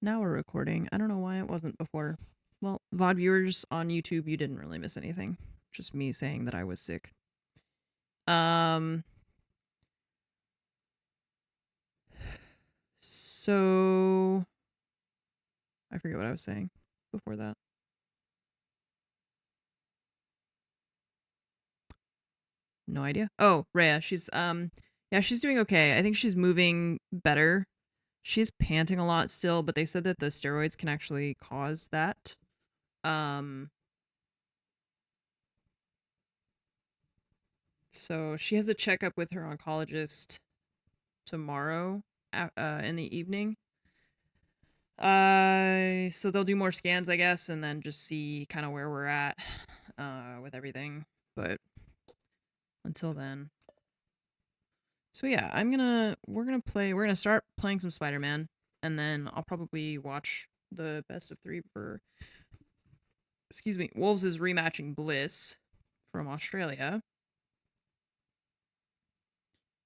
now we're recording. I don't know why it wasn't before. Well, VOD viewers on YouTube, you didn't really miss anything. Just me saying that I was sick. So I forget what I was saying before that. No idea. Oh, Rhea, she's yeah, she's doing okay. I think she's moving better. She's panting a lot still, but they said that the steroids can actually cause that. So she has a checkup with her oncologist tomorrow in the evening. So they'll do more scans, I guess, and then just see kind of where we're at with everything. But until then. So yeah, we're gonna start playing some Spider-Man, and then I'll probably watch the best of 3 for, excuse me, Wolves is rematching Bliss from Australia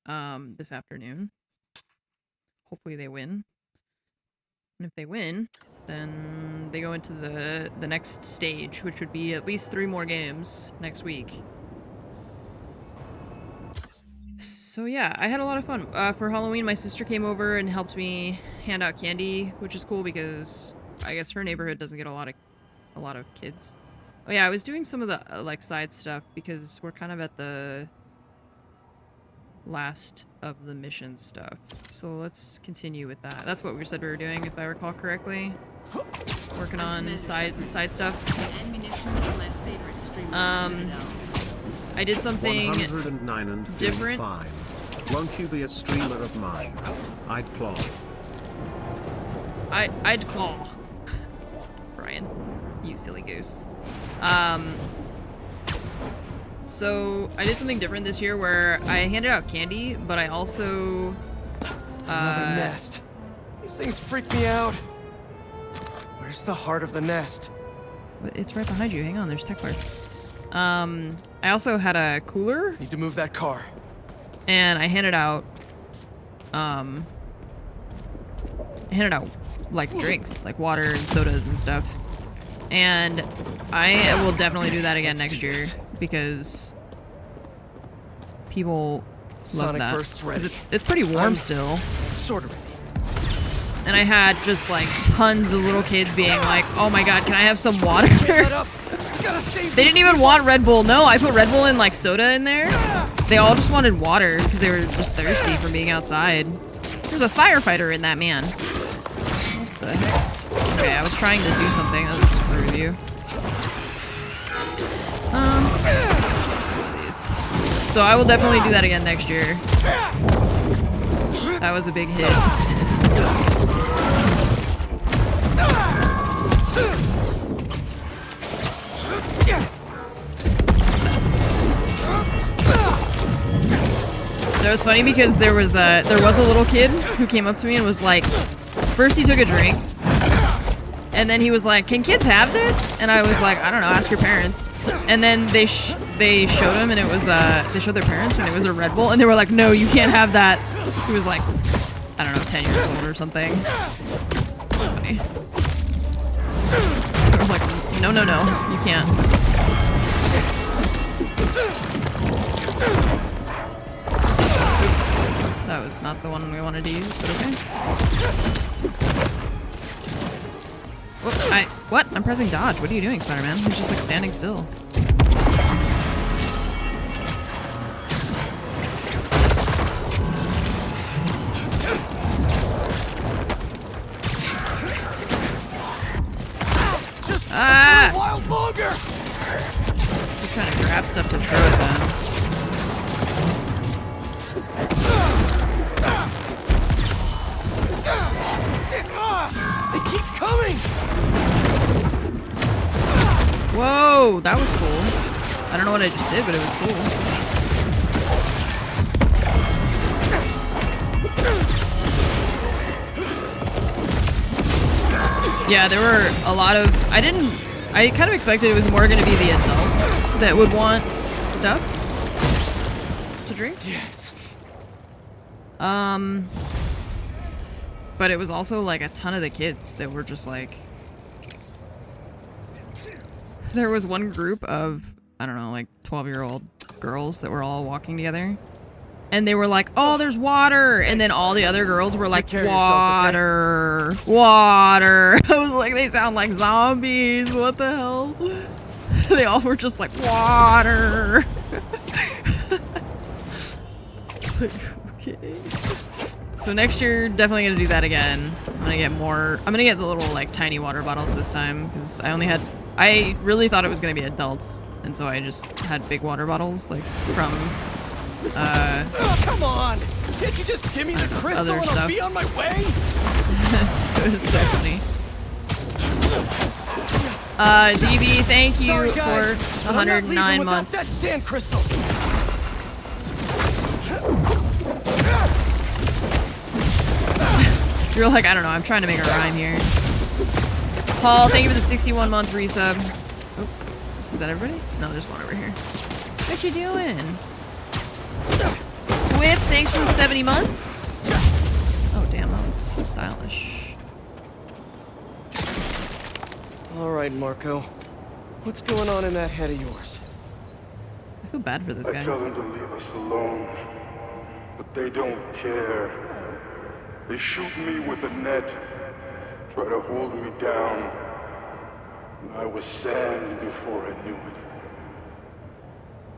this afternoon. Hopefully they win. And if they win, then they go into the next stage, which would be at least 3 more games next week. So yeah, I had a lot of fun. For Halloween, my sister came over and helped me hand out candy, which is cool because I guess her neighborhood doesn't get a lot of kids. Oh yeah, I was doing some of the like side stuff because we're kind of at the last of the mission stuff. So let's continue with that. That's what we said we were doing, if I recall correctly. Working on side stuff. I did something different. Won't you be a streamer of mine? I'd claw. I'd claw. Brian, you silly goose. So I did something different this year where I handed out candy, but I also another nest. These things freak me out. Where's the heart of the nest? It's right behind you. Hang on, there's tech parts. I also had a cooler. Need to move that car. And I handed out like drinks, like water and sodas and stuff. And I will definitely do that again next year because people love that. Because it's pretty warm still. Sort of. And I had just like tons of little kids being like, "Oh my god, can I have some water?" They didn't even want Red Bull. No, I put Red Bull and like soda in there. They all just wanted water because they were just thirsty from being outside. There's a firefighter in that man. What the heck? Okay, I was trying to do something. That was rude of you. One of these. So I will definitely do that again next year. That was a big hit. That was funny because there was a little kid who came up to me and was like, first he took a drink, and then he was like, "Can kids have this?" And I was like, "I don't know, ask your parents." And then they showed him, and it was they showed their parents, and it was a Red Bull, and they were like, "No, you can't have that." He was like, I don't know, 10 years old or something. It's funny. I was like, no, you can't. Oops. That was not the one we wanted to use, but okay. Whoop, what? I'm pressing dodge. What are you doing, Spider-Man? He's just like standing still. Ah! While longer. Still trying to grab stuff to throw at them. They keep coming. Whoa, that was cool. I don't know what I just did, but it was cool. Yeah, there were a lot of... I kind of expected it was more going to be the adults that would want stuff to drink. Yes. but it was also like a ton of the kids that were just like, there was one group of, I don't know, like 12-year-old girls that were all walking together. And they were like, oh, there's water. And then all the other girls were like, water, water. I was like, they sound like zombies. What the hell? They all were just like, water. Like, okay. So next year, definitely gonna do that again. I'm gonna get more, I'm gonna get the little like tiny water bottles this time because I really thought it was gonna be adults. And so I just had big water bottles like from oh, come on! Can't you just give me the crystal other and stuff. I'll be on my way? It was so funny. DB, thank you Sorry, guys, for 109 months. That sand crystal. You're like, I don't know, I'm trying to make a rhyme here. Paul, thank you for the 61-month resub. Oh, is that everybody? No, there's one over here. What you doing? Swift, thanks for the 70 months. Oh, damn, that was stylish. All right, Marco. What's going on in that head of yours? I feel bad for this I guy. tell them to leave us alone, but they don't care. They shoot me with a net, try to hold me down. I was sand before I knew it.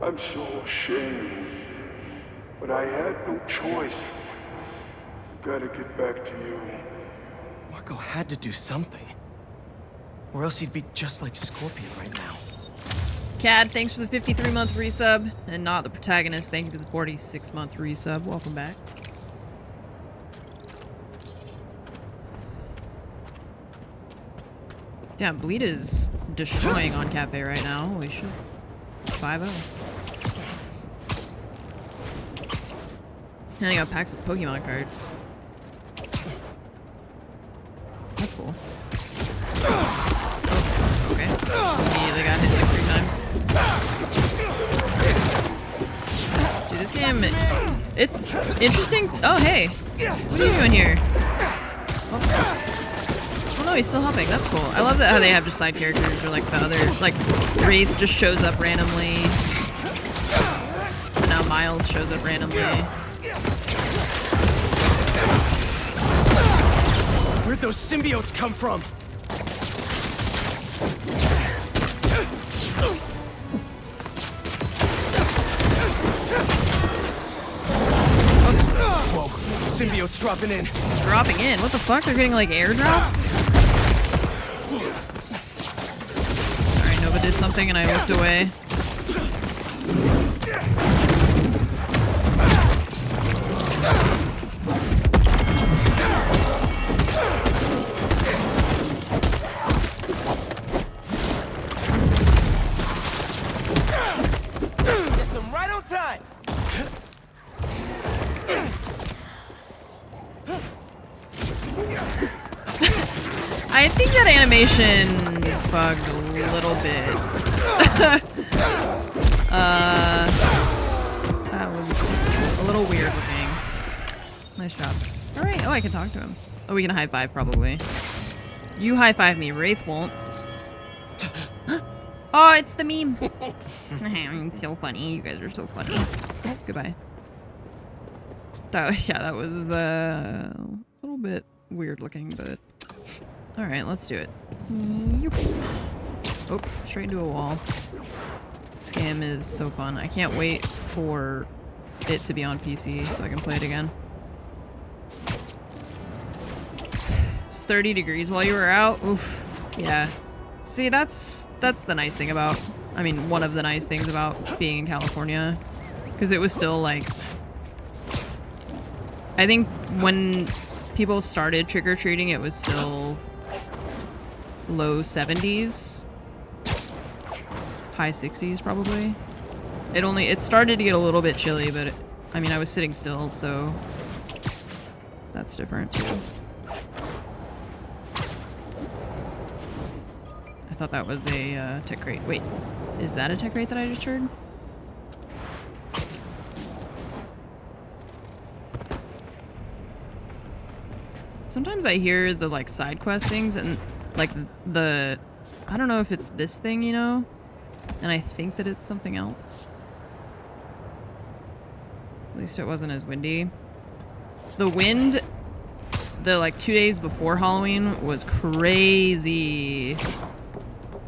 I'm so ashamed, but I had no choice. Gotta get back to you. Marco had to do something. Or else he'd be just like Scorpion right now. Cad, thanks for the 53-month resub. And not the protagonist, thank you for the 46-month resub. Welcome back. Damn, Bleed is destroying on Cafe right now. Holy shit. It's 5-0. And I got packs of Pokemon cards. That's cool. Okay. Just immediately got hit like 3 times. Dude, this game, it's interesting. Oh, hey. What are you doing here? Oh no, he's still helping. That's cool. I love that how they have just side characters or like the other, like Wraith just shows up randomly. And now Miles shows up randomly. Where'd those symbiotes come from? Whoa, symbiotes dropping in. Dropping in? What the fuck? They're getting like airdropped? Sorry, Nova did something and I looked away. Get them right on time. I think that animation bugged a little bit. That was a little weird looking. Nice job. Alright, oh, I can talk to him. Oh, we can high five probably. You high five me, Wraith won't. Oh, it's the meme. So funny, you guys are so funny. Oh, goodbye. Yeah, that was a little bit weird looking, but alright, let's do it. Oh, straight into a wall. Scam is so fun. I can't wait for it to be on PC so I can play it again. It's 30 degrees while you were out. Oof. Yeah. See, that's the nice thing about, I mean, one of the nice things about being in California. Because it was still like, I think when people started trick-or-treating, it was still low 70s. High 60s, probably. It started to get a little bit chilly, but I mean, I was sitting still, so that's different too. I thought that was a tech crate. Wait, is that a tech crate that I just heard? Sometimes I hear the, like, side quest things and, like, the... I don't know if it's this thing, you know? And I think that it's something else. At least it wasn't as windy. The wind, the, like, 2 days before Halloween was crazy.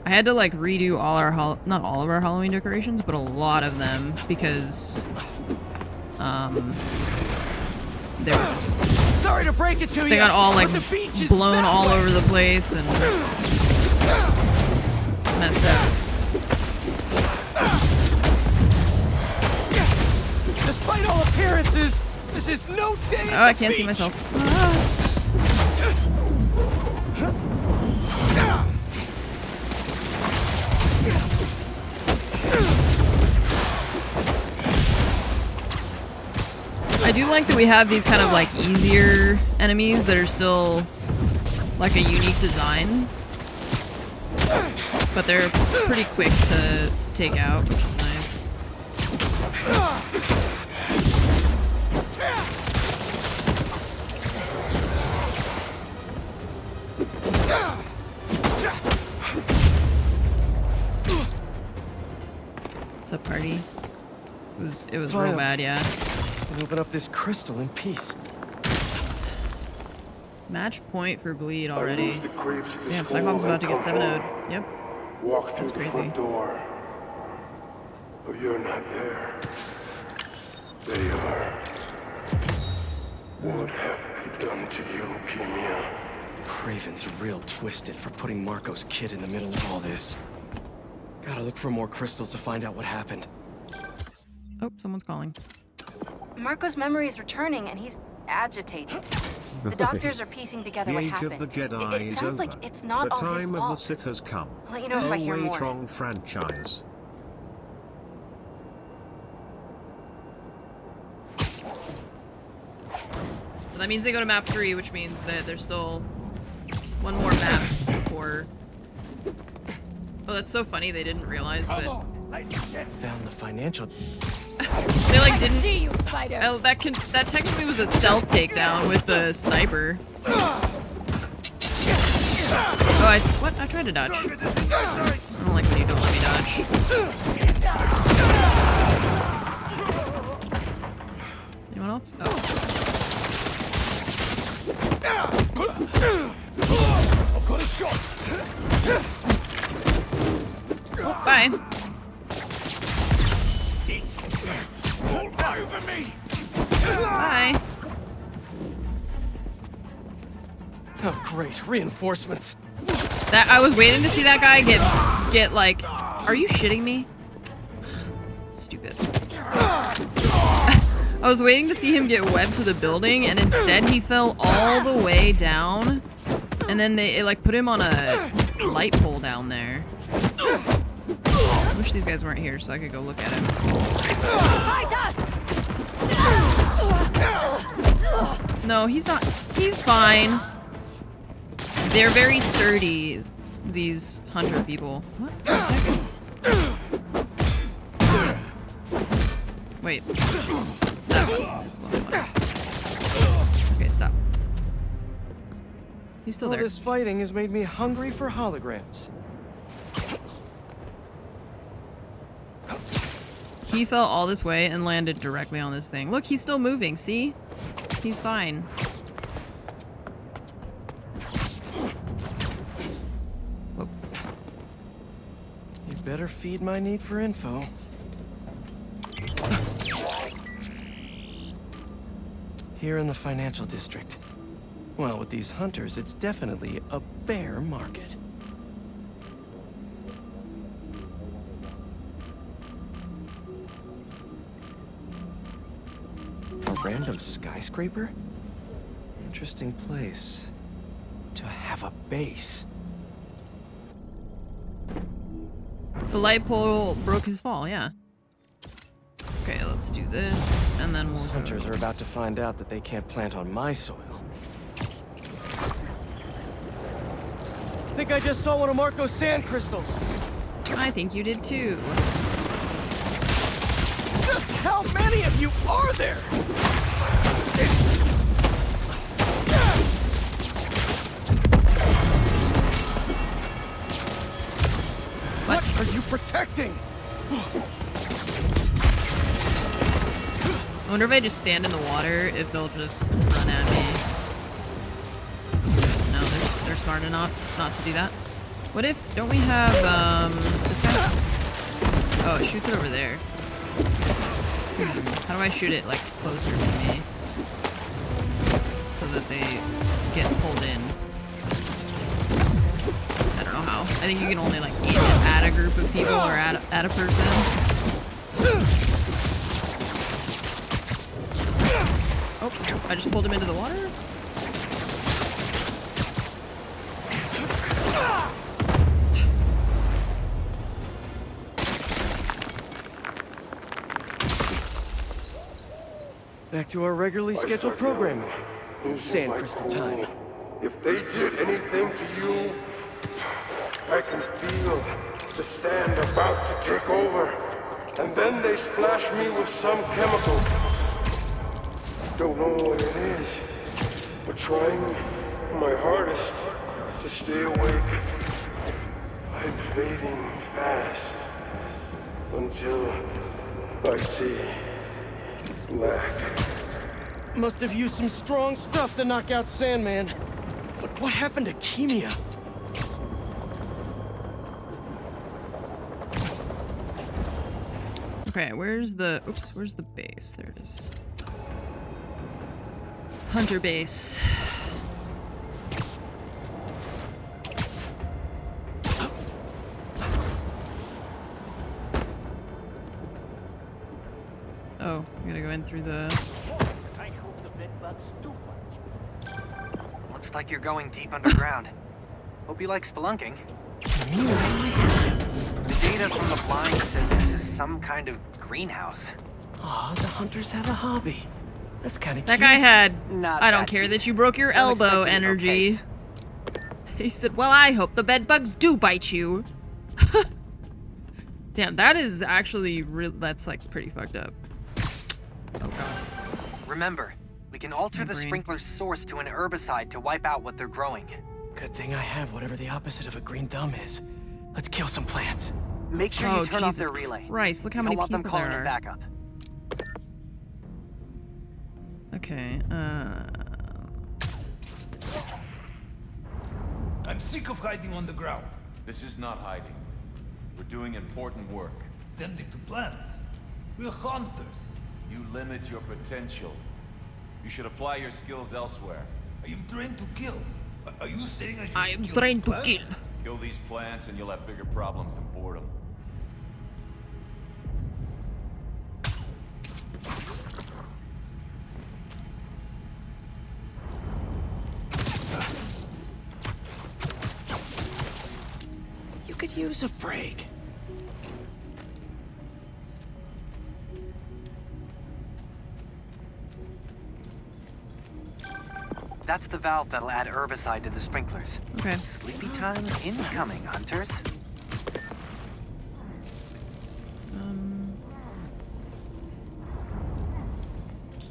I had to, like, redo all our... not all of our Halloween decorations, but a lot of them, because... they were just... Sorry to break it to you. They got all, like, blown all over the place and... messed up. Despite all appearances, this is no day. Oh, I can't see myself. Ah. I do like that we have these kind of like easier enemies that are still like a unique design, but they're pretty quick to take out, which is nice. What's up, party? It was real bad, yeah. And open up this crystal in peace. Match point for bleed already. Damn, Damn, Cyclops is about to get 7-0'd. Yep. Walk through That's the crazy. front door, but you're not there. They are. What have they done to you, Kimia? Craven's real twisted for putting Marco's kid in the middle of all this. Gotta look for more crystals to find out what happened. Oh, someone's calling. Marco's memory is returning, and he's agitated. The doctors are piecing together The what age happened. of the Jedi It is sounds over. like it's not The all his time of the fault. Sith has come. I'll let you know if I hear A more. Waitrong franchise. Well, that means they go to map 3, which means that there's still one more map before. Oh, that's so funny. They didn't realize that. Found the financial. They like didn't. See you, fighter. Oh, that technically was a stealth takedown with the sniper. Oh, what? I tried to dodge. I don't like when you don't let me dodge. Anyone else? Oh. Oh, bye. Bye. Oh, great. Reinforcements. That I was waiting to see that guy get like. Are you shitting me? Stupid. I was waiting to see him get webbed to the building, and instead he fell all the way down, and then it like put him on a light pole down there. I wish these guys weren't here so I could go look at him. Fight us! No, he's not. He's fine. They're very sturdy, these hunter people. What the heck? Wait. That one is one. Okay, stop. He's still All there. this fighting has made me hungry for holograms. He fell all this way and landed directly on this thing. Look, he's still moving, see? He's fine. Whoa. You better feed my need for info. Here in the financial district. Well, with these hunters, it's definitely a bear market. A random skyscraper? Interesting place to have a base. The light pole broke his fall, yeah. Okay, let's do this, and then we'll Those go. hunters are about to find out that they can't plant on my soil. I think I just saw one of Marco's sand crystals. I think you did too. Just how many of you are there? protecting! I wonder if I just stand in the water, if they'll just run at me. No, they're smart enough not to do that. What if, don't we have, this guy? Oh, it shoots it over there. How do I shoot it, like, closer to me? So that they get pulled in. I don't know how. I think you can only, like, aim it at a group of people or at a person. Oh, I just pulled him into the water? Back to our regularly scheduled programming. Sand crystal time. If they did anything to you, I can feel the sand about to take over. And then they splash me with some chemical. Don't know what it is, but trying my hardest to stay awake. I'm fading fast until I see black. Must have used some strong stuff to knock out Sandman. But what happened to Kimia? Okay, where's the base? There it is. Hunter base. Oh, I gotta go in through the... I hope the bedbugs do what? Looks like you're going deep underground. Hope you like spelunking. The data from the blind says this is some kind of greenhouse. Aw, the hunters have a hobby. That's kind of That cute. guy had, Not I don't that care deep. that you broke your elbow Unexpected energy. okays. He said, well, I hope the bed bugs do bite you. Damn, that is actually that's like pretty fucked up. Oh god. Remember, we can alter My the brain. sprinkler's source to an herbicide to wipe out what they're growing. Good thing I have whatever the opposite of a green thumb is. Let's kill some plants. Make sure Oh, you turn off Jesus their relay. Christ, look how Don't many want them people calling there in are. backup. Okay, I'm sick of hiding on the ground, This is not hiding. We're doing important work. tending to plants. We're hunters. You limit your potential. You should apply your skills elsewhere. I am trained to kill. Are you saying I should I am kill trained to plants? kill. Kill these plants and you'll have bigger problems than boredom. You could use a break. That's the valve that'll add herbicide to the sprinklers. okay. Sleepy time incoming, hunters.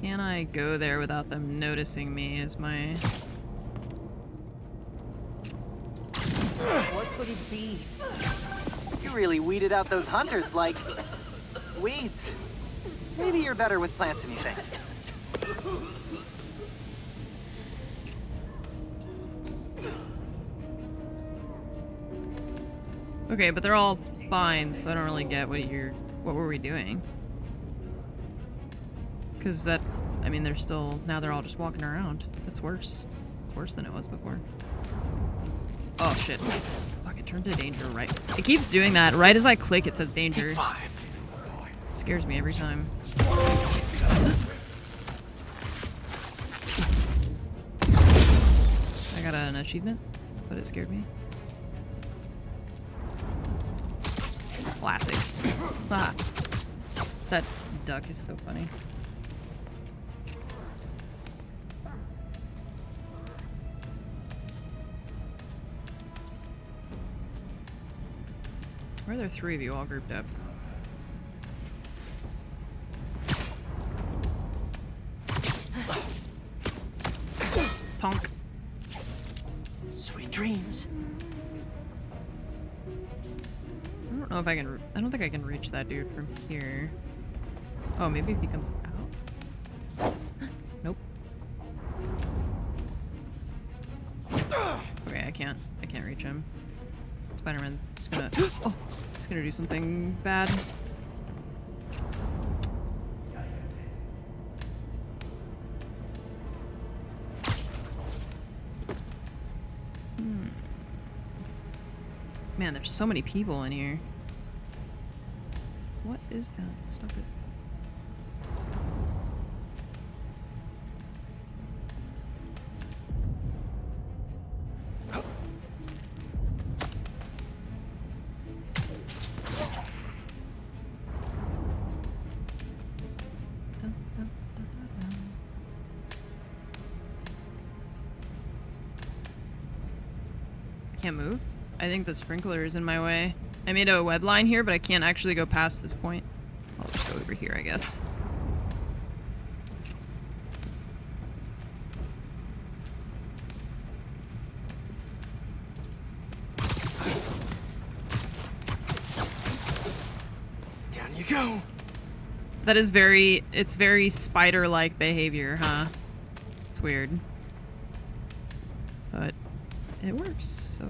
Can I go there without them noticing me is my... What could it be? You really weeded out those hunters like weeds. Maybe you're better with plants than you think. Okay, but they're all fine, so I don't really get what were we doing? Because that, I mean, they're still, now they're all just walking around. It's worse. It's worse than it was before. Oh shit. Fuck, it turned to danger right. It keeps doing that. Right as I click, it says danger. Take 5. It scares me every time. I got an achievement, but it scared me. Classic. Ah. That duck is so funny. Why are there 3 of you all grouped up? Tonk. Sweet dreams. I don't don't know if I can... I don't think I can reach that dude from here. Oh, maybe if he comes out? Nope. Okay, I can't reach him. Spider-Man's gonna... Oh! He's gonna do something bad. Man, there's so many people in here. What is that? Stop it. I can't move? I think the sprinkler is in my way. I made a web line here, but I can't actually go past this point. I'll just go over here, I guess. Down you go. That is it's very spider-like behavior, huh? It's weird. But it works, so...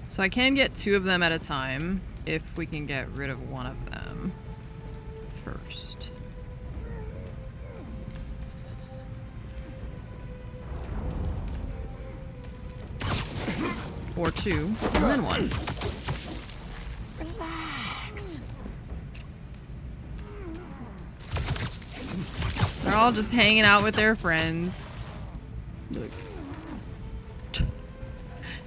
So I can get 2 of them at a time, if we can get rid of one of them first. Or 2, and then 1. Relax. They're all just hanging out with their friends. Look.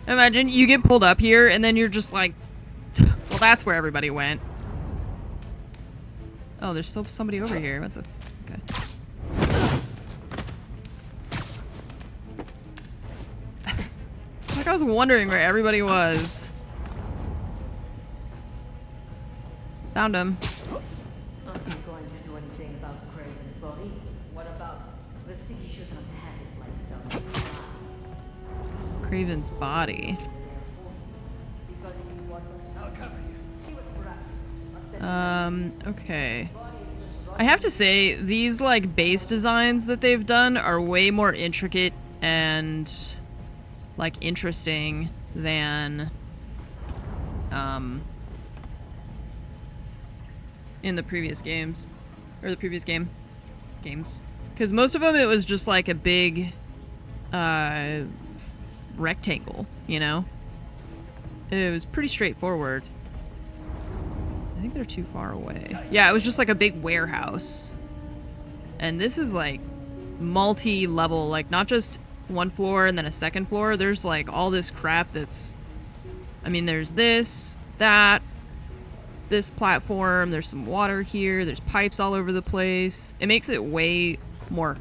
Imagine you get pulled up here and then you're just like, well, that's where everybody went. Oh, there's still somebody over here. What the? Okay. Like I was wondering where everybody was. Found him. Aren't you going to do anything about Craven's body? What about the city should not have it like some Craven's body. Okay. I have to say, these, like, base designs that they've done are way more intricate and, like, interesting than, in the previous games. Or the previous games. Because most of them, it was just, like, a big, rectangle, you know? It was pretty straightforward. I think they're too far away. Yeah, it was just like a big warehouse. And this is like multi-level, like not just one floor and then a second floor. There's like all this crap that's... I mean, there's this, that, this platform, there's some water here, there's pipes all over the place. It makes it way more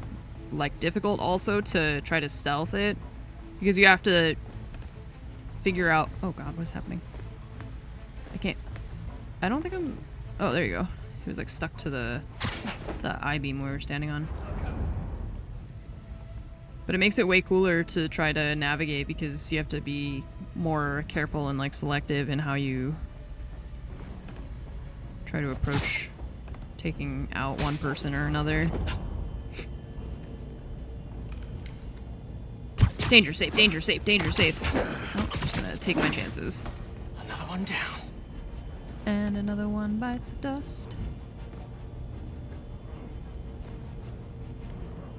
like difficult also to try to stealth it. Because you have to figure out... Oh god, what's happening? I can't... I don't think I'm... Oh, there you go. He was like stuck to the I-beam we were standing on. But it makes it way cooler to try to navigate because you have to be more careful and like selective in how you try to approach taking out one person or another. Danger safe, danger safe, danger safe. Oh, I'm just gonna take my chances. Another one down. And another one bites the dust.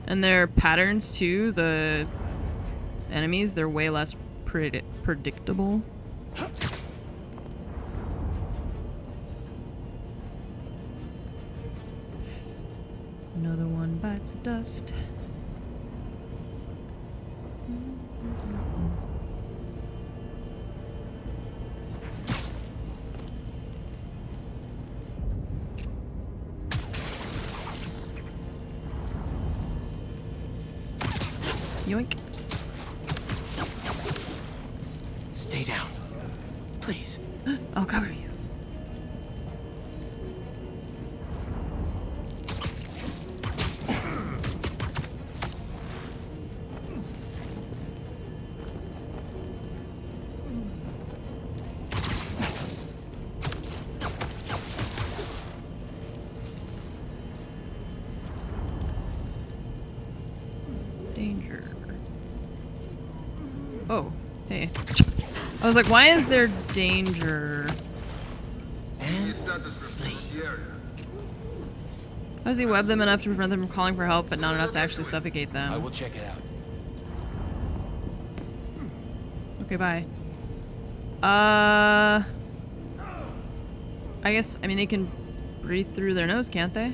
And their patterns too, the enemies, they're way less predictable. Another one bites the dust. Yoink. Stay down. Please. I'll cover you. Danger. Oh, hey. I was like, why is there danger? How does he web them enough to prevent them from calling for help, but not enough to actually suffocate them? I will check it out. Okay, bye. I guess, I mean, they can breathe through their nose, can't they?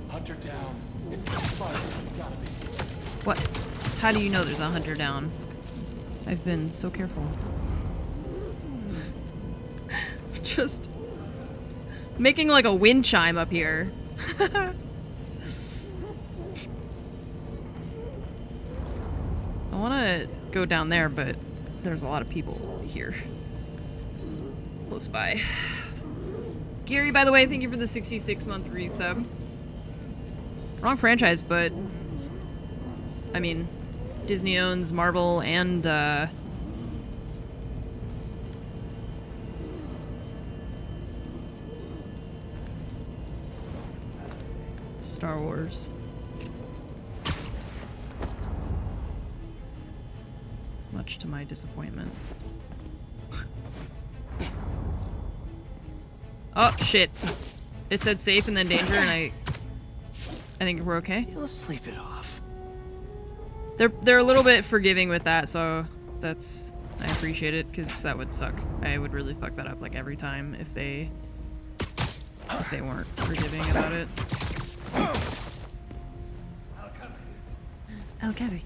Hunter down. It's the fire. Gotta be. What? How do you know there's a hunter down? I've been so careful. Just making like a wind chime up here. I want to go down there, but there's a lot of people here. Close by. Gary, by the way, thank you for the 66-month resub. Wrong franchise, but I mean, Disney owns Marvel and Star Wars. Much to my disappointment. Oh shit! It said safe and then danger, and I think we're okay. You'll sleep it off. They're a little bit forgiving with that, so that's, I appreciate it, because that would suck. I would really fuck that up like every time if they weren't forgiving about it. El Cavi.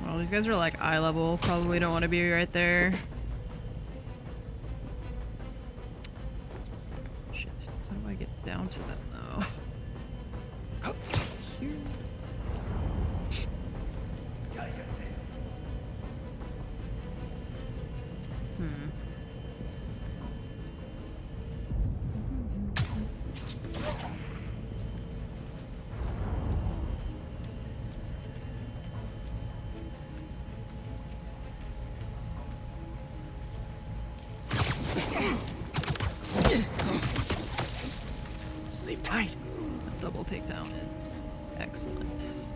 Well, these guys are like eye level. Probably don't want to be right there. Shit. How do I get down to them though? Here. Sleep tight. A double takedown is excellent.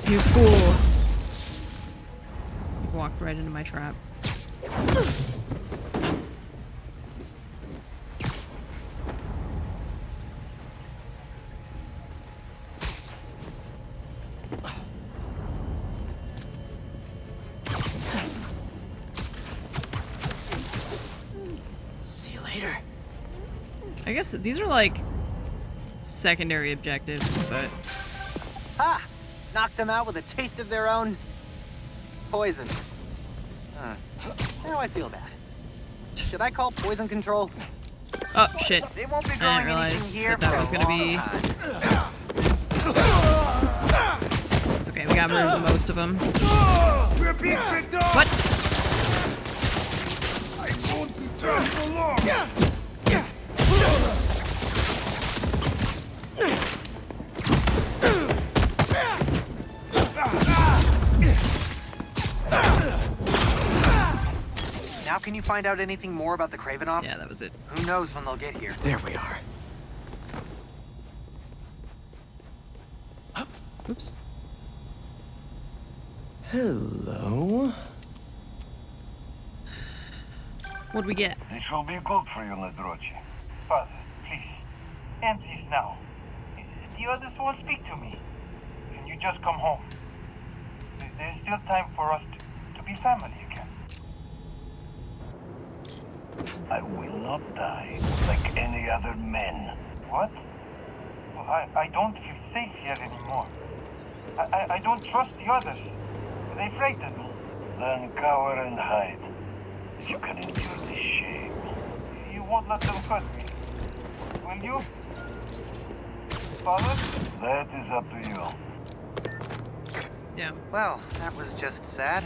You fool! You walked right into my trap. See you later. I guess these are like secondary objectives, but Ha! Knocked them out with a taste of their own poison. Now I feel bad. Should I call poison control? oh shit! They won't be I growing didn't realize anything here that for was a gonna long be. time. It's okay. We got rid of most of them. We're being picked up! What? I won't be turned for long! Now can you find out anything more about the Kravenoffs? Yeah, that was it. Who knows when they'll get here? There we are. Oops. Hello. What'd we get? This will be good for you, Ladrochi. Father, please, end this now. The others won't speak to me. Can you just come home? There's still time for us to be family again. I will not die like any other men. What? I don't feel safe here anymore. I don't trust the others. They frighten me. Then cower and hide. You can endure this shame. You won't let them hurt me, will you? Father? That is up to you. Damn. Well, that was just sad.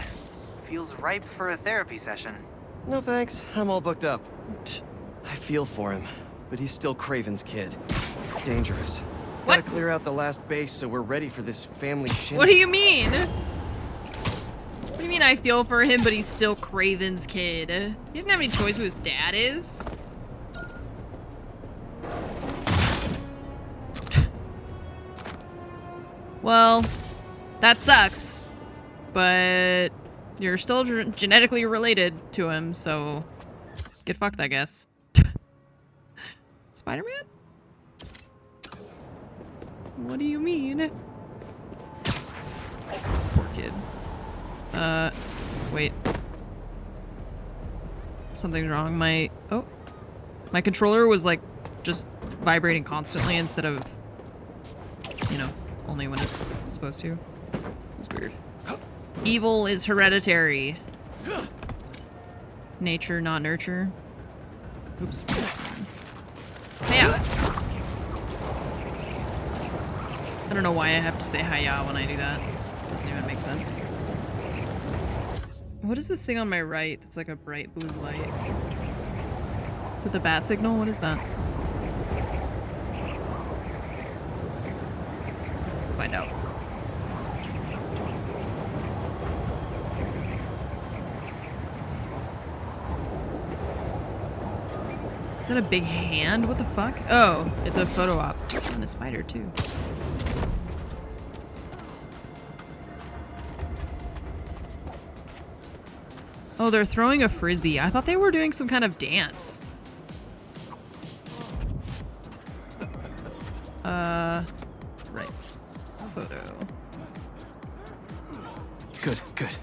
Feels ripe for a therapy session. No thanks, I'm all booked up. I feel for him, but he's still Craven's kid. Dangerous. What? Gotta clear out the last base so we're ready for this family shindig. What do you mean? What do you mean I feel for him, but he's still Craven's kid? He doesn't have any choice who his dad is. Well, that sucks, but you're still genetically related to him, so get fucked, I guess. Spider-Man? What do you mean? This poor kid. Wait. Something's wrong. My controller was like just vibrating constantly instead of, you know, only when it's supposed to. It's weird. Evil is hereditary. Nature, not nurture. Oops. Hiya! I don't know why I have to say hiya when I do that. Doesn't even make sense. What is this thing on my right that's like a bright blue light? Is it the bat signal? What is that? Let's go find out. Is that a big hand? What the fuck? Oh, it's a photo op. And a spider too. Oh, they're throwing a frisbee. I thought they were doing some kind of dance. Right. Photo. Good, good.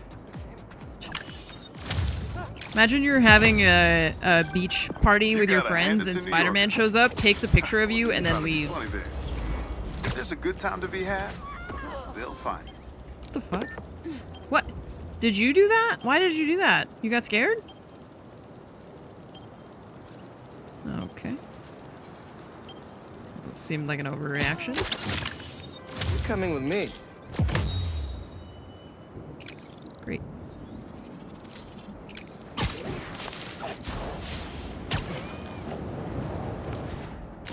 Imagine you're having a beach party with your friends and Spider-Man shows up, takes a picture of you, and then leaves. If there's a good time to be had, they'll find it. What the fuck? What? Did you do that? Why did you do that? You got scared? Okay. It seemed like an overreaction. You're coming with me. Great.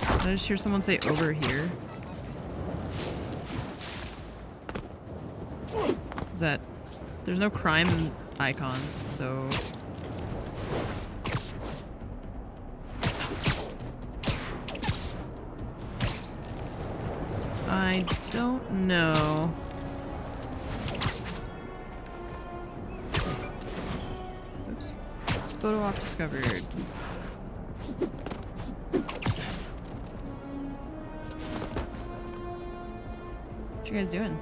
Did I just hear someone say over here? Is that... There's no crime icons, so... I don't know. Oops. Photo op discovered. What you guys doing?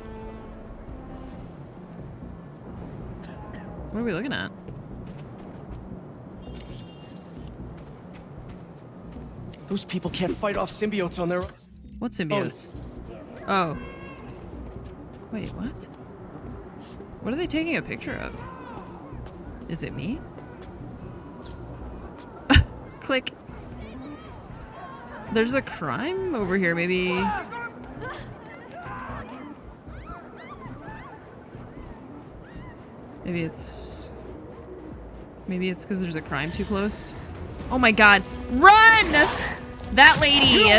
What are we looking at? Those people can't fight off symbiotes on their own. What symbiotes? Oh. Wait, what? What are they taking a picture of? Is it me? Click. There's a crime over here, maybe... Maybe it's because there's a crime too close. Oh my god. Run! That lady!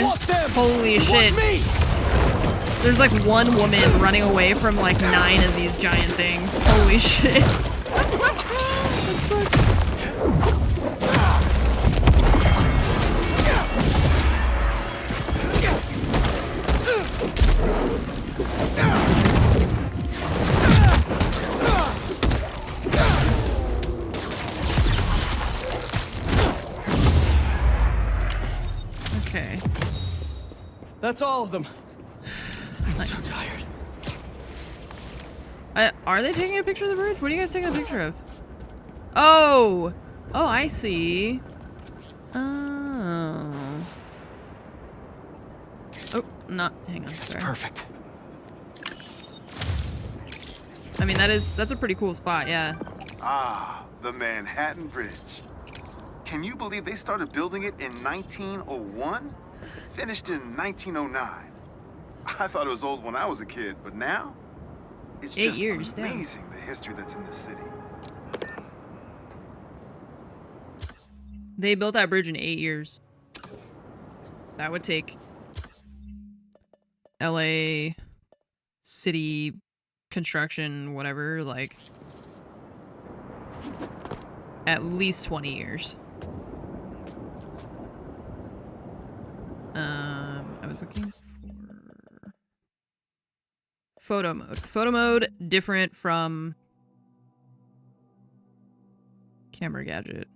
Holy shit. There's like one woman running away from like 9 of these giant things. Holy shit. That sucks. Okay. That's all of them. I'm Nice. so tired. Are they taking a picture of the bridge? What are you guys taking a picture of? Oh! Oh, I see. Oh. Oh, not. Hang on, sorry. Perfect. I mean, that's a pretty cool spot, yeah. Ah, the Manhattan Bridge. Can you believe they started building it in 1901? Finished in 1909. I thought it was old when I was a kid, but now? It's 8 just years, damn. amazing the history that's in the city. They built that bridge in 8 years. That would take LA city construction, whatever, like at least 20 years. I was looking for photo mode. Photo mode different from camera gadget.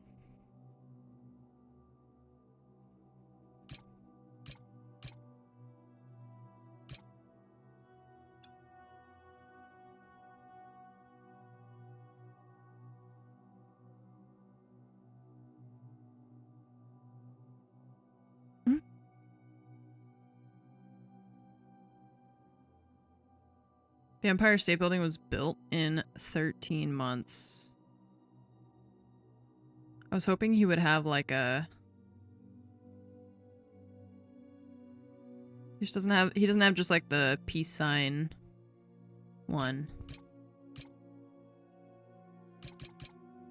The Empire State Building was built in 13 months. I was hoping he would have like a... He doesn't have just like the peace sign one.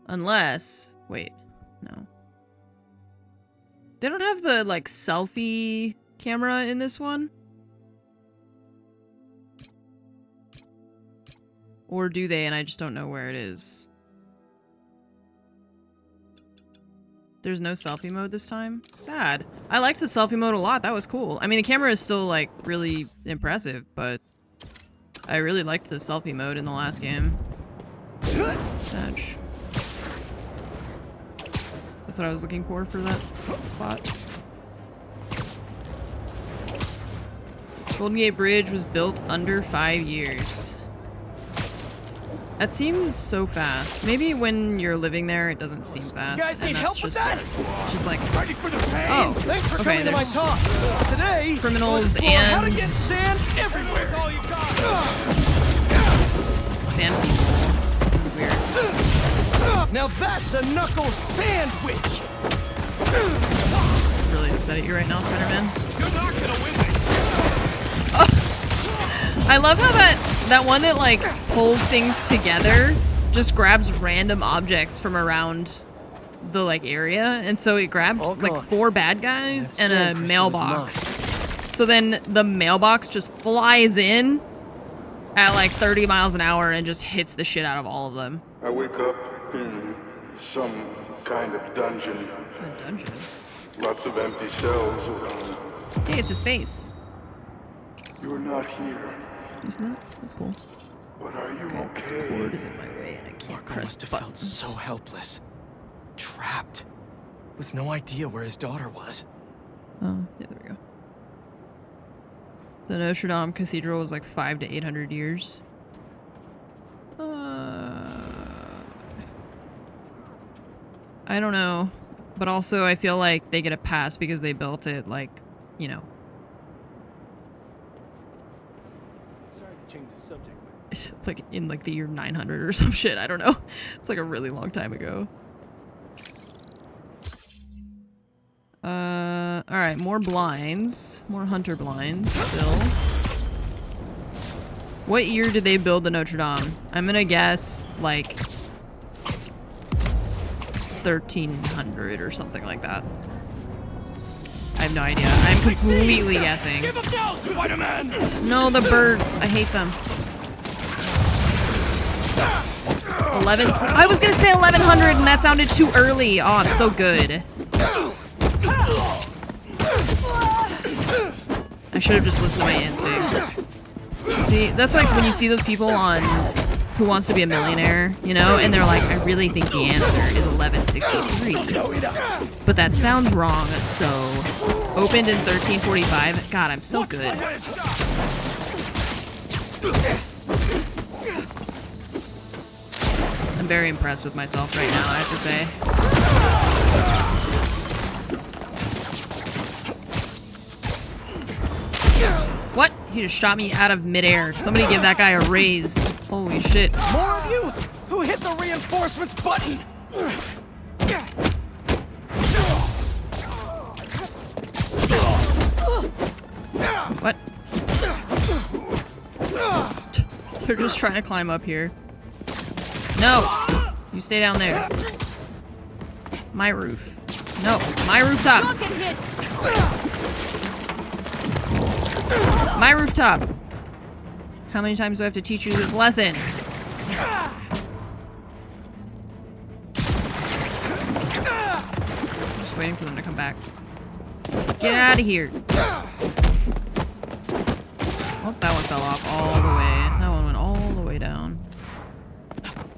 Unless, wait, no. They don't have the like selfie camera in this one? Or do they, and I just don't know where it is? There's no selfie mode this time? Sad. I liked the selfie mode a lot. That was cool. I mean, the camera is still, like, really impressive, but I really liked the selfie mode in the last game. Sad. That's what I was looking for that spot. Golden Gate Bridge was built under 5 years. That seems so fast. Maybe when you're living there, it doesn't seem fast, and that's just it's just like, oh, okay, there's Today, criminals and sand everywhere. All you got. Sand people. This is weird. Now that's a knuckle sandwich. I'm really upset at you right now, Spider-Man. You're not gonna win this. I love how that one that like pulls things together just grabs random objects from around the like area, and so it grabbed like 4 bad guys and a mailbox. So then the mailbox just flies in at like 30 miles an hour and just hits the shit out of all of them. I wake up in some kind of dungeon. A dungeon? Lots of empty cells around. Hey, it's his face. You're not here. Isn't that? That's cool. But are you okay? This cord is in my way and I can't Marco press must have felt buttons. so helpless. Trapped. With no idea where his daughter was. Oh, yeah, there we go. The Notre Dame Cathedral was like 500 to 800 years. I don't know. But also, I feel like they get a pass because they built it, like, you know. Sorry to change the subject. It's like in like the year 900 or some shit. I don't know. It's like a really long time ago. Alright, more blinds. More hunter blinds still. What year did they build the Notre Dame? I'm gonna guess, like, 1300 or something like that. I have no idea. I'm completely guessing. Give up now, Spider-Man! No, the birds. I hate them. 11. I was gonna say 1100 and that sounded too early. Oh, I'm so good. I should have just listened to my instincts. See, that's like when you see those people on Who Wants to Be a Millionaire, you know, and they're like, I really think the answer is 1163. But that sounds wrong, so opened in 1345. God, I'm so good. I'm very impressed with myself right now, I have to say. What? He just shot me out of midair. Somebody give that guy a raise. Holy shit. More of you? Who hit the reinforcements button? What? They're just trying to climb up here. No! You stay down there. My roof. No, my rooftop! My rooftop! How many times do I have to teach you this lesson? I'm just waiting for them to come back. Get out of here. Oh, that one fell off all the way. That one went all the way down.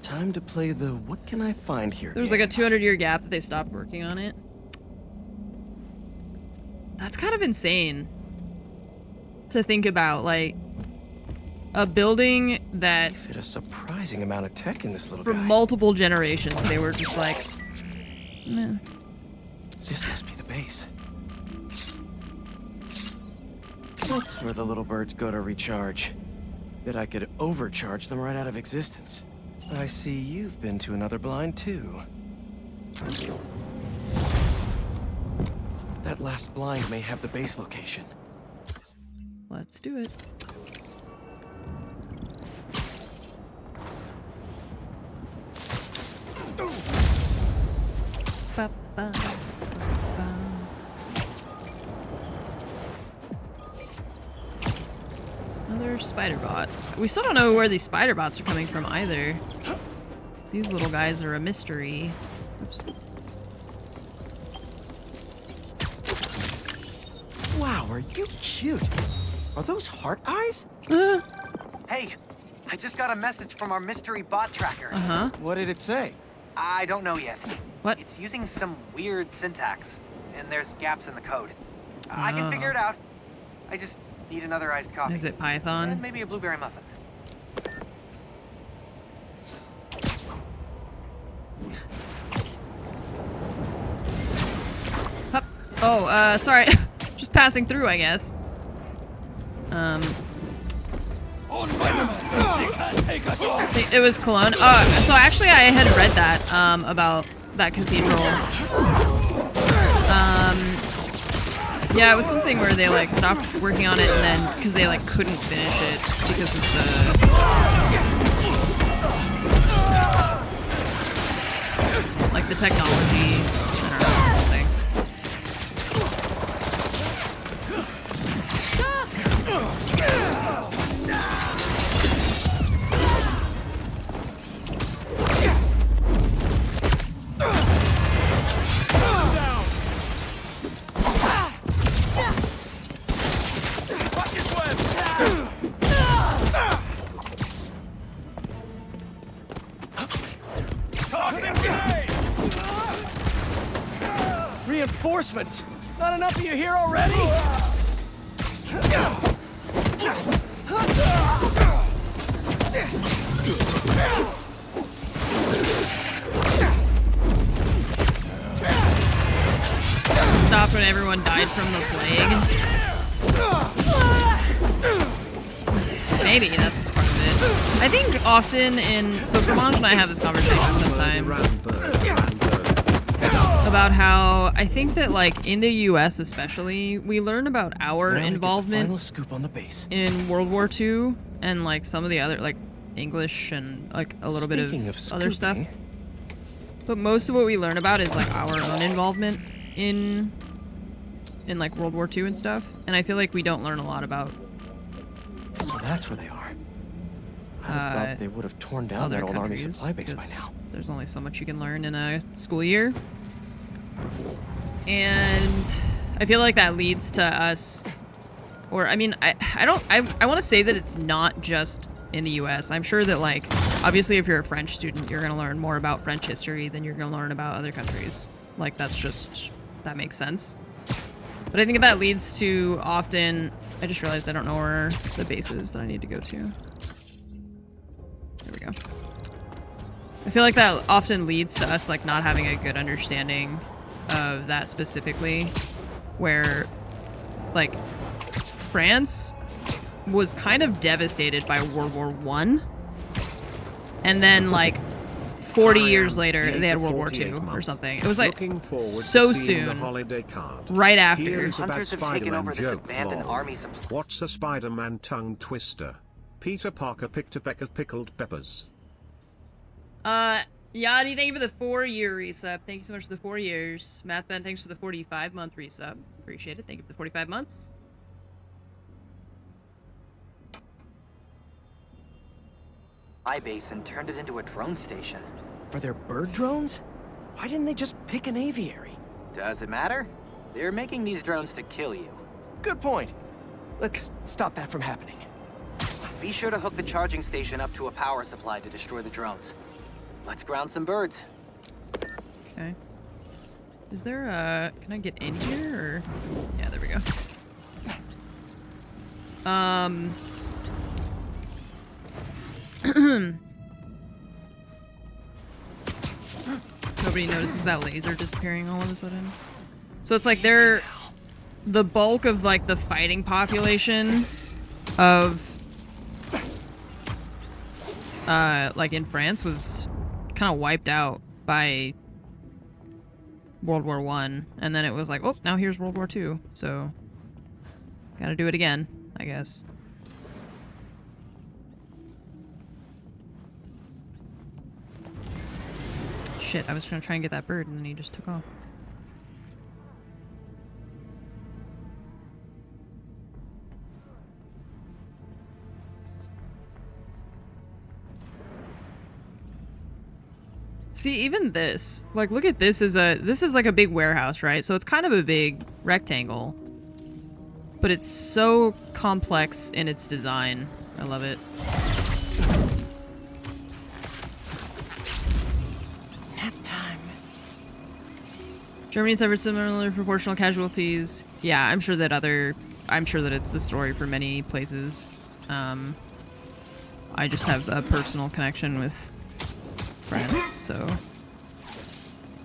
Time to play the what can I find here? There was like a 200-year gap that they stopped working on it. That's kind of insane to think about, like a building that fit a surprising amount of tech in this little for guy. multiple generations they were just like, eh. This must be the base. That's where the little birds go to recharge. Bet I could overcharge them right out of existence. I see you've been to another blind too. That last blind may have the base location. Let's do it. Ba, ba, ba, ba. Another spider bot. We still don't know where these spider bots are coming from either. These little guys are a mystery. Oops. Wow, are you cute? Are those heart eyes? Hey, I just got a message from our mystery bot tracker. Uh-huh. What did it say? I don't know yet. What? It's using some weird syntax, and there's gaps in the code. I can figure it out. I just need another iced coffee. Is it Python? And maybe a blueberry muffin. Hup. Oh, sorry. Just passing through, I guess. It was Cologne. So actually I had read that, about that cathedral. Yeah, it was something where they, like, stopped working on it and then, because they, like, couldn't finish it because of the... like, the technology. I don't know, something. Reinforcements! Not enough of you here already? Stopped when everyone died from the plague. Maybe that's part of it. I think often in... So Fromage and I have this conversation sometimes about how I think that, like, in the US especially, we learn about our involvement scoop on the base. in World War II and, like, some of the other, like, English and, like, a little bit of other stuff. But most of what we learn about is, like, our own involvement in like, World War II and stuff. And I feel like we don't learn a lot about... So that's where they are. I thought they would have torn down that old army supply base by now. There's only so much you can learn in a school year. And I feel like that leads to us, or I mean, I want to say that it's not just in the US. I'm sure that, like, obviously if you're a French student, you're going to learn more about French history than you're going to learn about other countries. Like, that's just, that makes sense. But I think that leads to often, I just realized I don't know where the base is that I need to go to. There we go. I feel like that often leads to us, like, not having a good understanding of that specifically, where, like, France was kind of devastated by World War I, and then, like, 40 years later, they had World War II or something. It was, like, so soon, right after. Hunters have taken over this abandoned army supply. What's a Spider-Man tongue twister? Peter Parker picked a peck of pickled peppers. Yadi, thank you for the 4-year resub. Thank you so much for the 4 years. Mathben, thanks for the 45-month resub. Appreciate it. Thank you for the 45 months. My base and turned it into a drone station. For their bird drones? Why didn't they just pick an aviary? Does it matter? They're making these drones to kill you. Good point. Let's stop that from happening. Be sure to hook the charging station up to a power supply to destroy the drones. Let's ground some birds. Okay. Is there a... Can I get in here, or... Yeah, there we go. Nobody notices that laser disappearing all of a sudden. So it's like they're... The bulk of, like, the fighting population of... like, in France was kind of wiped out by World War I. And then it was like, oh, now here's World War II. So, gotta do it again, I guess. Shit, I was gonna try and get that bird and then he just took off. See, even this, like, look at this this is like a big warehouse, right? So it's kind of a big rectangle, but it's so complex in its design. I love it. Nap time. Germany suffered similar proportional casualties. Yeah, I'm sure that it's the story for many places. I just have a personal connection with France, so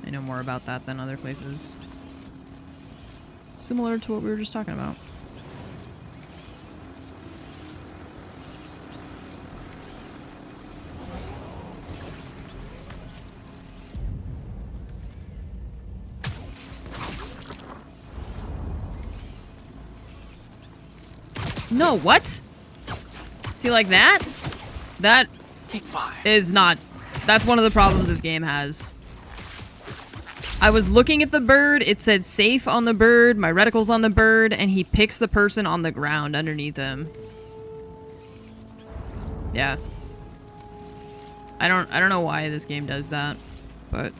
I know more about that than other places. Similar to what we were just talking about. No, what? See, like that? That Take 5. is not... That's one of the problems this game has. I was looking at the bird, it said safe on the bird, my reticle's on the bird, and he picks the person on the ground underneath him. Yeah. I don't know why this game does that, but...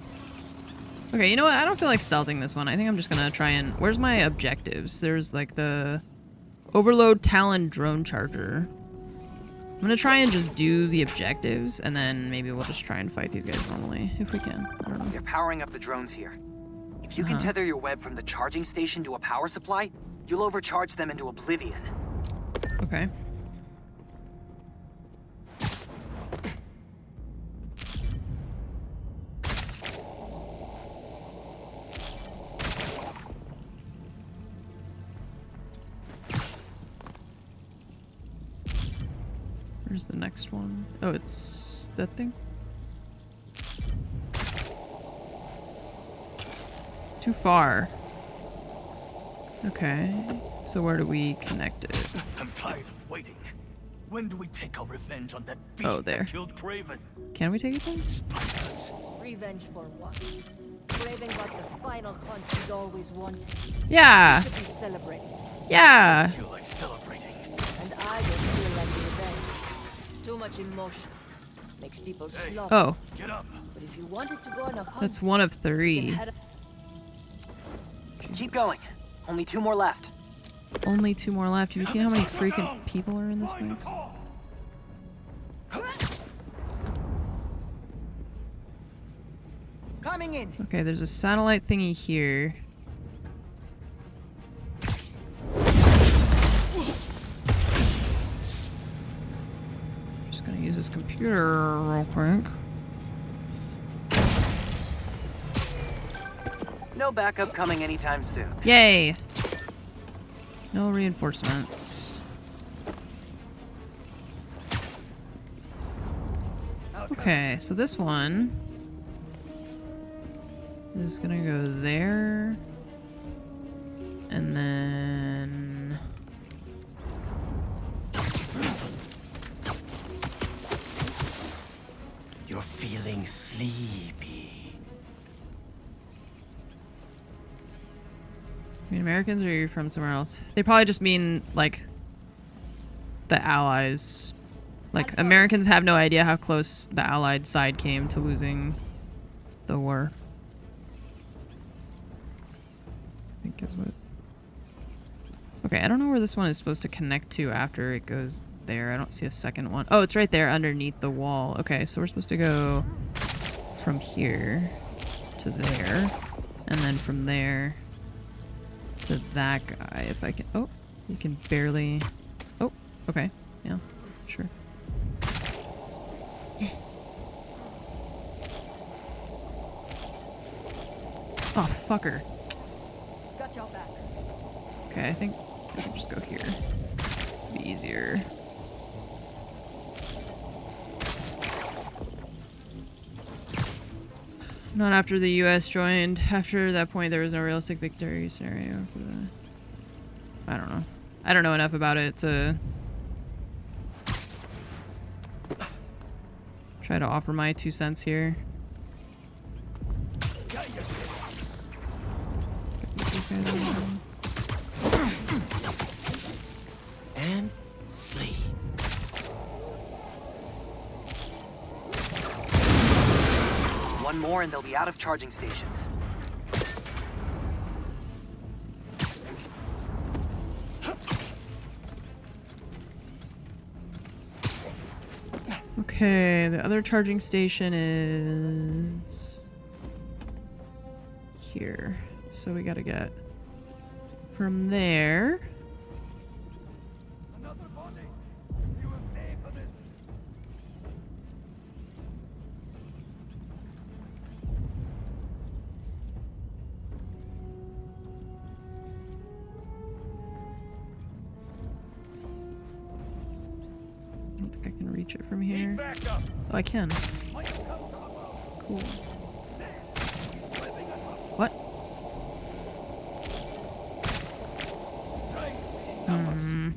Okay, you know what? I don't feel like stealthing this one. I think I'm just gonna try and... Where's my objectives? There's like the... Overload Talon drone charger. I'm gonna try and just do the objectives, and then maybe we'll just try and fight these guys normally, if we can. I don't know. They're powering up the drones here. If you can tether your web from the charging station to a power supply, you'll overcharge them into oblivion. Okay. Where's the next one? Oh, it's that thing? Too far. Okay. So where do we connect it? I'm tired of waiting. When do we take our revenge on that beast Oh, there. that killed Craven? Can we take it then? Revenge for what? Craven got the final hunt he's always wanted. Yeah. Should be celebrating. Yeah. I feel like celebrating. And I don't feel like revenge. Too much emotion. Makes people slow. Oh. Get up. But if you wanted to go on a hunt, That's one of 3. Keep going. Only 2 more left. Only 2 more left. Have you seen how many freaking people are in this place? Coming in. Okay, there's a satellite thingy here. Just gonna use this computer real quick. No backup coming anytime soon. Yay! No reinforcements. Okay, so this one is gonna go there. And then... You're feeling sleepy. You mean Americans, or are you from somewhere else? They probably just mean, like, the Allies. Like, Americans have no idea how close the Allied side came to losing the war. I think is what... Okay, I don't know where this one is supposed to connect to after it goes there. I don't see a second one. Oh, it's right there underneath the wall. Okay, so we're supposed to go from here to there, and then from there to that guy, if I can... Oh, you can barely... Oh, okay. Yeah, sure. Oh, fucker. Got your back. Okay, I think I can just go here. Be easier. Not after the US joined. After that point, there was no realistic victory scenario for the... I don't know. I don't know enough about it to try to offer my 2 cents here. Get these guys on. And sleep. One more and they'll be out of charging stations. Okay, the other charging station is here. So we gotta get from there. I don't think I can reach it from here. Oh, I can. Cool. What? Hmm.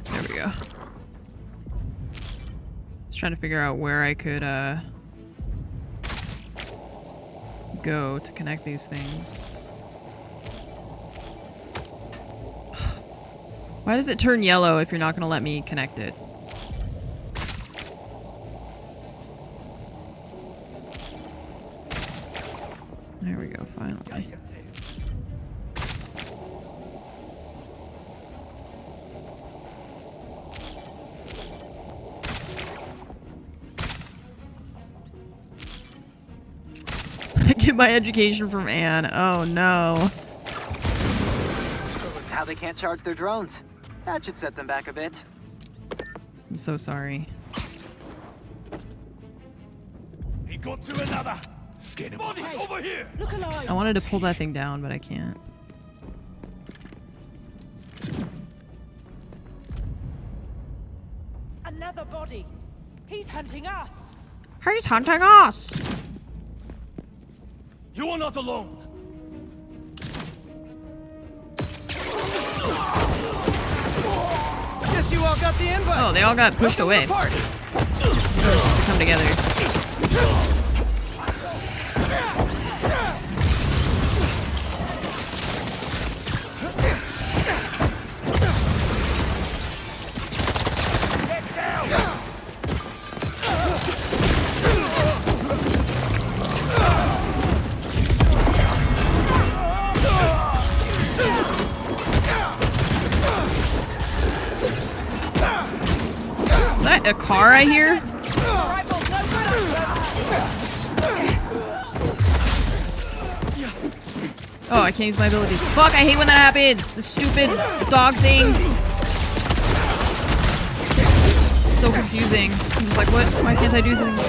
There we go. Just trying to figure out where I could go to connect these things. Why does it turn yellow if you're not going to let me connect it? There we go, finally. I get my education from Anne. Oh no. How they can't charge their drones. That should set them back a bit. I'm so sorry. He got to another. Skin him. Bodies over here. Look alive. I wanted to pull that thing down, but I can't. Another body. He's hunting us. He's hunting us! You are not alone. Guess you all got the invite. Oh, they all got pushed away. They were supposed to come together. Is that a car I hear? Oh, I can't use my abilities. Fuck, I hate when that happens! This stupid dog thing. So confusing. I'm just like, what? Why can't I do things?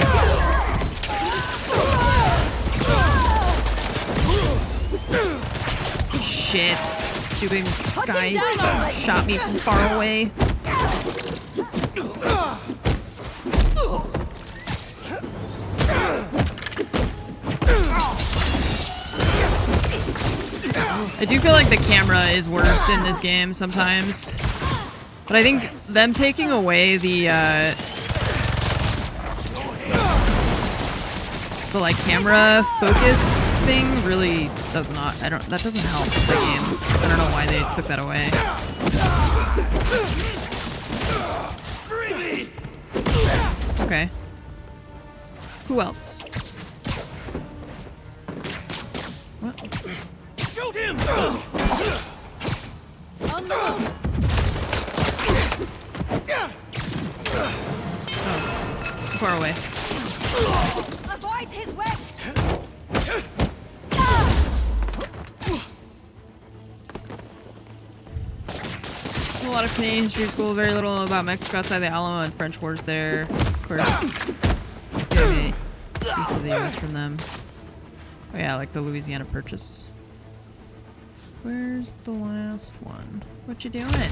Shit. It's stupid guy shot me from far away. I do feel like the camera is worse in this game sometimes. But I think them taking away the like camera focus thing really does not, that doesn't help the game. I don't know why they took that away. Okay. Who else? What? Shoot him! Oh, it's too far away. Avoid his web! A lot of Canadian history school, very little about Mexico outside the Alamo and French wars there. Of course, just getting a piece of the US from them. Oh yeah, like the Louisiana Purchase. Where's the last one? What you doing?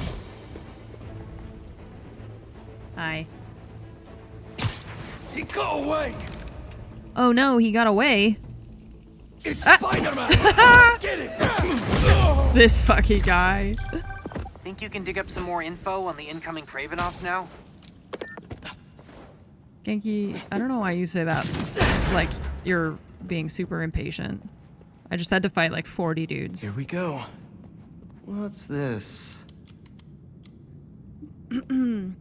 Hi. He got away! Oh no, he got away. It's Spider-Man! Get him! This fucking guy. Think you can dig up some more info on the incoming Kravenovs now? Genki, I don't know why you say that like you're being super impatient. I just had to fight like 40 dudes. Here we go. What's this? Little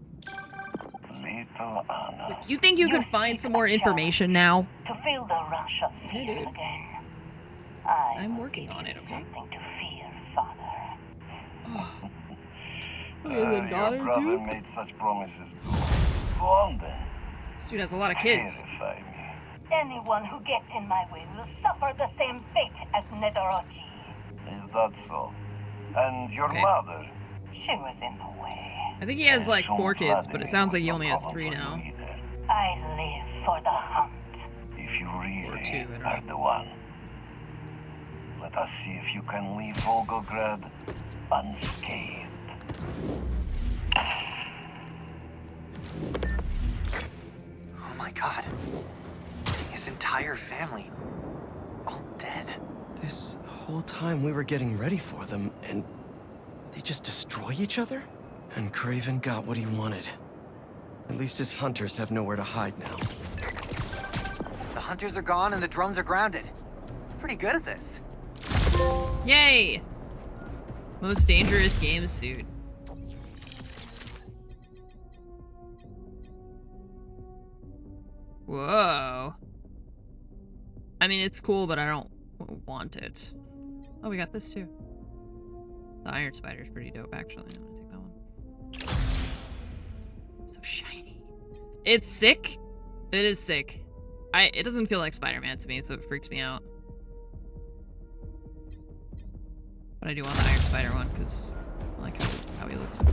Anna. You think you could find some more information now? To feel the rush of fear Hey, dude. again. I'm working on it, okay? Something to fear, Father. Your brother made such promises too. Go on then. This dude has a lot of kids. Terrify me. Anyone who gets in my way will suffer the same fate as Nedorochi. Is that so? And your Okay. mother? She was in the way. I think he has like Soon 4 kids, but Vladimir it sounds like was he no only has problem 3 for now. you either. I live for the hunt. If you really 2, I don't are the one. Let us see if you can leave Volgograd unscathed. Oh my god. His entire family. All dead. This whole time we were getting ready for them, and they just destroy each other? And Kraven got what he wanted. At least his hunters have nowhere to hide now. The hunters are gone and the drones are grounded. Pretty good at this. Yay! Most dangerous game suit. Whoa. I mean, it's cool, but I don't want it. Oh, we got this too. The Iron Spider's pretty dope, actually. I'm gonna take that one. So shiny. It's sick. It is sick. It doesn't feel like Spider-Man to me, so it freaks me out. But I do want the Iron Spider one, because I like how he looks.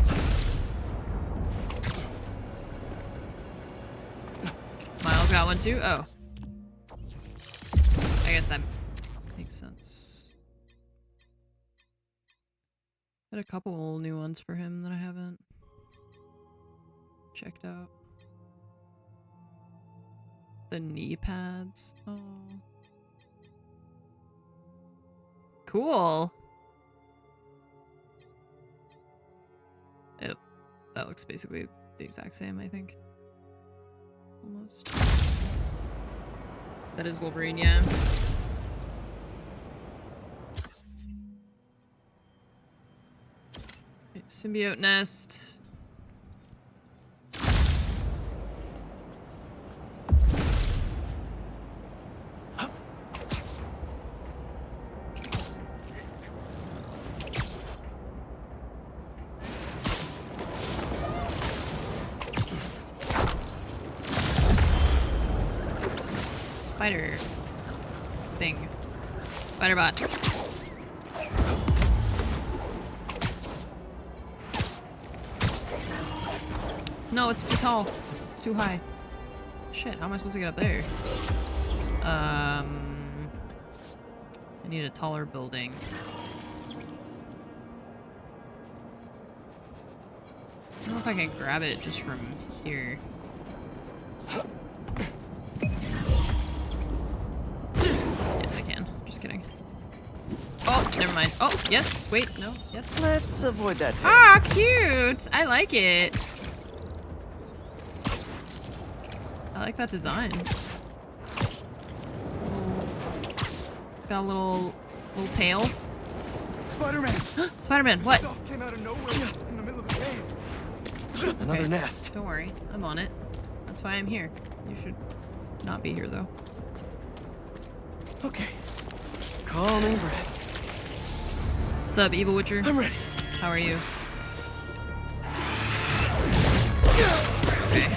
Miles got one too? Oh. I guess that makes sense. Got a couple new ones for him that I haven't checked out. The knee pads. Oh. Cool. That looks basically the exact same, I think. Almost. That is Wolverine, yeah. Okay, symbiote nest. Spider thing. Spider bot. No, it's too tall. It's too high. Shit, how am I supposed to get up there? I need a taller building. don't know if I can grab it just from here. Yes, I can. Just kidding. Oh, never mind. Oh, yes. Wait, no. Yes. Let's avoid that tail. Ah, cute. I like it. I like that design. It's got a little tail. Spider-Man! Spider-Man, what? Came out of nowhere in the middle of the game. Another Okay, nest. Don't worry, I'm on it. That's why I'm here. You should not be here, though. Okay. Calming breath. What's up, Evil Witcher? I'm ready. How are you? Okay.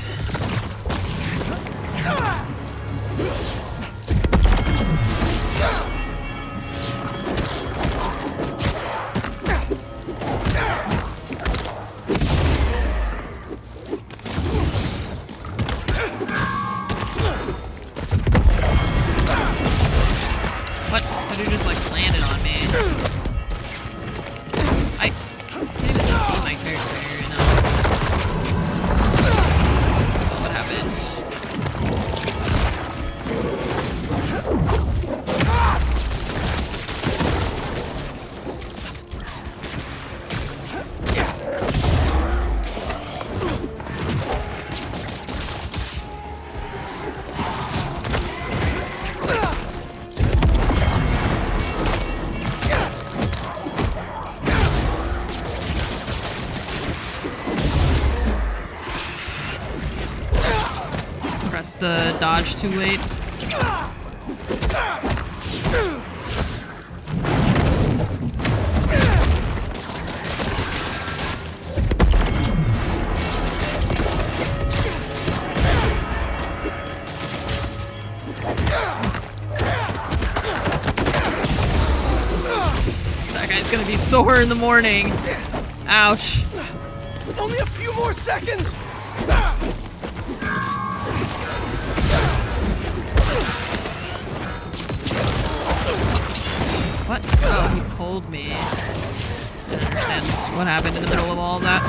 What? That dude just like landed on me. I can't even see my character right now. Oh, what happened? Press the dodge too late. That guy's gonna be sore in the morning. Ouch. Only a few more seconds! What? Oh, he pulled me. I don't understand what happened in the middle of all of that.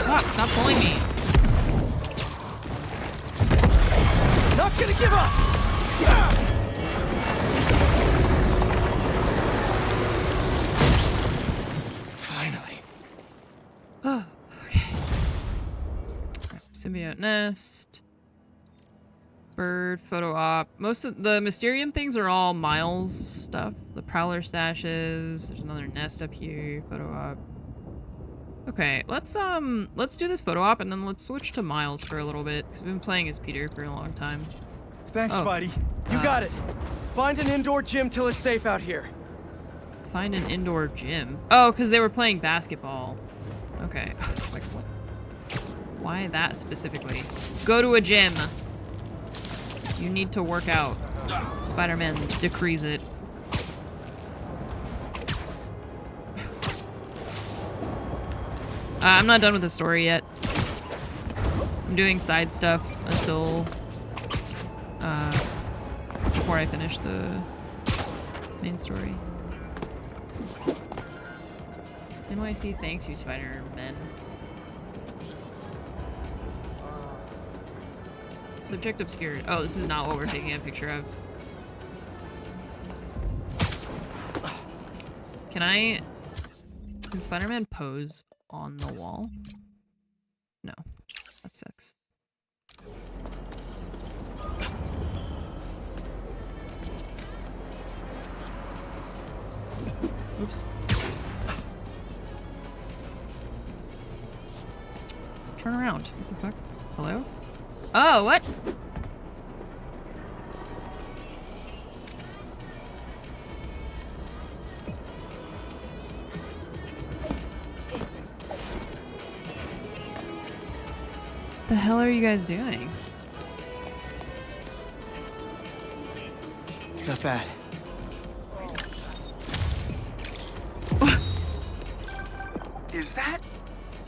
Fuck, stop pulling me. Not gonna give up! Finally. Oh, okay. Symbiote nest. Bird, photo op. Most of the Mysterium things are all Miles stuff. The Prowler stashes. There's another nest up here. Photo op. Okay, let's do this photo op and then let's switch to Miles for a little bit because we've been playing as Peter for a long time. Thanks, Oh. Spidey. You got it. Find an indoor gym till it's safe out here. Find an indoor gym. Oh, because they were playing basketball. Okay. It's like, what? Why that specifically? Go to a gym. You need to work out. Spider-Man decrees it. I'm not done with the story yet. I'm doing side stuff until before I finish the main story. NYC thanks you, Spider-Man. Subject obscured. Oh, this is not what we're taking a picture of. Can Spider-Man pose on the wall? No. That sucks. Oops. Turn around. What the fuck? Hello? Oh, what? The hell are you guys doing? Not bad. Is that?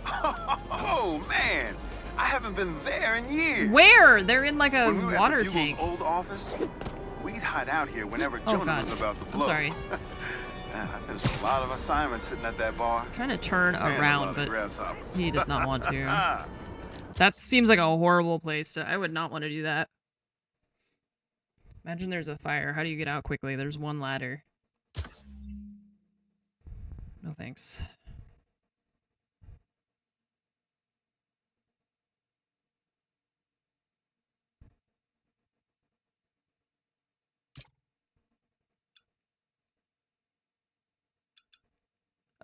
Oh man, I haven't been there in years. Where? They're in like a When we were at water the Bugle's tank. old office, We'd hide out here whenever Oh, Jonah God. was about to I'm blow. sorry. Man, I finished a lot of assignments sitting at that bar. I'm trying to turn Man, I around, love but grasshoppers. he does not want to. That seems like a horrible place to... I would not want to do that. Imagine there's a fire. How do you get out quickly? There's one ladder. No thanks.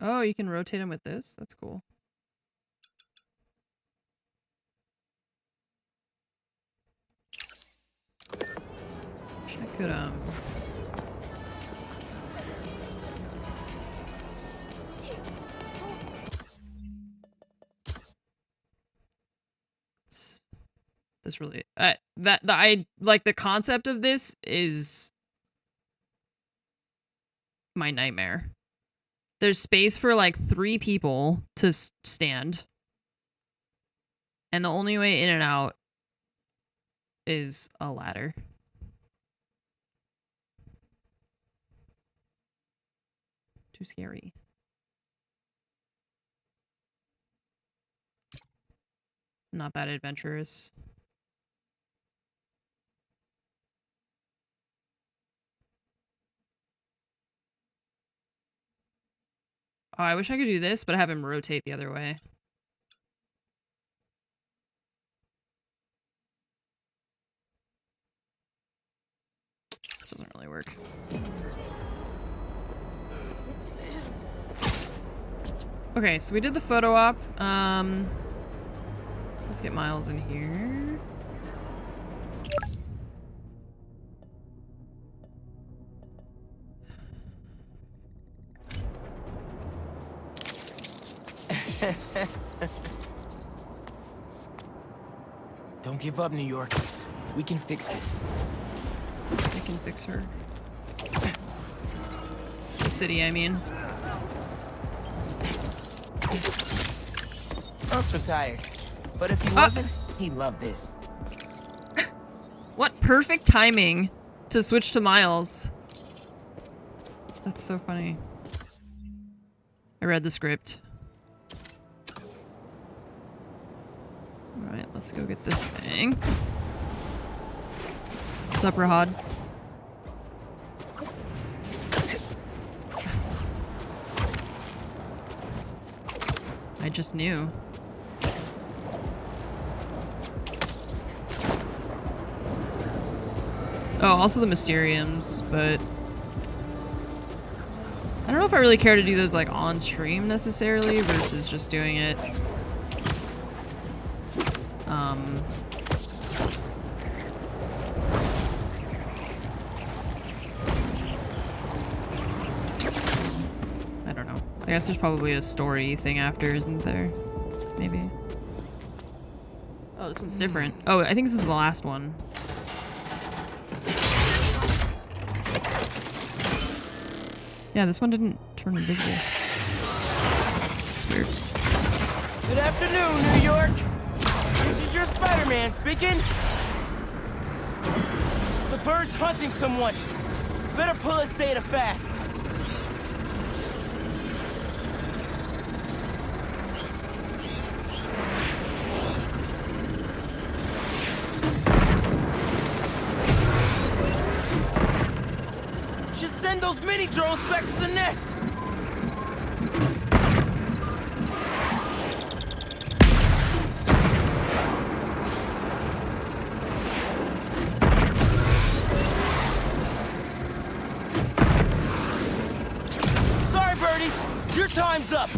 Oh, you can rotate him with this? That's cool. Wish I could, This really... I like the concept of this is my nightmare. There's space for like 3 people to stand. And the only way in and out is a ladder. Too scary. Not that adventurous. Oh, I wish I could do this, but have him rotate the other way. This doesn't really work. Okay, so we did the photo op. Let's get Miles in here. Don't give up, New York. We can fix this. I can fix her. The city, I mean. Unc's retired. But if he wasn't, he'd love this. What perfect timing to switch to Miles. That's so funny. I read the script. Alright, let's go get this thing. What's up, Rahad? I just knew. Oh, also the Mysteriums, but I don't know if I really care to do those like on stream necessarily versus just doing it. I don't know. I guess there's probably a story thing after, isn't there? Maybe. Oh, this one's different. Oh, I think this is the last one. Yeah, this one didn't turn invisible. It's weird. Good afternoon, New York. This is your Spider-Man speaking. The bird's hunting someone. Better pull his data fast. Should send those mini drones back to the nest. Sorry, birdies. Your time's up.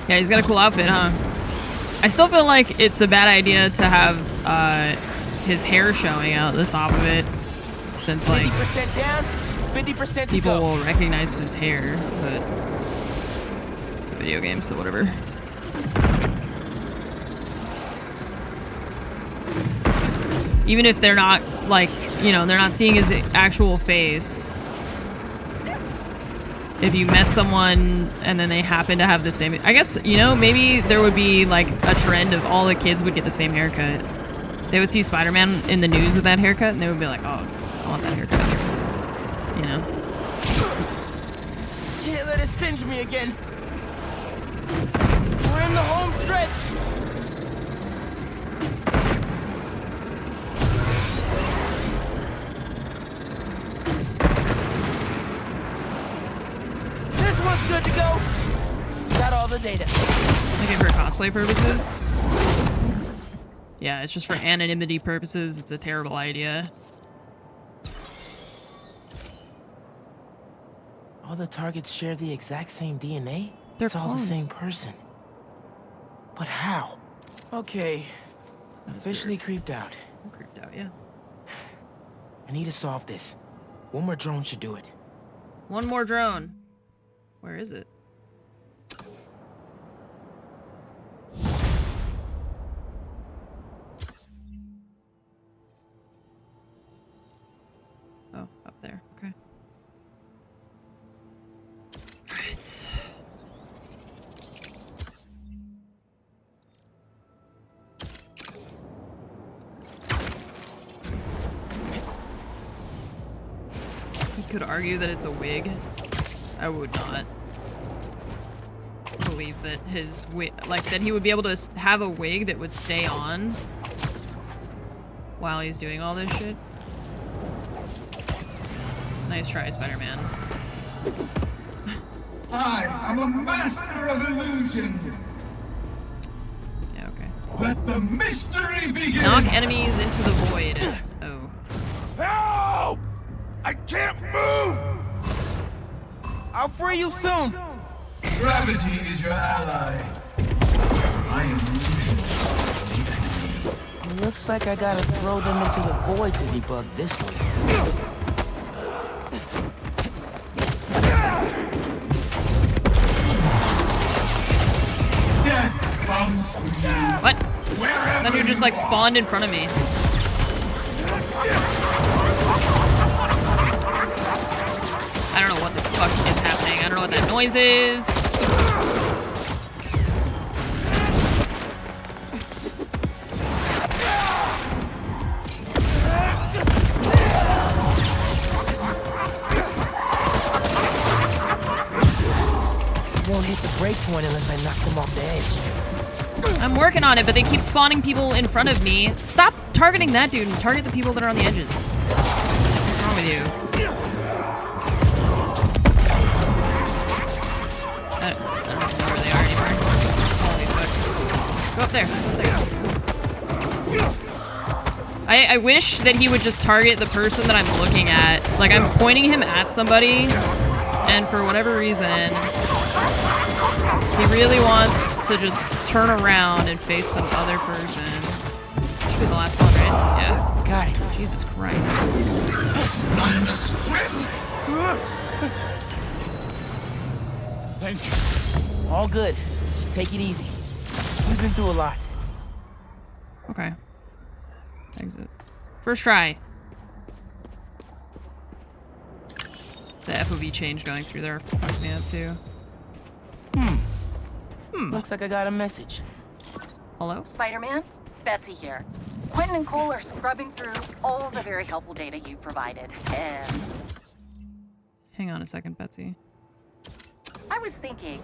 Yeah, he's got a cool outfit, huh? I still feel like it's a bad idea to have his hair showing out the top of it, since like 50% down, 50% people will recognize his hair, but it's a video game, so whatever. Even if they're not like, you know, they're not seeing his actual face. If you met someone and then they happen to have the same, I guess, you know, maybe there would be like a trend of all the kids would get the same haircut. They would see Spider-Man in the news with that haircut and they would be like, oh, I want that haircut. You know? Oops. Can't let it singe me again. We're in the home stretch. This one's good to go. Got all the data. Looking for cosplay purposes? Yeah, it's just for anonymity purposes. It's a terrible idea. All the targets share the exact same DNA? They're it's all clones. the same person. But how? Okay. Officially creeped out. I'm creeped out, yeah. I need to solve this. One more drone should do it. One more drone. Where is it? Oh, up there. Okay. Alright. You could argue that it's a wig. I would not believe that his wig, like, that he would be able to have a wig that would stay on while he's doing all this shit. Nice try, Spider-Man. I am a master of illusion. Yeah, okay. Let the mystery begin. Knock enemies into the void. Oh. Help! I can't move! I'll free you soon! Gravity is your ally. I am illusion. Looks like I gotta throw them into the void to debug this one. Death comes for you. What? Then you're just like spawned in front of me. I don't know what the fuck is happening. I don't know what that noise is. Won't hit the break point unless I knock them off the edge. I'm working on it, but they keep spawning people in front of me. Stop targeting that dude and target the people that are on the edges. What's wrong with you? I don't know where they are anymore. Holy fuck. Go up there. Go up there. I wish that he would just target the person that I'm looking at. Like, I'm pointing him at somebody, and for whatever reason, he really wants to just turn around and face some other person. Should be the last one, right? Yeah. Got it. Jesus Christ. Thank you. All good. Just take it easy. We've been through a lot. Okay. Exit. First try. The FOV change going through there fucks me up too. Looks like I got a message. Hello? Spider-Man? Betsy here. Quentin and Cole are scrubbing through all the very helpful data you provided, and Hang on a second, Betsy. I was thinking,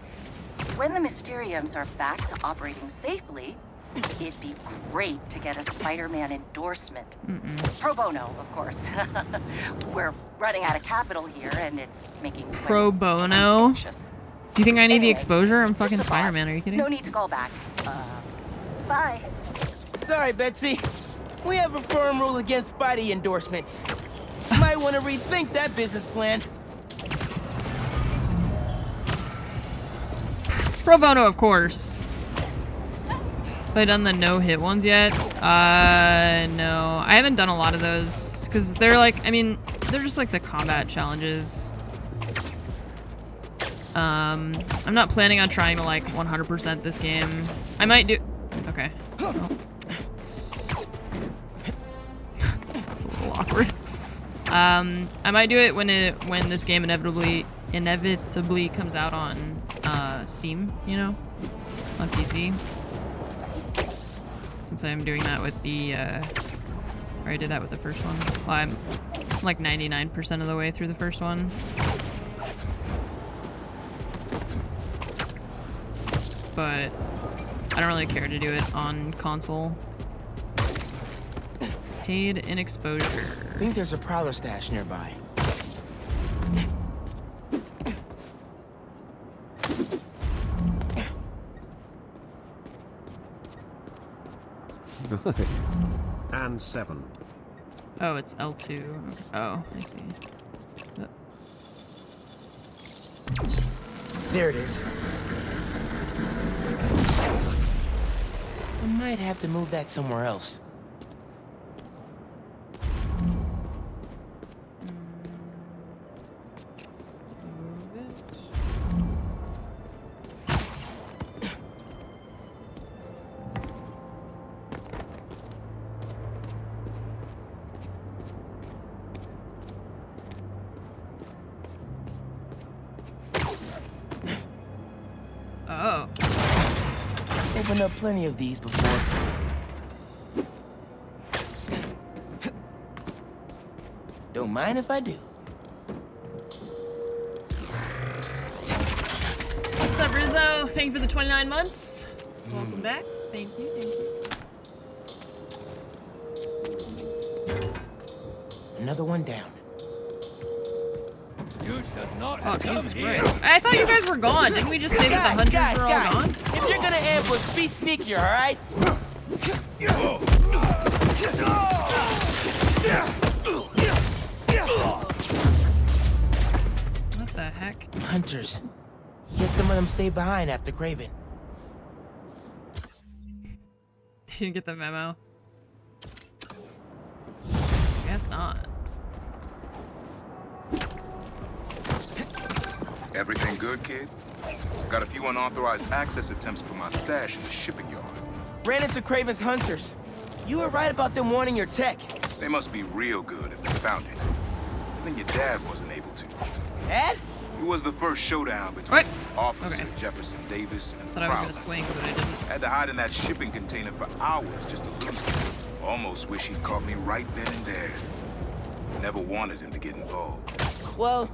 when the Mysteriums are back to operating safely, it'd be great to get a Spider-Man endorsement. Pro bono, of course. We're running out of capital here, and it's making Pro bono? anxious. Do you think I need the Anyway, exposure? I'm fucking just a thought. Spider-Man, are you kidding? No need to call back. Bye. Sorry, Betsy. We have a firm rule against Spidey endorsements. Might want to rethink that business plan. Pro bono, of course. Have I done the no-hit ones yet? No. I haven't done a lot of those, because they're like, I mean, they're just like the combat challenges. I'm not planning on trying to like 100% this game. I might do... Okay. Well, it's a little awkward. I might do it when this game inevitably comes out on Steam, you know, on PC. Since I'm doing that with the, or I did that with the first one. Well, I'm like 99% of the way through the first one. But I don't really care to do it on console. Paid in exposure. I think there's a prowler stash nearby. Nice. And 7. Oh, it's L2. Oh, I see. There it is. I might have to move that somewhere else. Oh. Opened up plenty of these before. Don't mind if I do. What's up, Rizzo? Thank you for the 29 months. Welcome back. Thank you, thank you. Another one down. Oh, Jesus Christ. I thought you guys were gone. Didn't we just say that the hunters were all gone? If you're gonna ambush, be sneakier, alright? What the heck? Hunters. Guess some of them stayed behind after Craven. Didn't get the memo. Guess not. Everything good, kid? Got a few unauthorized access attempts for my stash in the shipping yard. Ran into Craven's hunters. You were right about them wanting your tech. They must be real good if they found it. Even your dad wasn't able to. Dad? It was the first showdown between Officer Okay. Jefferson Davis and Thought I was gonna swing, but I didn't. Had to hide in that shipping container for hours just to lose him. Almost wish he'd caught me right then and there. Never wanted him to get involved. Well,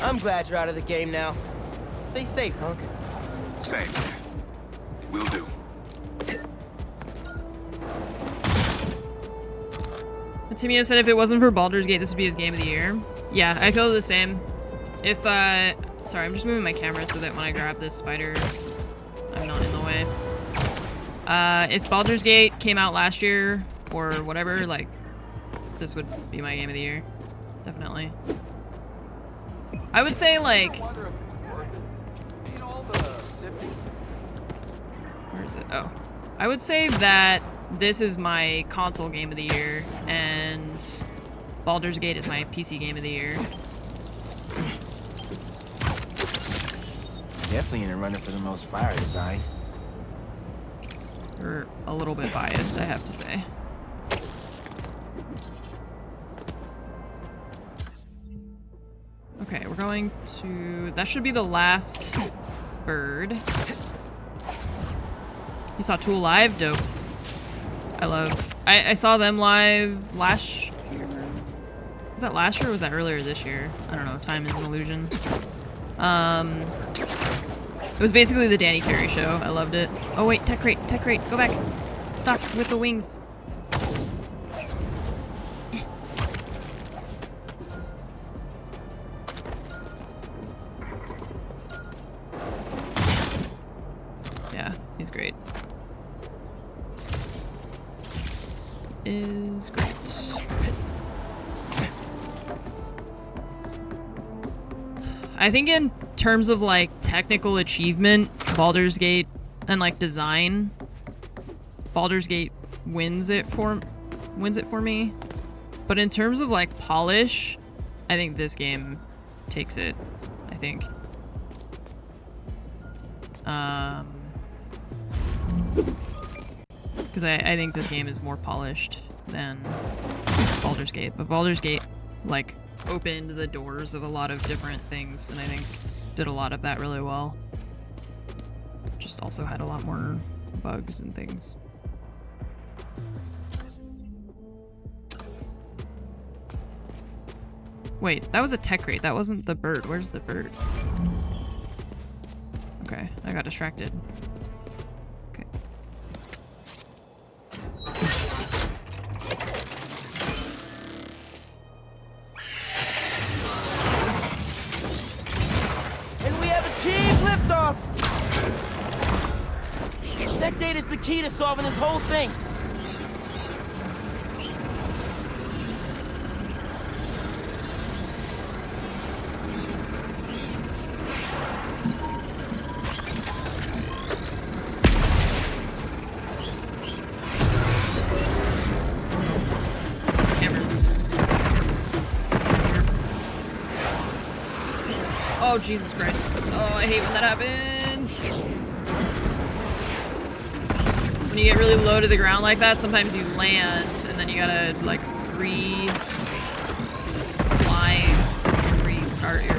I'm glad you're out of the game now. Stay safe, Hunk. Same. Will do. Timio said if it wasn't for Baldur's Gate, this would be his game of the year. Yeah, I feel the same. If, sorry, I'm just moving my camera so that when I grab this spider, I'm not in the way. If Baldur's Gate came out last year, or whatever, like, this would be my game of the year. Definitely. I would say, like... Where is it? Oh. I would say that this is my console game of the year, and Baldur's Gate is my PC game of the year. Definitely in a running for the most fire design. You're a little bit biased, I have to say. Okay, we're going to... That should be the last bird. You saw Tool live? Dope. I love... I saw them live last year. Was that last year or was that earlier this year? I don't know. Time is an illusion. It was basically the Danny Carey show. I loved it. Oh wait, tech crate, go back. Stop with the wings. Yeah, he's great. Is great. I think in terms of like technical achievement, Baldur's Gate and like design, Baldur's Gate wins it for me. But in terms of like polish, I think this game takes it, I think. Because I think this game is more polished than Baldur's Gate, but Baldur's Gate like opened the doors of a lot of different things, and I think did a lot of that really well. Just also had a lot more bugs and things. Wait, that was a tech crate. That wasn't the bird. Where's the bird? Okay, I got distracted. Okay. And we have a team liftoff! That data's the key to solving this whole thing. Cameras. Oh, Jesus Christ. Oh, I hate when that happens. When you get really low to the ground like that, sometimes you land and then you gotta like fly, restart your.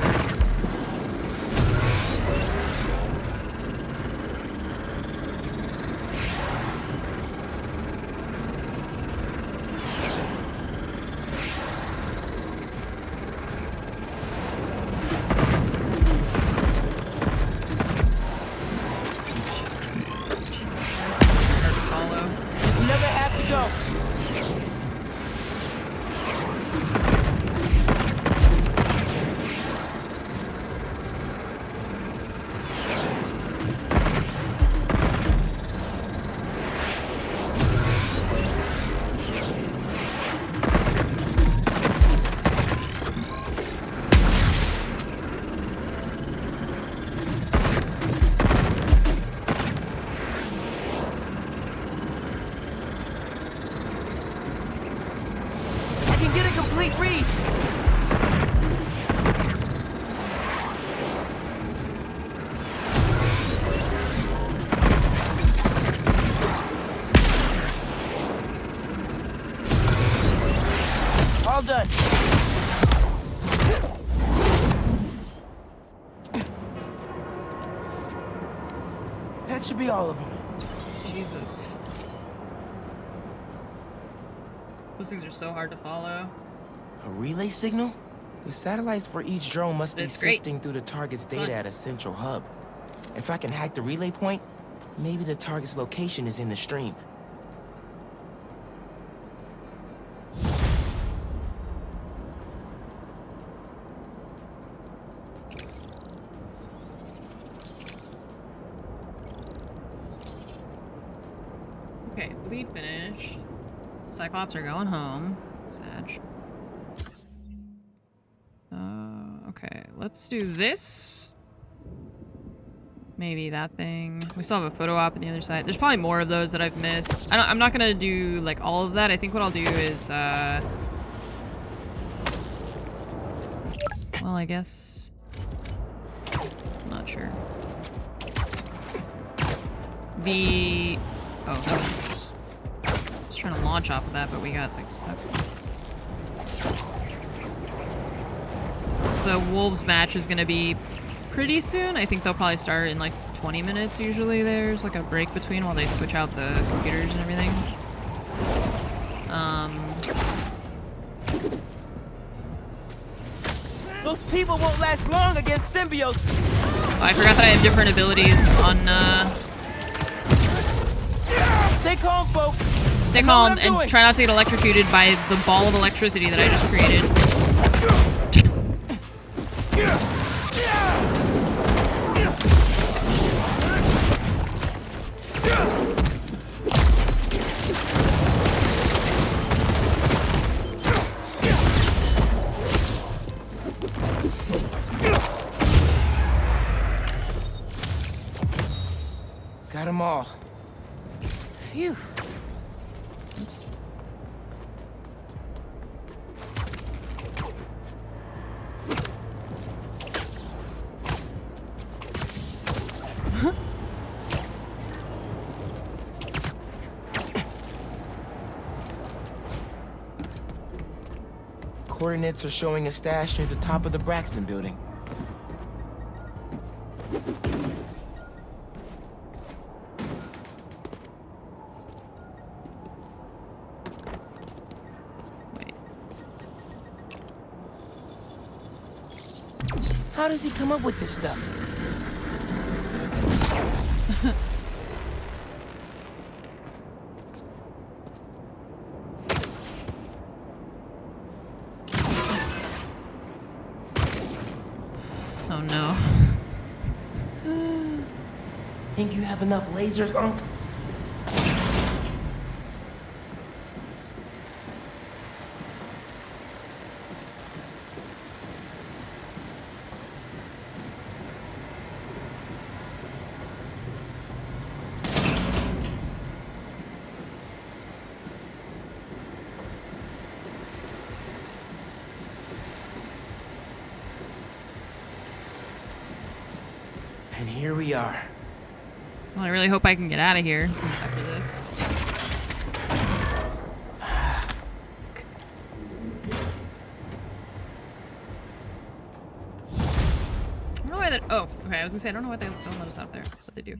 All done. That should be all of them. Jesus. Those things are so hard to follow. A relay signal? The satellites for each drone must be sifting through the target's data at a central hub. If I can hack the relay point, maybe the target's location is in the stream. Okay, bleed finished. Cyclops are going home. Sag. Okay, let's do this. Maybe that thing. We still have a photo op on the other side. There's probably more of those that I've missed. I'm not gonna do like all of that. I think what I'll do is well, I guess I'm not sure. Oh, that was I was trying to launch off of that, but we got like stuck. The Wolves match is gonna be pretty soon. I think they'll probably start in like 20 minutes usually. There's like a break between while they switch out the computers and everything. Those people won't last long against symbiotes. Oh, I forgot that I have different abilities on Stay calm, folks. Stay calm and try not to get electrocuted by the ball of electricity that I just created. Got them all. Phew. Oops. Coordinates are showing a stash near the top of the Braxton building. How does he come up with this stuff? Oh no. Think you have enough lasers, Unc? And here we are. Well, I really hope I can get out of here after this. I don't know why that. Oh, okay. I was gonna say I don't know why they don't let us out there, but they do.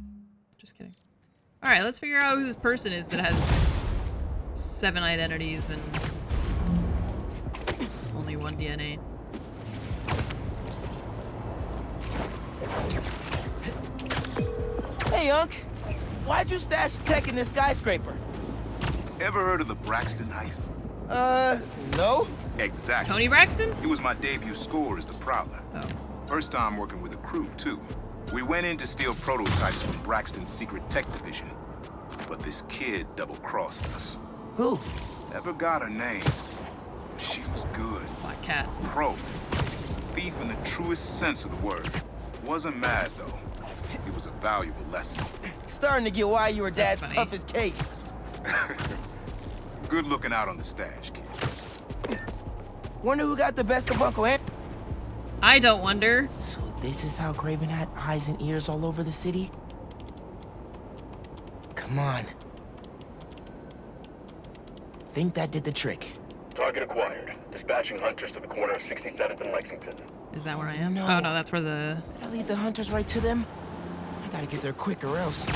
Just kidding. All right, let's figure out who this person is that has 7 identities and only 1 DNA. Hey, Unc. Why'd you stash tech in this skyscraper? Ever heard of the Braxton heist? No. Exactly. Tony Braxton? It was my debut score as the Prowler. Oh. First time working with a crew, too. We went in to steal prototypes from Braxton's secret tech division. But this kid double-crossed us. Who? Never got her name. But she was good. Black Cat. Pro. Thief in the truest sense of the word. Wasn't mad, though. It was a valuable lesson. Starting to get why you were Dad's toughest case. Good looking out on the stash, kid. Wonder who got the best of Uncle Ant? I don't wonder. So this is how Craven had eyes and ears all over the city? Come on. Think that did the trick. Target acquired. Dispatching hunters to the corner of 67th and Lexington. Is that where I am? No. Oh no, that's where the... Did I lead the hunters right to them? I gotta get there quick or else.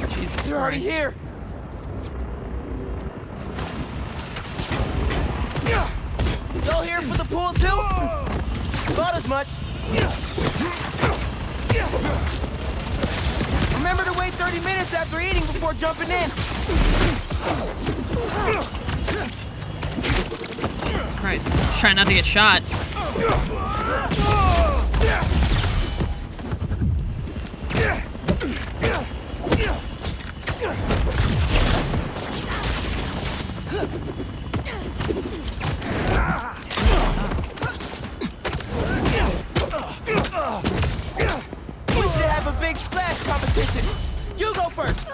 Jesus You're already Christ. here. Y'all here for the pool too? Thought as much. Remember to wait 30 minutes after eating before jumping in. Jesus Christ. Try not to get shot. We should have a big splash competition. You go first.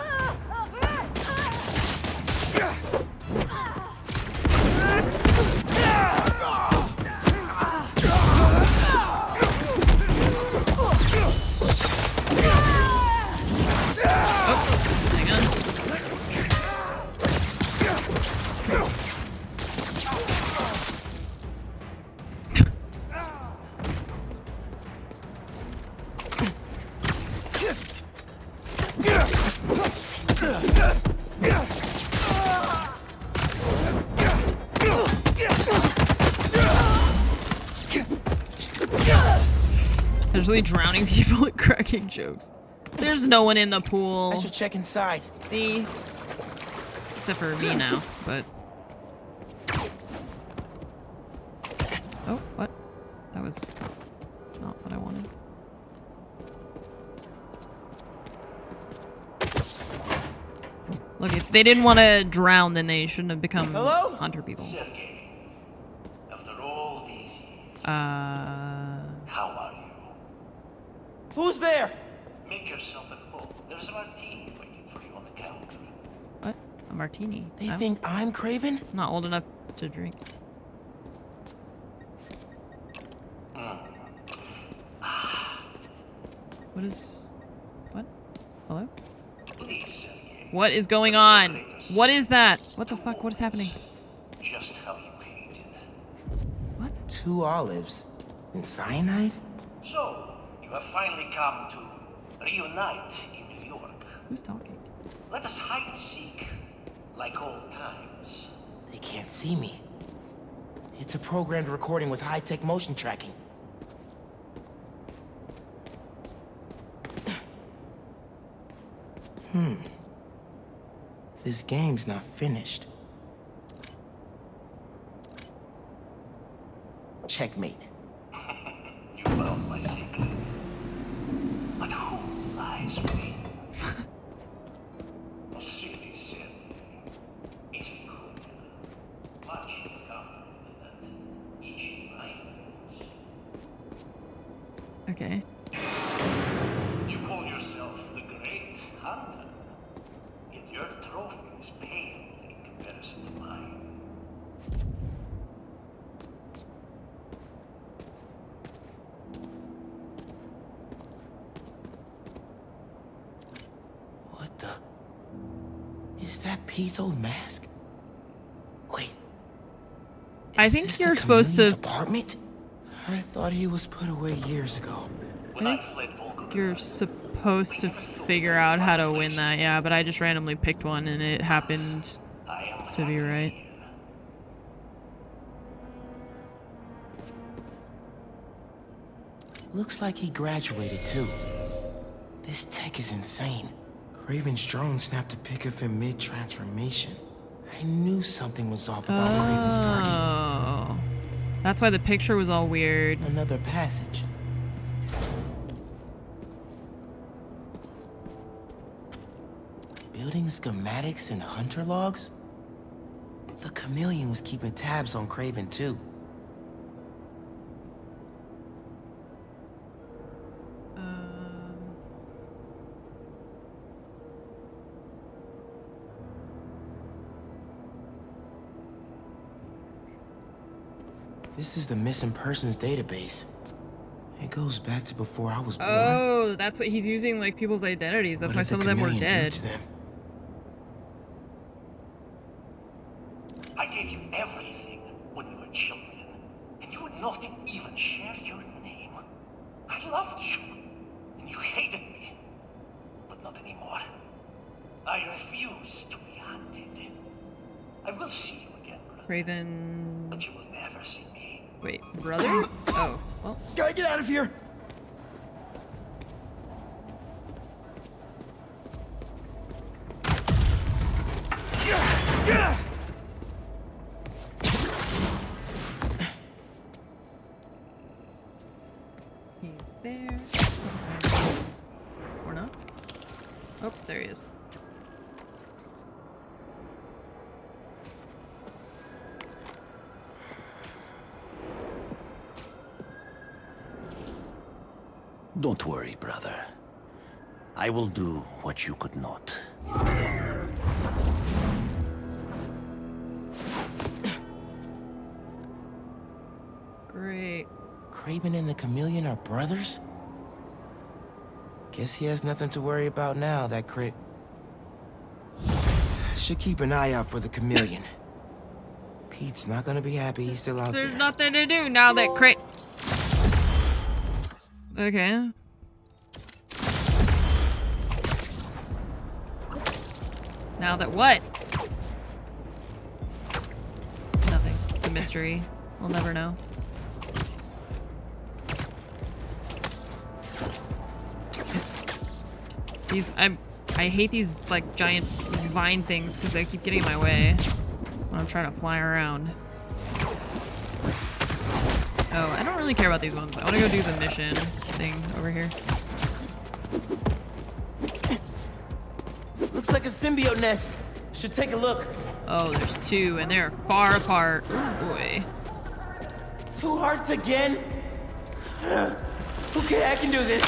Casually drowning people and cracking jokes. There's no one in the pool. I should check inside. See? Except for me now, but... Oh, what? That was not what I wanted. Look, if they didn't want to drown, then they shouldn't have become hunter people. After all these years, how are you? Who's there? Make yourself at home. There's a martini waiting for you on the counter. What? A martini? They think I'm Craven? Not old enough to drink. What is... What? Hello? What is going on? What is that? What the fuck? What is happening? Just how you hate it. What? 2 olives and cyanide? So, you have finally come to reunite in New York. Who's talking? Let us hide and seek, like old times. They can't see me. It's a programmed recording with high-tech motion tracking. This game's not finished. Checkmate. You found my secret. But who lies within? A city sin. It's cruel. Much in common that each minds. Okay. You call yourself the Great Hunter. Yet your trophy is pale in comparison to mine. What the? Is that Pete's old mask? Wait. I think you're supposed to... Apartment? I thought he was put away years ago. I think you're supposed to figure out how to win that, yeah, but I just randomly picked one and it happened to be right. Looks like he graduated too. This tech is insane. Craven's drone snapped a pic of him mid-transformation. I knew something was off about Craven's target. Oh. That's why the picture was all weird. Another passage. Building schematics and hunter logs? The chameleon was keeping tabs on Craven too. This is the missing persons database. It goes back to before I was born. Oh, that's what he's using, like people's identities. That's why some of them were dead. I gave you everything when we were children, and you would not even share your name. I loved you, and you hated me, but not anymore. I refuse to be hunted. I will see you again, brother. Craven. But you will never see me. Wait, brother? Oh, well. Gotta get out of here! He's there somewhere. Or not? Oh, there he is. Don't worry, brother. I will do what you could not. Great. Craven and the chameleon are brothers? Guess he has nothing to worry about now, that crit. Should keep an eye out for the chameleon. Pete's not gonna be happy he's still out there. There's nothing to do now that crit. Okay. Now that what? Nothing. It's a mystery. We'll never know. Oops. These, I hate these, like, giant vine things because they keep getting in my way when I'm trying to fly around. Oh, I don't really care about these ones. I want to go do the mission thing over here. Looks like a symbiote nest. Should take a look. Oh, there's two, and they're far apart. Oh, boy. 2 hearts again? Okay, I can do this.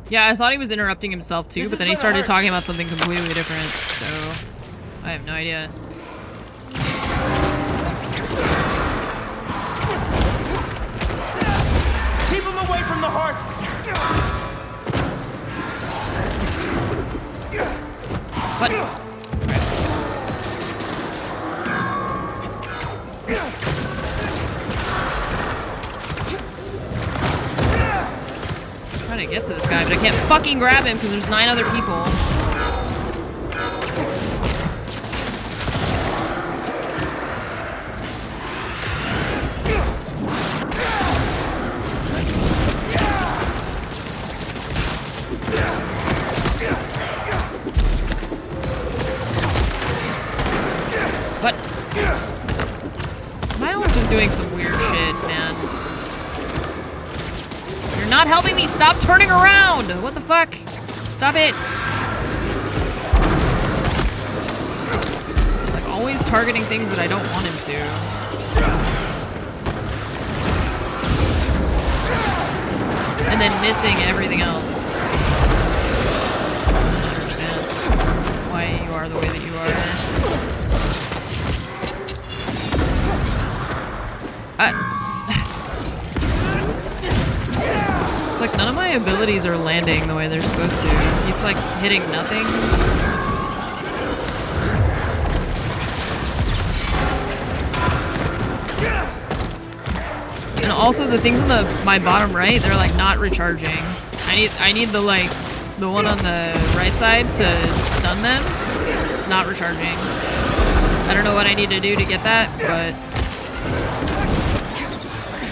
Yeah, I thought he was interrupting himself too, but then he started talking about something completely different, so I have no idea. the heart! What? I'm trying to get to this guy, but I can't fucking grab him because there's 9 other people. What? Miles is doing some weird shit, man. You're not helping me! Stop turning around! What the fuck? Stop it! So, like, always targeting things that I don't want him to. And then missing everything else. I don't understand why you are the way that you are. It's like none of my abilities are landing the way they're supposed to. It keeps like hitting nothing. And also the things on my bottom right, they're like not recharging. I need the like the one on the right side to stun them. It's not recharging. I don't know what I need to do to get that, but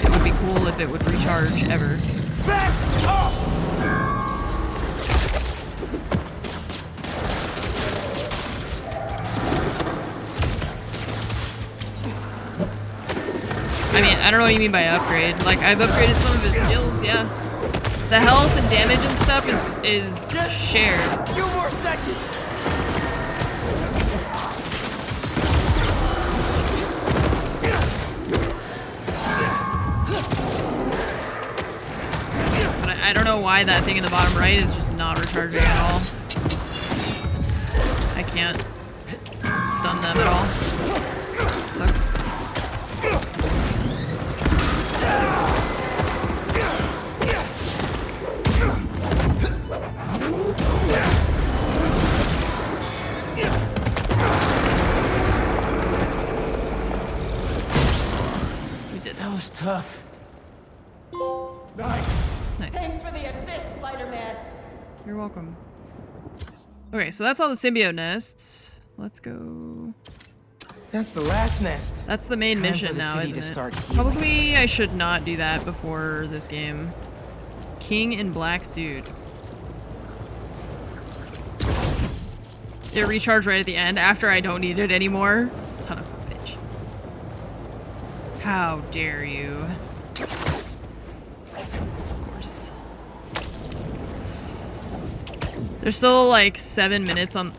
it would be cool if it would recharge ever. Back up! I mean, I don't know what you mean by upgrade. Like, I've upgraded some of his skills, yeah. The health and damage and stuff is shared. A few more seconds. But I don't know why that thing in the bottom right is just not recharging at all. I can't stun them at all. Sucks. We did it. That was tough. Nice. Thanks for the assist, Spider-Man. You're welcome. Okay, so that's all the symbiote nests. Let's go. That's the last nest. That's the main Time for mission the now, city isn't to it? start healing. Probably I should not do that before this game. King in black suit. It recharged right at the end after I don't need it anymore. Son of a bitch. How dare you? Of course. There's still like 7 minutes on...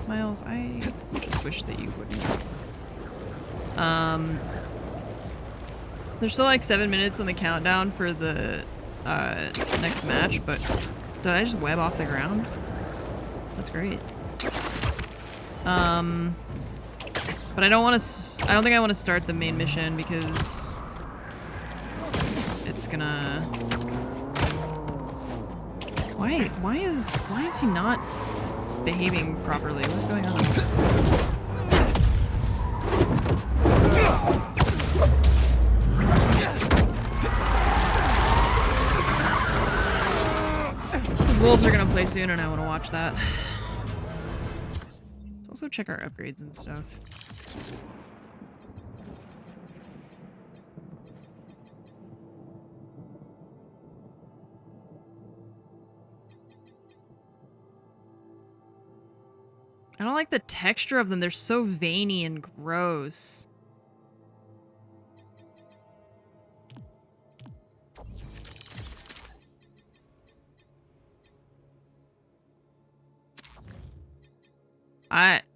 Miles, I just wish that you wouldn't. There's still like 7 minutes on the countdown for the next match, but did I just web off the ground? That's great. But I don't want to. I don't think I want to start the main mission because it's gonna. Why is he not behaving properly? What's going on? These wolves are gonna play soon, and I want to watch that. Let's also check our upgrades and stuff. I don't like the texture of them. They're so veiny and gross.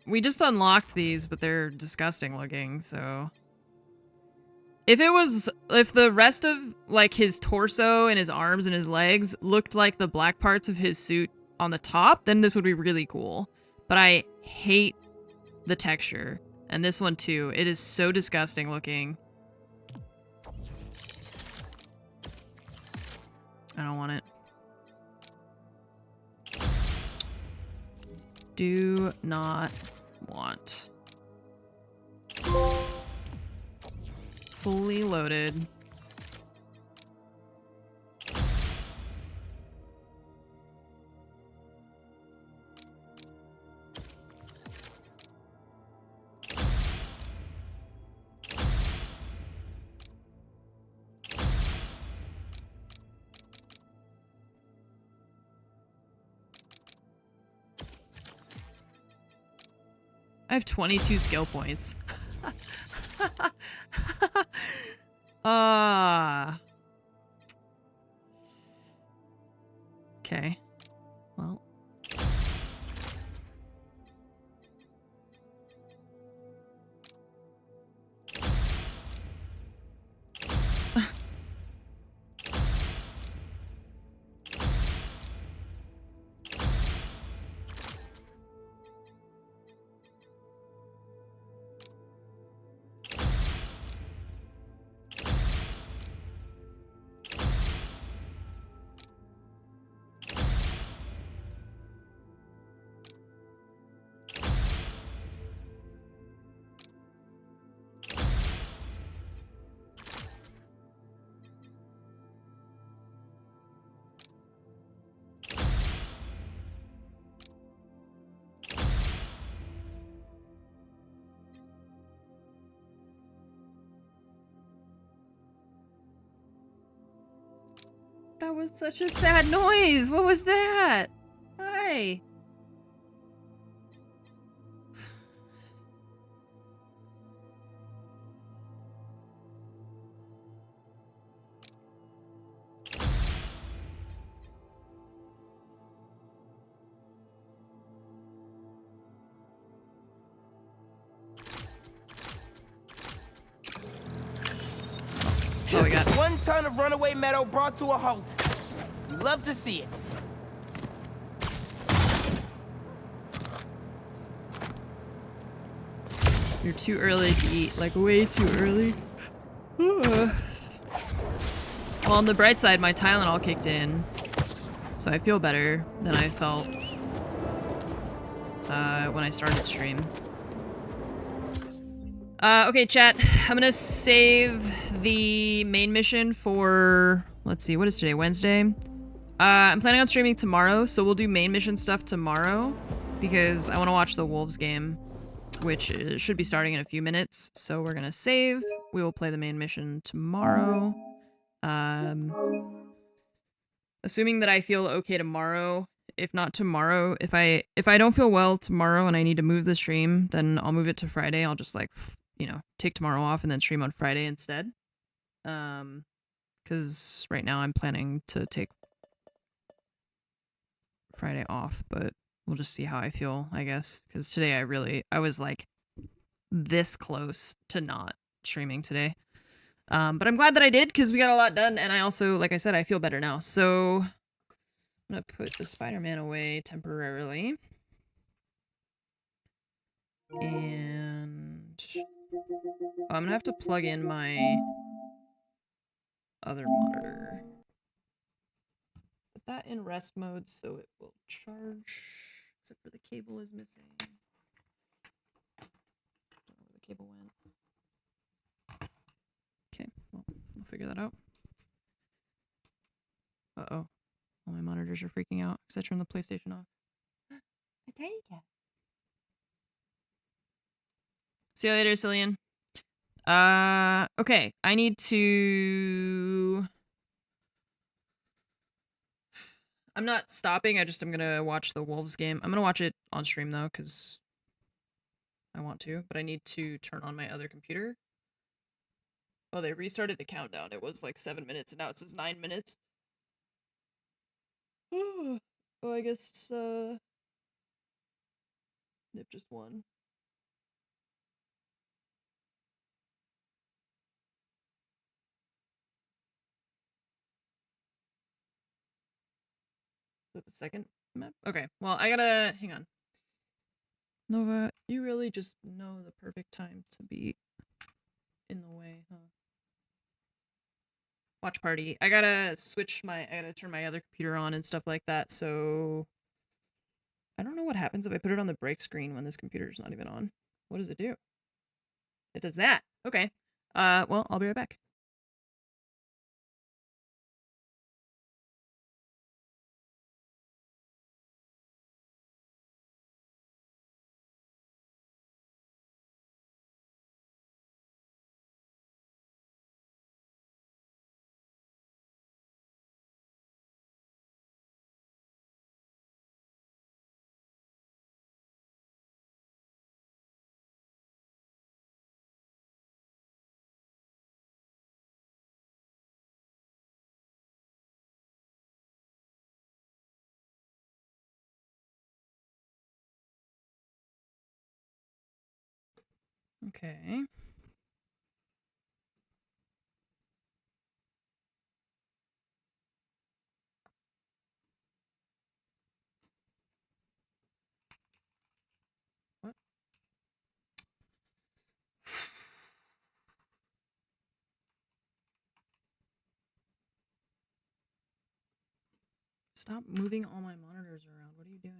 We just unlocked these, but they're disgusting looking, so... If the rest of, like, his torso and his arms and his legs looked like the black parts of his suit on the top, then this would be really cool. But I hate the texture. And this one too. It is so disgusting looking. I don't want it. Do not want. Fully loaded. I have 22 skill points. Okay. Well. That was such a sad noise. What was that? Hi. That's all we got. 1 ton of runaway metal brought to a halt. We love to see it. You're too early to eat, like way too early. Well, on the bright side, my Tylenol kicked in, so I feel better than I felt when I started stream. Okay, chat. I'm gonna save the main mission for, let's see, what is today? Wednesday? I'm planning on streaming tomorrow, so we'll do main mission stuff tomorrow because I want to watch the Wolves game, which should be starting in a few minutes. So we're gonna save. We will play the main mission tomorrow. Assuming that I feel okay tomorrow. If not tomorrow, if I don't feel well tomorrow and I need to move the stream, then I'll move it to Friday. I'll just like, you know, take tomorrow off and then stream on Friday instead. Because right now I'm planning to take Friday off, but we'll just see how I feel, I guess. Because today I was like this close to not streaming today. But I'm glad that I did because we got a lot done, and I also, like I said, I feel better now. So I'm gonna put the Spider-Man away temporarily. And I'm gonna have to plug in my other monitor. Put that in rest mode so it will charge, except for the cable is missing. Don't know where the cable went. Okay, well, we'll figure that out. Uh-oh. All my monitors are freaking out because I turned the PlayStation off. A tiny cat. See you later, Cillian. Okay. I need to... I'm not stopping, I'm gonna watch the Wolves game. I'm gonna watch it on stream, though, because I want to, but I need to turn on my other computer. Oh, they restarted the countdown. It was like 7 minutes, and now it says 9 minutes. Oh, I guess, Nip just won. Is that the second map? Okay, well, I gotta... hang on. Nova, you really just know the perfect time to be in the way, huh? Watch party. I gotta turn my other computer on and stuff like that, so... I don't know what happens if I put it on the break screen when this computer's not even on. What does it do? It does that. Okay. Well, I'll be right back. Okay. What? Stop moving all my monitors around. What are you doing?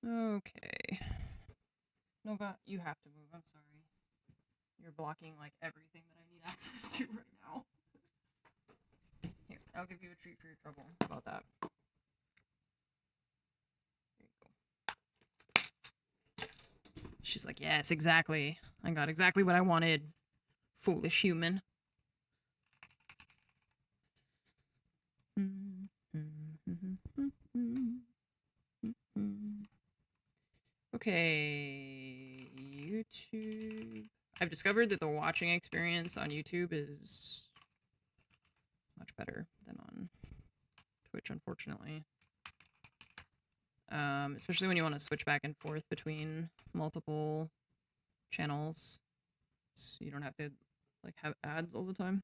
Okay. Nova, you have to move. I'm sorry. You're blocking, like, everything that I need access to right now. Here, I'll give you a treat for your trouble. How about that? There you go. She's like, yes, exactly. I got exactly what I wanted. Foolish human. Okay, YouTube. I've discovered that the watching experience on YouTube is much better than on Twitch, unfortunately. Especially when you want to switch back and forth between multiple channels, so you don't have to, like, have ads all the time.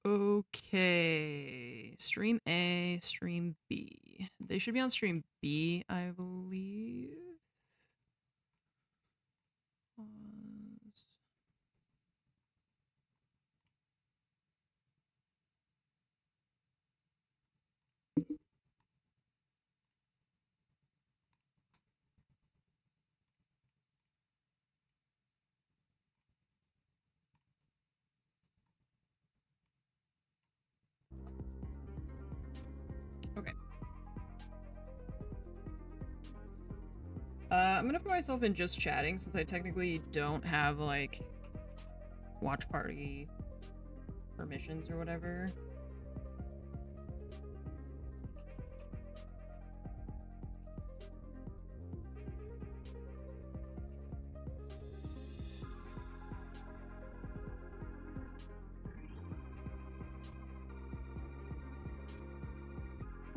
Okay, stream A, stream B. They should be on stream B, I believe. Okay. I'm gonna put myself in just chatting since I technically don't have, like, watch party permissions or whatever.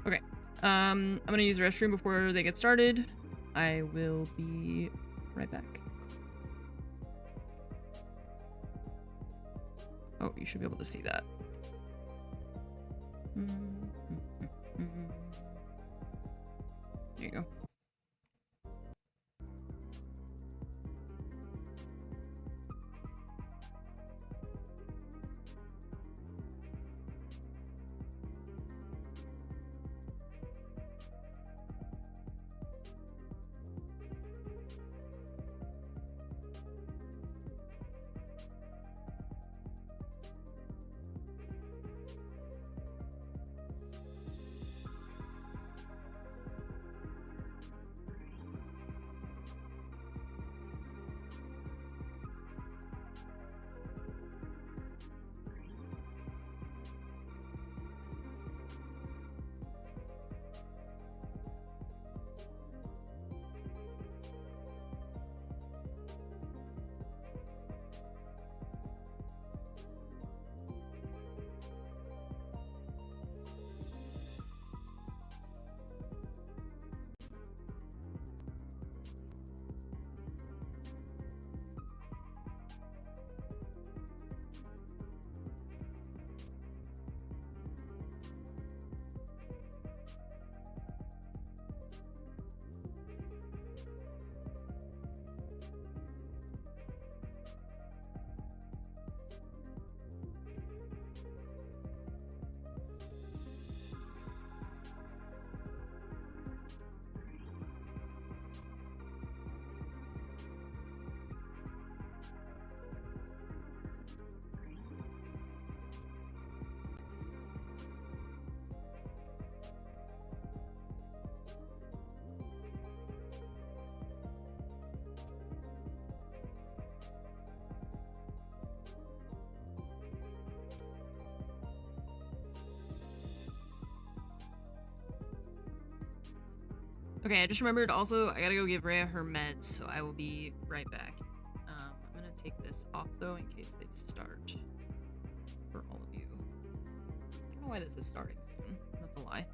Okay. I'm gonna use the restroom before they get started. I will be right back. Oh, you should be able to see that. There you go. Okay, I just remembered also, I gotta go give Rhea her meds, so I will be right back. I'm gonna take this off though in case they start for all of you. I don't know why this is starting soon. That's a lie.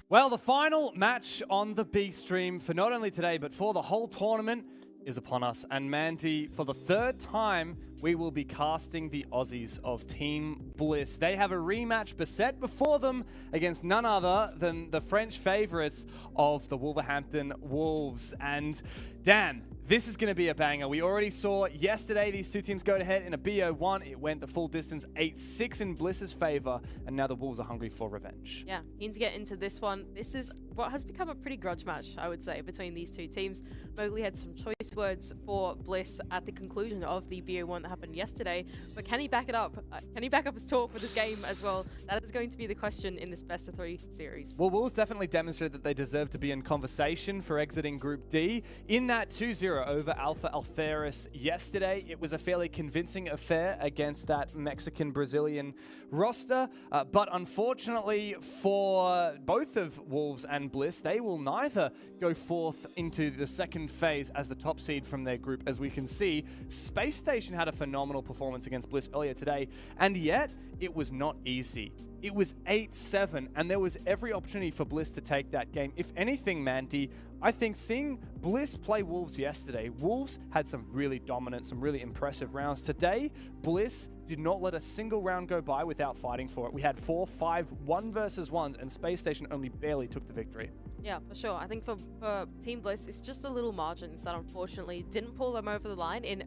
Well, the final match on the B stream for not only today, but for the whole tournament is upon us. And Mandy, for the third time, we will be casting the Aussies of Team Bliss. They have a rematch beset before them against none other than the French favorites of the Wolverhampton Wolves. And Dan, this is going to be a banger. We already saw yesterday these two teams go ahead in a BO1. It went the full distance, 8-6 in Bliss's favor, and now the Wolves are hungry for revenge. Yeah, keen to get into this one. This is what has become a pretty grudge match, I would say, between these two teams. Mowgli had some choice words for Bliss at the conclusion of the BO1 that happened yesterday, but can he back it up? Can he back up his talk for this game as well? That is going to be the question in this best-of-3 series. Well, Wolves definitely demonstrated that they deserve to be in conversation for exiting Group D. In that 2-0 over Alpha Altheris yesterday, it was a fairly convincing affair against that Mexican-Brazilian roster, but unfortunately for both of Wolves and Bliss, they will neither go forth into the second phase as the top seed from their group. As we can see, Space Station had a phenomenal performance against Bliss earlier today, and yet it was not easy. It was 8-7, and there was every opportunity for Bliss to take that game. If anything, Mandy, I think seeing Bliss play Wolves yesterday, Wolves had some really dominant, some really impressive rounds. Today, Bliss did not let a single round go by without fighting for it. We had 4, 5, 1 versus 1s, and Space Station only barely took the victory. Yeah, for sure. I think for Team Bliss, it's just a little margins that unfortunately didn't pull them over the line in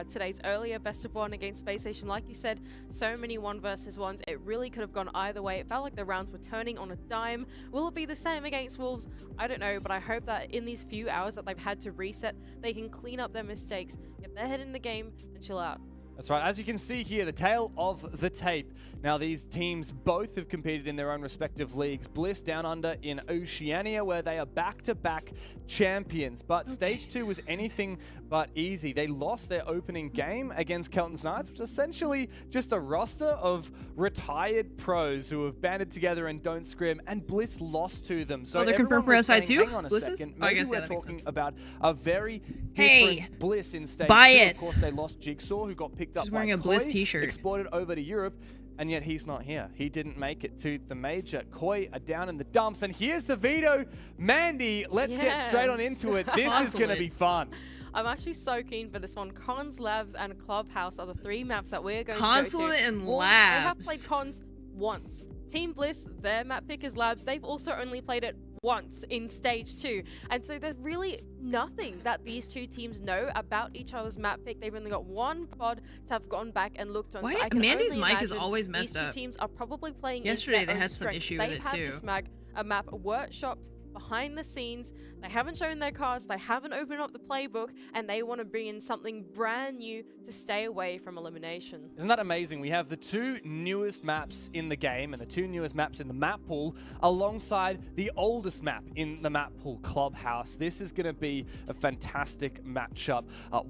today's earlier best of 1 against Space Station. Like you said, so many 1 versus 1s. It really could have gone either way. It felt like the rounds were turning on a dime. Will it be the same against Wolves? I don't know, but I hope that in these few hours that they've had to reset, they can clean up their mistakes, get their head in the game, and chill out. That's right. As you can see here, the tale of the tape. Now, these teams both have competed in their own respective leagues. Bliss down under in Oceania, where they are back-to-back champions. But Stage 2 was anything but easy. They lost their opening game against Kelton's Knights, which is essentially just a roster of retired pros who have banded together and don't scrim, and Bliss lost to them. So they're confirmed for SI2? Hang on a Bliss second. is? Maybe I guess, we're that makes talking sense. about a very different Hey, Bliss in Stage 2. bias. Of course, they lost Jigsaw, who got picked up She's by wearing a Bliss Koi, t-shirt. exported over to Europe, and yet he's not here. He didn't make it to the major. Koi are down in the dumps, and here's the veto. Mandy, let's get straight on into it. This is going to be fun. I'm actually so keen for this one. Cons, Labs, and Clubhouse are the 3 maps that we're going Consulate to go to. and Wolves, they have Labs. played Cons once. Team Bliss, their map pick is Labs. They've also only played it once in Stage 2. And so there's really nothing that these two teams know about each other's map pick. They've only got one pod to have gone back and looked on. Why so I can Mandy's only mic is imagine always messed these two up. teams are probably playing Yesterday into their they own had some strengths. issue They've with it had too. this map workshopped behind the scenes. They haven't shown their cards, they haven't opened up the playbook, and they want to bring in something brand new to stay away from elimination. Isn't that amazing? We have the 2 newest maps in the game and the 2 newest maps in the map pool alongside the oldest map in the map pool, Clubhouse. This is going to be a fantastic matchup.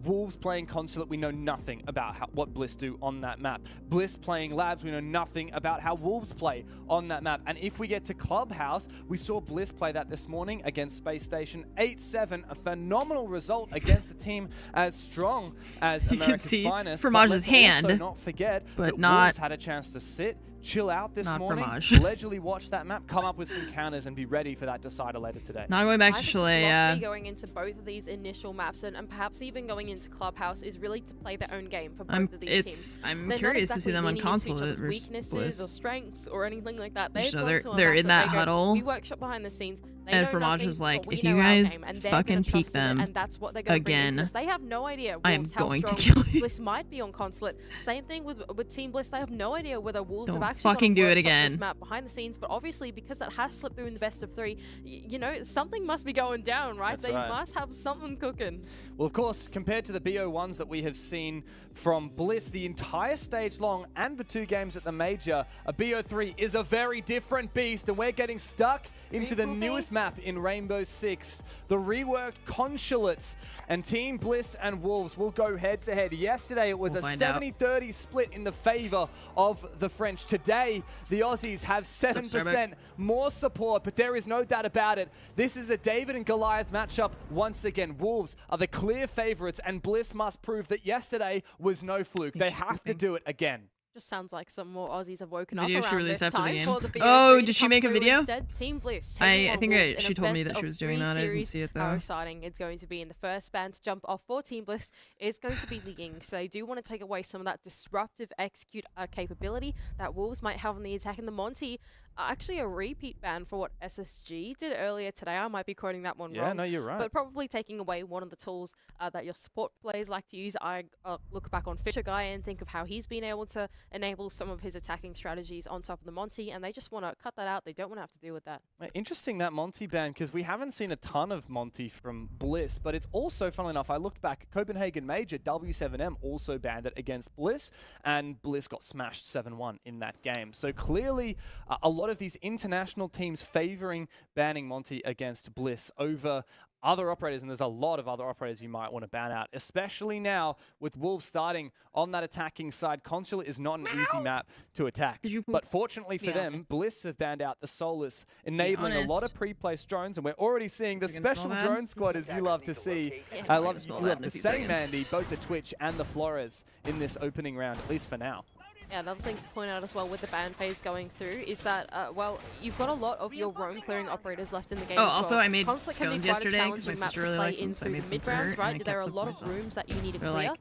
Wolves playing Consulate, we know nothing about what Bliss do on that map. Bliss playing Labs, we know nothing about how Wolves play on that map. And if we get to Clubhouse, we saw Bliss play that this morning against Space Station 8-7, a phenomenal result against a team as strong as You can America's see Finest. Fromage's Let's hand, also not forget but that not- Wolves had a chance to sit, chill out this Not morning, Fromage. leisurely watch that map, come up with some counters, and be ready for that decider later today. Not going back to I think Chalet, the yeah. philosophy going into both of these initial maps and perhaps even going into Clubhouse is really to play their own game for both of these teams. I'm They're curious not to see them on exactly leaning into each Consulate other's versus weaknesses Bliss. or strengths or anything like that. They've Just know gone they're- to a they're map in that that they go, huddle. we workshop behind the scenes. They And know Fromage nothing, was like, but we if know you our guys game, and they're fucking gonna peek trust in it, them and that's what they're going to bring into again, this. They have no idea I am Wolves how going to strong kill you. Bliss might be on Consulate. Same thing with Team Bliss. They have no idea whether Wolves Don't have actually fucking do it workshopped this again. map behind the scenes, but obviously because it has slipped through in the best of 3, you know, something must be going down, right? That's They right. must have something cooking. Well, of course, compared to the BO1s that we have seen from Bliss the entire stage long and the 2 games at the major, a BO3 is a very different beast, and we're getting stuck into the newest map in Rainbow Six, the reworked Consulates. And Team Bliss and Wolves will go head-to-head. Yesterday, it was We'll a find out. 70-30 split in the favor of the French. Today, the Aussies have 7% more support, but there is no doubt about it. This is a David and Goliath matchup once again. Wolves are the clear favorites, and Bliss must prove that yesterday was no fluke. They have to do it again. Just sounds like some more Aussies have woken Video up she around released this after the time game. for the Oh, BO3 did she come make a through video? Instead, Team Bliss I taking on think Wolves in she a told me best that she of was doing 3 that. I didn't series. see it, How though. exciting it's going to be. In the first band to jump off for Team Bliss is going to be the Ying. So they do want to take away some of that disruptive execute capability that Wolves might have on the attack. And the Monty, actually a repeat ban for what SSG did earlier today. I might be quoting that one wrong. Yeah, no, you're right. But probably taking away one of the tools that your support players like to use. I look back on Fisher Guy and think of how he's been able to enable some of his attacking strategies on top of the Monty, and they just want to cut that out. They don't want to have to deal with that. Interesting, that Monty ban, because we haven't seen a ton of Monty from Bliss, but it's also, funnily enough, I looked back, Copenhagen Major, W7M also banned it against Bliss, and Bliss got smashed 7-1 in that game. So clearly, a lot of these international teams favoring banning Monty against Bliss over other operators, and there's a lot of other operators you might want to ban out, especially now with Wolves starting on that attacking side. Consulate is not an easy map to attack. But fortunately for them, Bliss have banned out the Solus, enabling a lot of pre-placed drones, and we're already seeing the special drone squad, as you love to see. I love to say, Mandy, both the Twitch and the Flores in this opening round, at least for now. Yeah, another thing to point out as well with the ban phase going through is that, well, you've got a lot of your roam clearing operators left in the game Oh, as also well. I made Consulate can be scones quite a yesterday because my challenging map sister to really play likes them, in so I through made the some for mid her, rounds, and I right? There are a kept lot myself. of rooms that you need to They're clear. like-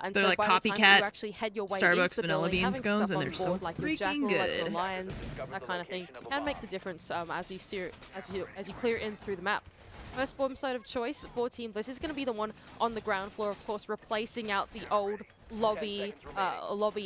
And they're so like by the time copycat you actually head your way Starbucks into the vanilla building, bean having scones, stuff and on they're board, so like your freaking Jackal, like the good. Lions, that kind of thing, can make the difference as you clear in through the map. First bomb site of choice for Team Bliss is going to be the one on the ground floor, of course, replacing out the old lobby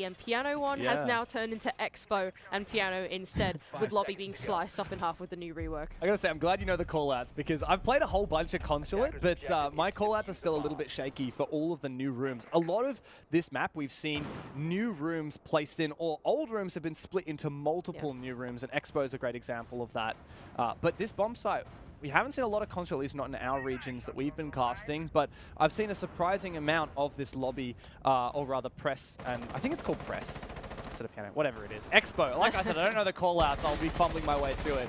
and piano one. Has now turned into Expo and piano instead, with lobby being sliced off in half with the new rework. I gotta say, I'm glad you know the callouts because I've played a whole bunch of Consulate, but my callouts are still a little bit shaky for all of the new rooms. A lot of this map we've seen new rooms placed in, or old rooms have been split into multiple new rooms, and Expo is a great example of that. But this bomb site, we haven't seen a lot of Consulate, at least not in our regions that we've been casting, but I've seen a surprising amount of this lobby, or rather press, and I think it's called press instead of piano, whatever it is. Expo, like I said, I don't know the call-outs, I'll be fumbling my way through it.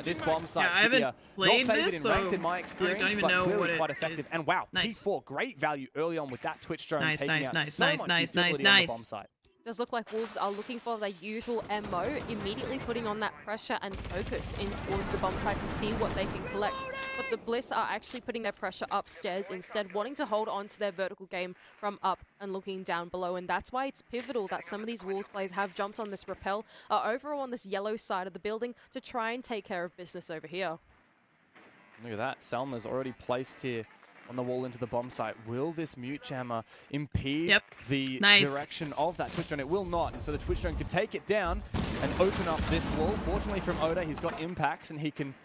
This bomb site, I haven't played not this, in ranked in my experience, don't even but know clearly what it quite effective. is. And wow, Nice. P4, great value early on with that Twitch drone taking out nice, so nice, much nice, utility nice, on the nice. bomb site. Does look like Wolves are looking for their usual MO, immediately putting on that pressure and focus in towards the bomb site to see what they can collect. But the Bliss are actually putting their pressure upstairs instead, wanting to hold on to their vertical game from up and looking down below. And that's why it's pivotal that some of these Wolves players have jumped on this rappel, are overall on this yellow side of the building to try and take care of business over here. Look at that, Selma's already placed here on the wall into the bomb site. Will this mute jammer impede the direction of that Twitch drone? It will not, and so the Twitch drone can take it down and open up this wall. Fortunately from Oda, he's got impacts and he can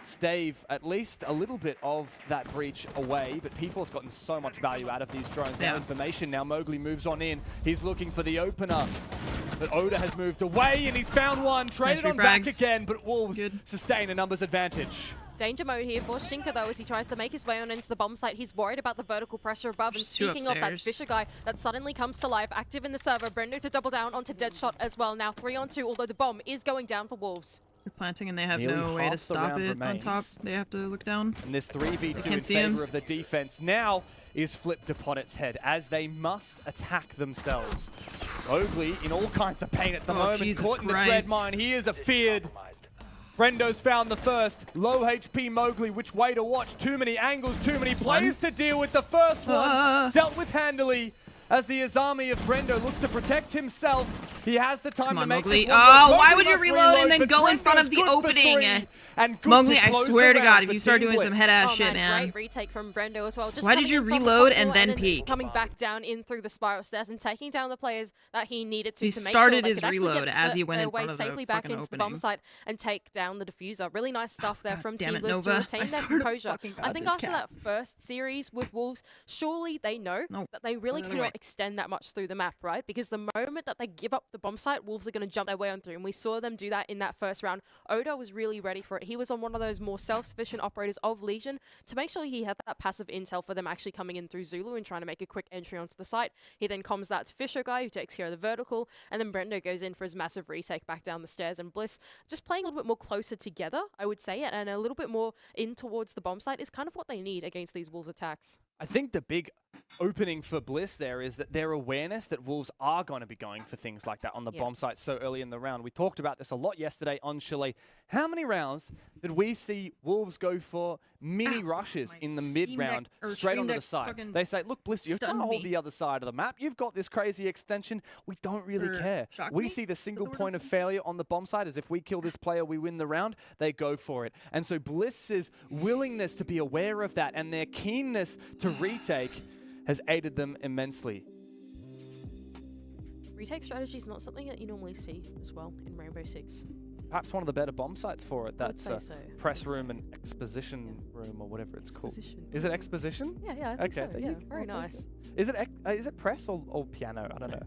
stave at least a little bit of that breach away, but P4's gotten so much value out of these drones. Now information, now Mowgli moves on in. He's looking for the opener, but Oda has moved away and he's found one. Traded on back again, but Wolves sustain a numbers advantage. Danger mode here for Shinka, though, as he tries to make his way on into the bomb site. He's worried about the vertical pressure above. And speaking of that Fisher guy that suddenly comes to life, active in the server, Brendo to double down onto Deadshot as well. Now 3-on-2, although the bomb is going down for Wolves. They're planting and they have no way to stop it on top. They have to look down. And this 3v2 in favor of the defense now is flipped upon its head as they must attack themselves. Mowgli in all kinds of pain at the moment, caught in the dread mine. He is afeared. Brendo's found the first. Low HP Mowgli, which way to watch? Too many angles, too many players to deal with. The first one dealt with handily as the Azami of Brendo looks to protect himself. He has the time to make this one. Oh, why would you reload and then go in front of the opening? Mowgli, I swear to God, if you start doing some head-ass shit, man. Great retake from Brendo as well. Just why did you reload and then peek? Coming back down in through the spiral stairs and taking down the players that he needed to. He started his reload as he went in front of the safely back into the bomb site and take down the diffuser. Really nice stuff there from Team Bliss to retain their composure. I think after that first series with Wolves, surely they know that they really cannot extend that much through the map, right? Because the moment that they give up the bomb site, Wolves are going to jump their way on through. And we saw them do that in that first round. Oda was really ready for it. He was on one of those more self-sufficient operators of Legion to make sure he had that passive intel for them actually coming in through Zulu and trying to make a quick entry onto the site. He then comms that to Fisher guy, who takes care of the vertical, and then Brendo goes in for his massive retake back down the stairs, and Bliss just playing a little bit more closer together, I would say, and a little bit more in towards the bomb site is kind of what they need against these Wolves attacks. I think the big opening for Bliss there is that their awareness that Wolves are going to be going for things like that on the bomb site so early in the round. We talked about this a lot yesterday on Chile. How many rounds did we see Wolves go for mini rushes in the mid-round straight onto the side? They say, look, Bliss, you're trying to hold the other side of the map. You've got this crazy extension. We don't really care. We see the single point of failure on the bomb site as if we kill this player, we win the round. They go for it. And so Bliss's willingness to be aware of that and their keenness to retake has aided them immensely. Retake strategy is not something that you normally see as well in Rainbow Six. Perhaps one of the better bomb sites for it. That's press room and exposition room or whatever it's called. Is it exposition? Yeah, I think so. Yeah, very nice. Is it press or piano? I don't know.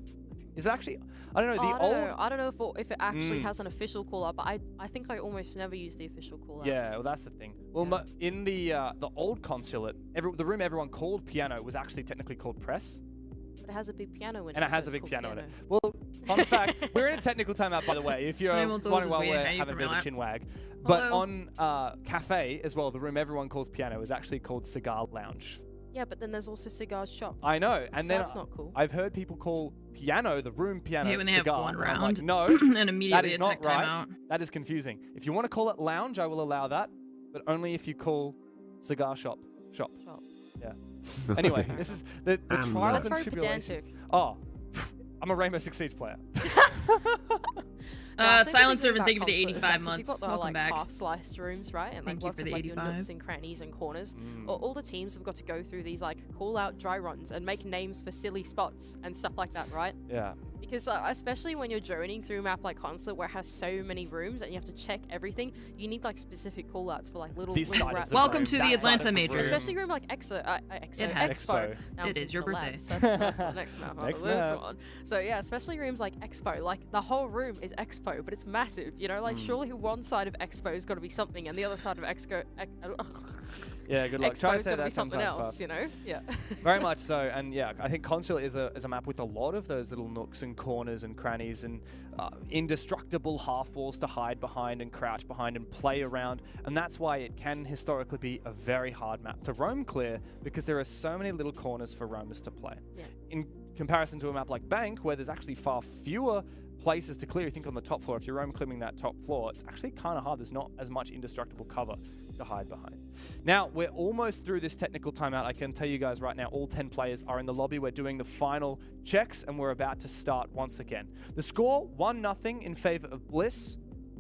Is it actually? I don't know. I don't know if it actually has an official call up, but I think I almost never use the official call ups. Yeah, well, that's the thing. Well, in the old consulate, the room everyone called piano was actually technically called press. But it has a big piano in it. And it has a big piano in it. Well, fun fact, we're in a technical timeout, by the way, if you're wondering why we're having a bit of a chin wag. But on Cafe as well, the room everyone calls piano is actually called Cigar Lounge. Yeah, but then there's also Cigar Shop. I know, and then that's not cool. I've heard people call piano, the room piano, when they cigar. have one round. Like, no, and immediately that is not right. That is confusing. If you want to call it lounge, I will allow that, but only if you call Cigar Shop. Yeah. Anyway, this is the trials and tribulations. Oh, I'm a Rainbow Six Siege player. Silent Servant, thank you for the Consulate 85 is months. You've got the, Welcome like, back. half-sliced rooms, right? And Thank like you lots for of the like your 85. nooks and crannies and corners. All the teams have got to go through these like call-out dry runs and make names for silly spots and stuff like that, right? Yeah. Because especially when you're journeying through a map like Consulate where it has so many rooms and you have to check everything, you need like specific call-outs for like little rats. Welcome to the Atlanta Major. Especially room like Expo. Now, It is your the birthday. labs, that's the next map. Next This map. one. So yeah, especially rooms like Expo. Like the whole room is Expo, but it's massive. You know, like surely one side of Expo has got to be something, and the other side of Expo. Yeah, good luck. Try to Expo's say got to that be something 10 times else. fast. You know? Yeah. Very much so, and yeah, I think Consulate is a map with a lot of those little nooks and corners and crannies and indestructible half walls to hide behind and crouch behind and play around, and that's why it can historically be a very hard map to roam clear, because there are so many little corners for roamers to play. Yeah. In comparison to a map like Bank, where there's actually far fewer places to clear. You think on the top floor, if you're roam clearing that top floor, it's actually kind of hard. There's not as much indestructible cover to hide behind. Now, we're almost through this technical timeout. I can tell you guys right now, all 10 players are in the lobby. We're doing the final checks, and we're about to start once again. The score, 1-0 in favor of Bliss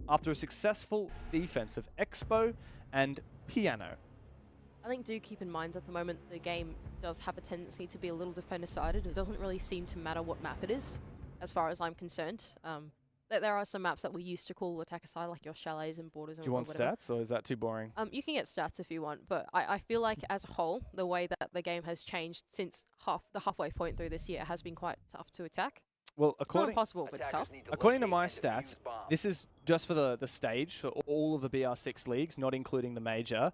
after a successful defense of Expo and Piano. I think do keep in mind at the moment the game does have a tendency to be a little defender-sided. It doesn't really seem to matter what map it is, as far as I'm concerned. There are some maps that we used to call attacker side, like your chalets and borders. Do you want stats, or is that too boring? You can get stats if you want, but I feel like as a whole, the way that the game has changed since the halfway point through this year has been quite tough to attack. Well, It's not impossible, but it's tough. According to my stats, this is just for the stage, for all of the BR6 leagues, not including the major.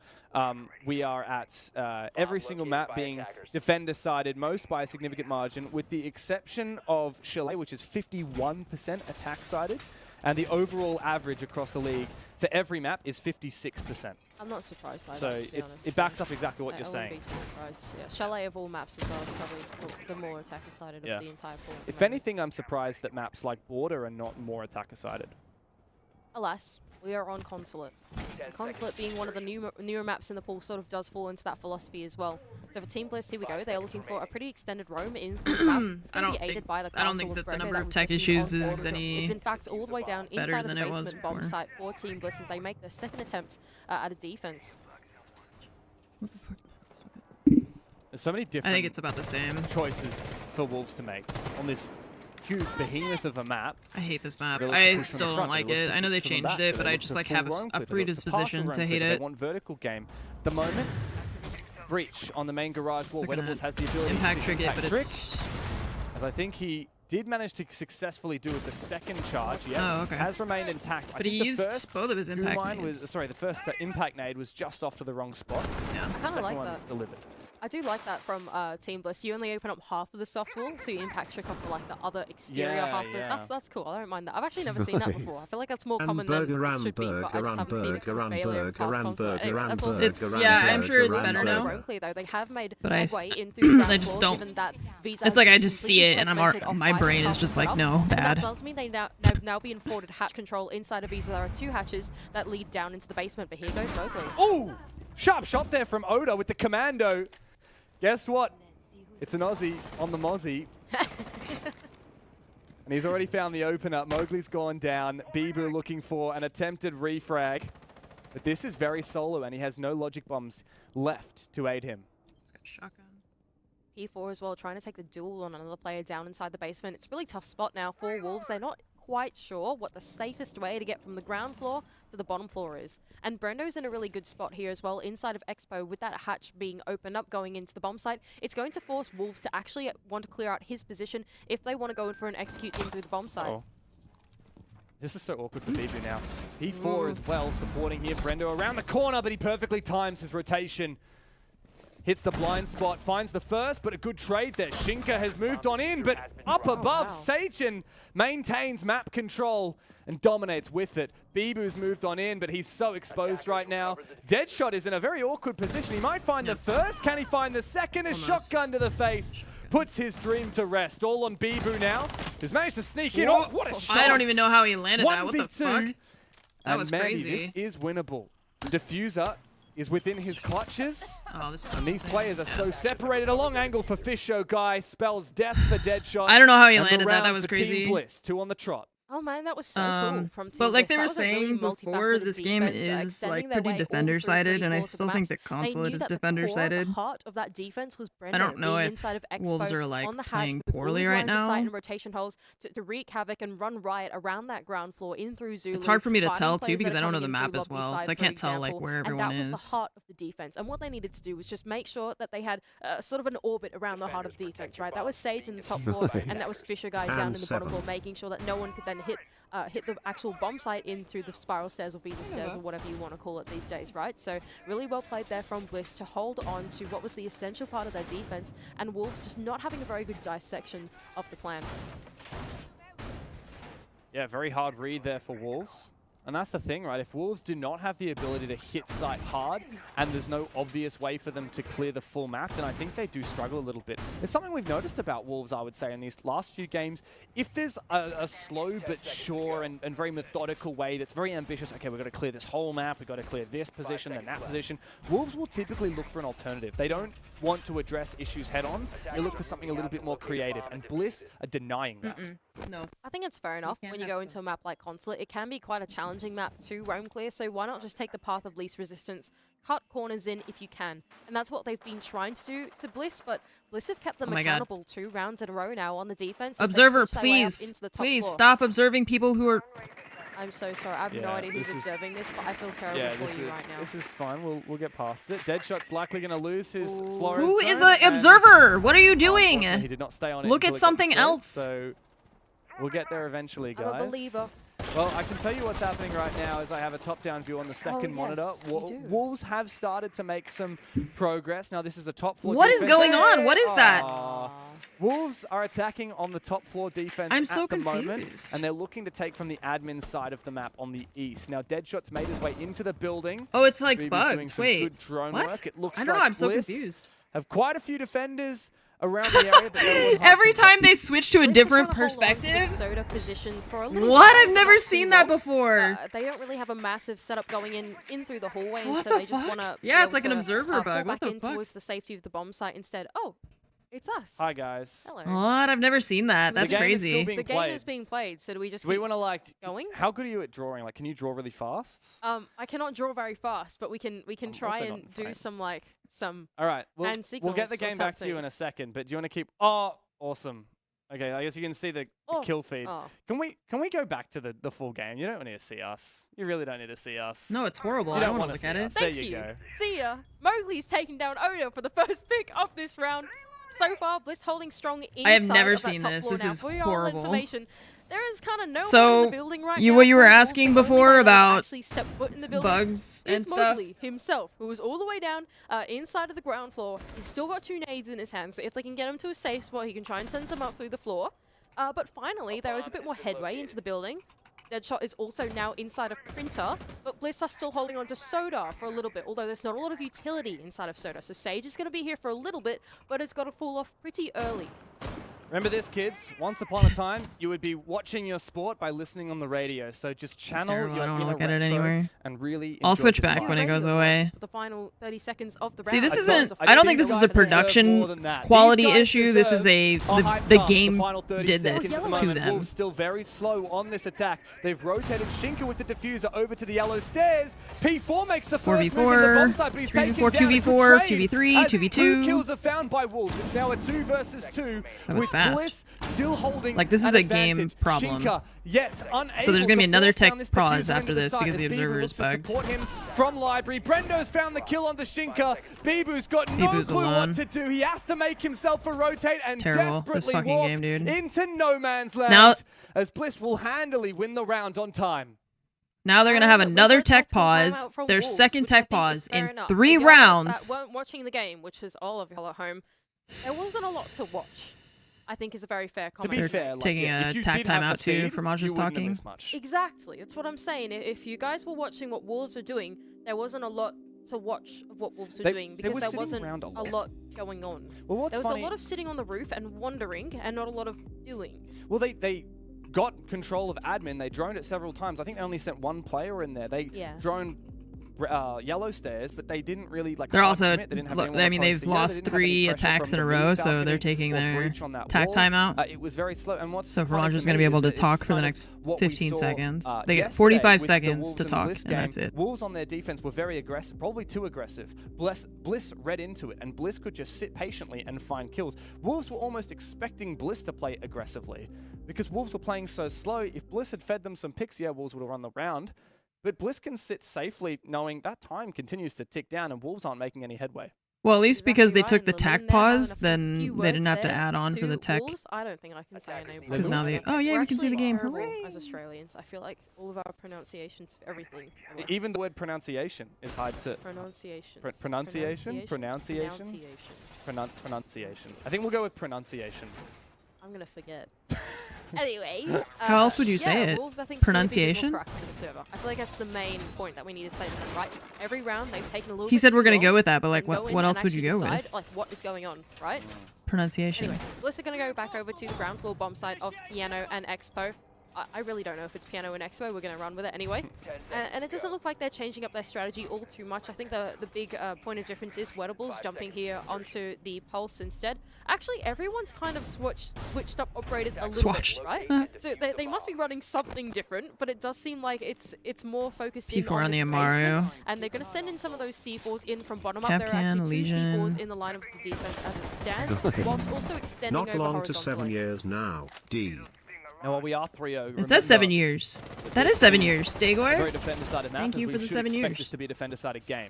We are at every single map being defender-sided, most by a significant margin, with the exception of Chalet, which is 51% attack-sided, and the overall average across the league for every map is 56%. I'm not surprised by so that, to be honest. it backs up exactly what you're I saying. wouldn't be too surprised. Yeah, Chalet of all maps as well is probably the more attacker-sided of the entire pool. at the If moment. anything, I'm surprised that maps like Border are not more attacker-sided. Alas, we are on Consulate. And Consulate being one of the newer maps in the pool sort of does fall into that philosophy as well. So for Team Bliss, here we go. They are looking for a pretty extended roam in the map. It's going to be aided by the I don't Castle think of that the Brenda number that of we've tech just been issues on is board with. any It's in fact all the way down better inside of than the it was basement bomb before. site for Team Bliss as they make their second attempt at a defense. What the fuck? There's so many different I think it's about the same choices for Wolves to make on this huge behemoth of a map. I hate this map. They look to I push from still the don't front, like they look it. to I know push they from the changed back, it, they but I look just to like full have roam a clip, they look to predisposition partial to roam hate clip. They it. want vertical game. At the moment, breach on the main garage wall. They're gonna Wedables has the ability impact to trick it, impact but trick, it's as I think he did manage to successfully do it the second charge. Yeah, Oh, okay. has remained intact. But I he think used the first both of his impact line nades. was the first impact nade was just off to the wrong spot. Yeah. The kinda second like one that. delivered. I do like that from Team Bliss. You only open up half of the soft wall, so you impact trick off the, like the other exterior Yeah, half. yeah. That's cool. I don't mind that. I've actually never seen that before. I feel like that's more common Hamburger, than it should be, but I just haven't seen it because I'm barely ever past Consulate. Anyway, that's also It's yeah, I'm sure it's better now. Ironically, though, they have made But I headway in through the I just floor, don't. given that Visa It's has like I been just see completely it and I'm segmented off my by brain the is just top like, no, and bad. That does mean they now be afforded hatch control inside of Visa. There are 2 hatches that lead down into the basement, but here goes Mowgli. Oh, sharp shot there from Oda with the commando. Guess what? It's an Aussie on the Mozzie. And he's already found the opener. Mowgli's gone down. Bibu looking for an attempted refrag. But this is very solo, and he has no logic bombs left to aid him. He's got a shotgun. P4 as well, trying to take the duel on another player down inside the basement. It's a really tough spot now for Wolves. They're not quite sure what the safest way to get from the ground floor to the bottom floor is. And Brendo's in a really good spot here as well, inside of Expo, with that hatch being opened up going into the bomb site. It's going to force Wolves to actually want to clear out his position if they want to go in for an execute in through the bomb site. Oh. This is so awkward for Bibu now. P4 as well, supporting here. Brendo around the corner, but he perfectly times his rotation. Hits the blind spot, finds the first, but a good trade there. Shinka has moved on in, but up above, Sachin maintains map control and dominates with it. Bibu's moved on in, but he's so exposed right now. Deadshot is in a very awkward position. He might find the first. Can he find the second? A shotgun to the face puts his dream to rest. All on Bibu now, who's managed to sneak in. Oh, what a shot! I don't even know how he landed that. What the 1v2. fuck? That was Mandy, crazy. this is winnable. The diffuser is within his clutches. Oh, this and these players are so separated. A long angle for Fish Show Guy spells death for Deadshot. I don't know how he And the landed that. That round was for Team crazy. Bliss, 2 on the trot. Oh man, that was so cool from Team But like Bliss. they were That was a really saying before, multifaceted this game defense, is extending like their pretty way all defender through sided, three and I fourths of still the think the maps. They consulate knew is that the defender core, sided. the heart of that defense was Brendo I don't know being if inside of Expo Wolves are like on the hatch playing with all poorly his right lines of sight now. and rotation holes to wreak havoc and run riot around that ground floor in through Zulu. It's hard for me to finding tell too players because that I are don't know coming the in map through as well, lobby so side, I for can't tell like example, where and everyone that was is. the heart of the defense. And what they needed to do was just make sure that they had sort of an orbit around the heart of defense, right? That was Sage in the top floor, and that was Fisher guy down in the bottom floor, making sure that no one could then hit the actual bomb site in through the spiral stairs or visa stairs or whatever you want to call it these days, right? So really well played there from Bliss to hold on to what was the essential part of their defense, and Wolves just not having a very good dissection of the plan. Yeah, very hard read there for Wolves. And that's the thing, right? If Wolves do not have the ability to hit site hard and there's no obvious way for them to clear the full map, then I think they do struggle a little bit. It's something we've noticed about Wolves, I would say, in these last few games. If there's a slow but sure and very methodical way that's very ambitious, okay, we've got to clear this whole map, we've got to clear this position and that position, Wolves will typically look for an alternative. They don't want to address issues head-on. They look for something a little bit more creative, and Bliss are denying that. No. I think it's fair enough when you go into a map like Consulate. It can be quite a challenging map to roam clear, so why not just take the path of least resistance, cut corners in if you can. And that's what they've been trying to do to Bliss, but Bliss have kept them accountable 2 rounds in a row now on the defense. Observer, please stop observing people who are... I'm so sorry. I have no idea who's observing this, but I feel terrible for you right now. This is fine. We'll get past it. Deadshot's likely going to lose his Flores. Who is an observer? What are you doing? He did not stay on it. Look at something else. So we'll get there eventually, guys. I'm a believer. Well, I can tell you what's happening right now is I have a top-down view on the second monitor. Wolves have started to make some progress. Now, this is a top floor What defense. is going on? What is that? Wolves are attacking on the top floor defense at the moment, and they're looking to take from the admin side of the map on the east. Now, Deadshot's made his way into the building. Oh, it's like Beebe's bugged. doing some Wait, good drone what? work. It looks I don't know, like I'm so Bliss confused. have quite a few defenders around the area. But no one Every time they switch to a different perspective? Soda position for a little What? while, I've never not seen too that long. before. They don't really have a massive setup going in through the hallway, and What so the they just fuck? want to Yeah, it's like an observer bug. Fall What back the in fuck? towards the safety of the bomb site instead. Oh, it's us. Hi, guys. Hello. What? I've never seen that. That's The game is crazy. still being The game played. is being played, so do we just Do we keep want to like going? How good are you at drawing? Like, can you draw really fast? I cannot draw very fast, but we can try also and not do fast. some All right, hand we'll signals get the or game back to you something. in a second. But do you want to keep? Oh, awesome. Okay, I guess you can see the kill feed. Oh. Can we go back to the full game? You don't need to see us. You really don't need to see us. No, it's horrible. You I don't want want to to look at it. us. Thank There you go. See ya. Mowgli's taking down Oda for the first pick of this round. So far, Bliss holding strong inside I have never of that seen top this. floor. This Now, is for your horrible. information, there is kind of no one in So, the building right you now. what you were Wolves asking the only before one that about actually stepped foot in the building bugs and is stuff? Mowgli himself, who was all the way down inside of the ground floor. He's still got 2 nades in his hand, so if they can get him to a safe spot, he can try and send some up through the floor. But finally, there is a bit more headway into the building. Deadshot is also now inside of Printer, but Bliss are still holding on to Soda for a little bit, although there's not a lot of utility inside of Soda. So Sage is going to be here for a little bit, but it's got to fall off pretty early. Remember this, kids? Once upon a time, you would be watching your sport by listening on the radio. So just channel terrible. your I don't wanna inner look at it retro anymore. and really I'll enjoy switch this back vibe. when it goes Radio away. for the final 30 seconds of the round. See, this I isn't. don't I don't think think this you is a guys deserve more production than that. quality These guys issue. This is a deserve the hype the pass for game final 30 did seconds this at the to moment. them. Wolves still very slow on this attack. They've rotated Shinka with the diffuser over to the yellow stairs. P4 makes the first move in the bomb site, but he's 3v4, taken down. 2v4, It's betrayed 2v3, as 2v2. 2 kills are found by Wolves. It's now a 2 versus 2. That was with fast. Bliss still holding Like, this is an a game advantage. problem. Shinka, yet unable So there's gonna be to another force tech down this pause diffuser after into the this site because as the Bibu observer looks is to bugged. support him from library. Brendo's found the kill on the Shinka. Bibu's got no Bibu's clue alone. what to do. He has to make himself a rotate and Terrible. This desperately fucking walk game, dude. into no man's land Now- as Bliss will handily win the round on time. Now they're gonna have And another we've got tech multiple pause. timeout from Their Wolves, second which I tech think is pause fair in enough. 3 For y'all rounds. that weren't watching the game, which was all of y'all at home, there wasn't a lot to watch. I think is a very fair To comment. be They're fair, like, taking yeah, a if you tac did have timeout the too feed, for Maj you just wouldn't have talking. missed much. Exactly. That's what I'm saying. If you guys were watching what Wolves were doing, there wasn't a lot to watch of what Wolves were doing they because were there sitting wasn't around a a lot. lot going on. Well, what's There was funny- a lot of sitting on the roof and wandering and not a lot of doing. Well, they got control of admin. They droned it several times. I think they only sent 1 player in there. They Yeah. droned yellow stairs, but they didn't really like. They're also, commit. They didn't have anyone I on mean, close they've together. They lost didn't have any 3 pressure attacks from in a the row, mid so they're balcony taking or their breach on that attack wall. timeout. It was very slow, and what's So funny Faranja's to going to me be able is to that it's talk for the kind of next what we 15 saw, seconds. They get yesterday 45 with the seconds Wolves to and talk, Bliss and game. that's it. Wolves on their defense were very aggressive, probably too aggressive. Bliss read into it, and Bliss could just sit patiently and find kills. Wolves were almost expecting Bliss to play aggressively because Wolves were playing so slow. If Bliss had fed them some picks, yeah, Wolves would have run the round. But Bliss can sit safely knowing that time continues to tick down and Wolves aren't making any headway. Well, at least because they took the tech pause, then they didn't have to add on for the tech. Wolves, I don't think I can say a name. Because now they, oh yeah, we can see the game. Terrible Hooray! as Australians, I feel like all of our pronunciations, everything. Even the word pronunciation is hard to. Pronunciation. Pronunciation. I think we'll go with pronunciation. I'm gonna forget. Anyway, how else would you say it? Wolves, I think, pronunciation? I feel like that's the main point that we need to say to them, right? Every round they've taken a little. He bit said we're going to go with that, but like, what else would you go decide, with? Like, what is going on, right? Pronunciation. Anyway, Bliss are gonna go back over to the ground floor bomb site of Piano and Expo. I really don't know if it's Piano and Expo. We're going to run with it anyway. And it doesn't look like they're changing up their strategy all too much. I think the big point of difference is Wettables jumping here onto the Pulse instead. Actually, everyone's kind of switched up, operated a little bit, right? So they must be running something different, but it does seem like it's more focused in P4 on the this Amaru. basement, and they're going to send in some of those C4s in from bottom up. There are Capcan, actually 2 Legion. C4s in the line of the defense as it stands, whilst also extending Not over long to horizontally. 7 years now, D. Now, while we are 3-0, it says 7 years. That is 7 years, Dagor. Very defender-sided map. Thank you for the 7 expect years. this to be a defender-sided game.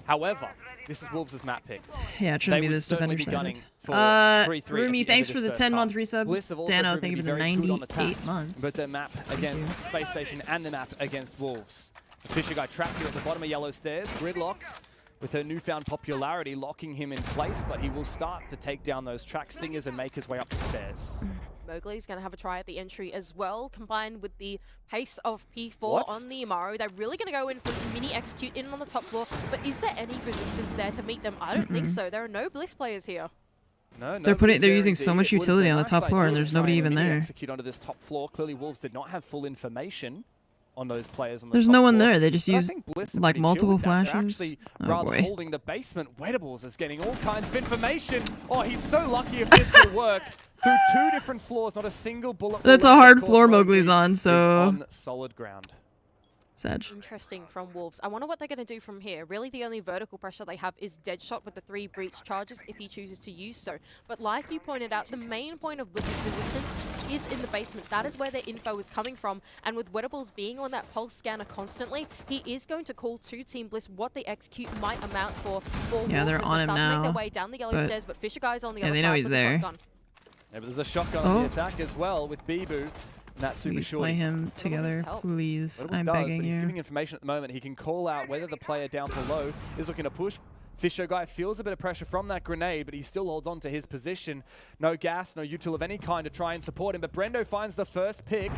However, this is Wolves' map pick. Yeah, it shouldn't be this defender-sided. Rumi, thanks for the 10-month resub. Dano, thank you for the 98 months. But the map against Space Station and the map against Wolves. The Fisher guy trapped here at the bottom of yellow stairs. Gridlock, with her newfound popularity, locking him in place, but he will start to take down those track stingers and make his way up the stairs. Mowgli's going to have a try at the entry as well, combined with the pace of P4 What? on the Amaru. They're really going to go in for this mini execute in on the top floor, but is there any resistance there to meet them? I don't think so. There are no Bliss players here. No, They're using so much utility on the top floor, and there's nobody even there. Execute onto this top floor. Clearly, Wolves did not have full information on those players on the There's top no one floor. there. They just But I use think Bliss are like pretty chill multiple with that. They're flashes. actually Oh rather boy. holding the basement. Wettables is getting all kinds of information. Oh, he's so lucky if this will work. Through 2 different floors, not a single bullet. That's a hard floor Mowgli's on, so on solid ground. Sag. Interesting from Wolves. I wonder what they're going to do from here. Really, the only vertical pressure they have is Deadshot with the 3 breach charges if he chooses to use so. But like you pointed out, the main point of Bliss's resistance is in the basement. That is where their info is coming from. And with Wettables being on that pulse scanner constantly, he is going to call to Team Bliss what they execute might amount for Yeah, Wolves they're as on they him start to make now, their way down the yellow stairs, but Fisher Guy's on the yeah, other they side know he's with the there. shotgun. Yeah, but there's a shotgun on the attack as well with Bibu. That super Please shorty. play him together, please. I'm begging He's you. giving information at the moment. He can call out whether the player down below is looking to push. Fisher guy feels a bit of pressure from that grenade, but he still holds on to his position. No gas, no util of any kind to try and support him, but Brendo finds the first pick,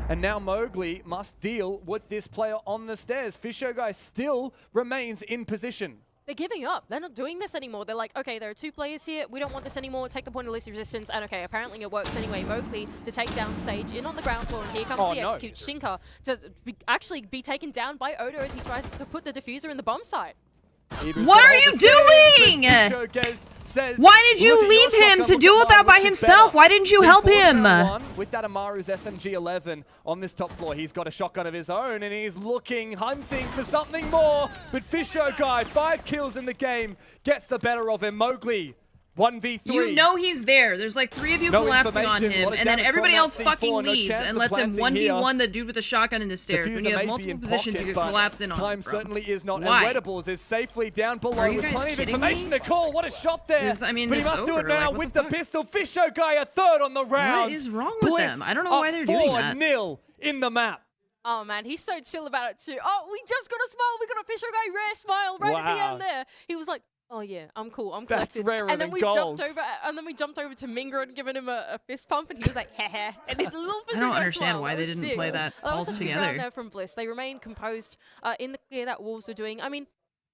and now Mowgli must deal with this player on the stairs. Fisher guy still remains in position. They're giving up. They're not doing this anymore. They're like, okay, there are 2 players here. We don't want this anymore. Take the point of least resistance. And okay, apparently it works anyway. Mowgli to take down Sage in on the ground floor. And here comes the execute. Shinka to actually be taken down by Odo as he tries to put the diffuser in the bomb site. What are you doing? Why did you leave him to do all that by himself? Why didn't you help him? With that Amaru's SMG-11 on this top floor, he's got a shotgun of his own, and he's looking, hunting for something more. But Fisher guy, 5 kills in the game, gets the better of him. Mowgli, 1v3. You know he's there. There's like 3 of you collapsing on him, and then everybody else fucking C4, leaves and lets him 1v1 the dude with the shotgun in the stairs. When you have multiple positions, you can collapse in on him, Time bro. certainly is not. Why? And Wettables is safely down below Are you with guys plenty of kidding information me? to call. What a shot there! I mean, but he it's must do it over. now Like, what with the the pistol. Fisher guy a third on the round. What is wrong with Bliss them? I don't know why they're doing that. 4-0 in the map. Oh man, he's so chill about it too. Oh, we just got a smile. We got a Fisher guy rare smile right at the Wow. end there. He was like, oh yeah, I'm cool. I'm That's collected. rarer and then than we gold. jumped over to Mingra and given him a fist pump, and he was like, heh. And did a little Fisher I don't guy understand smile. why That they was didn't sick. play that was pulse a good round together. there from Bliss. They remain composed in the clear that Wolves were doing. I mean,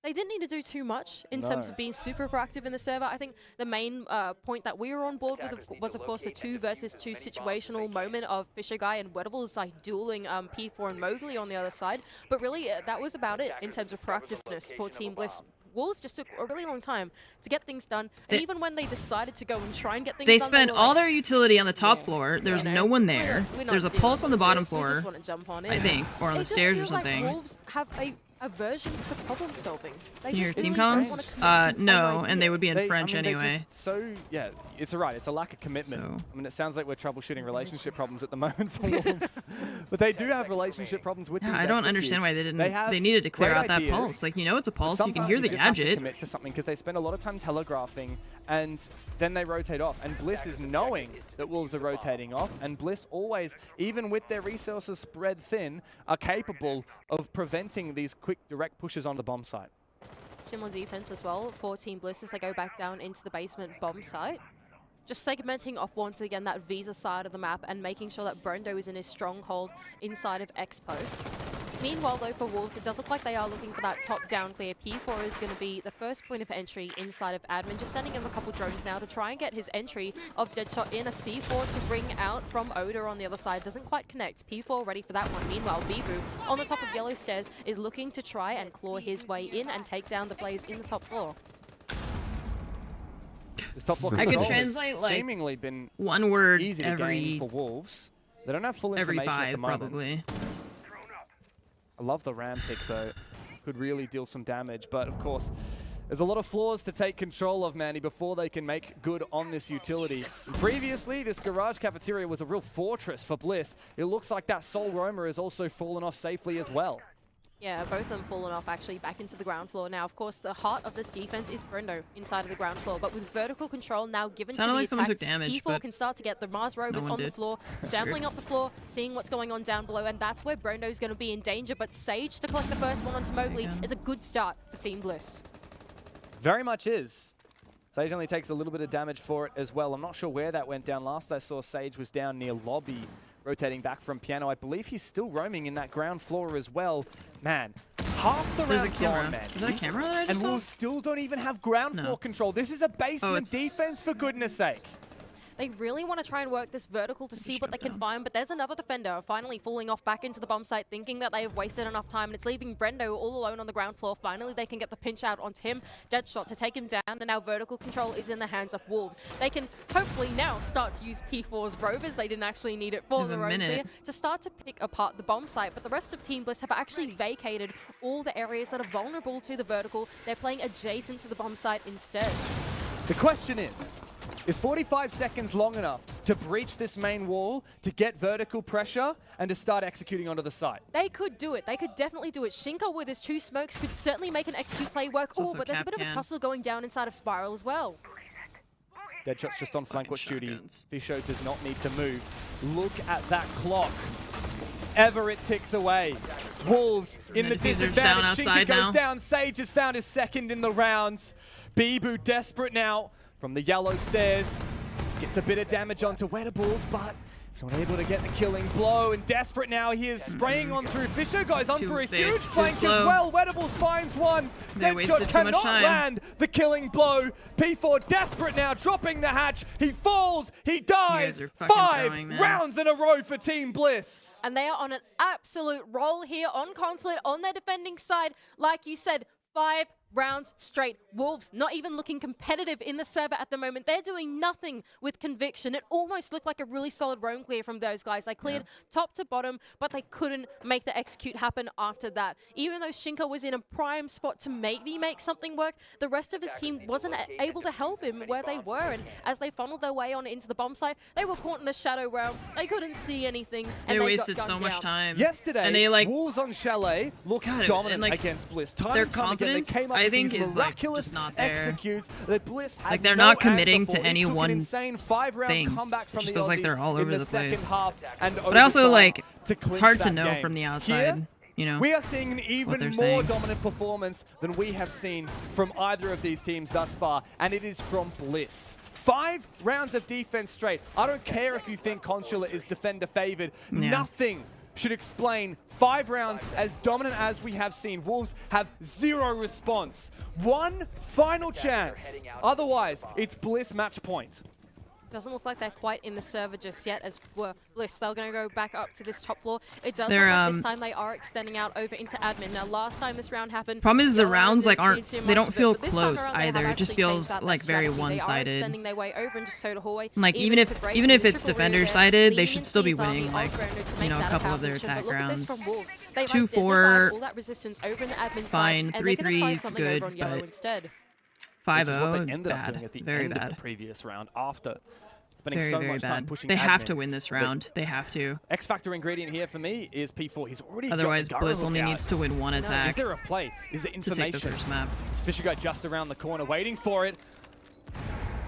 they didn't need to do too much in terms of being super proactive in the server. I think the main point that we were on board with was, of course, a 2 versus 2 situational moment of Fisher Guy and Wettables like dueling P4 and Mowgli on the other side. But really, that was about it in terms of proactiveness for Team Bliss. Wolves just took a really long time to get things done, and even when they decided to go and try and get things done, they spent all their utility on the top floor. There's no one there. There's a pulse on the bottom floor, I think, or on the stairs or something. Like Wolves have a aversion to problem solving. Your team comms? No, and they would be in French anyway. Yeah, it's right. It's a lack of commitment. I mean, it sounds like we're troubleshooting relationship problems at the moment for Wolves, but they do have relationship problems with these I don't understand why they didn't. They needed to clear out that pulse. Like, you know, it's a pulse. You can hear the gadget. Have to commit to something because they spend a lot of time telegraphing, and then they rotate off. And Bliss is knowing that Wolves are rotating off, and Bliss always, even with their resources spread thin, are capable of preventing these quick direct pushes on the bomb site. Similar defense as well for Team Bliss as they go back down into the basement bomb site. Just segmenting off once again that Visa side of the map and making sure that Brendo is in his stronghold inside of Expo. Meanwhile, though, for Wolves, it does look like they are looking for that top-down clear. P4 is going to be the first point of entry inside of admin, just sending him a couple drones now to try and get his entry of Deadshot in. A C4 to bring out from Oda on the other side. Doesn't quite connect. P4 ready for that one. Meanwhile, Bibu on the top of Yellow Stairs is looking to try and claw his way in and take down the Blaze in the top floor. This top floor I could translate like seemingly been one word easy every to gain for Wolves. They don't have full information at the moment. Probably. I love the ram pick though. Could really deal some damage, but of course, there's a lot of floors to take control of, Manny, before they can make good on this utility. And previously, this garage cafeteria was a real fortress for Bliss. It looks like that Soul Roamer has also fallen off safely as well. Yeah, both of them fallen off actually back into the ground floor. Now, of course, the heart of this defense is Brendo inside of the ground floor, but with vertical control now given to the like attack, someone took damage, P4 can start to get the Mars Rovers on the floor, sampling up the floor, seeing what's going on down below, and that's where Brendo's going to be in danger, but Sage to collect the first one onto Mowgli is a good start for Team Bliss. Very much is. Sage only takes a little bit of damage for it as well. I'm not sure where that went down. Last I saw, Sage was down near lobby, rotating back from piano. I believe he's still roaming in that ground floor as well. Man, half the round gone, man. Is that a camera that I just saw? And we still don't even have ground floor control. This is a basement defense, for goodness sake. They really want to try and work this vertical to see what they can find, but there's another defender finally falling off back into the bomb site, thinking that they have wasted enough time, and it's leaving Brendo all alone on the ground floor. Finally, they can get the pinch out onto him. Deadshot to take him down, and now vertical control is in the hands of Wolves. They can hopefully now start to use P4's Rovers. They didn't actually need it for the roam clear to start to pick apart the bomb site, but the rest of Team Bliss have actually vacated all the areas that are vulnerable to the vertical. They're playing adjacent to the bomb site instead. The question is 45 seconds long enough to breach this main wall, to get vertical pressure, and to start executing onto the site? They could do it. They could definitely do it. Shinka with his 2 smokes could certainly make an execute play work. Oh, but there's a bit of a tussle going down inside of Spiral as well. Deadshot's just on flank watch duty. Fisho does not need to move. Look at that clock. Ever it ticks away. Wolves in the disadvantage. Shinka goes down. Sage has found his second in the rounds. Bibu desperate now from the Yellow Stairs. Gets a bit of damage onto Wettables, but he's not able to get the killing blow. And desperate now, he is spraying on through. Fisher goes on for a huge flank as well. Wettables finds one. Deadshot cannot land the killing blow. P4 desperate now, dropping the hatch. He falls, he dies. 5 rounds in a row for Team Bliss. And they are on an absolute roll here on Consulate, on their defending side. Like you said, 5 rounds straight. Wolves not even looking competitive in the server at the moment. They're doing nothing with conviction. It almost looked like a really solid roam clear from those guys. They cleared top to bottom, but they couldn't make the execute happen after that. Even though Shinka was in a prime spot to maybe make something work, the rest of his team wasn't able to help him where they were. And as they funneled their way on into the bomb site, they were caught in the shadow realm. They couldn't see anything. And they wasted so much time. Yesterday, and they Wolves on Chalet looked dominant against Bliss. Their confidence, I think, is like just not there. Executes that Bliss had they're no not committing to any one insane 5-round thing. Comeback from it just the feels like they're all over the place. But also, like, it's hard to know from the outside. You know, we are seeing an even more dominant performance than we have seen from either of these teams thus far, and it is from Bliss. 5 rounds of defense straight. I don't care if you think Consulate is defender favored. Nothing should explain 5 rounds as dominant as we have seen. Wolves have 0 response. One final chance. Otherwise, it's Bliss match point. Doesn't look like they're quite in the server just yet as Bliss. They're going to go back up to this top floor. It does look like this time they are extending out over into admin. Now, last time this round happened... Problem is the rounds like aren't... They don't feel close either. It just feels like very one-sided. Extending their way over and just so to hallway. Like even if it's defender-sided, they should still be winning like, you know, a couple of their attack rounds. 2-4, fine. 3-3, good, but 5-0, bad. Very bad. The previous round after spending very, so very much bad. time pushing They have admin. to win this round. They have to. X factor ingredient here for me is P4. He's already Otherwise, got Bliss only needs to win one attack. Is there a play? Is it information? To take the first map. It's Fisher Guy just around the corner, waiting for it.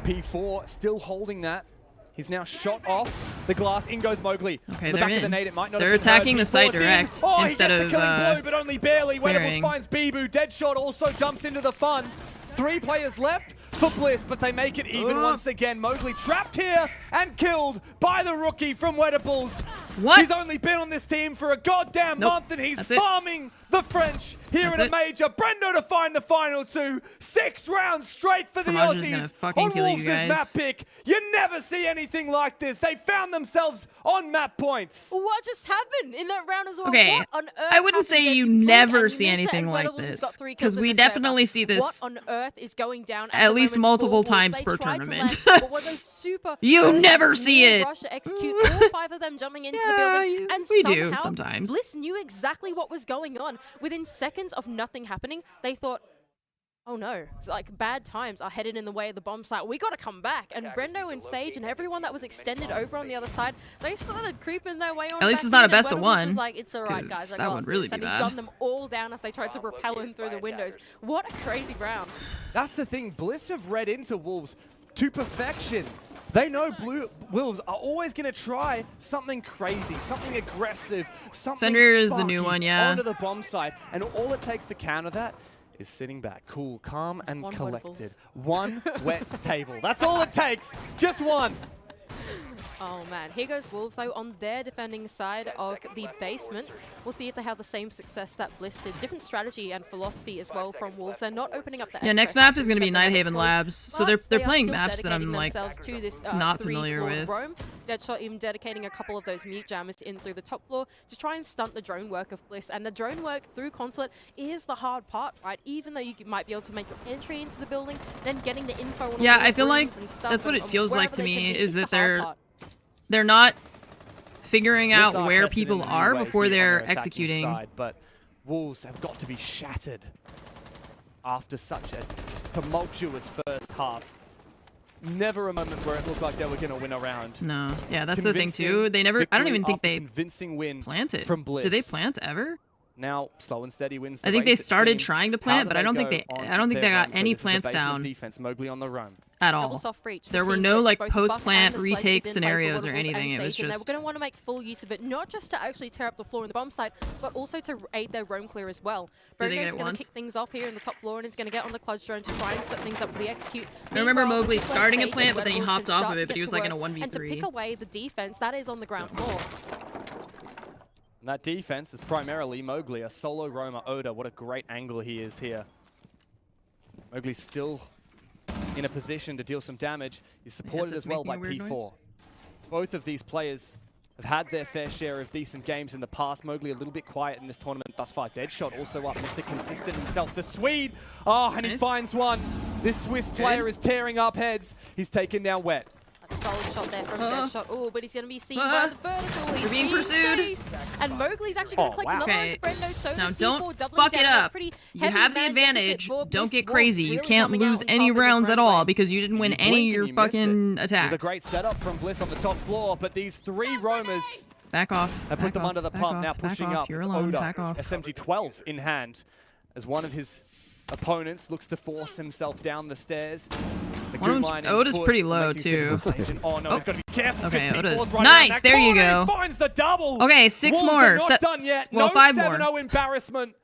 P4 still holding that. He's now shot off the glass. In goes Mowgli. Okay, the they're back in. Of the nade, it might not They're have been attacking heard. the site P4's in. direct Oh, instead he gets of the killing blow, but only barely. clearing. Wedables finds Bibu. Deadshot also jumps into the fun. 3 players left for Bliss, but they make it even once again. Mowgli trapped here and killed by the rookie from Wedables. What? He's only been on this team for a goddamn month, and he's farming the French here in a major. Brendo to find the final 2. 6 rounds straight for the Aussies on Wolves' map pick. You never see anything like this. They found themselves on map points. What just happened in that round as well? Okay, what on earth I wouldn't say you never see Misa anything and like Wedables has this, got 3 because kills we in the server. definitely see this What on earth is going down at the least moment multiple for Wolves? times They per tried to tournament. land, but were those super You never see it. rush to execute all 5 of them jumping into the building, and we somehow do sometimes. Bliss knew exactly what was going on. Within seconds of nothing happening, they thought, oh no, it's like bad times are headed in the way of the bomb site. We got to come back. And Brendo and Sage and everyone that was extended over on the other side, they started creeping their way on. At least back it's not in, a best and of Wedables one, was like, it's all right, guys. that would really be and he bad. gunned them all down as they tried to repel him through the windows. What a crazy round. That's the thing. Bliss have read into Wolves to perfection. They know Wolves are always going to try something crazy, something aggressive, something Fender is the sparky new one, yeah. onto the bomb site. And all it takes to counter that is sitting back, cool, calm, and collected. One wet table. That's all it takes. Just one. Oh man, here goes Wolves though on their defending side of the basement. We'll see if they have the same success that Bliss did. Different strategy and philosophy as well from Wolves. They're not opening up the Yeah, next map is going to be Nighthaven Labs, so they're playing maps that I'm like to this, not familiar with. Roam. Deadshot even dedicating a couple of those mute jammers in through the top floor to try and stunt the drone work of Bliss. And the drone work through Consulate is the hard part, right? Even though you might be able to make your entry into the building, then getting the info on Yeah, all the I feel like rooms and stuff that's what and it feels like wherever to they me, can be is that the hard part. they're not figuring out Bliss are where tested in people a new are way before here on they're their attacking executing. Side, but Wolves have got to be shattered after such a tumultuous first half. Never a moment where it looked like they were going to win a round. No, yeah, that's the thing too. They never. I don't even think they convincing win planted. From Bliss. Did they plant ever? Now slow and steady wins. I think they started trying to plant, but I don't think they. I don't think they got any plants down. Defense, Mowgli on the run. At all. There were no like post-plant retake scenarios or anything. It was just. They were going to want to make full use of it, not just to actually tear up the floor in the bomb site, but also to aid their roam clear as well. Brodo's going to kick things off here in the top floor and is going to get on the Clutch drone to try and set things up for the execute. I remember Mowgli starting a plant, but then he hopped off of it, but he was like in a 1v3. And to pick away the defense that is on the ground floor. And that defense is primarily Mowgli, a solo roamer. Oda, what a great angle he is here. Mowgli's still in a position to deal some damage. He's supported as well by P4. Noise. Both of these players have had their fair share of decent games in the past. Mowgli a little bit quiet in this tournament thus far. Deadshot also up, Mr. Consistent himself. The Swede, and he finds one. This Swiss player is tearing up heads. He's taken down Wet. Solid shot there from Deadshot. Oh, but he's going to be seen by the vertical. He's being pursued. Chased. And Mowgli's actually going to collect another one to Brendo. So now don't fuck it up. You have the advantage. Don't get crazy. You can't lose any rounds at all because you didn't win any of your fucking attacks. There's a great setup from Bliss on the top floor, but these 3 roamers back off. Have put them under the pump. Now pushing up. You're it's alone. Oda, Back off. SMG-12 in hand, as one of his opponents looks to force himself down the stairs. Oda's pretty low too. Oh no, he's got to be careful. Okay, Oda's right nice. There you go. Finds the double. Okay, 6 Wolves more. are not done yet. Well, no 5 7-0 more. embarrassment.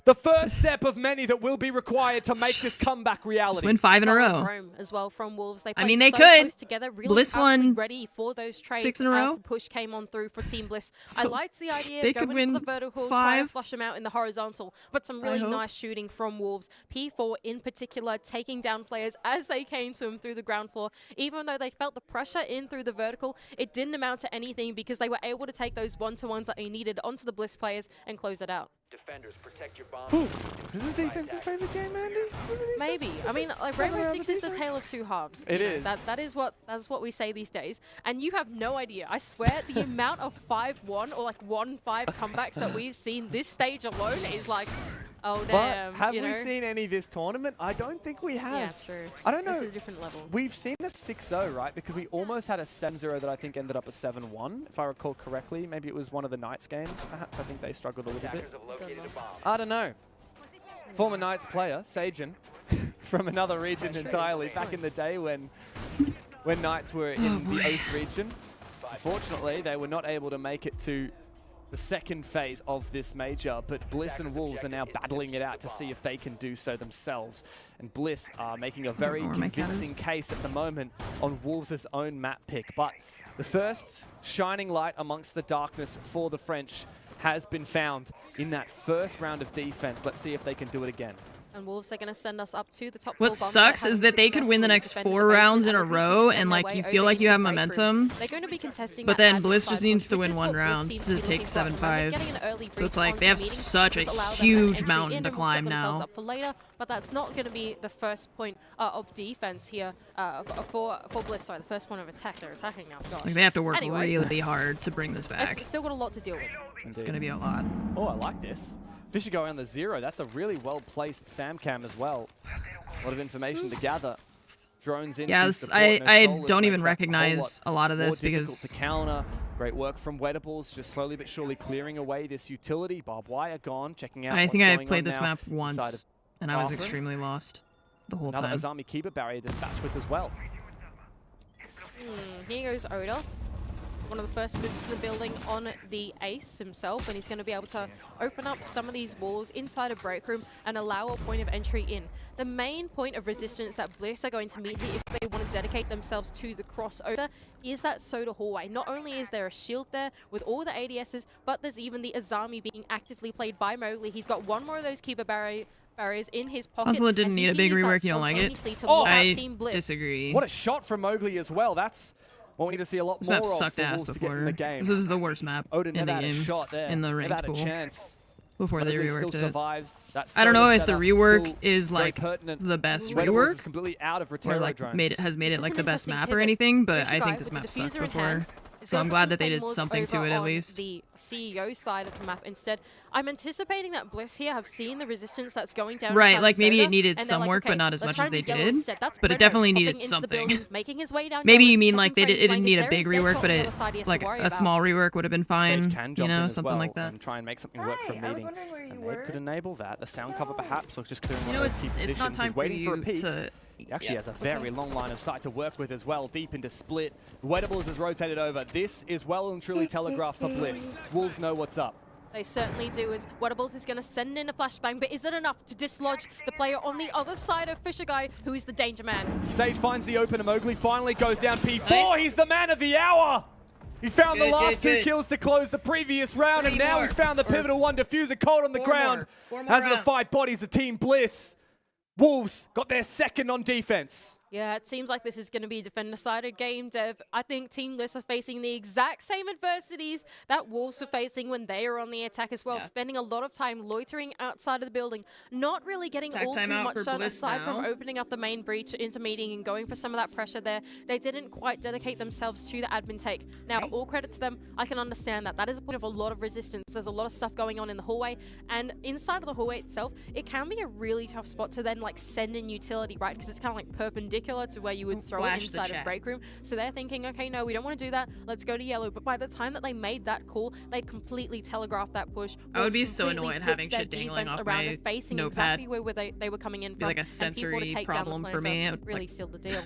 The first step of many that will be required to make this comeback reality. Just win 5 in a row. Roam as well from Wolves. They I mean, they so could. close together, really Bliss won ready for those trades 6 in a row. as the push came on through for Team Bliss. So I liked the idea they of could going win into the vertical, 5. try to flush them out in the horizontal, but some really hope. nice shooting from Wolves. P4 in particular taking down players as they came to him through the ground floor. Even though they felt the pressure in through the vertical, it didn't amount to anything because they were able to take those one-to-ones that they needed onto the Bliss players and close it out. Defenders, protect your bomb. Is this defensive favorite game, Andy? Maybe. I mean, like, Rainbow Six is the tale of two halves. It You know, is. That's what we say these days. And you have no idea. I swear, the amount of 5-1 or like 1-5 comebacks that we've seen this stage alone is like, oh damn. But have you we know? seen any this tournament? I don't think we have. Yeah, true. I don't know. This is a different level. We've seen a 6-0, right? Because we almost had a 7-0 that I think ended up a 7-1, if I recall correctly. Maybe it was one of the Knights games, perhaps. I think they struggled a little bit. I don't know. Former Knights player, Sajin, from another region entirely, back in the day when Knights were in the Ace region. Unfortunately, they were not able to make it to the second phase of this major, but Bliss and Wolves are now battling it out to see if they can do so themselves. And Bliss are making a very convincing case at the moment on Wolves' own map pick. But the first shining light amongst the darkness for the French has been found in that first round of defense. Let's see if they can do it again. And Wolves are going to send us up to the top. What sucks is that they could win the next 4 rounds in a row, and like you feel like you have momentum. They're going to be contesting, but then Bliss just needs to win 1 round to take 7-5. So it's like they have such a huge mountain to climb now. Up for later, but that's not going to be the first point of defense here for Bliss. Sorry, the first point of attack. They're attacking now. Gosh. Like they have to work really hard to bring this back. They've still got a lot to deal with. It's going to be a lot. Oh, I like this. Fisher going on the 0. That's a really well-placed Sam cam as well. A lot of information to gather. Drones in. Yes, I don't even recognize a lot of this because to counter. Great work from Wedables, just slowly but surely clearing away this utility. Barbed wire gone, checking out. I think I played this this map once, and I was extremely lost the whole time. Another Azami Keeper barrier dispatched with as well. Here goes Oda. One of the first moves in the building on the Ace himself, and he's going to be able to open up some of these walls inside a break room and allow a point of entry in. The main point of resistance that Bliss are going to meet here if they want to dedicate themselves to the crossover is that Soda hallway. Not only is there a shield there with all the ADSs, but there's even the Azami being actively played by Mowgli. He's got one more of those Keeper barriers in his pocket. Also, it didn't need a big rework. You don't like it? I disagree. What a shot from Mowgli as well. That's what we need to see a lot this more map of sucked for ass Wolves to before. get in the game. This is the worst map Odin in the had a game, shot there. in the ranked had a pool. chance. Before they Still reworked it. survives. I don't know if the rework is like the best rework, completely out of or like has made it like the best map or anything, but I think this map sucked before. So I'm glad that they did something to it at least. The CEO side of the map instead. I'm anticipating that Bliss here have seen the resistance that's going down. Right, like maybe it needed some work, but not as much as they did. But it definitely needed something. Maybe you mean like it didn't need a big rework, but it like a small rework would have been fine. You know, something like that. And try and make something work from meeting. And they could enable that. The sound cover perhaps, or just clearing one of those key positions. It's not time for you to. He actually has a very long line of sight to work with as well, deep into split. Wedables is rotated over. This is well and truly telegraphed for Bliss. Wolves know what's up. They certainly do, as Wedables is going to send in a flashbang, but is it enough to dislodge the player on the other side of Fisher Guy, who is the danger man? Sage finds the open, and Mowgli finally goes down P4. Nice. He's the man of the hour! He found the last two kills to close the previous round, and now he's found the pivotal one. Diffuser cold on the ground. As the fight bodies of Team Bliss. Wolves got their second on defense. Yeah, it seems like this is going to be a defender-sided game, Dev. I think Team Bliss are facing the exact same adversities that Wolves were facing when they were on the attack as well, spending a lot of time loitering outside of the building, not really getting all too much done aside from opening up the main breach into meeting and going for some of that pressure there. They didn't quite dedicate themselves to the admin take. Now, all credit to them. I can understand that. That is a point of a lot of resistance. There's a lot of stuff going on in the hallway, and inside of the hallway itself, it can be a really tough spot to then like send in utility, right? Because it's kind of like perpendicular to where you would throw it inside of break room. So they're thinking, okay, no, we don't want to do that. Let's go to yellow. But by the time that they made that call, they completely telegraphed that push. I would be so annoyed having shit dangling off my facing notepad. Exactly where they were coming in from. Be like a sensory problem for me. Really sealed the deal.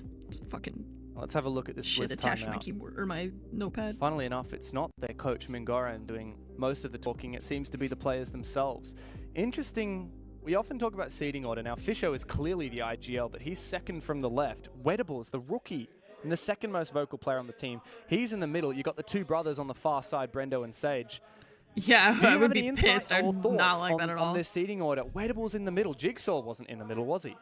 Fucking. Let's have a look at this shit attached to my keyboard or my notepad. Funnily enough, it's not their coach Mingoran doing most of the talking. It seems to be the players themselves. Interesting. We often talk about seeding order. Now, Fisho is clearly the IGL, but he's second from the left. Wedables, the rookie, and the second most vocal player on the team. He's in the middle. You got the two brothers on the far side, Brendo and Sage. Yeah, Do you I have would any be insight pissed. or I would thoughts not like on, that at on all. this seeding order? Wedables in the middle. Jigsaw wasn't in the middle, was he?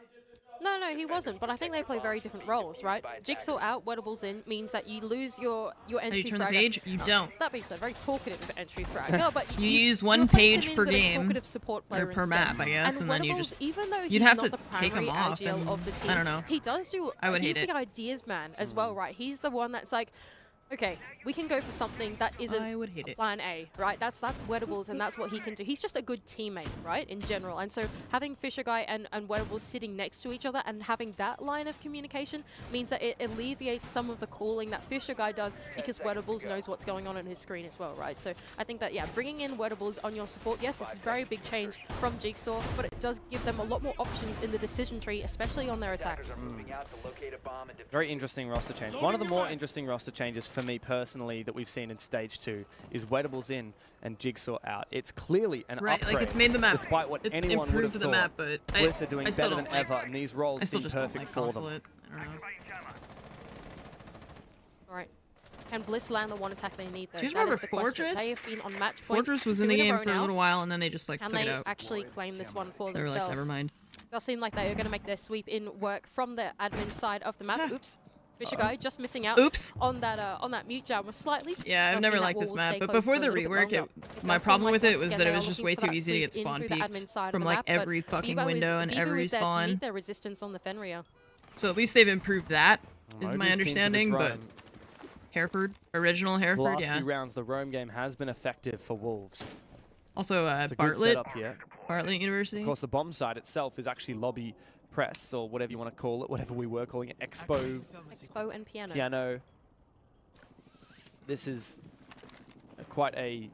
No, he wasn't. But I think they play very different roles, right? Jigsaw out, Wedables in means that you lose your entry you turn the frag. page? You don't. That being said, very talkative entry frag. No, but you use one replace page him in per with a game, talkative support player or per instead. map, I guess, and then you Wedables, just even though you'd he's have not to the take him primary off. IGL And, of the team, I don't know. he does do. I would he's hate the it. ideas man as well, right? He's the one that's like, okay, we can go for something that isn't plan A, right? That's Wedables, and that's what he can do. He's just a good teammate, right, in general. And so having Fisher Guy and Wedables sitting next to each other and having that line of communication means that it alleviates some of the calling that Fisher Guy does because Wedables knows what's going on his screen as well, right? So I think that, yeah, bringing in Wedables on your support, yes, it's a very big change from Jigsaw, but it does give them a lot more options in the decision tree, especially on their attacks. Very interesting roster change. One of the more interesting roster changes for me personally that we've seen in Stage 2 is Wedables in and Jigsaw out. It's clearly an upgrade. Like it's made the map. Despite what it's anyone would have improved thought. the map, but Bliss are doing I still better don't than ever, and these roles I still seem just perfect don't like for consulate. them. I don't know. All right. Can Bliss land the one attack they need, though? Do you guys That is remember the question. Fortress? They have been on match point Fortress was in the 2 game row for a now. little while, and then they just like Can took it they out. actually claim this one for They were themselves? like, never mind. Does seem like they are going to make their sweep in work from the admin side of the map. Oops. Fisher Guy just missing out on that mute jam was slightly. Yeah, I've never liked this map, but before the rework, my problem with it was that it was just way too easy to get spawn peeked from like every fucking window and every spawn. Their resistance on the Fenrir. So at least they've improved that, is my Moby's keen for this understanding, but run. Hereford, original The Hereford, last yeah. few rounds, the roam game has been effective for Wolves. Also, It's a good Bartlett, setup here. Bartlett University. Of course, the bomb side itself is actually lobby press, or whatever you want to call it, whatever we were calling it, Expo and Piano. Piano. This is quite a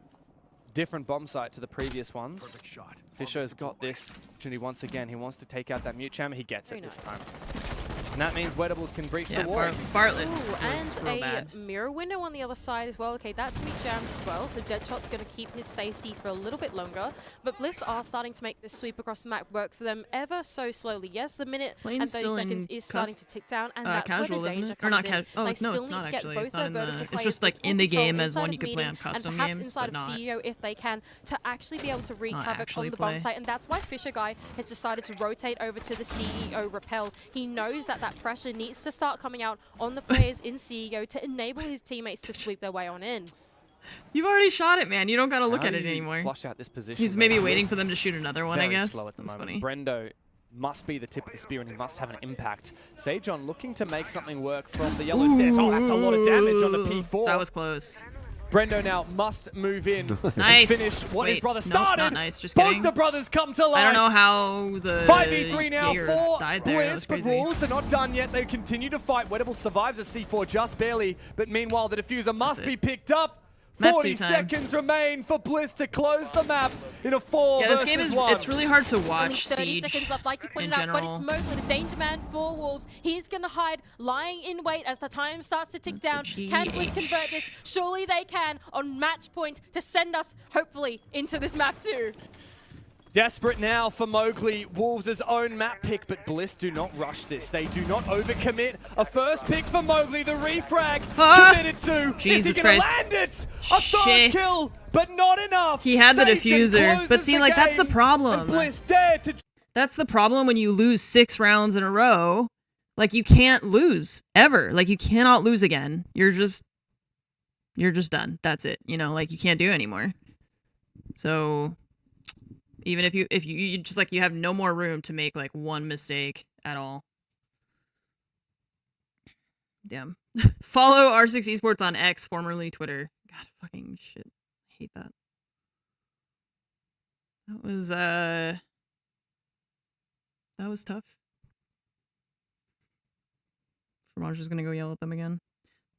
different bomb site to the previous ones. Fisher's got this opportunity once again. He wants to take out that mute jammer. He gets it this time. And that means Wedables can breach the wall. Bartlett's Ooh, was and real a bad. mirror window on the other side as well. Okay, that's mute jammed as well, so Deadshot's going to keep his safety for a little bit longer. But Bliss are starting to make this sweep across the map work for them ever so slowly. Yes, the minute and 30 seconds is starting to tick down, and that's casual, where the isn't danger it? Or comes not in. oh, They no, still it's need not to get actually. both It's not their in vertical the. It's players just like full in the control game as inside one of you could play on Medium, custom and perhaps games, inside but of not. CEO if they can, to actually be able to wreak Not havoc on actually the bomb play. site. And that's why Fisher Guy has decided to rotate over to the CEO Repel. He knows that that pressure needs to start coming out on the players in CEO to enable his teammates to sweep their way on in. You've already shot it, man. You don't gotta look How at do it you anymore. Flush out this position. He's though? maybe waiting Bliss for them to shoot another one, I very guess. slow at the That's moment. funny. Brendo must be the tip of the spear, and he must have an impact. Sejon looking to make something work from the yellow stairs. Oh, that's a lot of damage on the P4. That was close. Brendo now must move in Nice. and finish what his Wait, brother nope, started. not nice. Just Both kidding. the brothers come to life. I don't know how the 5v3 now Jaeger for died there. That Bliss, was but crazy. Rules are not done yet. They continue to fight. Wedables survives a C4 just barely, but meanwhile the diffuser must be picked up. Map 40 2 time. seconds remain for Bliss to close the map in a 4 Yeah, this game is. 1. It's really hard to Only watch 30 Siege seconds left, like you in pointed out, but general. it's Mowgli, the danger man for Wolves. He's going to hide, lying in wait as the time starts to tick down. Can Bliss convert this? Surely they can on match point to send us, hopefully, into this map too. Desperate now for Mowgli, Wolves' own map pick, but Bliss do not rush this. They do not overcommit. A first pick for Mowgli, the refrag committed to. Jesus Is he gonna Christ. land it? A Shit. third kill, but not enough. He had the Satan diffuser, but closes see, the like that's the game, problem. and Bliss dared to. That's the problem when you lose 6 rounds in a row. Like you can't lose ever. Like you cannot lose again. You're just done. That's it. You know, like you can't do it anymore. So even if you just like you have no more room to make like one mistake at all. Damn. Follow R6 Esports on X, formerly Twitter. God fucking shit. I hate that. That was tough. Fromage is gonna go yell at them again.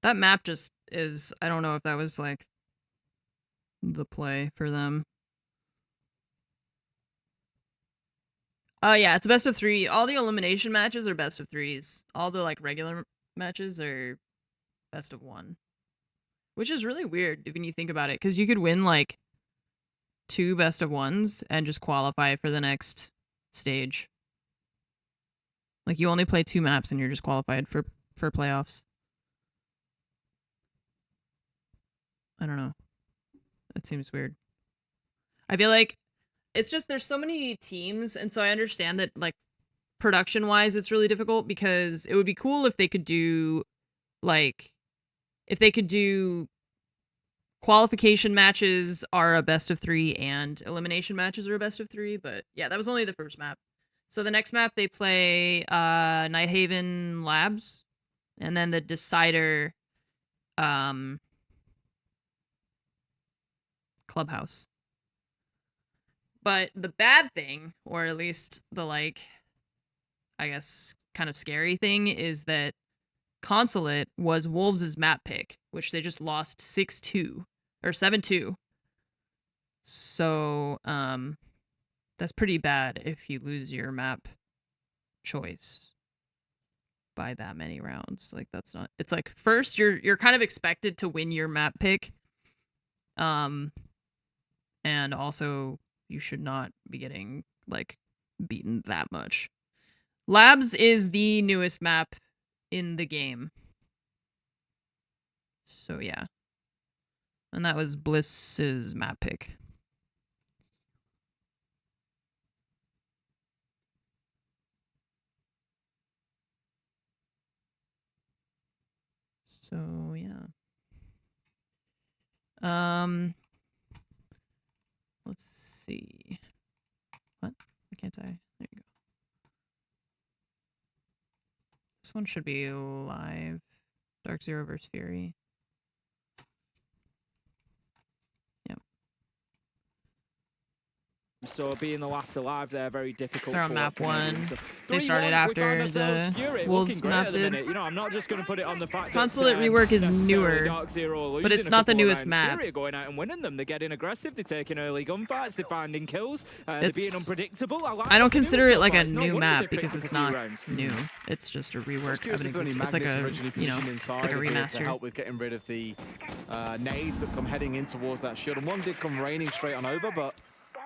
That map just is, I don't know if that was like the play for them. Yeah, it's a best of 3. All the elimination matches are best of 3s. All the like regular matches are best of 1. Which is really weird when you think about it, because you could win like 2 best of 1s and just qualify for the next stage. Like, you only play 2 maps and you're just qualified for playoffs. I don't know. It seems weird. I feel like it's just there's so many teams, and so I understand that, like, production-wise it's really difficult, because it would be cool if they could do, like, qualification matches are a best of 3 and elimination matches are a best of 3, but yeah, that was only the first map. So the next map they play Nighthaven Labs, and then the decider Clubhouse. But the bad thing, or at least the, like, I guess kind of scary thing, is that Consulate was Wolves' map pick, which they just lost 6-2 or 7-2. So that's pretty bad if you lose your map choice by that many rounds. Like, that's not, it's like, first you're kind of expected to win your map pick, and also you should not be getting, like, beaten that much. Labs is the newest map in the game, so yeah, and that was Bliss's map pick. So yeah. Let's see. What? Why can't I? There you go. This one should be live. Dark Zero versus Fury. Yep. So being the last alive, they're very difficult. They're on for map Canadian. 1. So They started after the Wolves map did. You know, I'm not just going to put it on the fact Consulate that, rework is newer, Dark Zero but it's not the newest map. Fury are going out and winning them. They're getting aggressive. They're taking early gunfights. They're finding kills. They're being unpredictable. I don't consider it like a new map because it's not new. It's just a rework of an existing. It's like a, you know, it's like a remaster. To help with getting rid of the nades that come heading in towards that shield, and one did come raining straight on over, but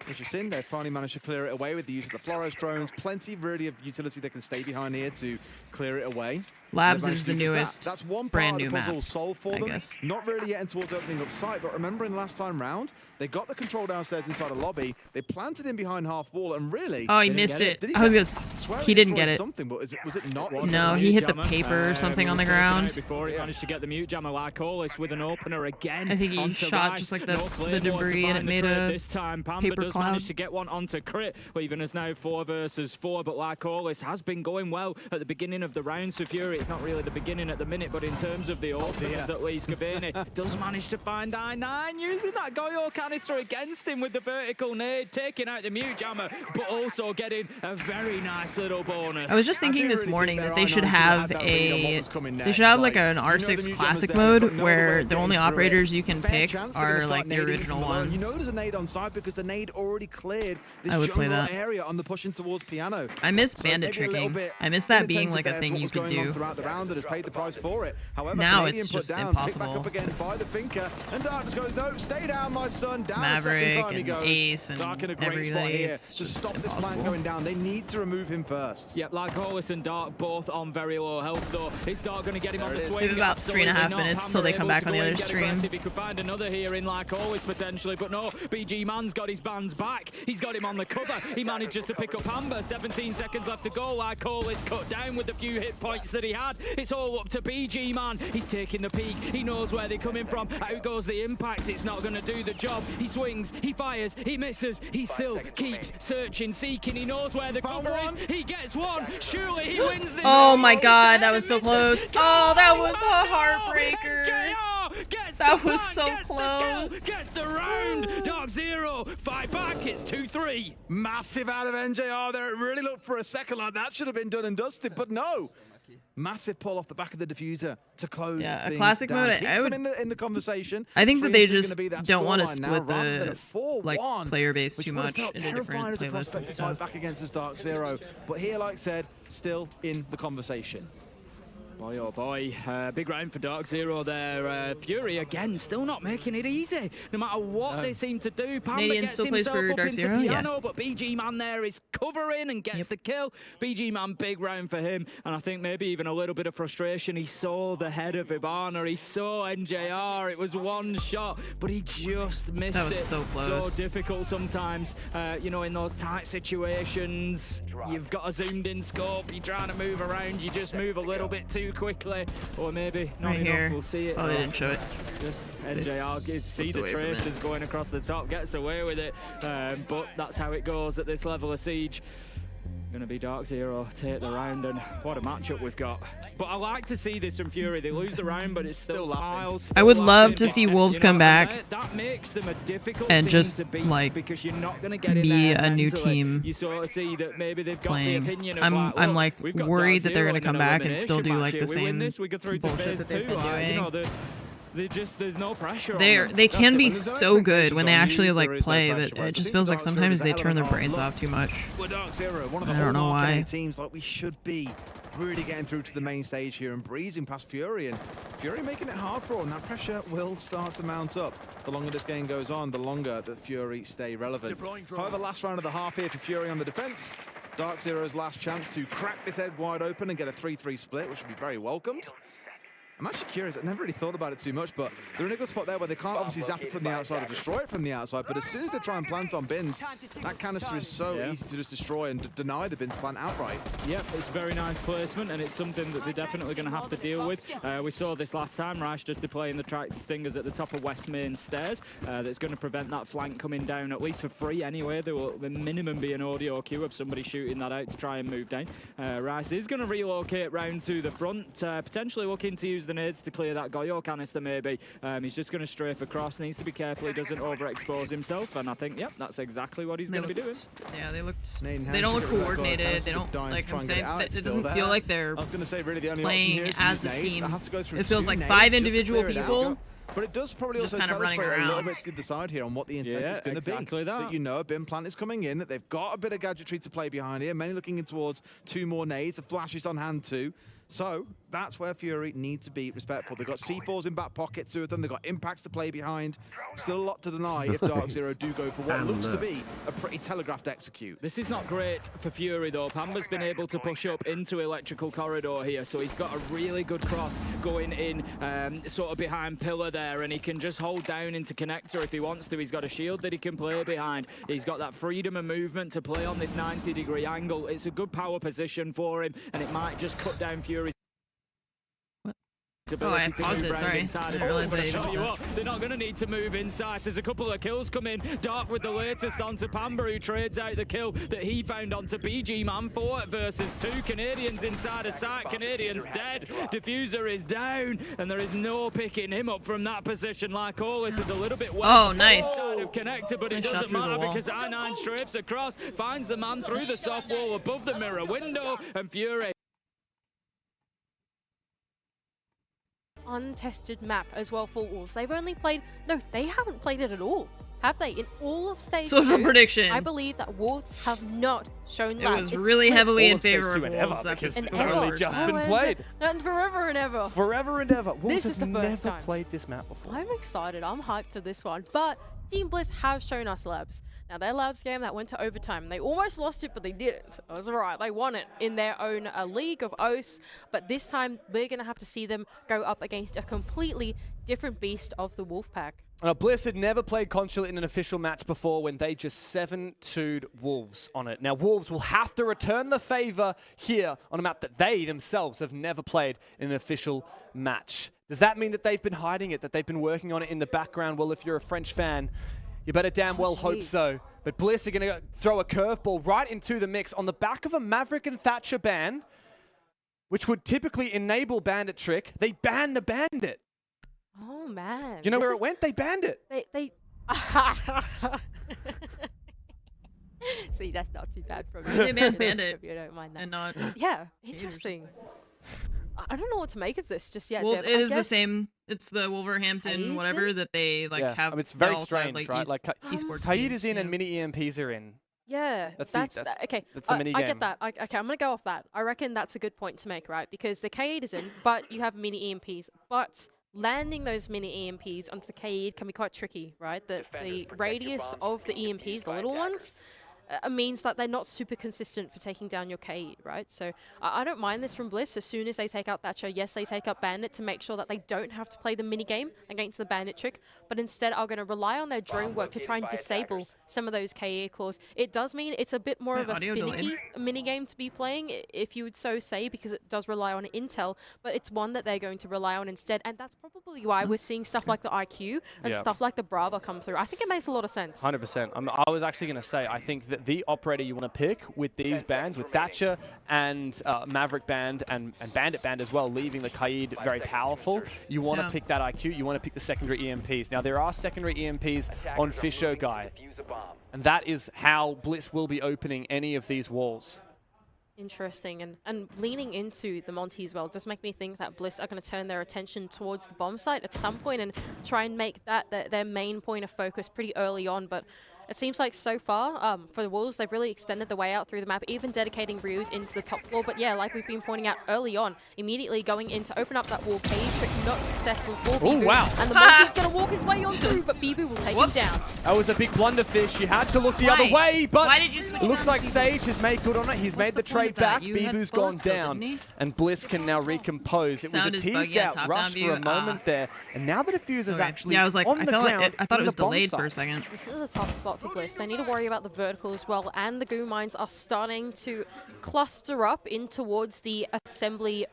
as you've seen, they've finally managed to clear it away with the use of the Floros drones. Plenty really of utility that can stay behind here to clear it away. Labs is the newest, that's one brand part new of the puzzle map, solved for I them. guess. Not really getting towards opening up sight, but remembering last time round, they got the control downstairs inside the lobby. They planted in behind half wall, and really, oh, he missed it. I was gonna. He didn't get it. Something, but was it not? No, he hit the paper or something on the ground. Before he managed to get the mute jammer like Olis with an opener again. I think he shot just like the debris, and it made a this time paper does cloud. manage to get one onto crit, leaving us now 4 versus 4. But like Olis has been going well at the beginning of the rounds for Fury. It's not really the beginning at the minute, but in terms of the openers, at least Kabini does manage to find I9 using that Goyo canister against him with the vertical nade, taking out the mute jammer, but also getting a very nice little bonus. I was just thinking this morning that they should have like an R6 classic mode where the only operators you can pick are like the original ones. You know there's a nade on site because the nade already cleared this I would play that area on the pushing towards piano. I miss bandit tricking. I miss that being like a thing you could do. Throughout the round that has paid the price for it. However, now Canadian it's just down, impossible. Back up again by the Finker, and Dark just goes, no, stay down, my son. Down Maverick time he and goes. Ace and Dark in a great everybody. spot here It's to just stop this impossible. plan going down. They need to remove him first. Yep, like Olis and Dark both on very low health though. Is Dark going to get him on the swing? We have about 3.5 minutes till they come back on the other stream. He could find another here in like Olis potentially, but no, BG Man's got his bands back. He's got him on the cover. He manages to pick up Amber. 17 seconds left to go. Like Olis cut down with the few hit points that he had. It's all up to BG Man. He's taking the peak. He knows where they're coming from. Out goes the impact. It's not going to do the job. He swings. He fires. He misses. He still keeps searching, seeking. He knows where the cover is. He gets one. Surely he wins this. Oh my god, that was so close. Oh, that was a heartbreaker. That was so close. Gets the round. Dark Zero fight back. It's 2-3. Massive out of NJR there. It really looked for a second like that should have been done and dusted, but no. Massive pull off the back of the diffuser to close. Yeah, a classic down. mode. I would in the conversation. I think that they just don't want to split the like player base too much into different playlists and stuff. Back against his Dark Zero, but here, like I said, still in the conversation. Boy, oh boy, big round for Dark Zero there. Fury, again, still not making it easy, no matter what they seem to do. Pamba Canadian gets still plays himself for up Dark into Zero, piano, but BG Man there is covering and gets the kill. BG Man, big round for him, and I think maybe even a little bit of frustration. He saw the head of Ibana, he saw NJR, it was one shot, but he just missed it. That was so close. So difficult sometimes, you know, in those tight situations. You've got a zoomed in scope, you're trying to move around, you just move a little bit too quickly, or maybe not Right enough. here. We'll see it. Oh, they didn't show it. Just They NJR see slipped the away from it. traces going across the top, gets away with it, but that's how it goes at this level of siege. Gonna be Dark Zero take the round, and what a matchup we've got. But I like to see this from Fury. They lose the round, but it's still smiles. I would love to see Wolves come back That makes them a difficult and team just to beat, like because you're not gonna get in be there a new mentally. team You sort of see that maybe they've got playing. the opinion of I'm like, like we've got worried Dark that they're Zero gonna in come an back and still do elimination like the match here. We win same this, we go through to bullshit phase that they've 2. been doing. You know, there's no pressure. They can be so good when they actually like play, but it just feels like sometimes they turn their brains off too much. We're Dark Zero, one of the I don't know hallmark why. teams like we should be. Really getting through to the main stage here and breezing past Fury, and Fury making it hard for all, and that pressure will start to mount up. The longer this game goes on, the longer that Fury stay relevant. However, last round of the half here for Fury on the defense. Dark Zero's last chance to crack this head wide open and get a 3-3 split, which would be very welcomed. I'm actually curious, I never really thought about it too much, but they're in a good spot there where they can't obviously zap it from the outside or destroy it from the outside, but as soon as they try and plant on bins, that canister is so easy to just destroy and deny the bins plant outright. Yep, it's very nice placement, and it's something that they're definitely going to have to deal with. We saw this last time, Rash just deploying the track stingers at the top of West Main stairs. That's going to prevent that flank coming down, at least for free anyway. There will the minimum be an audio cue of somebody shooting that out to try and move down. Rice is going to relocate round to the front, potentially looking to use the nades to clear that Goyo canister maybe. He's just going to strafe across, needs to be careful he doesn't overexpose himself, and I think, yep, that's exactly what he's going to be doing. Yeah, they don't look coordinated. They don't, like I'm saying, it doesn't feel like they're I was going to say, really, the only playing as a nades. team. Have to go through It feels two like nades 5 just to individual clear it out. people But it does probably just also kind of running illustrate a little around. bit to decide here on what the intent Yeah, is going to be. exactly that. You know a bin plant is coming in, that they've got a bit of gadgetry to play behind here, many looking in towards 2 more nades, the flash is on hand too. So that's where Fury need to be respectful. They've got C4s in back pocket, 2 of them. They've got impacts to play behind. Still a lot to deny if Dark Zero do go for what looks to be a pretty telegraphed execute. This is not great for Fury though. Pamba's been able to push up into electrical corridor here, so he's got a really good cross going in sort of behind pillar there, and he can just hold down into connector if he wants to. He's got a shield that he can play behind. He's got that freedom of movement to play on this 90-degree angle. It's a good power position for him, and it might just cut down Fury's Oh, I paused it, sorry. I didn't realize I tell did you that. what, they're not going to need to move inside. There's a couple of kills come in. Dark with the latest onto Pamba, who trades out the kill that he found onto BG Man 4 versus 2 Canadians inside a site. Canadians dead. Diffuser is down, and there is no picking him up from that position. Like Olis is a little bit Oh, nice. Connected, but it Nice shot doesn't through the matter wall. because I9 strafes across, finds the man through the soft wall above the mirror window, and Fury. Untested map as well for Wolves. They've only played, no, they haven't played it at all, have they? In all of stage Social 2, prediction. I believe that Wolves have not shown It that. was It's really flipped. heavily in Wolves stage favor 2 of and ever, Wolves because after it's the only first just time. been played. And forever and ever. Forever and ever. Wolves This is have the first never time. played this map before. I'm excited. I'm hyped for this one. But Team Bliss have shown us labs. Now, their labs game that went to overtime, they almost lost it, but they didn't. It was all right. They won it in their own league of OS. But this time, we're going to have to see them go up against a completely different beast of the Wolfpack. Bliss had never played Consulate in an official match before when they just 7-2'd Wolves on it. Now, Wolves will have to return the favor here on a map that they themselves have never played in an official match. Does that mean that they've been hiding it, that they've been working on it in the background? Well, if you're a French fan, you better damn well hope so. But Bliss are going to throw a curveball right into the mix on the back of a Maverick and Thatcher ban, which would typically enable Bandit Trick. They banned the Bandit. Oh, man. You know where it went? They banned it. They See, that's not too bad from me. They banned Bandit. If you don't mind that. And not Yeah, Cade or interesting. I don't know what to make of this just yet. Well, Deb. it I is the guess same. It's the Wolverhampton whatever that they like Yeah, have. I mean, it's very they all strange, have, right? Like, esports Kaid teams, is in yeah. and mini EMPs are in. Yeah, That's okay. That's the mini I game. get that. Okay, I'm gonna go off that. I reckon that's a good point to make, right? Because the K8 is in, but you have mini EMPs. But landing those mini EMPs onto the K8 can be quite tricky, right? The radius of the EMPs, the little ones, means that they're not super consistent for taking down your K8, right? So I don't mind this from Bliss. As soon as they take out Thatcher, yes, they take out Bandit to make sure that they don't have to play the mini game against the Bandit trick, but instead are going to rely on their drone work to try and disable some of those K8 claws. It does mean it's a bit more of a finicky mini game to be playing, if you would so say, because it does rely on intel, but it's one that they're going to rely on instead, and that's probably why we're seeing stuff like the IQ and stuff like the Brava come through. I think it makes a lot of sense. 100%. I was actually going to say, I think that the operator you want to pick with these bands, with Thatcher and Maverick Band and Bandit Band as well, leaving the Qaid very powerful, you want to pick that IQ, you want to pick the secondary EMPs. Now, there are secondary EMPs on Fisher Guy, and that is how Bliss will be opening any of these walls. Interesting, and leaning into the Monty as well does make me think that Bliss are going to turn their attention towards the bomb site at some point and try and make that their main point of focus pretty early on, but it seems like so far, for the Wolves, they've really extended the way out through the map, even dedicating Ryu's into the top floor. But yeah, like we've been pointing out early on, immediately going in to open up that wall cage trick, not successful for Bibu. Wow. And the Monty's going to walk his way on through, but Bibu will take him down. That was a big blunderfish. You had to look the other way, but why did you switch it looks like guns, Sage has made good on it. He's made the trade back. You had Bibu's gone bullets still, down, didn't he? and Bliss can now recompose. It was a Sound is teased buggy on out top-down rush for view. a moment there, and now the diffuse is actually I was like, on I the felt ground like I thought in it was the bomb delayed for a site. second. This is a tough spot for Bliss. They need to worry about the vertical as well, and the goo mines are starting to cluster up in towards the assembly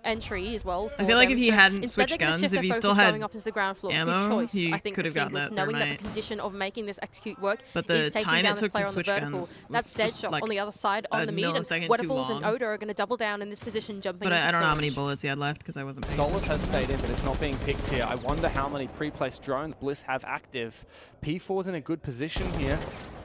entry as well. I feel like if he hadn't instead switched they're gonna guns, shift if their he focus still had going up into the ground floor. ammo, Good choice, he I think, could have for gotten Bliss, that knowing that thermite. the condition of making this execute work But is the taking time down it this took player to on the switch vertical. guns That's was just Deadshot like on the other side on a the mid, and millisecond too Wedables and long. Oda are going to double down in this position, jumping But into I don't know how many storage. bullets he had left because I wasn't paying Solus attention. has stayed in, but it's not being picked here. I wonder how many pre-placed drones Bliss have active. P4's in a good position here.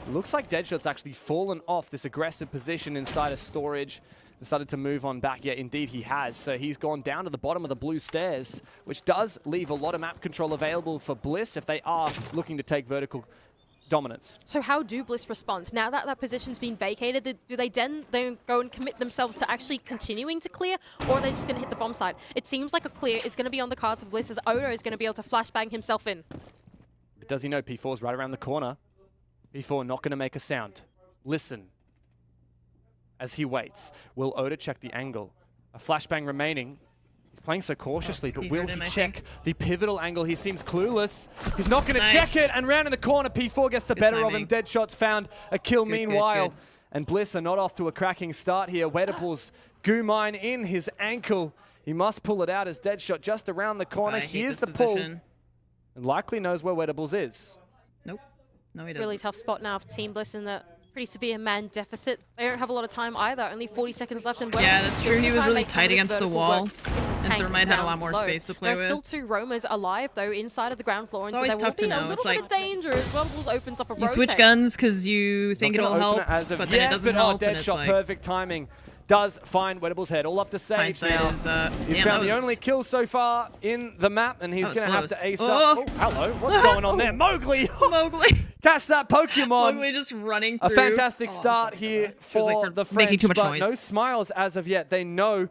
Looks like Deadshot's actually fallen off this aggressive position inside of storage and started to move on back. Yeah, indeed he has. So he's gone down to the bottom of the blue stairs, which does leave a lot of map control available for Bliss if they are looking to take vertical dominance. So how do Bliss respond? Now that that position's been vacated, do they then go and commit themselves to actually continuing to clear, or are they just going to hit the bomb site? It seems like a clear is going to be on the cards of Bliss, as Oda is going to be able to flashbang himself in. But does he know P4's right around the corner? P4 not going to make a sound. Listen as he waits. Will Oda check the angle? A flashbang remaining. He's playing so cautiously, but will he check the pivotal angle? He seems clueless. He's not going to check it, and round in the corner, P4 gets the better of him. Deadshot's found a kill meanwhile. And Bliss are not off to a cracking start here. Wedables goo mine in his ankle. He must pull it out as Deadshot just around the corner. Here's the pull. And likely knows where Wedables is. Nope. No, he doesn't. Really tough spot now for Team Bliss in the pretty severe man deficit. They don't have a lot of time either. Only 40 seconds left. And yeah, that's true. He was really tight against the wall. And Thermite had a lot more space to play with. There's still two roamers alive, though, inside of the ground floor. It's always tough to know. It's like dangerous. Wedables opens up a rotate. You switch guns because you think it'll help, but then it doesn't help. And it's Deadshot, like perfect timing. Does find Wedables' head. All up to Sage now. He's found the only kill so far in the map, and he's going to have to ace up. Oh, hello. What's going on there? Mowgli. Mowgli. Catch that Pokemon. Mowgli just running through. A fantastic start here for the French, making too much but noise. no smiles as of yet. They know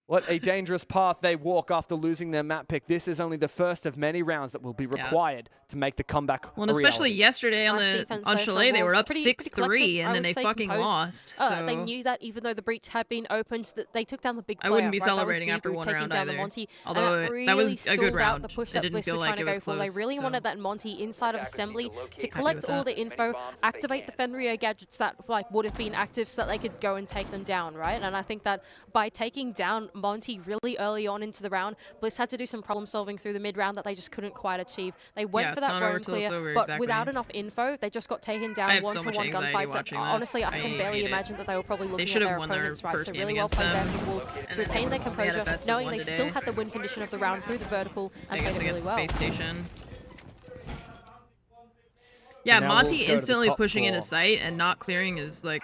what a dangerous path they walk after losing their map pick. This is only the first of many rounds that will be required to make the comeback Well, and especially yesterday on Chalet, they were up 6-3, and then they fucking lost. So they knew that even though the breach had been opened, that they took down the big player. I wouldn't be right? celebrating after one round either. Although that was a good round. The push It that didn't Bliss feel were like trying it to was go for. They close. really wanted that Monty inside of assembly to collect all the info, activate the Fenrir gadgets that would have been active so that they could go and take them down, right? And I think that by taking down Monty really early on into the round, Bliss had to do some problem solving through the mid round that they just couldn't quite achieve. They went for that roam clear, but without enough info, they just got taken down one-to-one gunfights. Honestly, I can barely imagine that they were probably looking at their opponents, right? So really well played there from Wolves to retain their composure, knowing they still had the win condition of the round through the vertical and played it really well. Space Station. Yeah, Monty instantly pushing into sight and not clearing is like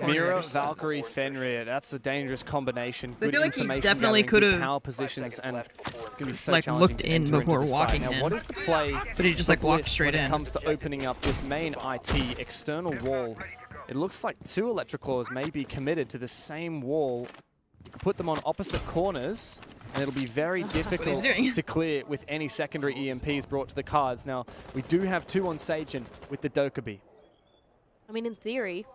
Mira, Valkyrie, Fenrir. That's a dangerous combination. I Good feel like he information definitely gathering, could good have power positions and gonna be so like challenging looked to in enter before into the walking site. Now, in. what is the play? But he just for like walked Bliss straight when in. it comes to opening up this main IT external wall? It looks like 2 Electroclaws may be committed to the same wall. You can put them on opposite corners, and it'll be very difficult to clear with any secondary EMPs brought to the cards. Now, we do have 2 on Sajin with the Dokkaebi. I mean, in theory,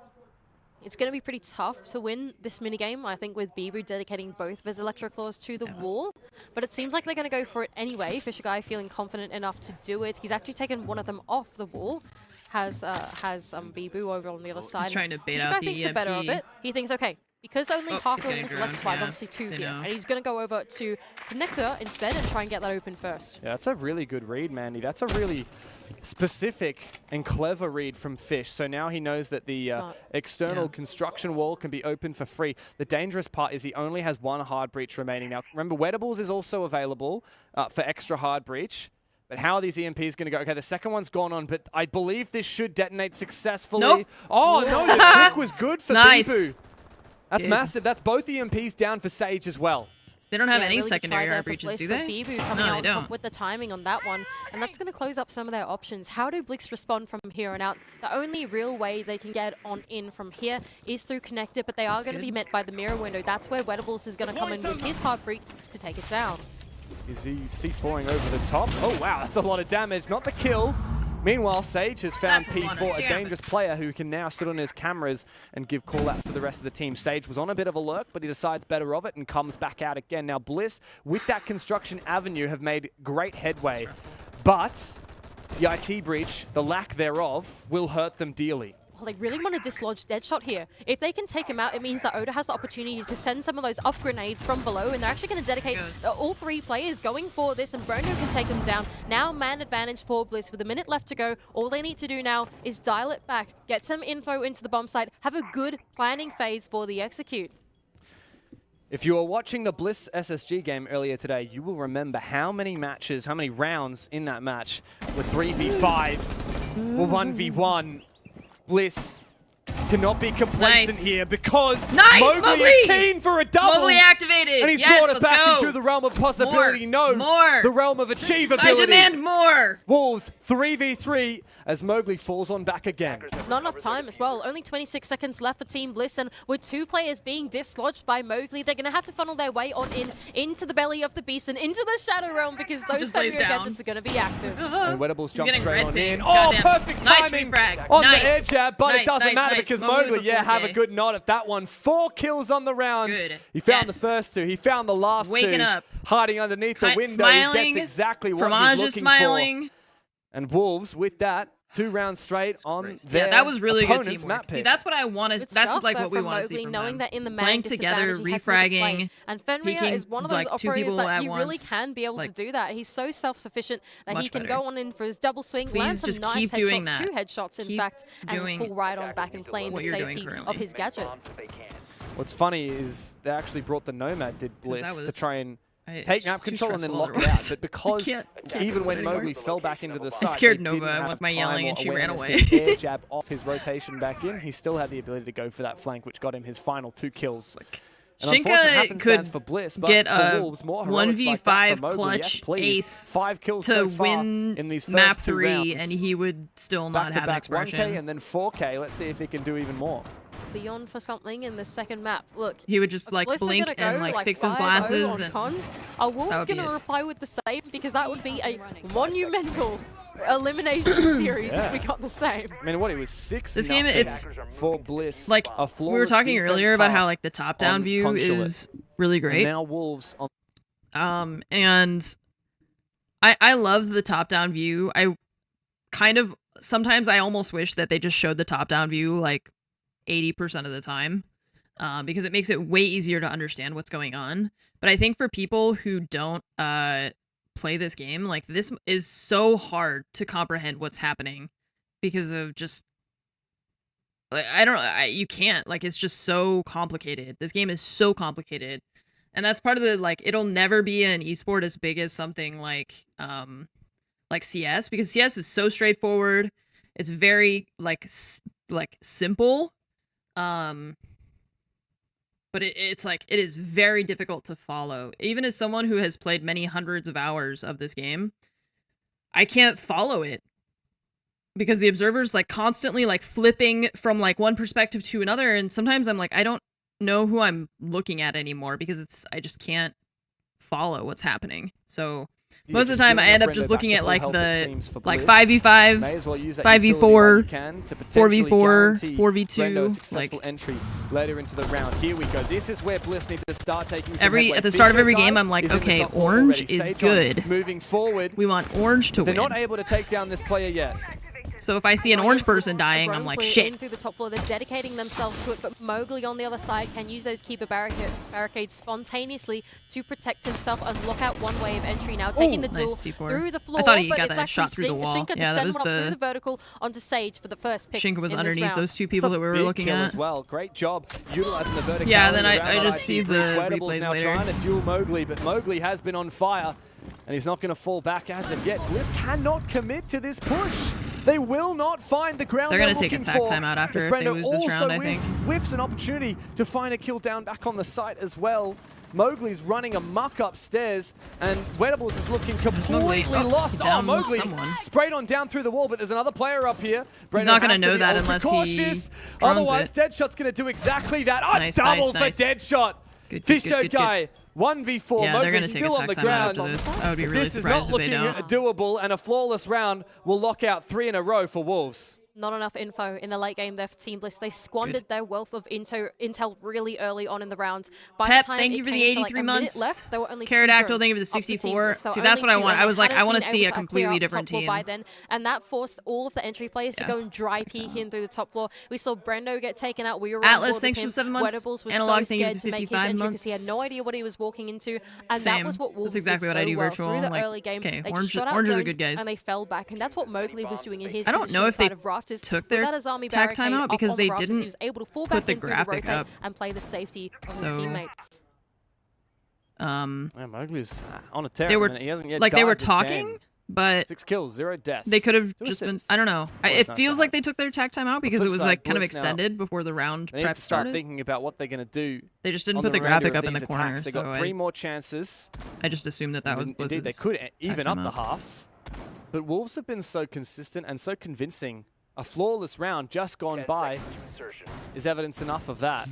it's going to be pretty tough to win this minigame, I think, with Bibu dedicating both of his Electroclaws to the wall. But it seems like they're going to go for it anyway. Fisher Guy feeling confident enough to do it. He's actually taken one of them off the wall. Has Bibu over on the other side. He's trying to bait Fisher out Guy the thinks the better of EMP. it. He thinks, okay, because only half of them was electrified, yeah, obviously 2 they here. know. And he's going to go over to Connector instead and try and get that open first. Yeah, that's a really good read, Mandy. That's a really specific and clever read from Fish. So now he knows that the external construction wall can be open for free. The dangerous part is he only has 1 hard breach remaining. Now, remember, Wettables is also available for extra hard breach. But how are these EMPs going to go? Okay, the second one's gone on, but I believe this should detonate successfully. Nope. Oh, no, the pick was good for Bibu. That's Good. massive. That's both EMPs down for Sage as well. They don't have Yeah, any really good secondary try there hard for breaches, Bliss, do but they? Bibu coming No, out they on don't. top with the timing on that one, and that's going to close up some of their options. How do Blix respond from here on out? The only real way they can get on in from here is through Connector, but they are going to be met by the mirror window. That's where Wettables is going to come in with his hard breach to take it down. Is he C4ing over the top? Oh, wow, that's a lot of damage. Not the kill. Meanwhile, Sage has found P4, a dangerous player who can now sit on his cameras and give call-outs to the rest of the team. Sage was on a bit of a lurk, but he decides better of it and comes back out again. Now, Bliss, with that construction avenue, have made great headway, but the IT breach, the lack thereof, will hurt them dearly. Well, they really want to dislodge Deadshot here. If they can take him out, it means that Oda has the opportunity to send some of those up grenades from below, and they're actually going to dedicate all 3 players going for this, and Brono can take them down. Now, man advantage for Bliss with a minute left to go. All they need to do now is dial it back, get some info into the bomb site, have a good planning phase for the execute. If you were watching the Bliss SSG game earlier today, you will remember how many matches, how many rounds in that match were 3v5 or 1v1. Bliss cannot be complacent here because Mowgli is keen for a double. Mowgli activated. And he's Yes, brought it let's back go. into the realm of possibility. More. The realm of achievability. I demand more. Wolves 3v3 as Mowgli falls on back again. Not enough time as well. Only 26 seconds left for Team Bliss, and with 2 players being dislodged by Mowgli, they're going to have to funnel their way on into the belly of the beast and into the Shadow Realm because those Thundery gadgets are going to be active. And Wettables jumps getting straight red on in. pings, Oh, goddamn. perfect Nice timing refrag. on Nice. the air jab, but Nice, it doesn't nice, matter nice. because Mowgli with Mowgli, the yeah, have a 4K. good nod at that one. 4 kills on the round. Good. He found Yes. the first 2. He found the last Waking 2. up. Hiding underneath the window. Smiling. He gets exactly what Fromage he's is looking smiling. for. And Wolves, with that, 2 rounds straight on their Yeah, that was really good opponent's teamwork. map See, pick. that's what I wanted. Good That's stuff, like though, what we from want to see Mowgli, from knowing them. that in the Playing man together, disadvantage, he has more to play. refragging. And Fenrir peeking, is one of those like, 2 operators people that at you really once. can be able Like, to do that. He's so self-sufficient that he much can better. go on in for his double swing, land Please some just nice keep headshots, doing that. 2 headshots in Keep fact, and doing pull right on back and play in the what you're doing safety of currently. his gadget. What's funny is they actually brought the Nomad, did Bliss, to was- try and it's take map just too control and then stressful lock it out. otherwise. But because I can't even do when it anymore. Mowgli fell back into the I site, scared they Nova didn't have with my time yelling or and she ran awareness away. to air jab off his rotation back in. He still had the ability to go for that flank, which got him his final 2 kills. And unfortunate Shinka happenstance could for Bliss, but get for a Wolves, more heroics 1v5 like that from Mowgli. clutch Yes, please. ace 5 kills to so far win in these first map 2 3, rounds. and he would still not have an Back-to-back expression. 1K and then 4K. Let's see if he can do even more. Beyond for something in the second map. Look, He would just like Bliss are blink gonna and go, like fix his 5-0 glasses. on And cons. Are Wolves that would be going to it. reply with the same? Because that would be a monumental elimination series if we got the same. I mean, what, it was 6 This game, it's for Bliss. like a we were flawless talking defense earlier about how half like the top-down on view Consulate. is really And great. now Wolves on And I love the top-down view. I kind of sometimes I almost wish that they just showed the top-down view like 80% of the time, because it makes it way easier to understand what's going on. But I think for people who don't play this game, like this is so hard to comprehend what's happening because of just like, I don't know, you can't, like, it's just so complicated. This game is so complicated. And that's part of the, like, it'll never be an esport as big as something like CS, because CS is so straightforward. It's very, like simple. but it's like, it is very difficult to follow. Even as someone who has played many hundreds of hours of this game, I can't follow it. Because the observer's like constantly like flipping from like one perspective to another, and sometimes I'm like, I don't know who I'm looking at anymore because I just can't follow what's happening. So most of the time I end up just looking at like the 5v5, 5v4, 4v4, 4v2, successful entry later into the round. Here we go. This is where Bliss need to start taking some at the start of every game I'm like, okay, orange is good. Moving forward. We want orange to win. They're not able to take down this player yet. So if I see an orange person dying, I'm like, shit. In through the top floor, they're dedicating themselves to it, but Mowgli on the other side can use those keeper barricades spontaneously to protect himself and lock out one way of entry. Now taking the duel through the floor, I thought he but got it's that shot through the wall. Shinka Yeah, that was through the vertical onto Sage for the first pick. Shinka was underneath those two people that we were looking at. As well. Great job utilizing the vertical. Yeah, then I just see the replays now later. Trying to duel Mowgli, but Mowgli has been on fire, and he's not going to fall back as of yet. Bliss cannot commit to this push. They will not find the ground. They're going to take a tack timeout after if they lose this round, I think. Whiffs an opportunity to find a kill down back on the site as well. Mowgli's running amok upstairs, and Wettables is looking completely lost. Oh, Mowgli sprayed on down through the wall, but there's another player up here. He's not going to know that unless he Otherwise, Deadshot's going to do exactly that. Double for Deadshot. Fisher guy. 1v4, yeah, they're going to take still a on the tack timeout ground. after this. I would be really surprised if they don't. This is not looking doable, and a flawless round will lock out 3 in a row for Wolves. Not enough info in the late game there for Team Bliss. They squandered their wealth of intel really early on in the rounds. Pep, thank you for the 83 months. Left, there were only Pterodactyl, thank you for the 64. See, that's what I want. I was like, I want to see a completely different team. By then, and that forced all of the entry players to go and dry peek in through the top floor. We saw Brendo get taken out. We were Atlas, thanks for 7 months. Wettables was Analog, so thank you for scared the to make his 55 entry months. because he had no idea what he was walking into, and Same. that was what Wolves That's exactly did what I do so well virtual. through the Like, early game. okay, They orange shot out are the drones good guys. and they fell back, and that's what Mowgli was doing in his I don't know if they took their tack timeout because they didn't he was able to fall put back the in graphic through the up. and play the safety of his teammates. Yeah, Mowgli's on a tear. They were he hasn't yet like they were died this talking, game. but 6 kills, 0 deaths. They could have just been. I don't know. It feels like they took their tack timeout because it was side, like kind of Bliss now, extended before the round They need prep to start started. thinking about what they're going to do. They just didn't on put the remainder graphic of up in the these corner. attacks. They So got 3 more chances. I just assumed that was Bliss's Indeed, they could even tack up the timeout. half. But Wolves have been so consistent and so convincing. A flawless round just gone by is evidence enough of that.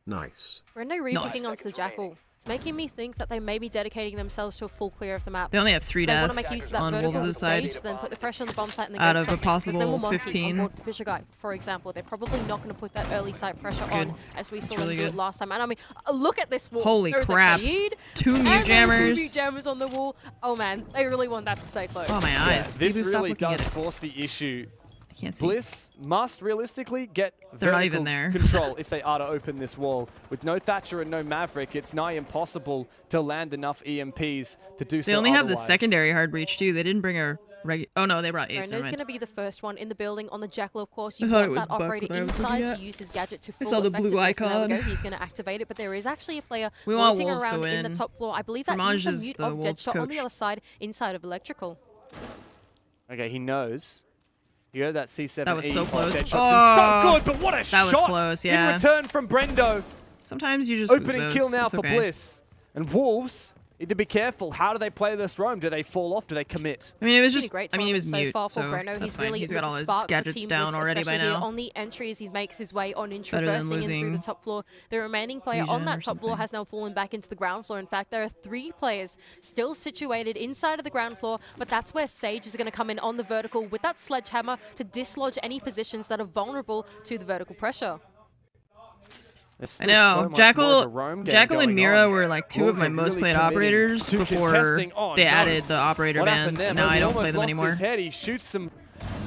Nice. Brendo rebooking onto the Jackal. It's making me think that they may be dedicating themselves to a full clear of the map. They only have 3 They want deaths to make use of that on vertical Wolves' side. stage, then put the pressure on the bomb site and Out go of a second. possible There's no more 15. on board Fisher Guy, for example. They're probably not going to put that early site pressure on as we saw them do it last time. And I mean, look at this wall. Holy There is a crap. Kaid 2 mute and then 2 jammers. mute jammers on the wall. Oh man, they really want that to stay close. Oh, my eyes. This People stop really looking at does it. force the issue. I can't see. Bliss must realistically get They're not vertical even there. control if they are to open this wall. With no Thatcher and no Maverick, it's nigh impossible to land enough EMPs to do so. They only have the otherwise. secondary hard breach too. They didn't bring a regular. Oh no, they brought Ace. Brendo's going to be the first one in the building on the Jackal, of course. You I thought it want was that Buck operator that I was looking inside at. to use his gadget to I full saw the blue effectiveness. There we go. icon. He's going to activate it, but there is actually a player We want floating Wolves to around in the win. top floor. I believe that Fromage is is the mute the of Wolves Deadshot on the coach. other side, inside of Electrical. Okay, he knows. You heard that C7E. That was so close. Deadshot's Oh, been so good, but what a that shot! was close, yeah. In return from Brendo. Sometimes you just lose Opening those. kill now It's for okay. Bliss. And Wolves need to be careful. How do they play this roam? Do they fall off? Do they commit? I mean, it was Been a just. great I mean, he was tournament mute, so far so for Brendo. that's He's fine. really He's got all his sparked the gadgets Team down Bliss, already by especially here now. on the entry as he makes his way on in, Better than traversing in through the losing top floor. The remaining player Legion on that or top floor something. has now fallen back into the ground floor. In fact, there are 3 players still situated inside of the ground floor, but that's where Sage is going to come in on the vertical with that sledgehammer to dislodge any positions that are vulnerable to the vertical pressure. There's I still know. so much more of a roam game Jackal and going Mira on. were like 2 Wolves of my are most really played committing operators to before contesting. Oh, they no. added the operator What happened bans. there? Now I He don't play almost them lost anymore. his head. He shoots some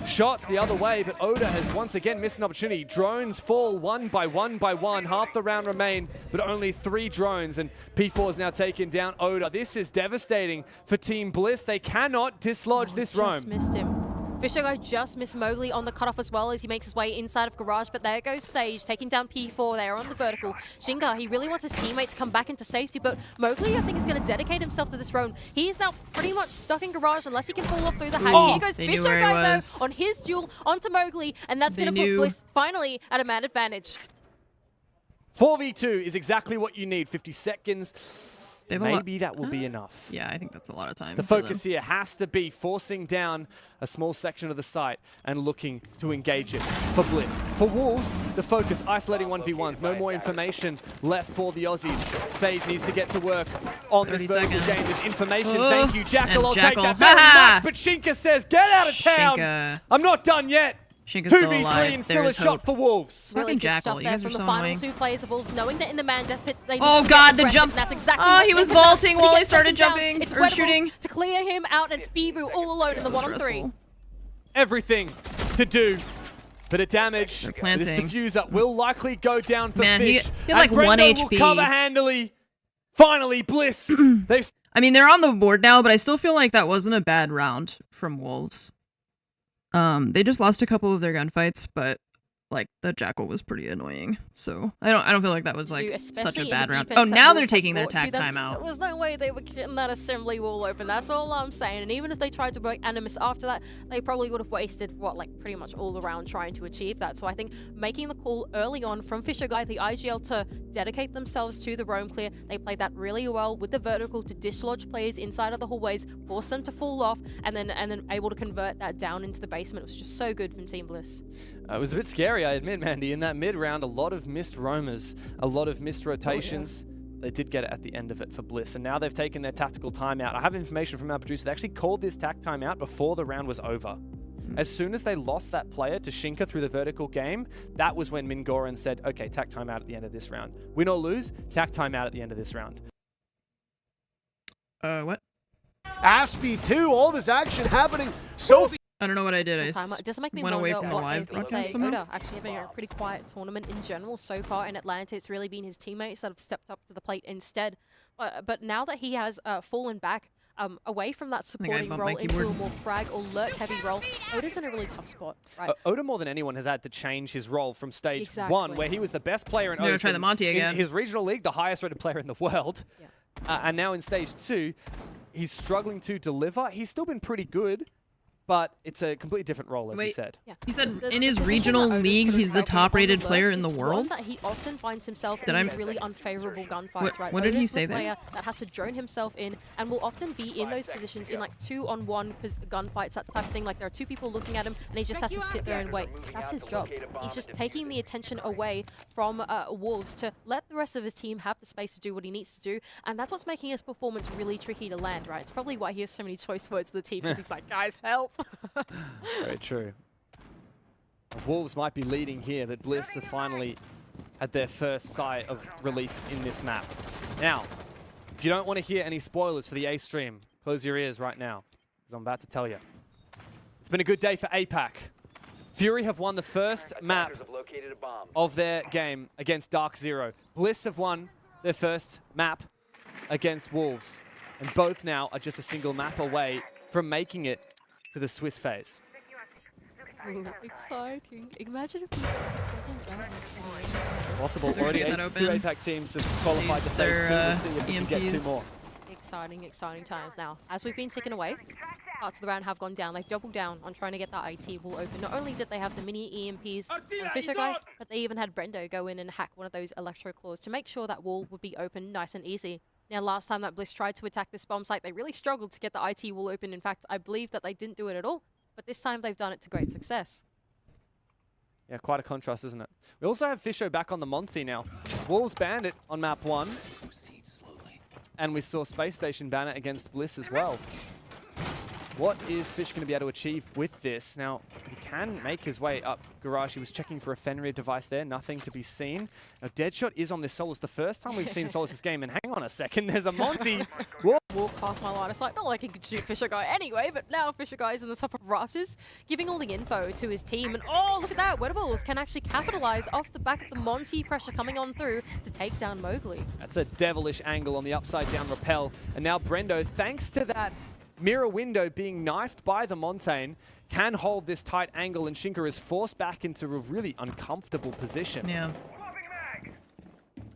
shots the other way, but Oda has once again missed an opportunity. Drones fall one by one. Half the round remain, but only 3 drones, and P4 is now taken down Oda. This is devastating for Team Bliss. They cannot dislodge this roam. Just missed him. Fishogo just missed Mowgli on the cutoff as well as he makes his way inside of Garage, but there goes Sage, taking down P4 there on the vertical. Shinga, he really wants his teammate to come back into safety, but Mowgli, I think, is going to dedicate himself to this roam. He is now pretty much stuck in Garage unless he can fall off through the hatch. Here goes They knew where he Fishogo, was. though, on his duel onto Mowgli, and that's They going to put knew. Bliss finally at a man advantage. 4v2 is exactly what you need. 50 seconds. Maybe that will be enough. Yeah, I think that's a lot of time. The focus here has to be forcing down a small section of the site and looking to engage it for Bliss. For Wolves, the focus, isolating 1v1s. No more information left for the Aussies. Sage needs to get to work on this vertical game. This information. Thank you, Jackal. I'll take that very much. But Shinka says, get out of town. I'm not done yet. Shinka's still 2v3 alive. and still a shot for Wolves. Really good Jackal, stuff you there guys are from the so final annoying. two players of Wolves, knowing that in the man death pit they need Oh to god, get the aggressive. jump! That's exactly Oh, what he was Shinka does. vaulting But while he gets started taken down. jumping It's or Wedables shooting. to clear him out. It's Bibu all alone in the 1-on-3. Everything to do. Bit of damage. This planting. diffuser will likely go down for Man, Fish. he had like and 1 Brendo HP. will cover handily. Finally, Bliss. I mean, they're on the board now, but I still feel like that wasn't a bad round from Wolves. They just lost a couple of their gunfights, but like the Jackal was pretty annoying. So I don't feel like that was like such a bad round. Oh, now they're taking their tag time out. There was no way they were getting that assembly wall open. That's all I'm saying. And even if they tried to break Animus after that, they probably would have wasted like pretty much all the round trying to achieve that. So I think making the call early on from Fisher Guy, the IGL, to dedicate themselves to the roam clear, they played that really well with the vertical to dislodge players inside of the hallways, force them to fall off, and then able to convert that down into the basement. It was just so good from Team Bliss. It was a bit scary, I admit, Mandy. In that mid round, a lot of missed roamers, a lot of missed rotations. Oh, yeah. They did get it at the end of it for Bliss, and now they've taken their tactical timeout. I have information from our producer. They actually called this tac timeout before the round was over. As soon as they lost that player to Shinka through the vertical game, that was when Mingoran said, okay, tac timeout at the end of this round. Win or lose, tac timeout at the end of this round. What? Aspie 2, all this action happening so I don't know what I did. It doesn't make me went away wonder from the what live they've been broadcast saying. somehow. Oda actually having a pretty quiet tournament in general so far in Atlanta. It's really been his teammates that have stepped up to the plate instead. But now that he has fallen back away from that supporting role into a more frag or lurk heavy role, Oda's in a really tough spot. Right? Oda more than anyone has had to change his role from stage 1, where he was the best player in They're gonna try the Monty again. In his regional league, the highest rated player in the world. Yeah. And now in stage 2, he's struggling to deliver. He's still been pretty good, but it's a completely different role, as he said. Yeah. He said in his regional league, he's the top-rated player in the world. That he often finds himself in these really unfavorable gunfights, right? What did he Oda's say the there? player that has to drone himself in and will often be in those positions in like 2-on-1 gunfights, that type of thing. Like there are 2 people looking at him and he just has to sit there and wait. That's his job. He's just taking the attention away from Wolves to let the rest of his team have the space to do what he needs to do. And that's what's making his performance really tricky to land, right? It's probably why he has so many choice words for the team, because he's like, guys, help. Very true. Wolves might be leading here, but Bliss have finally had their first sight of relief in this map. Now, if you don't want to hear any spoilers for the A stream, close your ears right now, because I'm about to tell you. It's been a good day for APAC. Fury have won the first map of their game against Dark Zero. Bliss have won their first map against Wolves, and both now are just a single map away from making it to the Swiss phase. Ooh, exciting. Imagine if Possible. Already 2 APAC teams have qualified to phase 2. We'll see if we can get 2 more. Exciting, exciting times now. As we've been ticking away, parts of the round have gone down. They've doubled down on trying to get that IT wall open. Not only did they have the mini EMPs on Fisher Guy, but they even had Brendo go in and hack one of those electro claws to make sure that wall would be open nice and easy. Now, last time that Bliss tried to attack this bomb site, they really struggled to get the IT wall open. In fact, I believe that they didn't do it at all. But this time, they've done it to great success. Yeah, quite a contrast, isn't it? We also have Fisho back on the Monty now. Wolves Bandit on map 1. And we saw Space Station Banner against Bliss as well. What is Fish going to be able to achieve with this? Now, he can make his way up Garage. He was checking for a Fenrir device there. Nothing to be seen. Now, Deadshot is on this Solus. The first time we've seen Solus's game. And hang on a second, there's a Monty. Walk past my line of sight. Not like he could shoot Fisher Guy anyway, but now Fisher Guy is in the top of rafters, giving all the info to his team. And oh, look at that. Wedables can actually capitalize off the back of the Monty pressure coming on through to take down Mowgli. That's a devilish angle on the upside down rappel. And now Brendo, thanks to that mirror window being knifed by the Montaigne, can hold this tight angle, and Shinka is forced back into a really uncomfortable position. Yeah.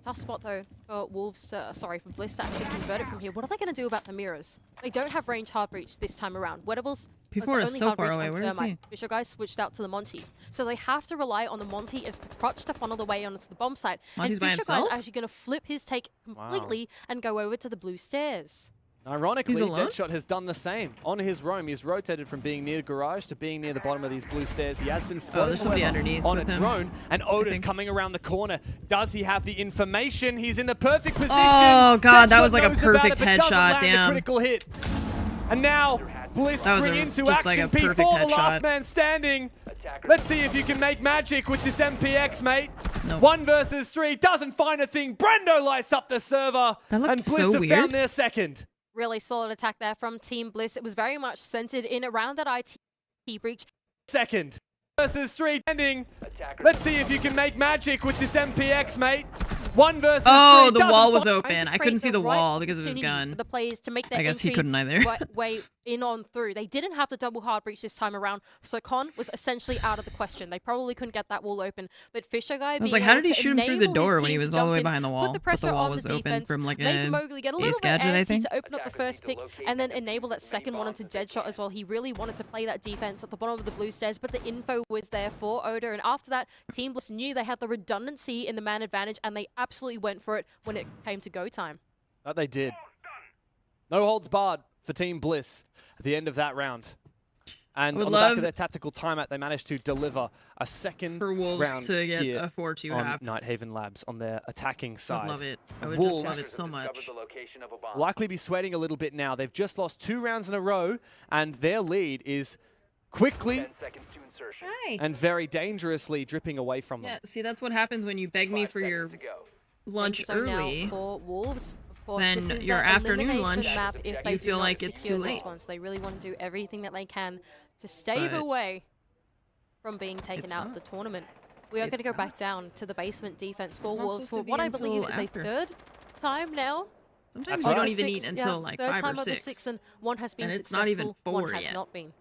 Tough spot though for Wolves, sorry, for Bliss to actually convert it from here. What are they going to do about the mirrors? They don't have range hard breach this time around. Wettables P4 is so far away. Where is he? Fisher guys switched out to the Monty. So they have to rely on the Monty as the crutch to funnel the way onto the bomb site. Monty's by and Fisher himself? guys actually going to flip his take completely and go over to the blue stairs. Ironically, Deadshot has done the same. On his roam, he's rotated from being near garage to being near the bottom of these blue stairs. He has been spotted there's somebody underneath on a with him, drone, and Oda's coming around the corner. Does he have the information? He's in the perfect position. Oh god, that Deadshot was like a knows about perfect it, but doesn't headshot. land the Damn. critical hit. And now Bliss That was spring a- into just like action. a perfect P4, the headshot. last man standing. Let's see if you can make magic with this MPX, mate. Nope. 1 versus 3, doesn't find a thing. Brendo lights up the server, That looked and Bliss so have weird. found their second. Really solid attack there from Team Bliss. It was very much centered in around that IT breach. Second versus 3 ending. Let's see if you can make magic with this MPX, mate. 1 versus 3. Oh, the doesn't wall was find- open. I couldn't see the wall because of his gun. For the players to make their I guess he entry couldn't either. way in on through. They didn't have the double hard breach this time around, so Con was essentially out of the question. They probably couldn't get that wall open, but Fisher guy. I was like, how did he shoot him through the door when he was all the way behind the wall? Put the But pressure the wall on was the open defense, from like make a Mowgli get a little ace bit gadget, I antsy think. to open up the first pick and then enable that second one into Deadshot as well. He really wanted to play that defense at the bottom of the blue stairs, but the info was there for Oda. And after that, Team Bliss knew they had the redundancy in the man advantage, and they absolutely went for it when it came to go time. That they did. No holds barred for Team Bliss at the end of that round. And Would on the back love of their tactical timeout, they managed to deliver a second for Wolves round to get here a 4-2 on half. Nighthaven Labs on their attacking side. I love it. I would Wolves just love it so much. likely be sweating a little bit now. They've just lost 2 rounds in a row, and their lead is quickly and very dangerously dripping away from them. Yeah, see, that's what happens when you beg me for your lunch So now early. for Wolves, of course, Then this is your that afternoon elimination lunch, map if they you do feel not like it's secure too this late. one. So they really want to do everything that they can to stave But away from being taken out of the tournament. We are going to go back down to the basement defense for not Wolves supposed for to what be I believe until is after. a third time now. Sometimes That's you don't right. even eat until like third 5 time or of the 6. 6, and one has been And it's successful, not even 4 one has yet. not been.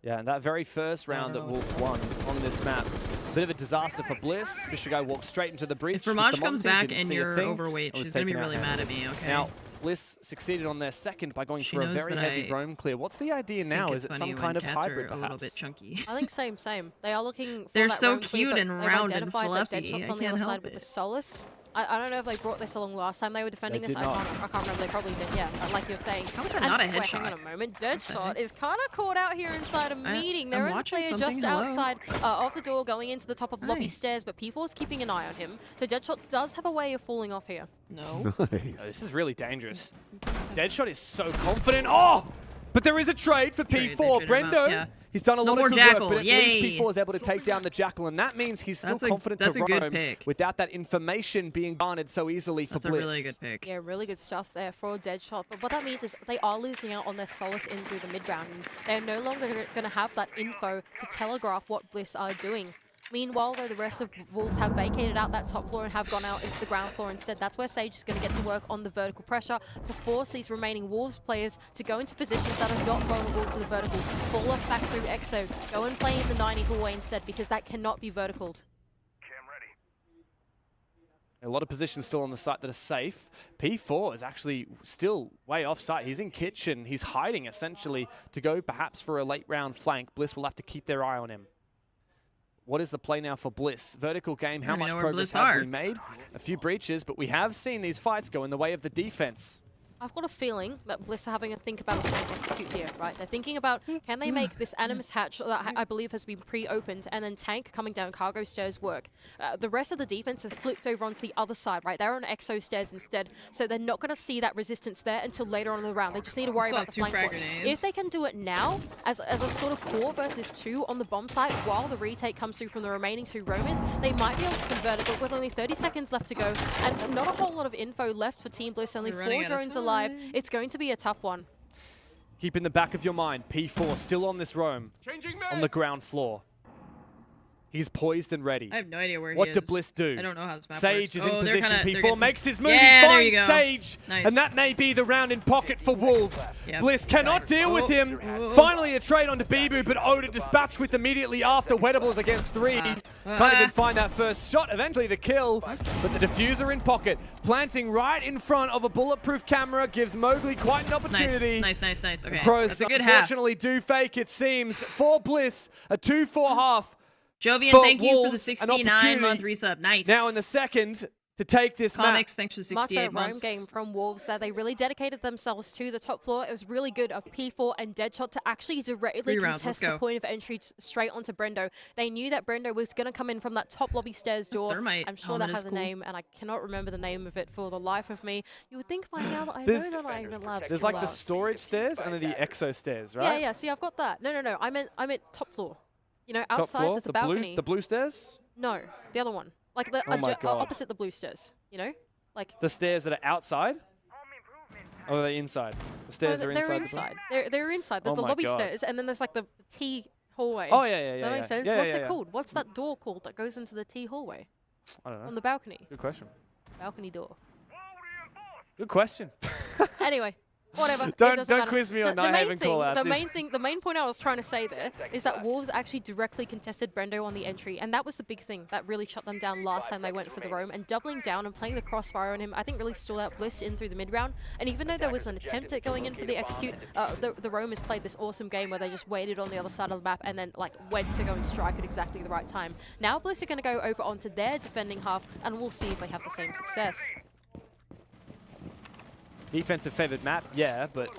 Yeah, and that very first round that Wolves won on this map, bit of a disaster for Bliss. Fisher guy walked straight into the breach. If with Ramaj the comes Monty, back didn't and see a you're thing. overweight, It was she's gonna be taken out really handily. mad at me, okay? Now, Bliss succeeded on their second by going She for a knows very that heavy I roam clear. What's the idea now? think Is it's it funny some when kind of cats hybrid, are a perhaps? little bit chunky. I think same. They are looking for They're that so roam clear, cute but and they've round and identified that fluffy. Deadshot's I on the can't other help side with the it. Solace. I don't know if they brought this along last time they were defending They this. did I not. can't remember. They probably did. Yeah, like you're saying. How is that And not a wait, headshot? hang on a moment. the Deadshot heck? is kind of caught out here inside a meeting. There I'm is a watching player something. just Hello? outside of the door going into the top of lobby Hi. stairs, but P4's keeping an eye on him. So Deadshot does have a way of falling off here. No. Oh, this is really dangerous. Deadshot is so confident. Oh! But there is a trade for Trade, they P4. traded him Brendo, out, yeah. he's done a No lot more of good Jackal, work, but at yay. least P4 is able to take down the Jackal, and that means he's still confident that's to a good roam pick. without that information being garnered so easily for That's a Bliss. really good pick. Yeah, really good stuff there for Deadshot. But what that means is they are losing out on their Solace in through the mid round. And they're no longer going to have that info to telegraph what Bliss are doing. Meanwhile, though, the rest of Wolves have vacated out that top floor and have gone out into the ground floor instead. That's where Sage is going to get to work on the vertical pressure to force these remaining Wolves players to go into positions that are not vulnerable to the vertical. Fall off back through Exo. Go and play in the 90 hallway instead, because that cannot be verticaled. A lot of positions still on the site that are safe. P4 is actually still way off site. He's in kitchen. He's hiding, essentially, to go perhaps for a late round flank. Bliss will have to keep their eye on him. What is the play now for Bliss? Vertical game, how much progress have we made? A few breaches, but we have seen these fights go in the way of the defense. I've got a feeling that Bliss are having a think about what they execute here, right? They're thinking about, can they make this Animus hatch that I believe has been pre-opened and then tank coming down cargo stairs work? The rest of the defense has flipped over onto the other side, right? They're on Exo stairs instead, so they're not going to see that resistance there until later on in the round. They just need to worry about the flank watch. If they can do it now, as a sort of 4 versus 2 on the bomb site, while the retake comes through from the remaining 2 roamers, they might be able to convert it, but with only 30 seconds left to go, and not a whole lot of info left for Team Bliss, only 4 drones alive. It's going to be a tough one. Keep in the back of your mind, P4 still on this roam on the ground floor. He's poised and ready. I have no idea where he is. What did Bliss do? I don't know how this map Sage works. is in Oh, they're position. kinda- P4 makes his move. Yeah, He there you finds go. Sage. Nice. And that may be the round in pocket for Wolves. Yep. Bliss cannot deal with him. Finally a trade onto Bibu, but Oda dispatched with immediately after. Wedables against 3. Can't even find that first shot. Eventually the kill, but the diffuser in pocket. Planting right in front of a bulletproof camera gives Mowgli quite an opportunity. Nice. Okay, Pros that's a good half. unfortunately do fake, it seems. For Bliss, a 2-4 half. Jovian, for thank you for the Wolves, an 69-month resub. Nice. Now in the second to take this Comics, map. thanks for Much 68 better roam months. game from Wolves there. They really dedicated themselves to the top floor. It was really good of P4 and Deadshot to actually directly 3 rounds, let's contest the go. point of entry straight onto Brendo. They knew that Brendo was going to come in from that top lobby stairs door. Thermite I'm sure that helmet has is a cool. name, and I cannot remember the name of it for the life of me. You would think by now that I There's- know that I even love There's like the storage stairs and then the exo stairs, right? Yeah. See, I've got that. No. I meant top floor. You know, Top outside floor, there's a the balcony. blue stairs? No, the other one. Like the Oh my God. opposite the blue stairs. You know, like. The stairs that are outside? Or are they inside? The stairs are inside. They're the inside. They're inside. There's Oh the my lobby God. stairs, and then there's like the T hallway. Oh, yeah. That makes sense. Yeah, What's yeah, it yeah. called? What's that door called that goes into the T hallway I don't know. on the balcony? Good question. Balcony door. Good question. Anyway, whatever. it Don't doesn't matter. quiz me on the main Nighthaven thing, callouts. the main point I was trying to say there is that Wolves actually directly contested Brendo on the entry, and that was the big thing that really shut them down last time they went for the roam. And doubling down and playing the crossfire on him, I think really stalled out Bliss in through the mid round. And even though there was an attempt at going in for the execute, the roamers played this awesome game where they just waited on the other side of the map and then like went to go and strike at exactly the right time. Now Bliss are going to go over onto their defending half, and we'll see if they have the same success. Defensive favored map, yeah, but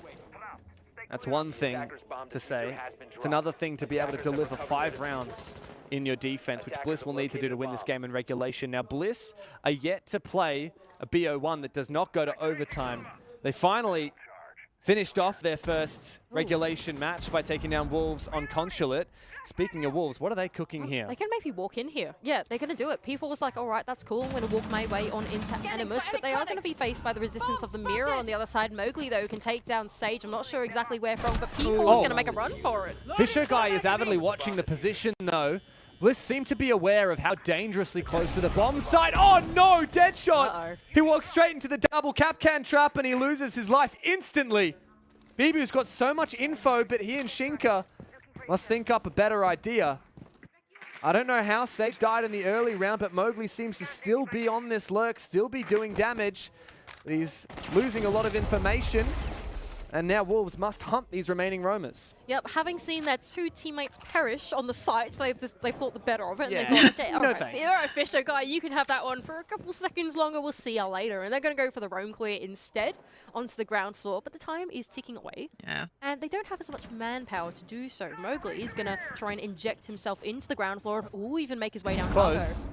that's one thing to say. It's another thing to be able to deliver 5 rounds in your defense, which Bliss will need to do to win this game in regulation. Now, Bliss are yet to play a BO1 that does not go to overtime. They finally finished off their first regulation match by taking down Wolves on Consulate. Speaking of Wolves, what are they cooking here? They can maybe walk in here. Yeah, they're going to do it. P4 was like, all right, that's cool. I'm going to walk my way on into Animus, but they are going to be faced by the resistance of the Mirror on the other side. Mowgli, though, can take down Sage. I'm not sure exactly where from, but P4 is going to make a run for it. Fisher Guy is avidly watching the position, though. Bliss seem to be aware of how dangerously close to the bomb site. Oh, no! Deadshot! He walks straight into the double Capcan trap, and he loses his life instantly. Bibu's got so much info, but he and Shinka must think up a better idea. I don't know how Sage died in the early round, but Mowgli seems to still be on this lurk, still be doing damage. But he's losing a lot of information. And now Wolves must hunt these remaining roamers. Yep, having seen their 2 teammates perish on the site, they thought the better of it. Yeah. And they thought, okay, all No right, thanks. all right, Fisher Guy, you can have that one for a couple seconds longer. We'll see you later. And they're going to go for the roam clear instead onto the ground floor. But the time is ticking away. Yeah. And they don't have as much manpower to do so. Mowgli is going to try and inject himself into the ground floor. Ooh, even make his way This down is close.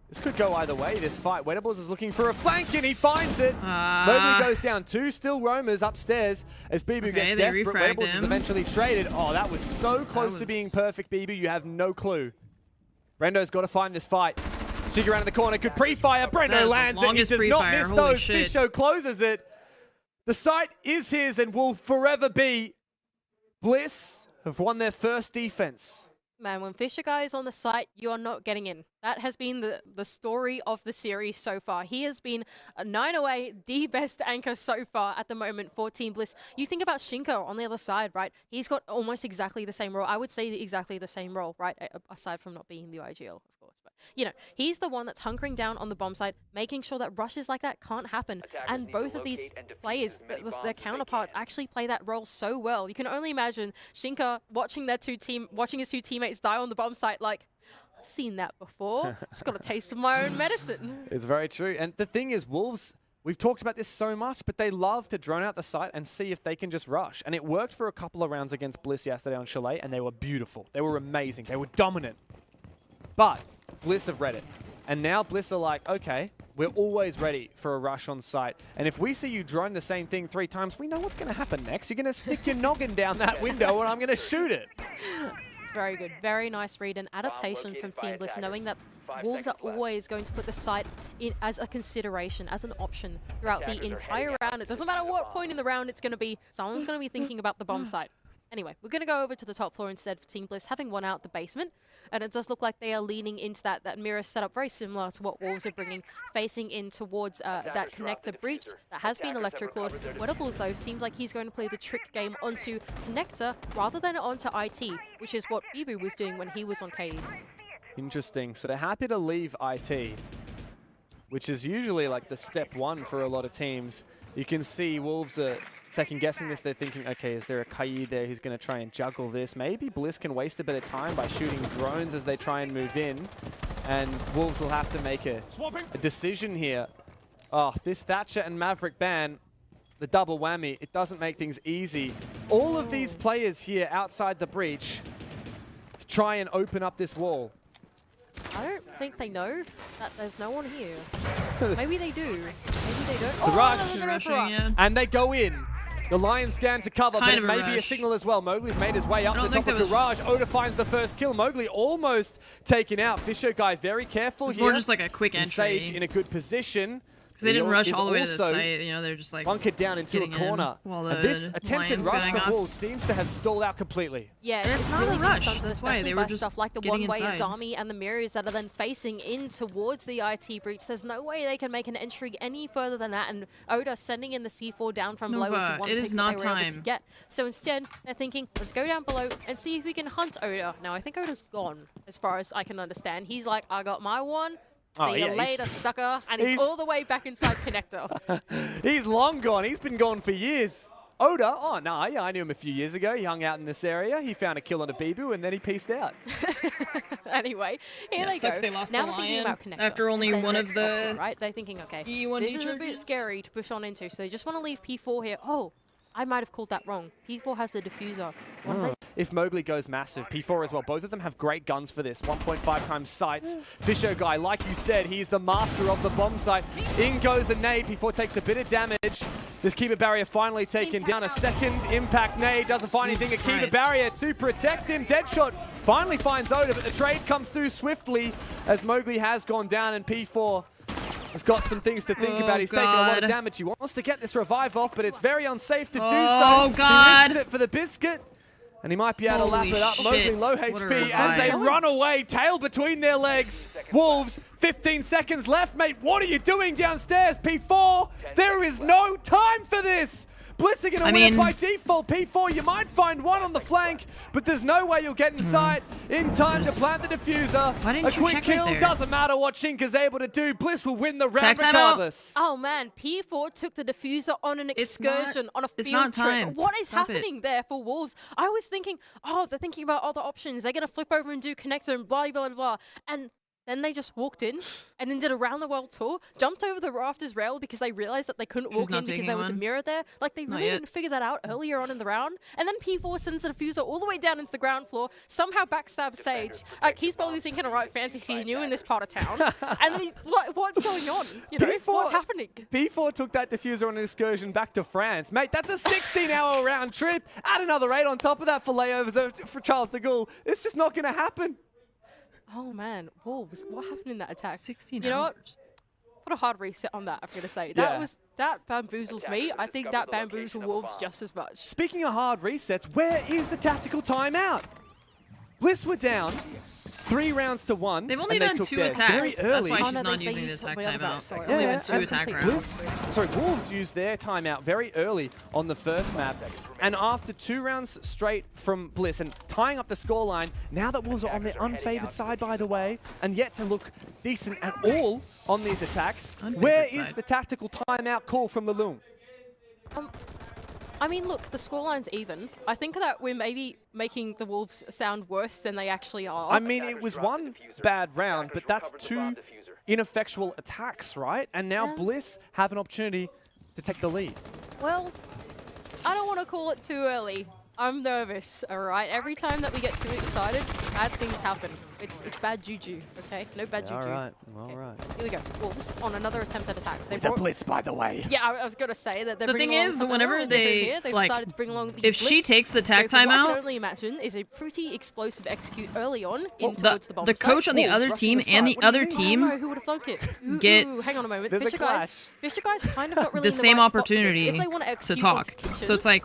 This could go either way, this fight. Wedables is looking for a flank, and he finds it. Mowgli goes down. 2 still roamers upstairs as Bibu gets desperate. Wedables is eventually traded. Oh, that was so close to being perfect, Bibu. You have no clue. Brendo's got to find this fight. Shig around in the corner, could pre-fire. Brendo lands it. He does not miss those. Fisho closes it. The site is his and will forever be. Bliss have won their first defense. Man, when Fisher Guy is on the site, you are not getting in. That has been the story of the series so far. He has been a 9 away, the best anchor so far at the moment for Team Bliss. You think about Shinko on the other side, right? He's got almost exactly the same role. I would say exactly the same role, right? Aside from not being the IGL, of course. But, you know, he's the one that's hunkering down on the bomb site, making sure that rushes like that can't happen. And both of these players, their counterparts, actually play that role so well. You can only imagine Shinka watching his 2 teammates die on the bomb site like, I've seen that before. Just got to taste of my own medicine. It's very true. And the thing is, Wolves, we've talked about this so much, but they love to drone out the site and see if they can just rush. And it worked for a couple of rounds against Bliss yesterday on Chalet, and they were beautiful. They were amazing. They were dominant. But Bliss have read it. And now Bliss are like, okay, we're always ready for a rush on site. And if we see you drone the same thing 3 times, we know what's going to happen next. You're going to stick your noggin down that window, and I'm going to shoot it. It's very good. Very nice read and adaptation from Team Bliss, knowing that Wolves are always going to put the site in as a consideration, as an option throughout the entire round. It doesn't matter what point in the round it's going to be. Someone's going to be thinking about the bomb site. Anyway, we're going to go over to the top floor instead for Team Bliss, having won out the basement. And it does look like they are leaning into that mirror setup, very similar to what Wolves are bringing, facing in towards that connector breach that has been electroclawed. Wedables, though, seems like he's going to play the trick game onto connector rather than onto IT, which is what Bibu was doing when he was on KD. Interesting. So they're happy to leave IT, which is usually like the step one for a lot of teams. You can see Wolves are second-guessing this. They're thinking, okay, is there a Kaid there who's going to try and juggle this? Maybe Bliss can waste a bit of time by shooting drones as they try and move in. And Wolves will have to make a decision here. Oh, this Thatcher and Maverick ban, the double whammy, it doesn't make things easy. All of these players here outside the breach to try and open up this wall. I don't think they know that there's no one here. Maybe they do. Maybe they don't. It's a rush. And they go in. The Lion scan to cover, but maybe a signal as well. Mowgli's made his way up the top of Garage. Oda finds the first kill. Mowgli almost taken out. Fisher guy very careful here. It's more just like a quick entry. Sage in a good position. Because they didn't rush all the way to the site, you know, they're just like bunkered down into a corner. And this attempted rush for Wolves seems to have stalled out completely. Yeah, and it's not really a rush. That's why they were just stuff like the one-way Azami and the mirrors that are then facing in towards the IT breach. There's no way they can make an entry any further than that. And Oda sending in the C4 down from below is the one pick that they were able to get. So instead, they're thinking, let's go down below and see if we can hunt Oda. Now, I think Oda's gone, as far as I can understand. He's like, I got my one. See you later, sucker. And he's all the way back inside connector. He's long gone. He's been gone for years. Oda, oh, no, yeah, I knew him a few years ago. He hung out in this area. He found a kill on a Bibu, and then he pieced out. Anyway, here they go. They lost now the they're thinking about connector. After only one of the right? They're thinking, okay, E1 this is a bit scary to push on into, so they just want to leave P4 here. Oh, I might have called that wrong. P4 has the diffuser. If Mowgli goes massive, P4 as well. Both of them have great guns for this. 1.5 times sights. Fisher guy, like you said, he's the master of the bomb site. In goes a nade. P4 takes a bit of damage. This Keeper barrier finally taken down. A second impact nade. Doesn't find anything. A Keeper barrier to protect him. Deadshot finally finds Oda, but the trade comes through swiftly as Mowgli has gone down and P4 has got some things to think about. He's taking a lot of damage. He wants to get this revive off, but it's very unsafe to do so. Oh, God. He risks it for the biscuit. And he might be able to lap it up. Mowgli low HP, and they run away, tail between their legs. Wolves, 15 seconds left, mate. What are you doing downstairs, P4? There is no time for this. Bliss are going to win it by default. P4, you might find one on the flank, but there's no way you'll get inside in time to plant the diffuser. A quick kill, doesn't matter what Shinka's able to do. Bliss will win the round regardless. Oh man, P4 took the diffuser on an excursion, on a field trip. What is happening there for Wolves? I was thinking, oh, they're thinking about other options. They're going to flip over and do connector and blah, blah, blah. And then they just walked in and then did a round-the-world tour, jumped over the rafters rail because they realized that they couldn't walk in because there was a mirror there. Like, they really didn't figure that out earlier on in the round. And then P4 sends the diffuser all the way down into the ground floor, somehow backstabs Sage. Like, he's probably thinking, all right, fantasy new in this part of town. And then what's going on? You know, what's happening? P4 took that diffuser on an excursion back to France. Mate, that's a 16-hour round trip. Add another 8 on top of that for layovers for Charles de Gaulle. It's just not going to happen. Oh man, Wolves, what happened in that attack? 16 You know what? What a hard reset on that, I'm going to say. That bamboozled me. I think that bamboozled Wolves just as much. Speaking of hard resets, where is the tactical timeout? Bliss were down 3 rounds to 1. They've only done 2 attacks. That's why she's not using this attack timeout. It's only been 2 attack rounds. Wolves used their timeout very early on the first map. And after 2 rounds straight from Bliss and tying up the scoreline, now that Wolves are on their unfavored side, by the way, and yet to look decent at all on these attacks, where is the tactical timeout call from the Loom? I mean, look, the scoreline's even. I think that we're maybe making the Wolves sound worse than they actually are. I mean, it was 1 bad round, but that's 2 ineffectual attacks, right? And now Bliss have an opportunity to take the lead. Well, I don't want to call it too early. I'm nervous, all right? Every time that we get too excited, bad things happen. It's bad juju, okay? No bad juju. All right, all right. Here we go. Wolves on another attempted attack. With a blitz, by the way. Yeah, I was going to say that they're the thing is, whenever they've like, started to bring along the if she takes the tac timeout, what I can only imagine is a pretty explosive execute early on towards the bomb. The coach on the other team and the other team who would have thunk it? Get hang on a moment. Fisher guys kind of not really the same opportunity to talk. So it's like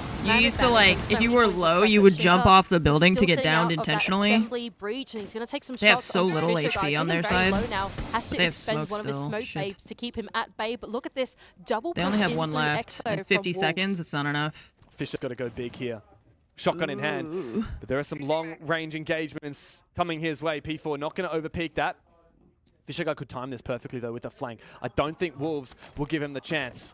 You used to, like, if you were low, you would jump off the building to get downed intentionally. They have so little HP on their side. But they have smoke still. Shit. To keep him at bay, but look at this double. They only have one left. In 50 seconds, it's not enough. Fisher's got to go big here. Shotgun in hand. But there are some long-range engagements coming his way. P4 not going to overpeak that. Fisher could time this perfectly, though, with the flank. I don't think Wolves will give him the chance.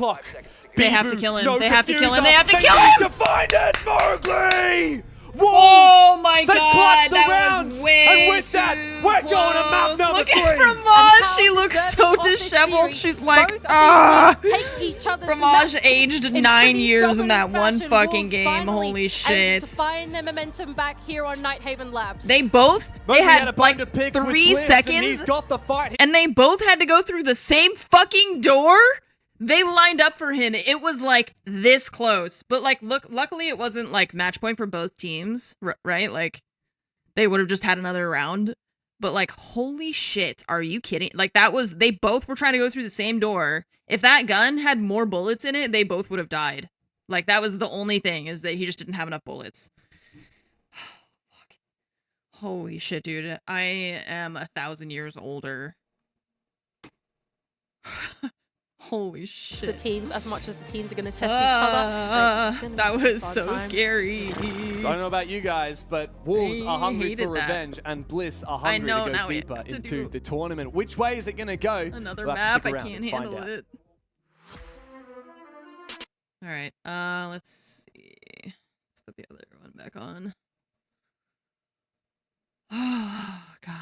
clock. They have to kill him. No They have to kill him. diffuser. They have to They kill need him. to find it, Mowgli! Whoa! Oh my They god, clutched the that rounds, was way and with too that, we're close. going to map number Look 3. at Fromage, she looks so disheveled. She's like, ah. Fromage aged 9 years in that one fucking game. Holy shit. To find their momentum back here on Nighthaven Labs. They both, they had like pick with 3 Bliss, and seconds, he's got the fight. and they both had to go through the same fucking door. They lined up for him. It was like this close, but like, look, luckily it wasn't like match point for both teams, right? Like, they would have just had another round. But like, holy shit, are you kidding? Like, that was, they both were trying to go through the same door. If that gun had more bullets in it, they both would have died. Like, that was the only thing, is that he just didn't have enough bullets. Fuck. Holy shit, dude. I am 1,000 years older. Holy shit. The teams, as much as the teams are going to test each other. That was so scary. I don't know about you guys, but Wolves are hungry for revenge, and Bliss are hungry to go deeper into the tournament. Which way is it going to go? Another We'll have to map, stick I around can't and find handle out. it. Alright, let's see. Let's put the other one back on. Oh, God.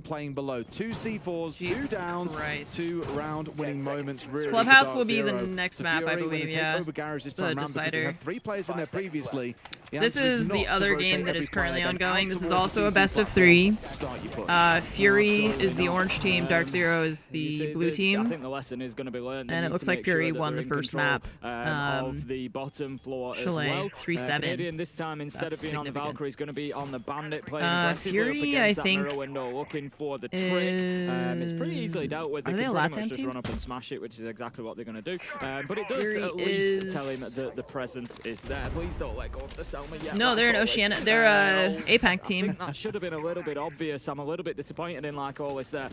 Playing below 2 C4s, Jesus 2 downs, Christ. 2 round-winning moments. Really, Clubhouse for will be the Dark Zero. next For map, I Fury, when believe, they take yeah. over Garage this The time round because they decider. had 3 players in there previously. The This answer is the not to other rotate game that every is currently player, then ongoing. out This is towards also the a CC best of platform 3. to start your push. Fury Absolutely is the not. orange team, Dark Zero is the blue I team. think the lesson is going to be learned. They And it need looks to like make sure Fury that won they're the in first control, map. of the bottom floor Chalet, as well. 3-7. Canadian this time, instead That's of being on the significant. Valkyrie, is going to be on the Bandit, playing aggressively up Fury, against I that think, mirror window, looking for the trick. It's pretty easily dealt with. Are They they can a pretty Latam much just team? run up and smash it, which is exactly what they're going to do. But it does Fury at least is- tell him that the presence is there. Please don't let go of the Selma yet. No, they're in Oceania. They're a APAC I team. think that should have been a little bit obvious. I'm a little bit disappointed in like all this there.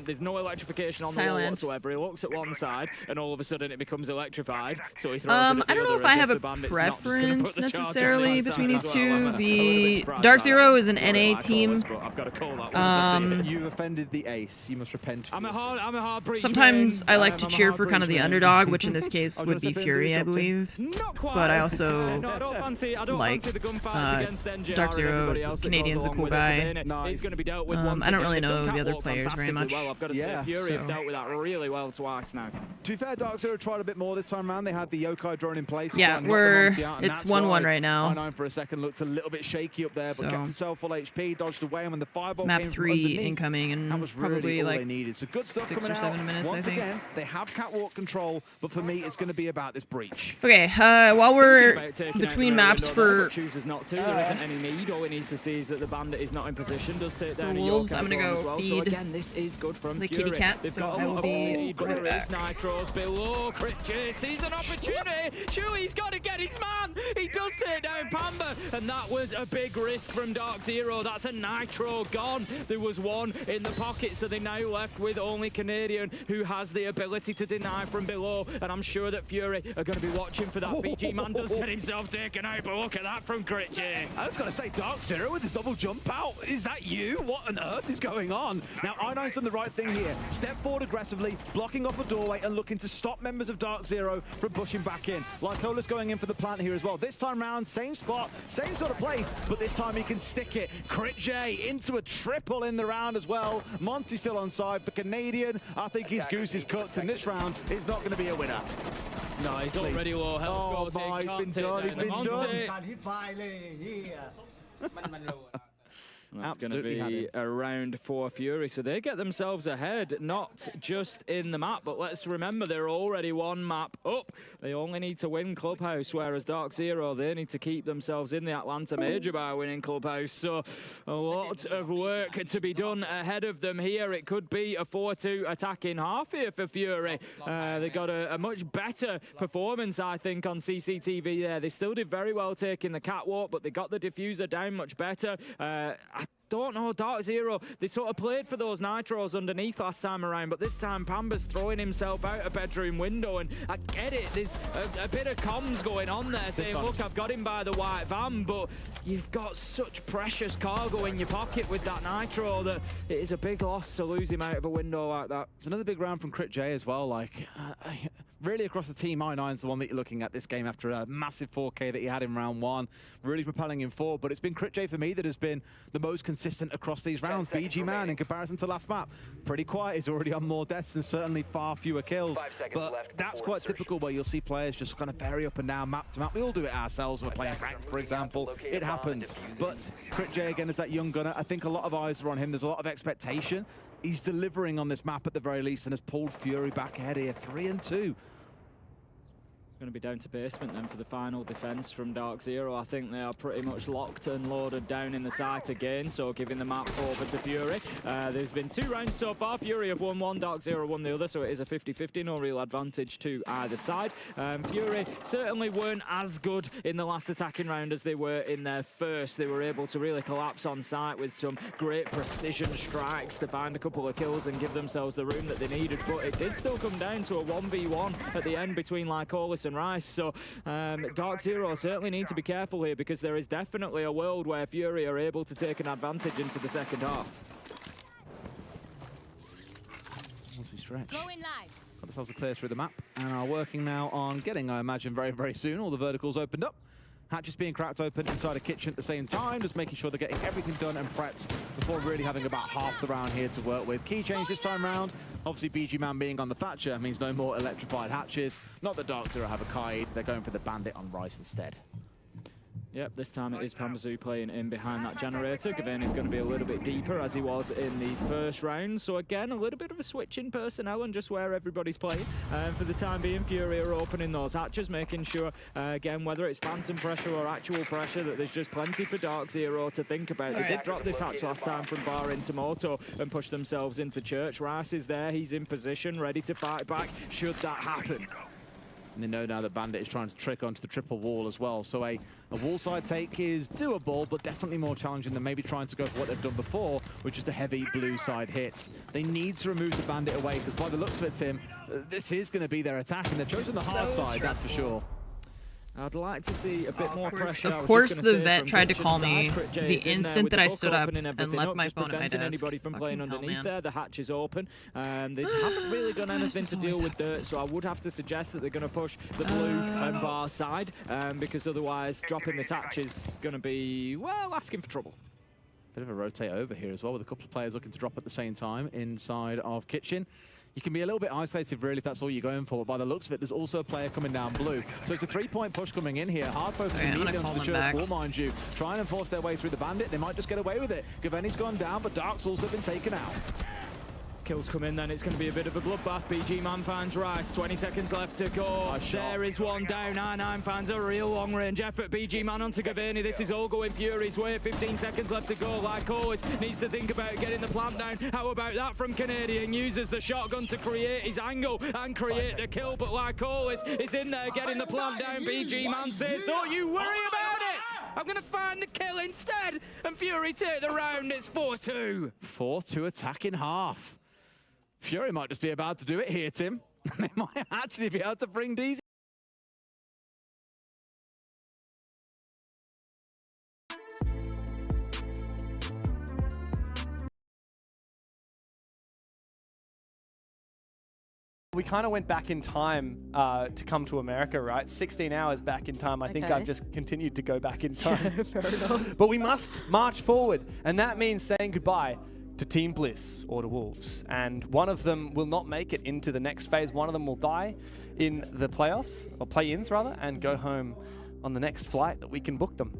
There's no electrification on the wall Thailand. whatsoever. He looks at one side and all of a sudden it becomes electrified. So he throws it at the I don't know other if I as have the a Bandit's not just gonna put preference the charge on the necessarily outside between these as well. two. I'm a little The bit surprised Dark by Zero that. is an Sorry, NA like team. always, but I've got to call that one as I see it. You've offended the ace. You must repent. I'm a hard breach Sometimes man. I like to I'm a cheer hard for kind of breach the man. underdog, which in this case I was would just be offended, Fury, I dropped him. believe. Not quite. But I also No, I don't fancy like the gunfights against NJR Dark and Zero. everybody else that Canadian's goes a cool along with it, guy. but then it's going to be dealt with once I don't again. really They've done know the other catwalk players very fantastically much. well. I've got to say, Fury have dealt with that really well twice now. To be fair, Dark Zero tried a bit more this time around. They had the Yokai drone in place. to Yeah, try and knock we're- the Monty out, and it's that's 1-1 why right now. I9 for a second looked a little bit shaky up there, but So- kept himself full HP, dodged away, and when the fireball Map came 3 from underneath, incoming in that was probably really all like they needed. So good stuff 6 or coming 7 out. minutes, I Once think. again, they have catwalk control, but for me, it's going to be about this breach. Okay, while we're Taking out between the maps window there, for but chooses not to. There isn't any need. All he needs to see is that the Bandit is not in position. Does take down a Wolves, Yokai I'm gonna drone go as well. So feed again, this is good from the Fury. kitty cat, They've so got a I lot will of be lead, but right there is back. Nitros below. Crit J sees an opportunity. Surely he's got to get his man. He does take down Pamba, and that was a big risk from Dark Zero. That's a Nitro gone. There was one in the pocket, so they now left with only Canadian, who has the ability to deny from below, and I'm sure that Fury are going to be watching for that. BG man does get himself taken out, but look at that from Crit J. I was going to say, Dark Zero with the double jump out. Is that you? What on earth is going on? Now, I9's done the right thing here. Step forward aggressively, blocking off a doorway and looking to stop members of Dark Zero from pushing back in. Lycola's going in for the plant here as well. This time round, same spot, same sort of place, but this time he can stick it. Crit J into a triple in the round as well. Monty still on side for Canadian. I think his goose is cooked, and this round is not going to be a winner. No, he's already low health. Oh goes in, my, he's can't been take done, down he's been Monty. done. That's going to Absolutely had be it. a round for Fury, so they get themselves ahead, not just in the map, but let's remember they're already one map up. They only need to win Clubhouse, whereas Dark Zero, they need to keep themselves in the Atlanta Major by winning Clubhouse, so a lot of work to be done ahead of them here. It could be a 4-2 attacking half here for Fury. They got a much better performance, I think, on CCTV there. They still did very well taking the catwalk, but they got the diffuser down much better. I don't know, Dark Zero, they sort of played for those Nitros underneath last time around, but this time Pamba's throwing himself out a bedroom window, and I get it, there's a bit of comms going on there saying, look, I've got him by the white van, but you've got such precious cargo in your pocket with that Nitro that it is a big loss to lose him out of a window like that. It's another big round from Crit J as well. Like, really across the team, I9's the one that you're looking at this game after a massive 4K that he had in round 1, really propelling him forward. But it's been Crit J for me that has been the most consistent across these rounds. BG Man, in comparison to last map, pretty quiet. He's already on more deaths and certainly far fewer kills. But that's quite typical where you'll see players just kind of vary up and down map to map. We all do it ourselves when we're playing ranked, for example. It happens. But Crit J, again, is that young gunner. I think a lot of eyes are on him. There's a lot of expectation. He's delivering on this map at the very least and has pulled Fury back ahead here, 3-2. Going to be down to basement then for the final defense from Dark Zero. I think they are pretty much locked and loaded down in the site again, so giving the map over to Fury. There's been 2 rounds so far. Fury have won one, Dark Zero won the other, so it is a 50-50, no real advantage to either side. Fury certainly weren't as good in the last attacking round as they were in their first. They were able to really collapse on site with some great precision strikes to find a couple of kills and give themselves the room that they needed, but it did still come down to a 1v1 at the end between Lycolis and Rice. So Dark Zero certainly need to be careful here, because there is definitely a world where Fury are able to take an advantage into the second half. Once we stretch. Got themselves a clear through the map and are working now on getting, I imagine, very, very soon, all the verticals opened up. Hatches being cracked open inside a kitchen at the same time, just making sure they're getting everything done and prepped before really having about half the round here to work with. Key change this time round. Obviously, BG Man being on the Thatcher means no more electrified hatches. Not that Dark Zero have a Kaid, they're going for the Bandit on Rice instead. Yep, this time it is Pamazoo playing in behind that generator. Gavin is going to be a little bit deeper as he was in the first round. So again, a little bit of a switch in personnel and just where everybody's playing. For the time being, Fury are opening those hatches, making sure, again, whether it's phantom pressure or actual pressure, that there's just plenty for Dark Zero to think about. They did drop this hatch last time from Bar into Moto and push themselves into Church. Rice is there, he's in position, ready to fight back should that happen. And they know now that Bandit is trying to trick onto the triple wall as well. So a wall side take is doable, but definitely more challenging than maybe trying to go for what they've done before, which is the heavy blue side hits. They need to remove the Bandit away, because by the looks of it, Tim, this is going to be their attack, and they're choosing the hard side, that's for sure. I'd like to see a bit more pressure. Of course, the vet tried to call me the instant that I stood up and left my phone at my desk. Anybody from playing underneath there, the hatch is open. They haven't really done anything to deal with dirt, so I would have to suggest that they're going to push the blue and bar side, because otherwise dropping this hatch is going to be, well, asking for trouble. Bit of a rotate over here as well, with a couple of players looking to drop at the same time inside of Kitchen. You can be a little bit isolated, really, if that's all you're going for. But by the looks of it, there's also a player coming down blue. So it's a 3-point push coming in here. Hard focus immediately onto the Church wall, mind you. Trying to force their way through the Bandit. They might just get away with it. Gaveni's gone down, but Dark's also been taken out. Kills come in, then it's going to be a bit of a bloodbath. BG Man finds Rice, 20 seconds left to go. There is one down. I9 finds a real long-range effort. BG Man onto Gaveni. This is all going Fury's way. 15 seconds left to go. Like always, needs to think about getting the plant down. How about that from Canadian? Uses the shotgun to create his angle and create the kill, but like always, is in there getting the plant down. BG Man says, don't you worry about it! I'm going to find the kill instead! And Fury take the round. It's 4-2. 4-2 attack in half. Fury might just be about to do it here, Tim. They might actually be able to bring these. We kind of went back in time to come to America, right? 16 hours back in time. I think I've just continued to go back in time. Fair enough. But we must march forward, and that means saying goodbye to Team Bliss or to Wolves. And one of them will not make it into the next phase. One of them will die in the playoffs, or play-ins rather, and go home on the next flight that we can book them.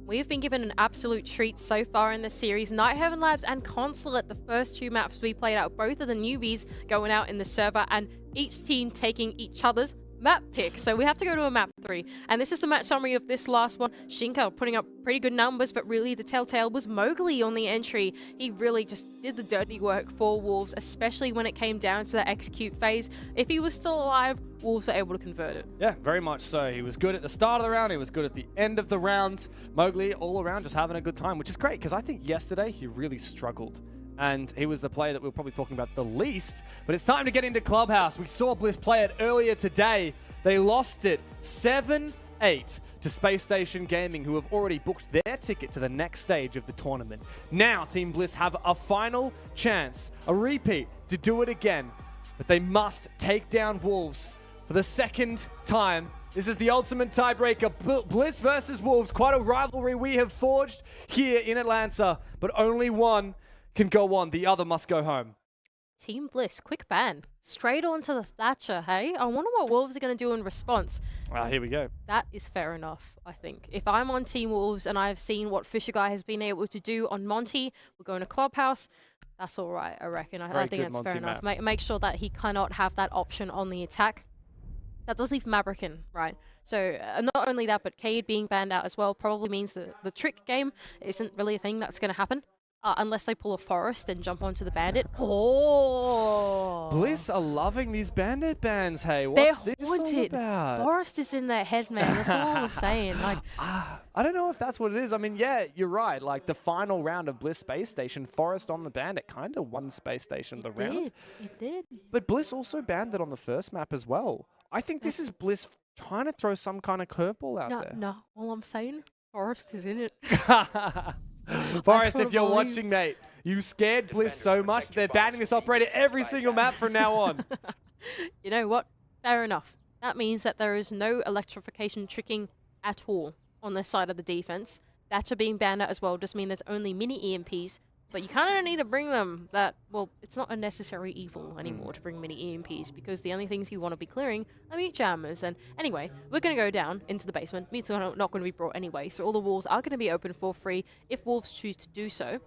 We've been given an absolute treat so far in the series. Nighthaven Labs and Consulate, the first 2 maps we played out, both of the newbies going out in the server, and each team taking each other's map pick. So we have to go to a map 3. And this is the match summary of this last one. Shinka putting up pretty good numbers, but really the telltale was Mowgli on the entry. He really just did the dirty work for Wolves, especially when it came down to the execute phase. If he was still alive, Wolves were able to convert it. Yeah, very much so. He was good at the start of the round. He was good at the end of the round. Mowgli all around just having a good time, which is great, because I think yesterday he really struggled. And he was the player that we were probably talking about the least. But it's time to get into Clubhouse. We saw Bliss play it earlier today. They lost it 7-8 to Space Station Gaming, who have already booked their ticket to the next stage of the tournament. Now Team Bliss have a final chance, a repeat, to do it again. But they must take down Wolves for for the second time. This is the ultimate tiebreaker. Bliss versus Wolves. Quite a rivalry we have forged here in Atlanta, but only one can go on. The other must go home. Team Bliss, quick ban. Straight on to the Thatcher, hey? I wonder what Wolves are going to do in response. Well, here we go. That is fair enough, I think. If I'm on Team Wolves and I've seen what Fisher Guy has been able to do on Monty, we're going to Clubhouse, that's all right, I reckon. I think that's fair enough. Make sure that he cannot have that option on the attack. That does leave Maverick in, right? So not only that, but Cade being banned out as well probably means that the trick game isn't really a thing that's going to happen. Unless they pull a Forest and jump onto the Bandit. Oh! Bliss are loving these Bandit bans, hey. What's They're this haunted. all about? Forest is in their head, man. That's all I'm saying. Like, I don't know if that's what it is. I mean, yeah, you're right. Like, the final round of Bliss Space Station, Forest on the Bandit kind of won Space Station the round. It did. But Bliss also banned it on the first map as well. I think this is Bliss trying to throw some kind of curveball out there. No, all I'm saying, Forest is in it. Forrest, if you're watching, mate, you scared Bliss so much that they're banning this operator every single map from now on. You know what? Fair enough. That means that there is no electrification tricking at all on this side of the defense. Thatcher being banned out as well just means there's only mini EMPs, but you kind of need to bring them that, well, it's not a necessary evil anymore to bring mini EMPs because the only things you want to be clearing are mute jammers. And anyway, we're going to go down into the basement. Mutes are not going to be brought anyway, so all the walls are going to be open for free if Wolves choose to do so.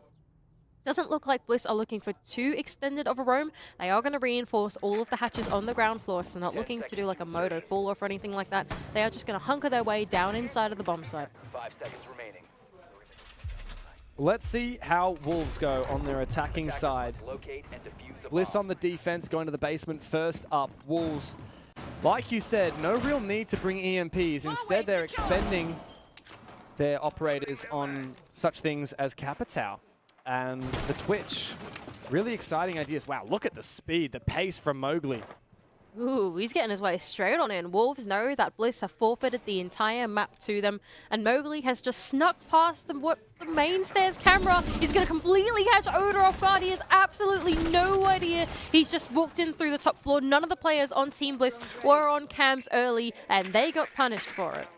Doesn't look like Bliss are looking for too extended of a roam. They are going to reinforce all of the hatches on the ground floor, so they're not looking to do like a moto fall off or anything like that. They are just going to hunker their way down inside of the bomb site. 5 seconds remaining. Let's see how Wolves go on their attacking side. Bliss on the defense, going to the basement first up. Wolves, like you said, no real need to bring EMPs. Instead, they're expending their operators on such things as Capitao and the Twitch. Really exciting ideas. Wow, look at the speed, the pace from Mowgli. Ooh, he's getting his way straight on in. Wolves know that Bliss have forfeited the entire map to them, and Mowgli has just snuck past the main stairs camera. He's going to completely catch Oda off guard. He has absolutely no idea. He's just walked in through the top floor. None of the players on Team Bliss were on cams early, and they got punished for it.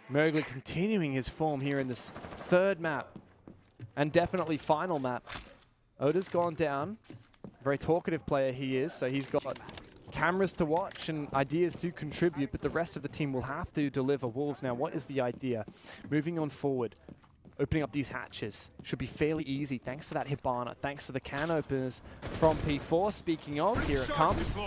Mowgli continuing his form here in this third map, and definitely final map. Oda's gone down. Very talkative player he is, so he's got cameras to watch and ideas to contribute, but the rest of the team will have to deliver. Wolves now, what is the idea? Moving on forward, opening up these hatches should be fairly easy thanks to that Hibana, thanks to the can openers from P4. Speaking of, here it comes.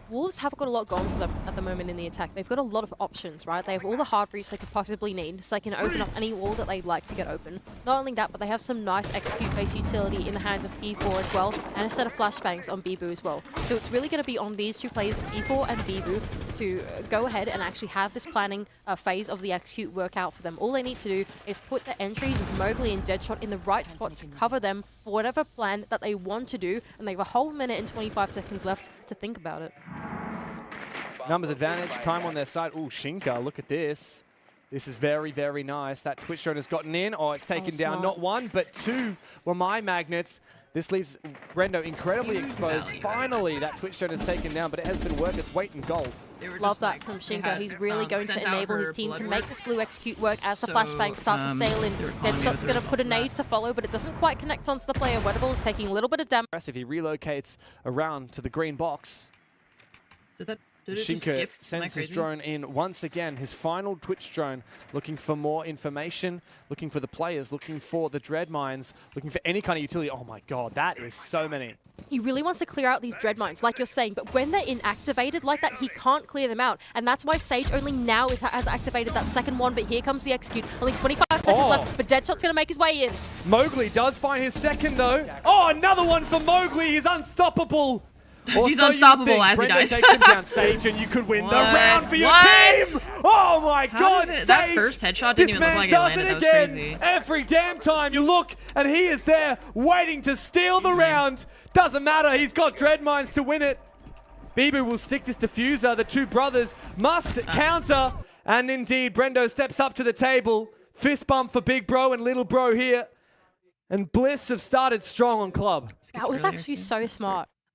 Wolves have got a lot going for them at the moment in the attack. They've got a lot of options, right? They have all the hard breach they could possibly need, so they can open up any wall that they'd like to get open. Not only that, but they have some nice execute-based utility in the hands of P4 as well, and a set of flashbangs on Bibu as well. So it's really going to be on these two players, P4 and Bibu, to go ahead and actually have this planning phase of the execute work out for them. All they need to do is put the entries of Mowgli and Deadshot in the right spot to cover them for whatever plan that they want to do, and they have a whole minute and 25 seconds left to think about it. Numbers advantage, time on their side. Ooh, Shinka, look at this. This is very, very nice. That Twitch drone has gotten in. Oh, it's taken down not one, but two were my magnets. This leaves Brendo incredibly exposed. Finally, that Twitch drone is taken down, but it has been worth its weight in gold. Love that from Shinka. He's really going to enable his team to make this blue execute work as the flashbangs start to sail in. Deadshot's going to put a nade to follow, but it doesn't quite connect onto the player. Wettable is taking a little bit of damage. If he relocates around to the green box. Shinka sends his drone in once again, his final Twitch drone, looking for more information, looking for the players, looking for the dread mines, looking for any kind of utility. Oh my god, that is so many. He really wants to clear out these dread mines, like you're saying, but when they're inactivated like that, he can't clear them out. And that's why Sage only now has activated that second one, but here comes the execute. Only 25 seconds left, but Deadshot's going to make his way in. Mowgli does find his second, though. Oh, another one for Mowgli. He's unstoppable. He's unstoppable as he dies. Takes him down, Sage, and you could win the round for your team. Oh my god, Sage! That first headshot didn't even look like it landed. That was crazy. Every damn time you look, and he is there waiting to steal the round. Doesn't matter, he's got dread mines to win it. Bibu will stick this diffuser. The two brothers must counter, and indeed, Brendo steps up to the table. Fist bump for Big Bro and Little Bro here. And Bliss have started strong on club. That was actually so smart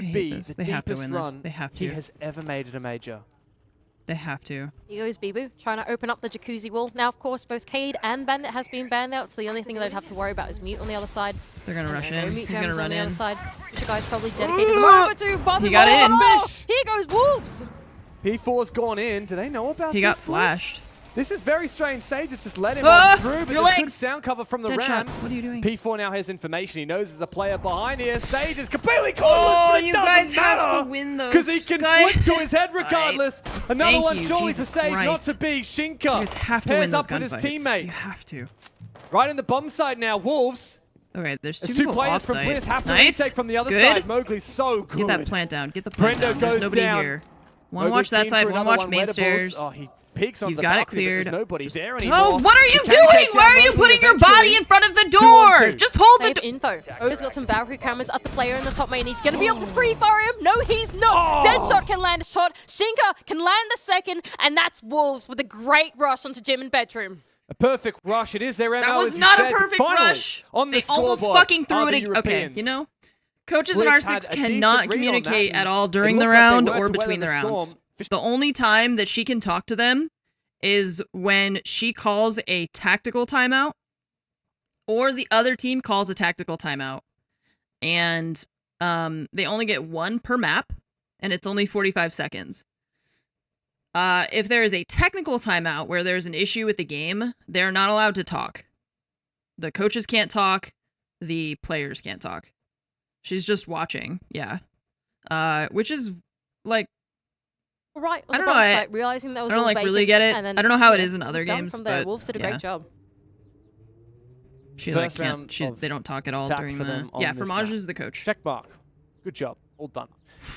could be this. the They have to deepest win this. run They have he to. has ever made at a major. They have to. Here goes Bibu, trying to open up the jacuzzi wall. Now, of course, both Cade and Bandit has been banned out, so the only thing they'd have to worry about is Mute on the other side. They're gonna rush in. He's gonna run on the in. other side. The guy's probably dedicated the moment to Bobby. He got in. Here goes Wolves. P4's gone in. Do they know about He this? got flashed. This is very strange. Sage has just let him on through, but your there's good legs! sound cover from the Deadshot. ramp. What are you doing? P4 now has information. He knows there's a player behind here. Sage is completely clueless. Oh, but it you doesn't guys have matter, to win those, because he can guys. flip to his head regardless. Another Thank one you, surely Jesus for Sage, Christ. not to be. Shinka You guys have to pairs win those up with his gunfights. teammate. You have to. Right in the bomb side now, Wolves. Okay, there's As two two people players off-site. from Bliss have to Nice. retake from the other Good. side. Mowgli's so good. Get that plant down. Get the plant Brendo down. There's goes nobody down. here. One Mowgli's watch that keen side, for one another watch main Weatables. stairs. Oh, he peeks onto You've the got it balcony, but cleared. there's nobody Just- there anymore. Oh, what are you He can doing? take Why down are you Mowgli putting your body eventually. in front of the 2 on door? 2. Just hold the Save door. info. O's got some Valkyrie cameras at the player in the top main. He's going to be able to pre-fire him. No, he's not. Deadshot can land a shot. Shinka can land the second. And that's Wolves with a great rush onto Gym and Bedroom. A perfect rush. It is their MO, That was as you not said. a perfect Finally, rush. On the They almost scoreboard fucking threw are it. the Okay, Europeans. you know, coaches in Bliss R6 had a cannot decent read on communicate that, at and all it during the looked like they round were or to between the weather the rounds. storm. The only time that she can talk to them is when she calls a tactical timeout or the other team calls a tactical timeout. And they only get one per map, and it's only 45 seconds. If there is a technical timeout where there's an issue with the game, they're not allowed to talk. The coaches can't talk. The players can't talk. She's just watching. Yeah. Which is like, Right. I don't know. I realizing that was don't all like really vacant, get it. and then, I don't know how it yeah, is in other it's done games, from there. but Wolves did a yeah. great job. She like First can't. round She of they don't talk at all attack during for the. them on Yeah, this Fromage map. is the coach. Check mark. Good job. All done.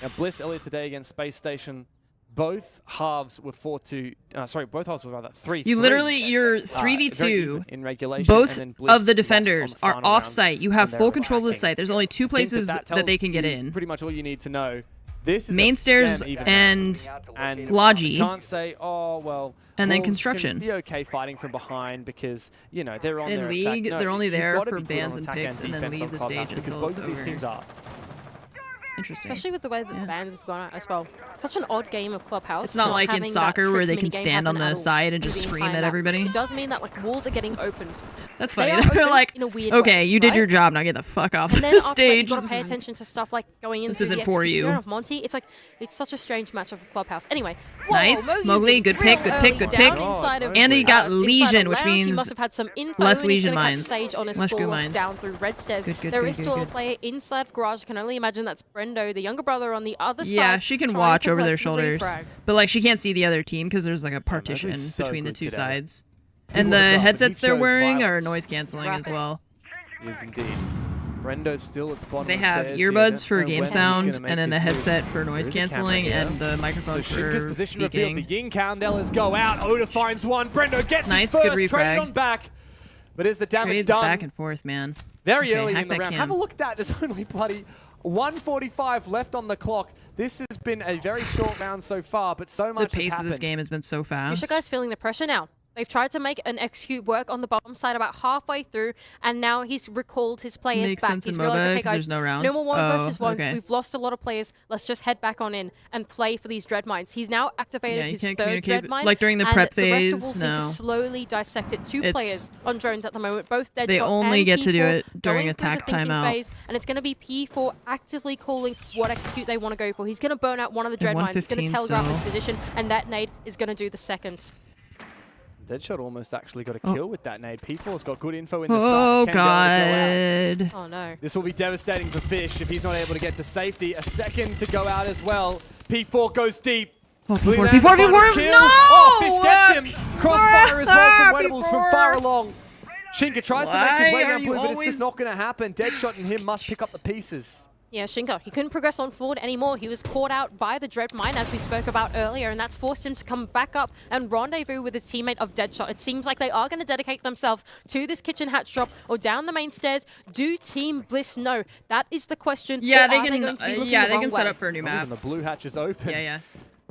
Now Bliss earlier today against Space Station. Both halves were 4-2. Sorry, both halves were rather 3-3. You literally, you're very 3v2. even in regulation. Both and then Bliss of the lost defenders on are the final round off-site. You have when full they're control of the attacking. site. There's only two I think places that that they tells can get you in. Pretty much all you need to know. This is Main a stairs damn even and and Logi. You can't say, oh well. And then Wolves construction. Can be okay fighting from behind because you know they're on In their League, attack. No, they're only you've there gotta for be good bans on and attack picks and then defense leave on the Clubhouse stage because until both it's of these over. teams are. Interesting. Especially with the way that the bans have gone out as well. Such an odd game of Clubhouse. It's not like in having that soccer where trick they can minigame stand on happen the at all side and just through the scream entire at map. everybody. It does mean that like walls are getting opened. That's They funny. are They're opened like, in a weird okay, way, you did right? your job. Now get the fuck off And then the after that, stage. you've got to pay attention to stuff like going into This isn't the for you. execution of Monty. It's like it's such a strange matchup of Clubhouse. Anyway, Nice. Mowgli's Mowgli, in good real pick, good early pick, good down pick. inside of, And he got inside Legion, of which lounge. He means must have had some info, less and he's Legion gonna catch mines. Sage on his Less goo fall mines. down through red stairs. Good, There good, is good, still a good. player inside of Garage. I can only imagine that's Brendo, the younger brother on the other side. Yeah, she can trying watch to over their collect the shoulders. refrag. But like she can't see the other team because there's like a partition Mowgli's so between the good two today. sides. He And would've the got, but he headsets they're chose wearing are violence. noise canceling as well. Yes, indeed. Brendo's still at the bottom They of the have stairs here. earbuds Don't for know game when he's sound, gonna make and then the his move. headset for There noise is a camera canceling, here. and the microphone So Shinka's for position revealed. speaking. The Yin Countdowners go out. Oda finds one. Brendo gets Nice, his good first. Traded refrag. on back. But is the damage Trades done? back and forth, man. Very Okay, early hack in the that round. cam. Have a look at that. There's only bloody 1:45 left on the clock. This has been a very short round so far, but so The much pace has of this happened. game has been so You fast. guys feeling the pressure now. They've tried to make an execute work on the bottom side about halfway through, and now he's recalled his players Makes back. sense He's in realized, MOBA, okay, 'cause guys, there's no rounds. no more one Oh, versus ones. okay. We've lost a lot of players. Let's just head back on in and play for these dread mines. He's now activated Yeah, you his can't third communicate, dread mine. like, during the and prep the rest of phase, Wolves seem to no. slowly dissect it. Two It's- players on drones at the moment, both Deadshot They only and get to do P4 it during going through attack the thinking timeout. phase, and it's going to be P4 actively calling what execute they want to go for. He's going to burn out one of the They're dread mines. He's going to 115 telegraph his still. position, and that nade is going to do the second. Deadshot almost actually got a Oh. kill with that nade. P4's got good info in the site. Oh, Can be able to go out. God. Oh, no. This will be devastating for Fish if he's not able to get to safety. A second to go out as well. P4 goes deep. Oh, Will he P4, land the P4, final P4, kill? no! Oh, Fish gets him. Crossfire as well from Weatables from P4. far along. Shinka tries to make his Why way are down you blue, but it's always- just not going to happen. Deadshot and him must pick up the pieces. Yeah, Shinka, he couldn't progress on forward anymore. He was caught out by the Dread Mine, as we spoke about earlier, and that's forced him to come back up and rendezvous with his teammate of Deadshot. It seems like they are going to dedicate themselves to this kitchen hatch drop or down the main stairs. Do Team Bliss know? That is the question. Yeah, Or they are can. going to be looking Yeah, the they wrong can set way? up for a new Not map. even the blue hatch is open. Yeah, yeah.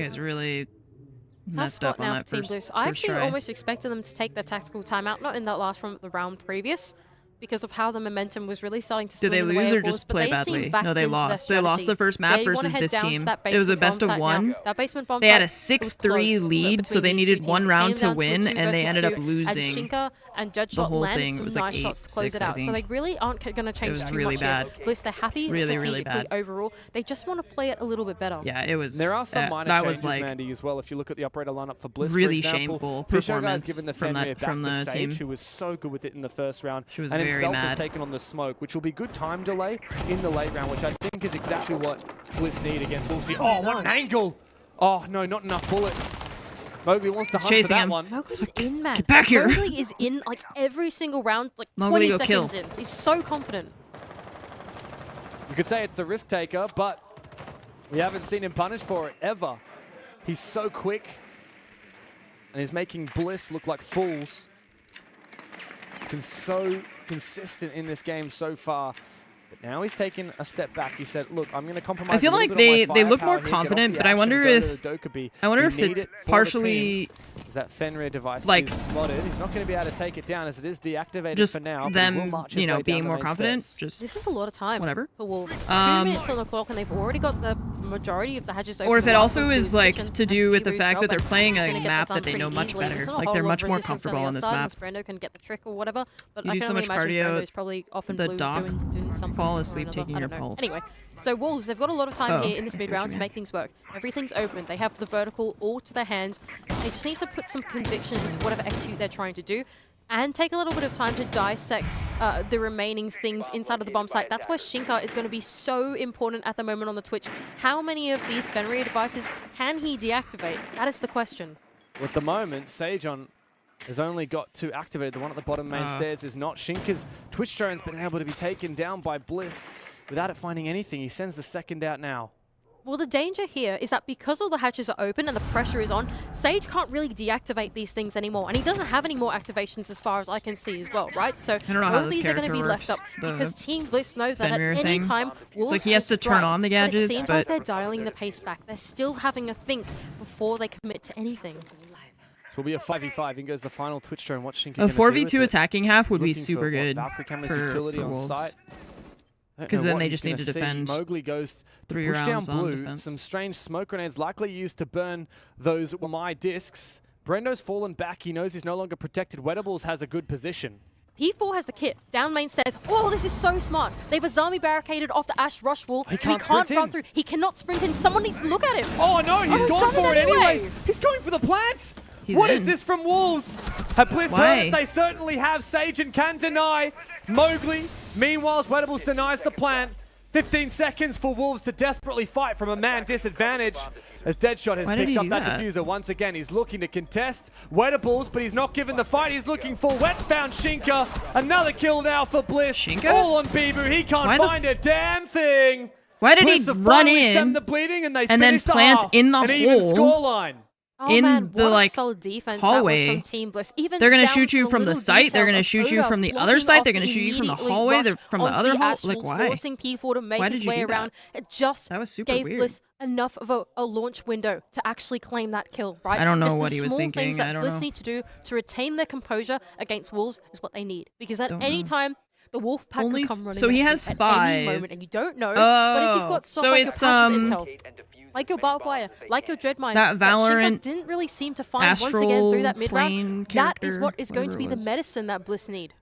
You guys really Tough messed spot up on now that for Team first, Bliss. I first actually try. almost expected them to take their tactical timeout, not in that last round, but the round previous. because of how the momentum was really starting to Did swing they in the way lose of or Wolves, just but play they badly? seemed backed No, they into their lost. They lost the strategy. first map Yeah, you wanna versus head this down to team. that It was a basement best of bomb site one. now. That basement bomb They had a site was 6-3 close lead, so between they these two needed one teams. It round came to down a win, 2 and they versus ended up 2, losing. And Shinka and Judgeshot The whole landed thing some was like nice shots to close 8-6, it I out. So they think. really aren't going to change was too really much bad. here. Bliss, they're happy Really, strategically really bad. overall. They just want to play it a little bit better. Yeah, it was. There are some minor that changes, was like Mandy, as well. If you look at the operator lineup for Bliss, really for example, shameful Fisher performance guy's given the from Fenrir that from back the to Sage, team. who was so good with it in the first round, She was and very himself has mad. taken on the smoke, which will be good time delay in the late round, which I think is exactly what Bliss need against Wolves. Oh, what an angle! Oh no, not enough bullets. Mowgli wants to He's hunt for chasing that him. one. Mowgli's in, man. Get back here. Mowgli is in like every single round, like Mowgli 20 go kill. seconds in. He's so confident. You could say it's a risk taker, but we haven't seen him punished for it ever. He's so quick, and he's making Bliss look like fools. He's been so consistent in this game so far. But now he's taken a step back. He said, look, I'm going to compromise I feel a little like bit on my they look firepower more here, get off confident, the but I action, wonder go to if the Dokkaebi. I wonder You if need it's it for the partially team. Is that Fenrir device like is spotted. He's not going to be able to take it down as it is deactivated just for now. but he will them, march his you know, way down being the more main confident. stairs. Just This is a lot of time whatever. for Wolves. 2 Um, minutes on the clock, and they've already got the majority of the hatches open. Or if it The last also one's is to like Munition to and do with the Kiwi's fact job, that they're and playing he's a gonna get map that that they done know pretty much easily. There's better. not a Like whole they're lot much of more resistance comfortable on the this outside, map. unless Brando can get the trick or whatever. But You I do can so only much imagine cardio Brando's probably often the blue dock, doing something fall or asleep another. taking I your don't know. pulse. Anyway, so Wolves, they've got a lot of time Oh, here in this I see what mid-round you to mean. make things work. Everything's open. They have the vertical all to their hands. They just need to put some conviction into whatever execute they're trying to do, and take a little bit of time to dissect the remaining things inside of the bomb site. That's where Shinka is going to be so important at the moment on the Twitch. How many of these Fenrir devices can he deactivate? That is the question. At the moment, Sajon has only got 2 activated. The one at the bottom main stairs is not. Shinka's Twitch drone's been able to be taken down by Bliss without it finding anything. He sends the second out now. Well, the danger here is that because all the hatches are open and the pressure is on, Sage can't really deactivate these things anymore. And he doesn't have any more activations as far as I can see as well, right? So I don't know all how of this these are going to character be left works, up the because Team Bliss knows that Fenrir at any thing. time, Wolves like he has will to turn strike. on the But it gadgets, seems but like they're dialing the pace back. They're still having a think before they commit to anything. This will be a 5v5. In goes the final Twitch drone. What Shinka a gonna do with 4v2 it? attacking half would be He's looking super for, what, good Valkyrie camera's for utility on Wolves. site. Because then they just need to see. defend Mowgli goes 3 push down rounds on blue. defense. Some strange smoke grenades likely used to burn those my discs. Brendo's fallen back. He knows he's no longer protected. Wettables has a good position. P4 has the kit. Down main stairs. Oh, this is so smart. They've Azami barricaded off the Ash Rush wall. He so can't sprint run in. through. He cannot sprint in. Someone needs to look at him. Oh no, he's gone for it anyway. He's going for the plants. What is this from Wolves? Have Bliss heard it? They certainly have. Sage and can deny. Mowgli, meanwhile, Wettables denies the plant. 15 seconds for Wolves to desperately fight from a man disadvantage as Deadshot has picked up that diffuser once again. He's looking to contest Wettables, but he's not given the fight. He's looking for Wets found Shinka. Another kill now for Bliss. Shinka? All on Bibu. He can't find a damn thing. Why did Bliss he have run finally in stemmed the bleeding and they and then finished the plant half. in the An even hole scoreline. Oh in man, the what like a solid defense hallway? That was from Team Bliss. Even They're gonna down shoot to you the from the little site. They're gonna details shoot of you Oda from the other blocking side. off They're gonna shoot you from the immediately hallway. rush They're from the onto other hall. Ash Like Wolf, why? forcing P4 to make Why his did you way do that? around. It just That was super gave weird. Bliss enough of a launch window to actually claim that kill, right? I don't know Just what the he was small thinking. things that I don't Bliss know. need to do to retain their composure against Wolves is what they need. Because at Don't any know. time, the Wolf Pack Only could come running so he at has you at 5. any moment, and you don't know. But if you've got stuff so like it's your passive intel, like your barbed wire, like your dread mines, that Valorant Shinka didn't really seem to find once again astral through that mid round. plane That is character, what is going to be whatever the it was. medicine that Bliss need.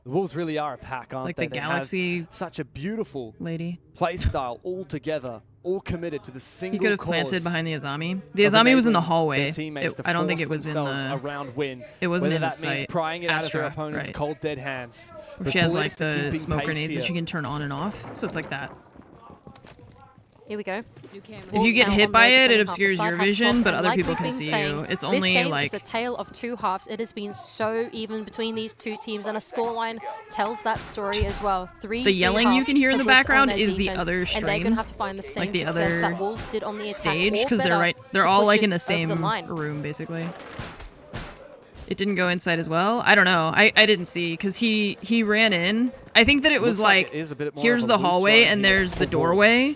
The Wolves really are a pack, aren't Like they? the They have Galaxy such a beautiful lady play style all together, all committed to the single He could have cause planted behind the Azami. The of Azami was in the enabling hallway. their teammates to I don't think force it was in themselves the a round win. It wasn't whether in the that means site. prying it out of their Astra, opponent's right. cold dead hands. Where But she has Bliss like the keeping smoke pace grenades that here. she can turn on and off. So it's like that. Here we go. If you get hit by it, it obscures your vision, but other people can see you. It's only this game like is the tale of two halves. It has been so even between these two teams, and a scoreline tells that story as well. the yelling you can hear in the background is the other and they're stream, gonna have to find the same like the success other that Wolves did on the attack stage, or because they're better right. They're to all push like it in the over same line. room, basically. It didn't go inside as well. I don't know. I didn't see because he ran in. I think that it was Looks like like it is a bit more here's of a the loose hallway run and here there's for the Wolves. doorway,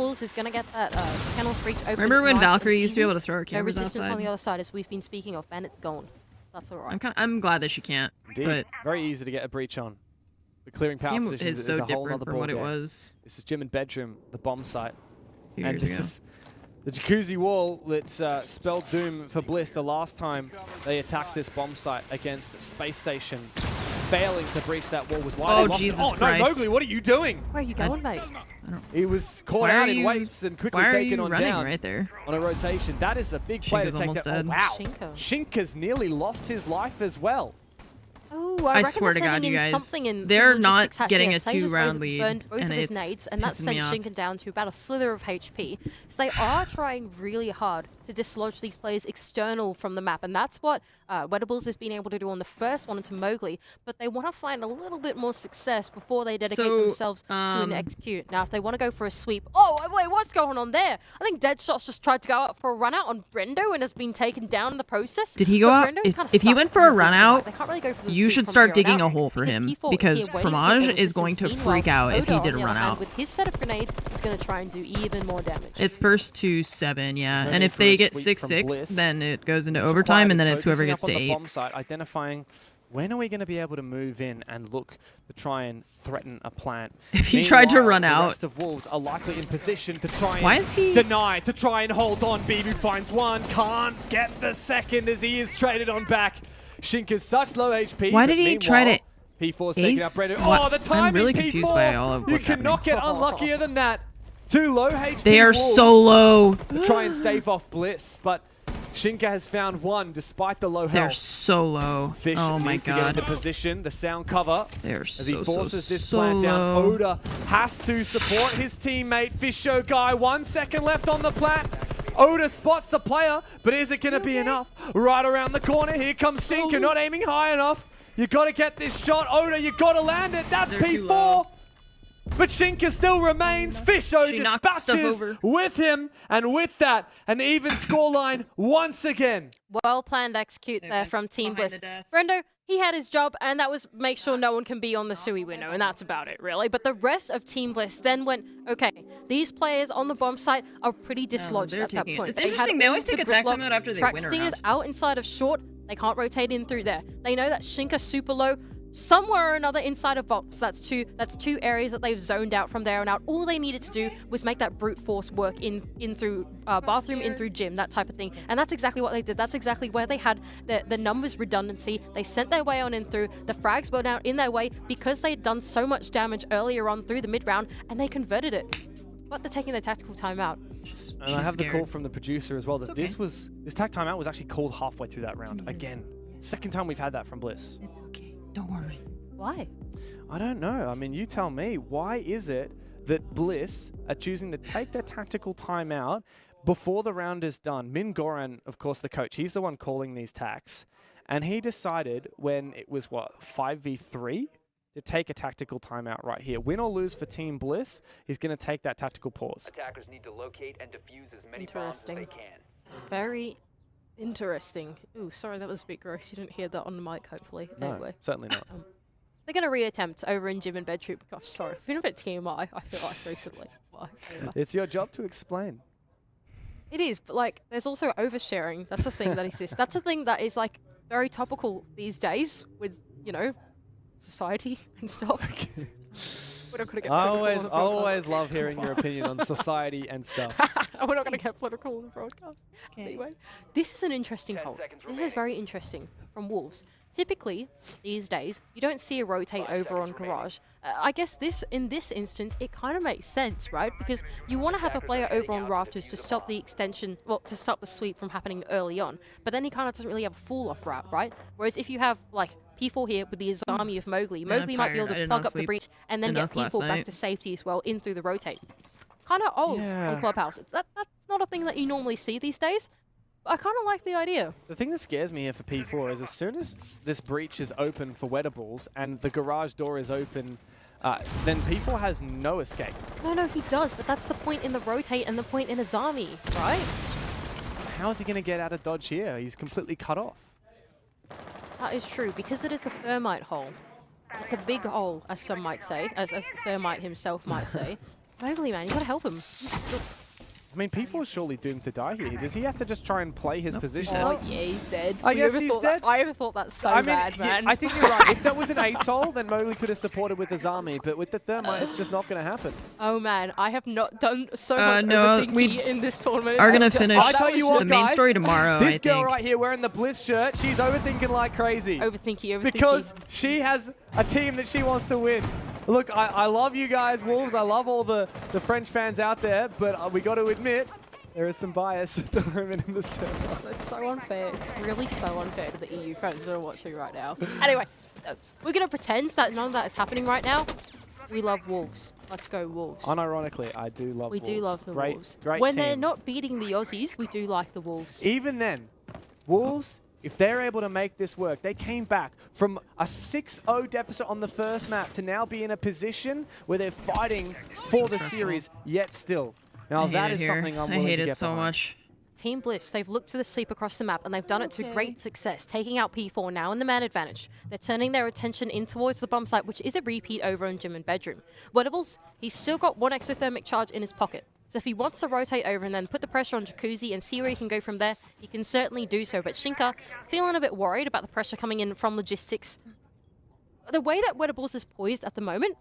Bubbles is going to get that Kennel's Breach open. Remember when nice Valkyrie and used to be easy? able to throw her cameras no resistance outside? on the other side, as we've been speaking of, and it's gone. That's all right. I'm glad that she can't. Indeed. But Very easy to get a breach on. The clearing this power game positions is is so a whole different other from what it ballgame. was This is gym and bedroom, the bomb site. a few And years this ago. is the jacuzzi wall that spelled doom for Bliss the last time they attacked this bomb site against Space Station. Failing to breach that wall was why Oh, they lost Jesus it. Oh, Christ. no, Mowgli, what are you doing? Where are you going, mate? He was caught Why out are in you- weights and quickly why are taken you on running down right there? on a rotation. That is a big play to Shinka's take almost that. Oh, dead. wow. Shinka. Shinka's nearly lost his life as well. Oh, I reckon swear they're to God, sending you in guys, something in they're some not logistics hatch getting here. a Say just 2-round both lead, burned both and of his it's nades, and that pissing sent me off. Shinken down to about a slither of HP. So they are trying really hard to dislodge these players external from the map, and that's what Wedables has been able to do on the first one into Mowgli, but they want to find a little bit more success before they dedicate themselves to an execute. Now, if they want to go for a sweep... Oh, wait, what's going on there? I think Deadshot's just tried to go out for a run out on Brendo and has been taken down in the process. Did he go out? If he went for a run out, They can't really go for the you sweep should from start here on digging out a hole for him, P4 is because here waiting for Fromage the is going to resistance. freak out if he Oda, did a on the run other hand, out. with his set of grenades, he's going to try and do even more damage. It's first to 7, yeah. no And need if for they a get sweep from 6-6, Bliss. then it goes into What's overtime, required and then is it's whoever focusing gets up to on the 8. bomb site, identifying when are we going to be able to move in and look to try and threaten a plant. If he tried to Meanwhile, run the out- rest of Wolves are likely in position to try Why and is he- deny, to try and hold on. Bibu finds one, can't get the second as he is traded on back. Shinka's such low HP. Why but did he try to P4's taking out ace? Brendo. What? Oh, the timing, I'm really P4. confused by all of what's You cannot get unluckier than that. Too low HP They are Wolves so low. to try and stave off Bliss, but Shinka has found one despite the low They're health. so low. Fish Oh my needs to get God. into position, the sound cover. They're as he so, forces so, this so plant down. low. Oda has to support his teammate, Fish Show Guy. 1 second left on the plant. Oda spots the player, but is it going to be enough? Right around the corner, here comes Shinka, not aiming high enough. You got to get this shot, Oda, you got to land it. That's They're too low. P4. But Shinka still remains. Fisho She knocked stuff dispatches over. with him, and with that, an even scoreline once again. Well planned execute there from Team Bliss. Brendo, he had his job, and that was make sure no one can be on the Sui window, and that's about it, really. But the rest of Team Bliss then went, okay, these players on the bomb site are pretty dislodged they're at that taking it. point. It's They had interesting, they all always of the take attack gridlock, time out after they track win a stingers round. out inside of short. They can't rotate in through there. They know that Shinka's super low. Somewhere or another inside of box. That's two areas that they've zoned out from there on out. All they needed to do was make that brute force work in through bathroom, in through gym, that type of thing. And that's exactly what they did. That's exactly where they had the numbers redundancy. They sent their way on in through. The frags were down in their way because they had done so much damage earlier on through the mid round, and they converted it. But they're taking their tactical timeout. And I have the call from the producer as well that this tac timeout was actually called halfway through that round. Again, second time we've had that from Bliss. It's okay. Don't worry. Why? I don't know. I mean, you tell me. Why is it that Bliss are choosing to take their tactical timeout before the round is done? Min Goran, of course, the coach, he's the one calling these tacs. And he decided when it was, 5v3? To take a tactical timeout right here. Win or lose for Team Bliss, he's going to take that tactical pause. Attackers need to locate and defuse as many bombs as they can. Very interesting. Ooh, sorry, that was a bit gross. You didn't hear that on the mic, hopefully. No, anyway. certainly not. They're going to reattempt over in Gym and Bed Troop. Gosh, sorry. I've been a bit TMI, I feel like, recently. It's your job to explain. It is, but, like, there's also oversharing. That's a thing that exists. That's a thing that is, like, very topical these days with, you know, society and stuff. We're not gonna get I political on the broadcast. always love hearing your opinion on society and stuff. We're not going to get political on the broadcast. Anyway, this is an interesting hold. This is very interesting from Wolves. Typically, these days, you don't see a rotate over on Garage. I guess in this instance, it kind of makes sense, right? Because you want to have a player over on Rafters to stop the extension, well, to stop the sweep from happening early on. But then he kind of doesn't really have a fall-off route, right? Whereas if you have, like, P4 here with the Azami of Mowgli, Mowgli might be able to plug up the breach and then get P4 back to safety as well, in through the rotate. Kind of old on Clubhouse. That's not a thing that you normally see these days. I kind of like the idea. The thing that scares me here for P4 is as soon as this breach is open for Wedables and the garage door is open, then P4 has no escape. No, he does, but that's the point in the rotate and the point in Azami, right? How is he going to get out of dodge here? He's completely cut off. That is true, because it is the thermite hole. It's a big hole, as some might say, as Thermite himself might say. Mowgli, man, you gotta help him. I mean, P4 is surely doomed to die here. Does he have to just try and play his position? Oh, yeah, he's dead. I guess he's dead. I ever thought that's so bad, man. I think you're right. If that was an ace hole, then Mowgli could have supported with Azami, but with the Thermite, it's just not going to happen. Oh, man, I have not done so much no, overthinking we in this tournament. are going to finish I tell you what, the main guys, story tomorrow, This I girl think. right here wearing the Bliss shirt, she's overthinking like crazy. Overthinking. Because she has a team that she wants to win. Look, I love you guys, Wolves. I love all the French fans out there, but we got to admit, there is some bias at the moment in the server. It's so unfair. It's really so unfair to the EU fans that are watching right now. Anyway, we're going to pretend that none of that is happening right now. We love Wolves. Let's go Wolves. Unironically, I do love Wolves. We do love the Wolves. Great when team. they're not beating the Aussies, we do like the Wolves. Even then, Wolves, if they're able to make this work, they came back from a 6-0 deficit on the first map to now be in a position where they're fighting for the series, yet still. Now that is something I'm willing to get behind. I hate it so much. Team Bliss, they've looked for the sweep across the map, and they've done it to great success, taking out P4 now in the man advantage. They're turning their attention in towards the bomb site, which is a repeat over in Gym and Bedroom. Wettables, he's still got one exothermic charge in his pocket. So if he wants to rotate over and then put the pressure on Jacuzzi and see where he can go from there, he can certainly do so. But Shinka, feeling a bit worried about the pressure coming in from logistics. The way that Wettables is poised at the moment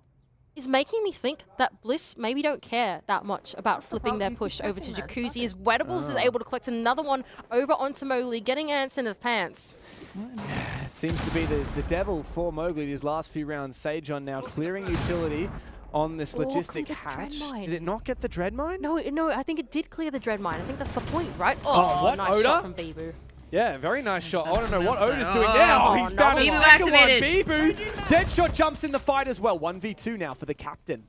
is making me think that Bliss maybe don't care that much about flipping their push over to Jacuzzi, as Wettables is able to collect another one over onto Mowgli, getting ants in his pants. Yeah, it seems to be the devil for Mowgli these last few rounds. Sage on now clearing utility on this logistic hatch. Did it not get the dread mine? No, I think it did clear the dread mine. I think that's the point, right? What, nice Oda? shot from Bibu. Yeah, very nice shot. I don't know what Oda's doing now. He's found a Bibu second activated. one. Bibu, Deadshot jumps in the fight as well. 1v2 now for the captain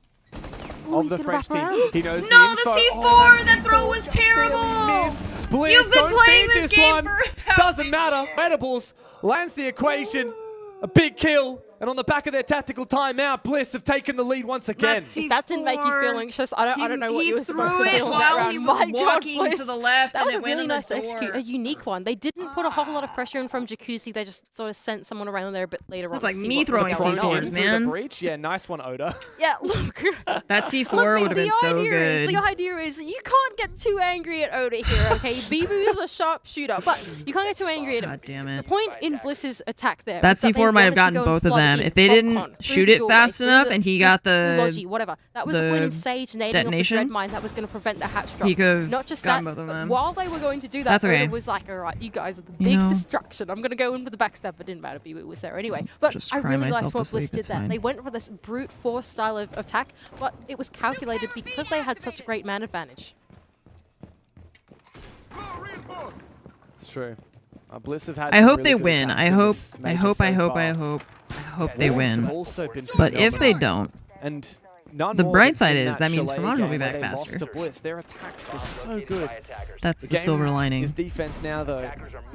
of the French team. He knows no, the the info. C4! That throw was terrible! Bliss, You've been don't playing feed this game one. for 1,000 Doesn't matter. Edibles lands the equation. A big kill. And on the back of their tactical timeout, Bliss have taken the lead once again. If that didn't make you feel anxious, I don't know what you were supposed to He feel threw it in that while round. he was My God, walking Bliss. to the left, that and was it a went really in the nice execute, door. a unique one. They didn't put a whole lot of pressure in from Jacuzzi. They just sort of sent someone around there a bit later on. That's like to see me what throwing was going on. C4s, man. Breach? Yeah, nice one, Oda. Yeah, look. That C4 would have been so good. The idea is you can't get too angry at Oda here, okay? Bibu is a sharp shooter, but you can't get too angry at him. God damn it. The point in Bliss's attack there That was that they C4 might have wanted to gotten go and both of flood them. in If they didn't Popcorn shoot through it doorway, fast through enough the- and he got the Logi, whatever. That was the point in Sage nading off the detonation, dread mine that was going to prevent the hatch drop. he could've Not just gotten that, both of them. while they were going to do that, That's okay. Oda was like, all right, you guys are the You big know. distraction. I'm going to go in for the backstab, but didn't matter. Bibu was there anyway. But Just I cry really liked myself to what Bliss sleep, did it's there. fine. They went for this brute force style of attack, but it was calculated because they had such a great man advantage. It's true. Bliss have had I some hope really they good win. attacks I in hope, this I major hope, so I hope, far. I hope, I hope they Wolves have win. also been But if they phenomenal. don't, And none the more bright than side in is that means Chalet Fromage will be game where back they lost faster. to Bliss. Their attacks were so good. That's the game silver lining. is defense now, though,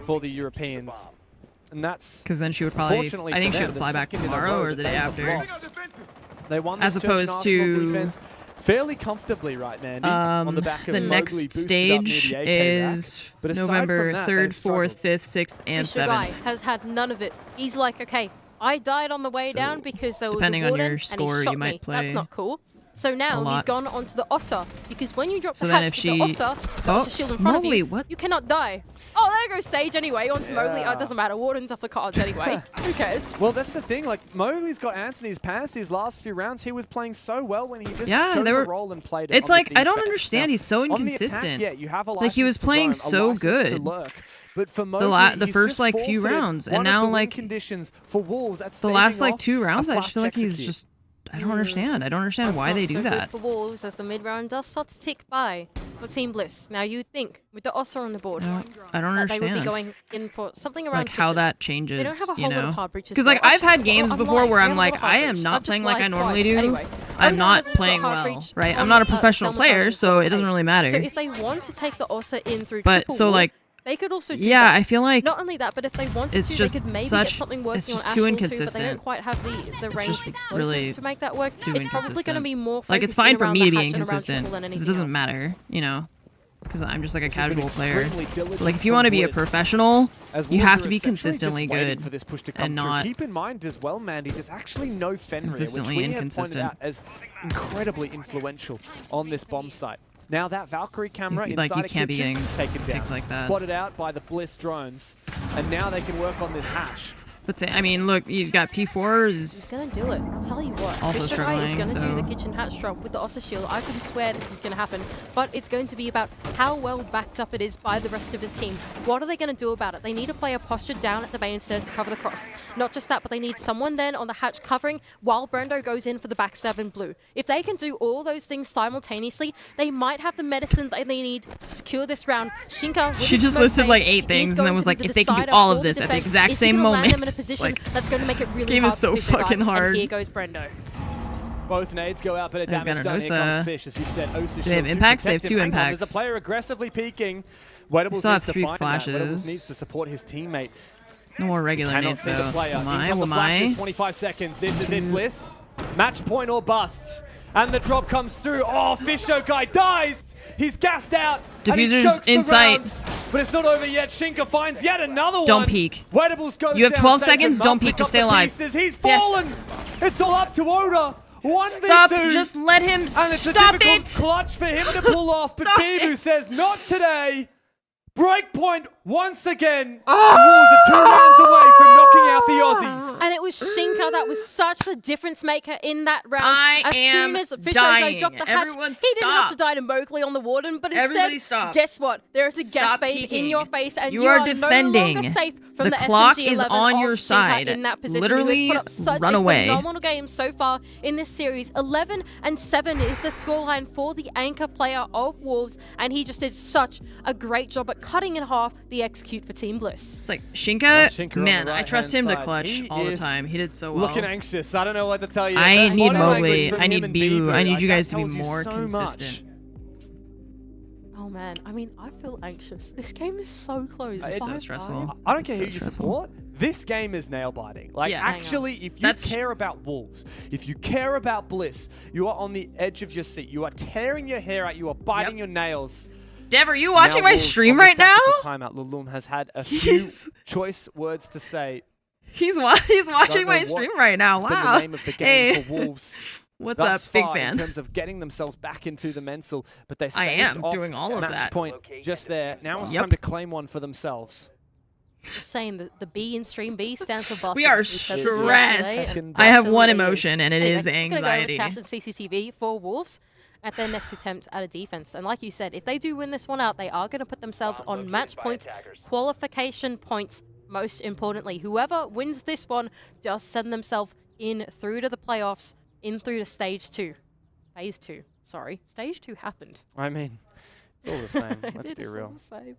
for the Europeans. And that's Because then she would probably, fortunately I think for she them, would the fly back second in a tomorrow row or that the they day have after. lost. They won As this Church and opposed Arsenal to defense fairly comfortably right, Mandy, on the back of the Mowgli next boosted up near stage the AK is rack. But aside November from that, 3rd, they've 4th, struggled. 5th, 6th, and Fisher Guy 7th. has had none of it. He's like, okay, I died on the way So, down because there was depending a on warden your and score, he shot you might me. play That's not cool. So now he's lot. gone onto the Ossa, because when you drop So the then hatch if with the she- Ossa, the Oh, Ossa shield in front Mowgli, of you, what? you cannot die. Oh, there goes Sage anyway, onto Mowgli. Oh, Yeah. it doesn't matter. Warden's off the cards anyway. Who cares? Well, that's the thing. Like, Mowgli's got ants in his pants these last few rounds. He was playing so well when he just Yeah, chose they a were- role and played it It's on the like, I don't defense. understand. Now, He's so on the attack, inconsistent. yeah, you have a Like, he was license to playing roam, a so license to good. lurk. But for The Mowgli, he's first, just like, few forfeited rounds, and one of now, the win like, conditions for Wolves at The staving last, like, off 2 a rounds, I just flash feel like he's execute. just, I don't understand. I don't understand That's why not they so do good that. for Wolves as the mid-round does start to tick by for Team Bliss. Now you'd think, with the Ossa on the board, I don't that they would be understand. going in for something around Like, how 50. that changes, They don't have a you whole lot know? of hard breaches. Because, like, I've had games I'm before lying. where We I'm have a like, lot of hard I am breach. not I've playing just like I lied normally twice. do. Anyway, I'm Oda not has also playing hard well, breach right? I'm on, not a professional Selma player, Charges so on it doesn't pace. really matter. So if they want to take the Ossa in through But, triple so, wall, like, they could also do yeah, that. I feel like not only that, but if they wanted it's to, just they could maybe such- get something working it's on just Astral too too, but they inconsistent. don't quite have the It's ranged just explosives really to make that work. too It's probably going to be more Like, it's focused fine in for around me the to be hatch and around inconsistent, triple than because it anything doesn't else. matter, you know? Because I'm just like a This has been casual player. extremely diligent Like, if you from want to be a Bliss, professional, as you Wolves have are to be essentially consistently just waiting good for this push to come and through. not Keep in mind as well, Mandy, there's actually no Fenrir, which consistently we have pointed inconsistent. out as incredibly influential on this bomb site. Now that Valkyrie camera Like, inside you a can't be kitchen, getting taken down, picked like that. spotted out by the Bliss drones, and now they can work on this hatch. But I mean, look, you've got P4 He's is gonna do it. I'll tell you what. also Fisher Guy is struggling, gonna do so- the kitchen hatch drop with the Ossa Shield. I can swear this is gonna happen, but it's going to be about how well backed up it is by the rest of his team. What are they gonna do about it? They need a player postured down at the main stairs to cover the cross. Not just that, but they need someone then on the hatch covering while Brendo goes in for the backstab in blue. If they can do all those things simultaneously, they might have the medicine that they need to secure this round. Shinka, with She his just smoke listed like phase, 8 he's things and going then was to like, be the if they can do decider all for of this at the defense. exact Is he same gonna land moment, them in a it's position like, that's going to make it really this game hard is so for Fisher Guy, fucking hard. And here goes Brendo. Both nades go out, but a He's damage got done. an Here comes Osa. Fish, as you said. Osa Do they have shield impacts? They have protective. 2 Hang on, impacts. There's a player aggressively peeking. Wedables still have needs to 3 find him, man. Wedables flashes. needs to support his teammate. No more regular Cannot nades see the though. player. Am In I? come the Am flashes, I? 25 seconds. This is it, Bliss. Match point or busts. And the drop comes through. Oh, Fisho guy dies. He's gassed out. and he Diffuser's chokes the in sight. rounds. But it's not over yet. Shinka finds yet another one. Don't peek. Wedables goes You have down. 12 Satan seconds, must don't peek, pick just up stay the alive. pieces. He's Yes. fallen. It's all up to Oda. 1v2. Stop, just let him And it's stop a difficult it. clutch for him to pull off, but Stop Bibu it. says not today. Breakpoint once again. The Wolves are 2 rounds away from knocking out the Aussies. And it was Shinka that was such the difference maker in that round. I as am soon as Fisher dying. dropped the hatch, Everyone he didn't have to stop. die to Mowgli on the Warden, but instead, Everybody stop. guess what? There is a gas Stop babe peeking. in your face, and You you are no defending. longer safe from The the clock SMG is 11 on of your Shinka side. in that position. Literally, He has put up such run a away. phenomenal game so far in this series. 11-7 is the scoreline for the anchor player of Wolves, and he just did such a great job at cutting in half the execute for Team Bliss. It's like Shinka, Shinka on man, the I trust him right-hand to clutch side. He all the is time. He did so well. Looking anxious. I don't know what to tell you. I That need body language Mowgli. from I him need and Bibu. I need like, you guys that to be tells you more so consistent. much. Oh man, I mean, I feel anxious. This game is so close. This is so 5-5. stressful. I don't This care is who so you support. This game is nail biting. Like, Yeah. actually, if you care about Wolves, if you care about Bliss, you are on the edge of your seat. You are tearing your hair out. You are biting your nails. Dev, are you watching Now my Wolves stream on this right now? tactical Timeout. Lulum has had a few choice words to say. He's watching Don't my know stream what right now. has been Wow. the name of the game Hey. for Wolves. What's thus up, big far fan? In terms of getting themselves back into the mental, but they I staved am off doing all of match that. point just there. Now it's Yep. time to claim one for themselves. Just saying that the B in stream B stands for boss. We are stressed. I have one emotion, and it is anxiety. Gonna go with CCTV for Wolves at their next attempt at a defense. And like you said, if they do win this one out, they are going to put themselves on match points, qualification points. Most importantly, whoever wins this one just send themselves in through to the playoffs, in through to stage 2. Phase 2. Sorry, stage 2 happened. I mean, it's all the same. Let's It be is all real. the same.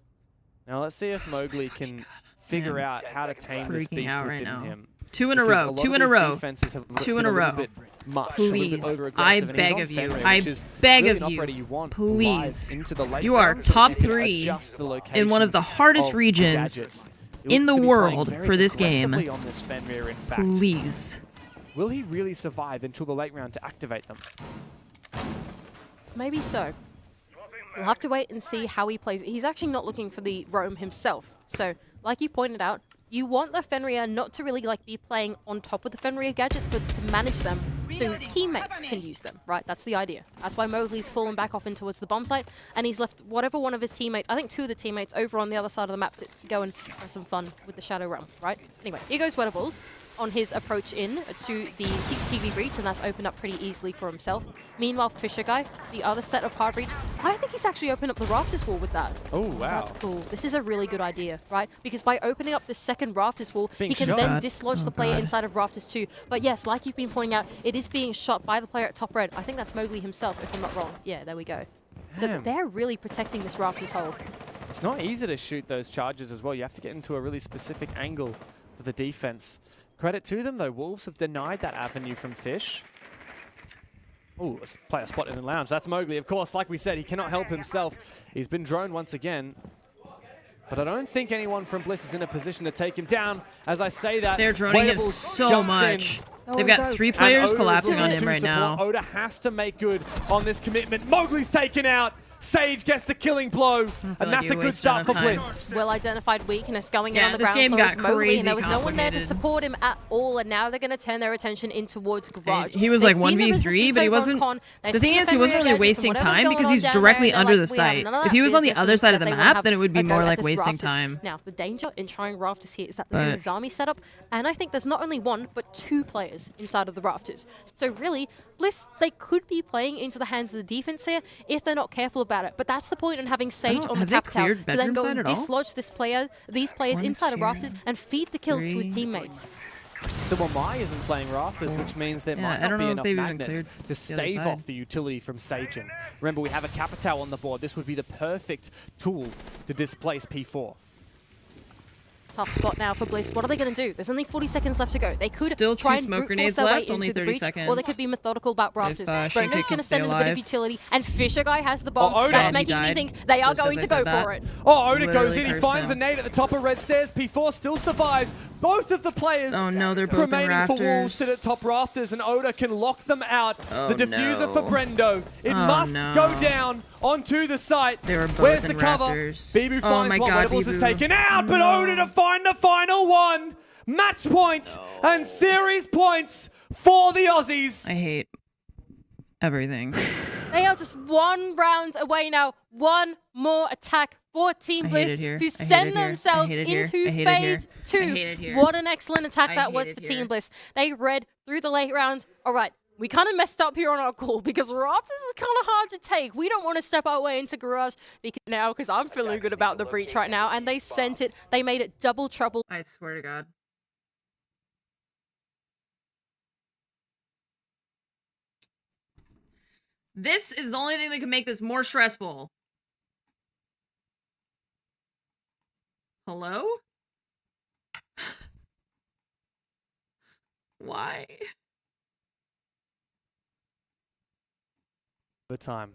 Now let's see if Mowgli can figure Man. out how to tame this Freaking beast out within right now. him. 2 in a Because row. lot 2 of in a these row. defenses have 2 in a been row. little bit much, a little bit Please. over-aggressive, I and he's beg on of you. Fenrir, I which is beg really of an you. operator want Please. live into the late You are rounds, so top if you can 3 adjust the in one of the locations hardest of regions gadgets. in the He looks to be playing world very for this game. aggressively on this Fenrir, in fact. Please. Will he really survive until the late round to activate them? Maybe so. We'll have to wait and see how he plays. He's actually not looking for the roam himself. So, like you pointed out, you want the Fenrir not to really be playing on top of the Fenrir gadgets, but to manage them so his teammates can use them, right? That's the idea. That's why Mowgli's fallen back off in towards the bomb site, and he's left whatever one of his teammates, I think 2 of the teammates, over on the other side of the map to go and have some fun with the Shadow Realm, right? Anyway, here goes Wedables on his approach in to the CCTV breach, and that's opened up pretty easily for himself. Meanwhile, Fisher Guy, the other set of hard breach, I think he's actually opened up the rafters wall with that. Oh, wow. That's cool. This is a really good idea, right? Because by opening up the second rafters wall, being he can shot. then dislodge the player God. inside of rafters too. But yes, like you've been pointing out, it is being shot by the player at top red. I think that's Mowgli himself, if I'm not wrong. Yeah, there we go. So Damn. they're really protecting this rafters hole. It's not easy to shoot those charges as well. You have to get into a really specific angle for the defense. Credit to them, though. Wolves have denied that avenue from Fish. Ooh, a player spotted in the lounge. That's Mowgli, of course. Like we said, he cannot help himself. He's been droned once again. But I don't think anyone from Bliss is in a position to take him down. As I say that, They're droning him Wedables so jumps much. in. They've got 3 players And Oda's collapsing looking on him to right support. now. Oda has to make good on this commitment. Mowgli's taken out. Sage gets the killing blow, and that's a good start for Bliss. Well-identified weakness going in on the this ground game floor got is Mowgli, crazy and there was no one there to complicated. support him at all, and now they're going to turn their attention in towards Garage. He was They've like seen the 1v3, resistance but he over on wasn't. Con. They've The thing seen is, he wasn't Fenrir really gadgets and wasting whatever's time going because on he's down directly there, under they're the like, we have site. none of If that he was on the business other and side of the that they wanna map, have then it would be a go more at like this wasting Rafters. time. Now, the danger in trying Rafters here is that But- there's an Zami setup, and I think there's not only one, but two players inside of the Rafters. So really, Bliss, they could be playing into the hands of the defense here if they're not careful about it. But that's the point in having Sage on the have they capital cleared to then bedroom go side and at all? dislodge these players 1, inside of 2, Rafters and feed the kills to his 3. teammates. The Wamai isn't playing Rafters, which means there might I not don't be know if enough they've even magnets cleared to the other stave side. off the utility from Sajin. Remember, we have a Capitao on the board. This would be the perfect tool to displace P4. Tough spot now for Bliss. What are they going to do? There's only 40 seconds left to go. They could Still try two and smoke brute grenades force their way left, only into the 30 breach, seconds. or they could be methodical about Rafters. Shinkai Brendo's going can to stay send in a bit of alive. utility, and Fisher Guy has the bomb. Oda. That's He making me died, think they are just going as to I go said that. for it. Oh, Oda goes Literally in, he cursed finds a him. nade at the top of red stairs. P4 still survives. Both of the players Oh no, they're both in remaining for Wolves rafters. sit at top rafters, and Oda can lock them out. Oh, the diffuser no. for Brendo. It Oh, must no. go down onto the site. They were both Where's in the cover? rafters. Bibu Oh finds my what God, Rebels is Bibu. taken out, but No. Oda to find the final one. Match point and series points for the Aussies. I hate everything. They are just one round away now. One more attack for Team I hate Bliss it here. to I hate send it here. I themselves hate it here. into I hate it here. phase 2. I hate it here. What an excellent attack I that hate was it for here. Team Bliss. They read through the late round. All right, we kind of messed up here on our call because Rafters is kind of hard to take. We don't want to step our way into Garage because I'm feeling good about the breach right now. And they sent it. They made it double trouble. I swear to God. This is the only thing that can make this more stressful. Hello? Why? Good time.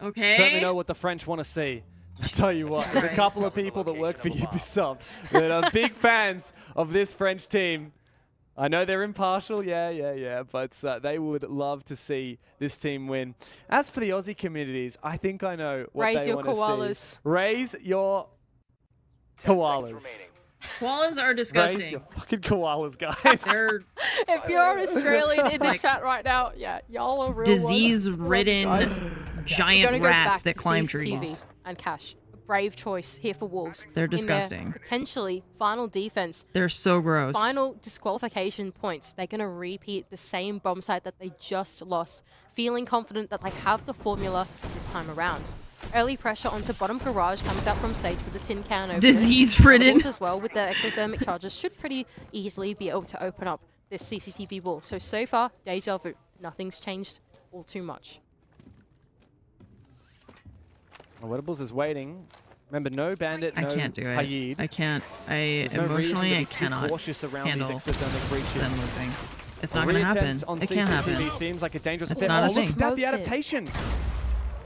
Okay. Certainly know what the French want to see. I tell you what, there's a couple of people that work for Ubisoft that are big fans of this French team. I know they're impartial, yeah, but they would love to see this team win. As for the Aussie communities, I think I know what Raise they your want to see. koalas. Raise your koalas. Koalas are Raise disgusting. your fucking koalas, guys. They're If you're an Australian in the Like, chat right now, yeah, y'all are real disease-ridden We're giant gonna go rats back that to climb CCTV trees. and Cash. Brave choice here for Wolves. They're in their disgusting. potentially final defense. They're so gross. Final disqualification points. They're going to repeat the same bomb site that they just lost, feeling confident that they have the formula this time around. Early pressure onto bottom garage comes out from Sage with the tin can over Disease-ridden. as well with the exothermic charges should pretty easily be able to open up this CCTV wall. So far, deja vu. Nothing's changed all too much. Wettables is waiting. Remember, no Bandit, no I can't do it. Hayid. I can't. There's no Emotionally, reason to I be too cannot cautious around handle these exothermic breaches. them moving. It's A not going to happen. reattempt on It can't CCTV happen. seems like a dangerous It's affair. not a Oh, look thing. at the Smoked it. adaptation.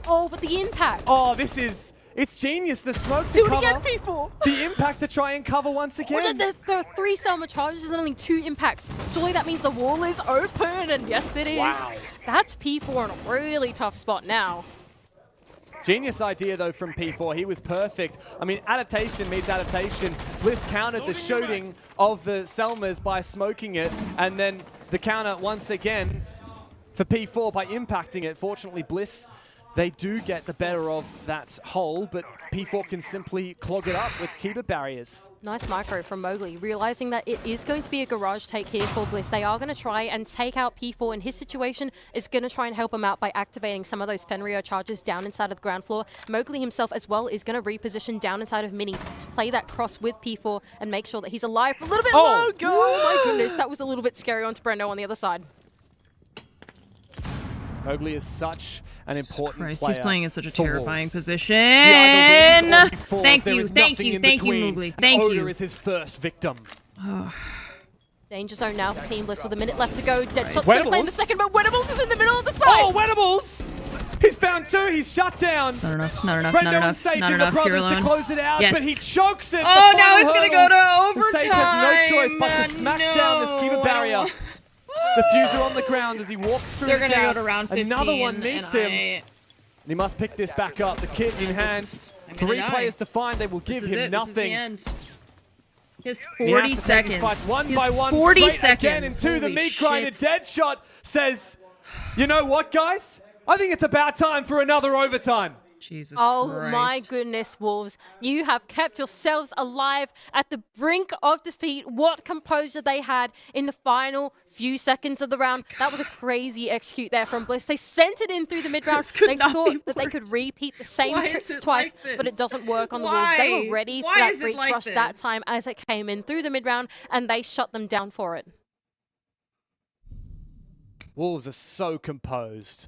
Oh, but the impact. Oh, this is... It's genius. The smoke to Do it cover. again, people. The impact to try and cover once again. There are 3 Selma charges and only 2 impacts. Surely that means the wall is open, and yes, it is. Wow. That's P4 in a really tough spot now. Genius idea, though, from P4. He was perfect. I mean, adaptation meets adaptation. Bliss countered the shooting of the Selmas by smoking it, and then the counter once again for P4 by impacting it. Fortunately, Bliss, they do get the better of that hole, but P4 can simply clog it up with keeper barriers. Nice micro from Mowgli, realizing that it is going to be a garage take here for Bliss. They are going to try and take out P4, and his situation is going to try and help him out by activating some of those Fenrir charges down inside of the ground floor. Mowgli himself as well is going to reposition down inside of Mini to play that cross with P4 and make sure that he's alive a little bit low. Oh my goodness, that was a little bit scary onto Brendo on the other side. Mowgli is such an important Christ, player. he's playing in such a for terrifying Wolves. position. He either wins or he falls. Thank There you, is thank nothing you, in thank you, between. Mowgli. And Thank Oda you. is his first victim. Danger zone now for Team Bliss with a minute left to go. Deadshot's Wettables? going to play in the second, but Wettables is in the middle of the side. Oh, Wettables! He's found 2. He's shut down. Not enough, not enough, Brendo not and enough, Sage not are the enough. You're brothers to alone. close it out, Yes. but he chokes it. Oh, the now final it's going to hurdle. go to The Sage has no overtime. choice but to smack down this keeper No, barrier. The Fuser on the ground as he walks through They're the gonna go gas. to round 15. Another one meets and him. And he must pick this back up. The kit in hand. 3 players to find. They will give him nothing. This is the end. He has 40 seconds. One by one, 40 seconds. Again into the Holy meat grinder. shit. Deadshot says, you know what, guys? I think it's about time for another overtime. Jesus Christ. My goodness, Wolves. You have kept yourselves alive at the brink of defeat. What composure they had in the final few seconds of the round. That was a crazy execute there from Bliss. They sent it in through the mid-round. They thought that they could repeat the same tricks twice, but it doesn't work on the Wolves. They were ready for that breach rush that time as it came in through the mid-round, and they shut them down for it. Wolves are so composed.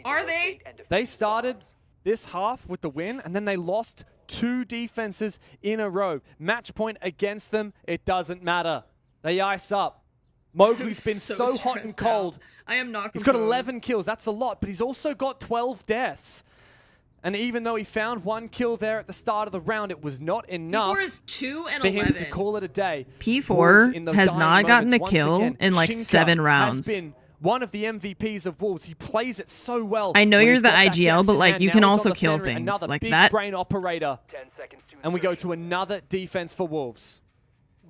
Are they? They started this half with the win, and then they lost 2 defenses in a row. Match point against them, it doesn't matter. They ice up. Mowgli's been so hot and cold. I am not composed. He's got 11 kills, that's a lot, but he's also got 12 deaths. And even though he found 1 kill there at the start of the round, it was not enough P4 is 2 and for 11. him to call it a day. P4 has not gotten a kill in like 7 rounds. Has been one of the MVPs of Wolves. He plays it so well. I know when you're he's the got that IGL, gas but in like hand. you Now can he's also on the kill Fenrir, things another like big that. brain operator. And we go to another defense for Wolves.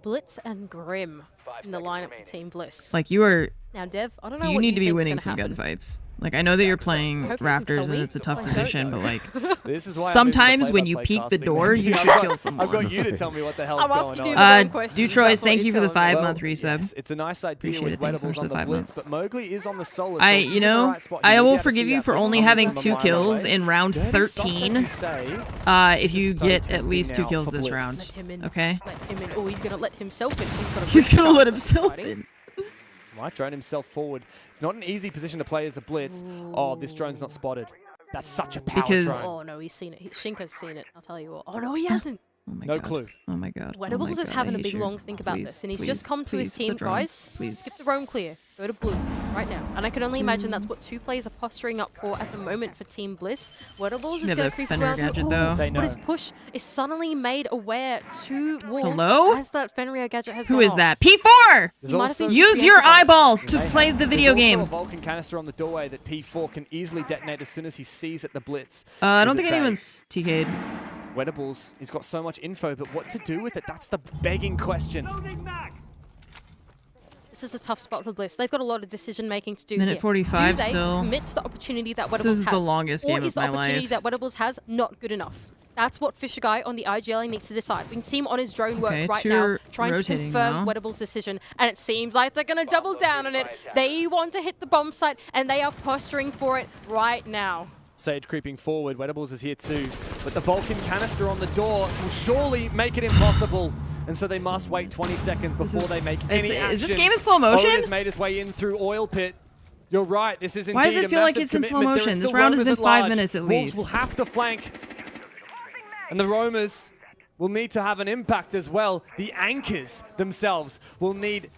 Blitz and Grim in the lineup for Team Bliss. Like you are. Now, Dev, I don't know You what need to be think's winning gonna some happen. gunfights. Like I know that you're playing Hope you can Rafters tell and me, it's a tough I don't position, know. but like This is why sometimes when you peek the door, you should kill someone. I've got you to tell me what the hell's I'm going asking on. you the wrong questions. Dutroys, That's what thank you for the telling me. 5-month resub. Yes, it's a nice idea Appreciate with it. Thanks so Wedables much on for the the 5 blitz, months. but Mowgli is on the solo. I, so you he's in the know, right spot. I You'll be will able to forgive see you that for blitz only coming having from a 2 mile kills away. in round Dirty soft, as 13. you say. If you so get at least 2 tempting kills now this for round. Bliss. Let him in. Okay. Let him in. Oh, he's going to let himself in. He's gonna let himself in. Right, drone himself forward. It's not an easy position to play as a blitz. Oh, this drone's not spotted. That's such a power drone. Oh, no, he's seen it. Shinka's seen it. I'll tell you what. Oh, no, he hasn't. Oh my No god. clue. Oh my god. Wedables is having a big long think about this, and he's just come to his team, guys. Please. Keep the roam clear. Go to blue right now. And I can only imagine that's what 2 players are posturing up for at the moment for Team Bliss. Wedables is They have going a to creep Fenrir around. gadget, though. They know. But his push is suddenly made aware to Wolves Hello? as that Fenrir gadget has Who gone is off. that? P4! There's also- Use your eyeballs to play the video There's game. also a Vulcan canister on the doorway that P4 can easily detonate as soon as he sees at the blitz. I don't Is think it bait? anyone's TK'd. Wedables, he's got so much info, but what to do with it? That's the begging question. This is a tough spot for Bliss. They've got a lot of decision making to do Minute here. 45 do they still. commit to the opportunity that Wedables This is has? the longest or game of is the my opportunity life. that Wedables has not good enough? That's what Fisher Guy on the IGLA needs to decide. We can see him on his drone work Okay, right two now, are trying to rotating confirm now. Wedables' decision, and it seems like they're going to double down on it. They want to hit the bomb site, and they are posturing for it right now. Sage creeping forward. Wedables is here too. But the Vulcan canister on the door will surely make it impossible. And so they must wait 20 seconds before they make any action. Is this game in slow motion? Oda's made his way in through Oil Pit. You're right, this is indeed Why does it a feel like massive it's in slow commitment. There are motion? This still round has roamers been at 5 large. minutes at Wolves least. will have to flank. And the roamers will need to have an impact as well. The anchors themselves will need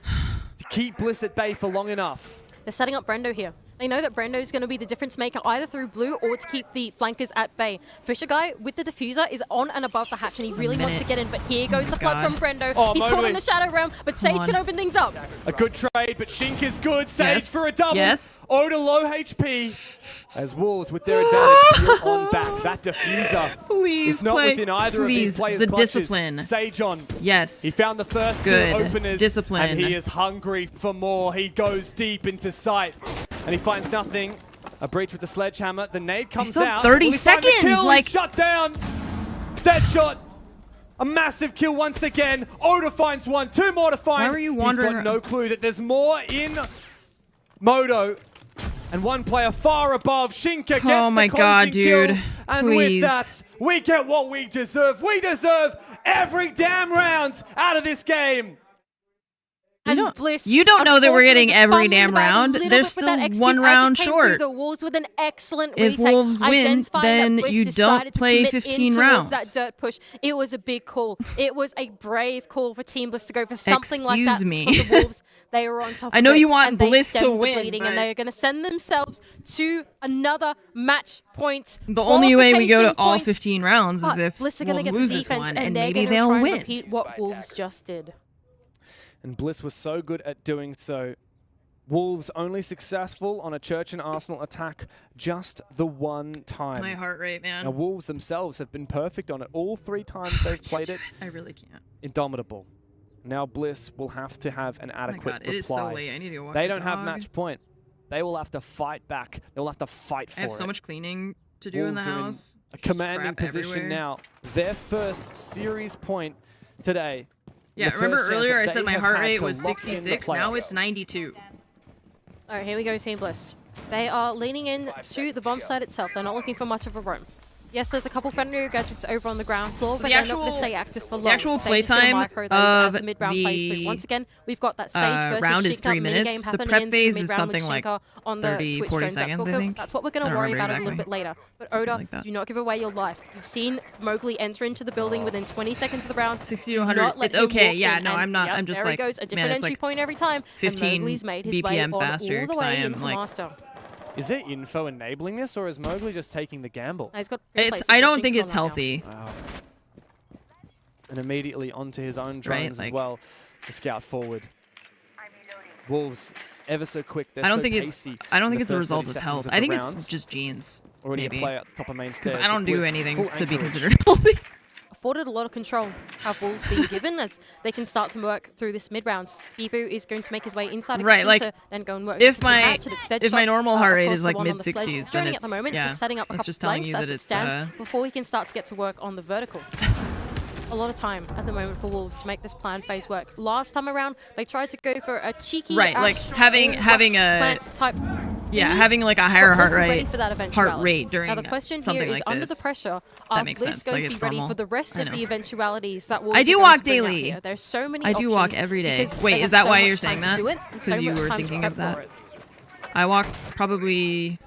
to keep Bliss at bay for long enough. They're setting up Brendo here. They know that Brendo is going to be the difference maker either through blue or to keep the flankers at bay. Fisher Guy with the diffuser is on and above the hatch, and he really wants to get in, but here goes the flood from Brendo. Oh, He's caught Mowgli. in the Shadow Realm, but Sage can open things up. A good trade, but Shink is good. Sage Yes. for a double. Yes. Oda low HP. As Wolves with their advantage you're on back. That diffuser Please is not play. within either of these Please, players' the clutches. discipline. Sage on. Yes. He found the first Good. 2 openers. Discipline. And he is hungry for more. He goes deep into sight. And he finds nothing. A breach with the sledgehammer. The nade comes still have out. 30 Will he find the seconds, kill? like- He's shut down. Deadshot. A massive kill once again. Oda finds 1. 2 more to find. Why were you wandering He's got no clue that there's more in Moto. And 1 player far above. Shinka gets Oh my the closing god, kill. dude. And Please. with that, we get what we deserve. We deserve every damn round out of this game. And Bliss, you don't know that we're getting unfortunately, every damn fumbled the bag a round. little They're bit with still that execute 1 as it round came through short. the walls with an excellent If retake. Wolves win, Identifying then that Bliss you don't decided to play commit 15 in towards rounds. That dirt push. It was a big call. It was a brave call for Team Bliss to go for something like that. Excuse me. For the Wolves, they were on top I of know it, you want and they Bliss to stemmed the win, bleeding, but- and they're going to send themselves to another match point. The only way we go to all Qualification 15 rounds is points, if but Bliss are going to Wolves get lose the this defense, one, and and they're maybe gonna they'll try and win. repeat what Wolves just did. And Bliss was so good at doing so. Wolves only successful on a Church and Arsenal attack just the one time. My heart rate, man. Now, Wolves themselves have been perfect on it. All 3 times they've played it. I really can't. Indomitable. Now Bliss will have to have an adequate God, reply. it is so late. I need to go walk They the don't have dog. match point. They will have to fight back. They will have to fight for it. I have so much cleaning to do in the Wolves are house. a Just commanding crap position everywhere. now. Their first series point today. Yeah, The remember first chance earlier that I they said my have heart had rate to was lock in the 66. Now playoffs. it's 92. All right, here we go, Team Bliss. They are leaning in to the bomb site itself. They're not looking for much of a roam. Yes, there's a couple friendly gadgets over on the ground floor, So but the they're actual- not going to stay active for long. the actual They're just gonna playtime micro those as of the mid-round plays through. the, Once again, we've got that Sage versus round is Shinka 3 minutes. minigame The happening prep in phase the is mid-round with something like Shinka on the 30, Twitch 40 streams. seconds, I think. That's what we're going I to don't worry remember about a little exactly. bit later. But Something Oda, like that. do not give away your life. You've seen Mowgli enter into the building within 20 seconds of the round. 60 to Do 100. not let It's him okay. walk Yeah, in, no, and I'm not. yep, I'm just there like, he goes, a different man, it's entry like point every time. 15 and Mowgli's made his way BPM on faster all the 'cause way I am into like Master. Is there info enabling this, or is Mowgli just taking the gamble? No, he's got It's. I don't think it's healthy. Wow. And immediately onto his own Right, drones like- as well to scout forward. Wolves ever so quick. They're I don't so think pacey it's. I don't in think the it's a first result 30 of seconds health. of I the think rounds. it's just genes. Already maybe. a player at the top of main Because stage. I don't do Blitz, anything full to be anchorage. considered healthy. Afforded a lot of control. Have Wolves been given that they can start to work through this mid rounds. Bibu is going to make his way inside of Right, kitchen like, to then go and work. if with my- Hatchet. It's if my Deadshot, normal heart of rate course, is the like one on the sledge mid-60s, is then joining at the it's- moment, yeah, just setting up a it's couple just telling flanks you as that it it's, stands before he can start to get to work on the vertical. A lot of time at the moment for Wolves to make this plan phase work. Last time around, they tried to go for a cheeky, Right, like having a plant type. yeah, thingy, having like a higher but heart wasn't ready rate for that heart eventuality. rate during Now the question something here is, like under this. the pressure, That are makes Blitz sense. going Like, to be it's ready normal. for the rest I of know. the eventualities that Wolves I are do going walk to bring out daily. here? There's so many I do walk options every day. because Wait, they is have that so why much you're time saying to that? do it and so Because you much were time to thinking prep of that? for it. I walk probably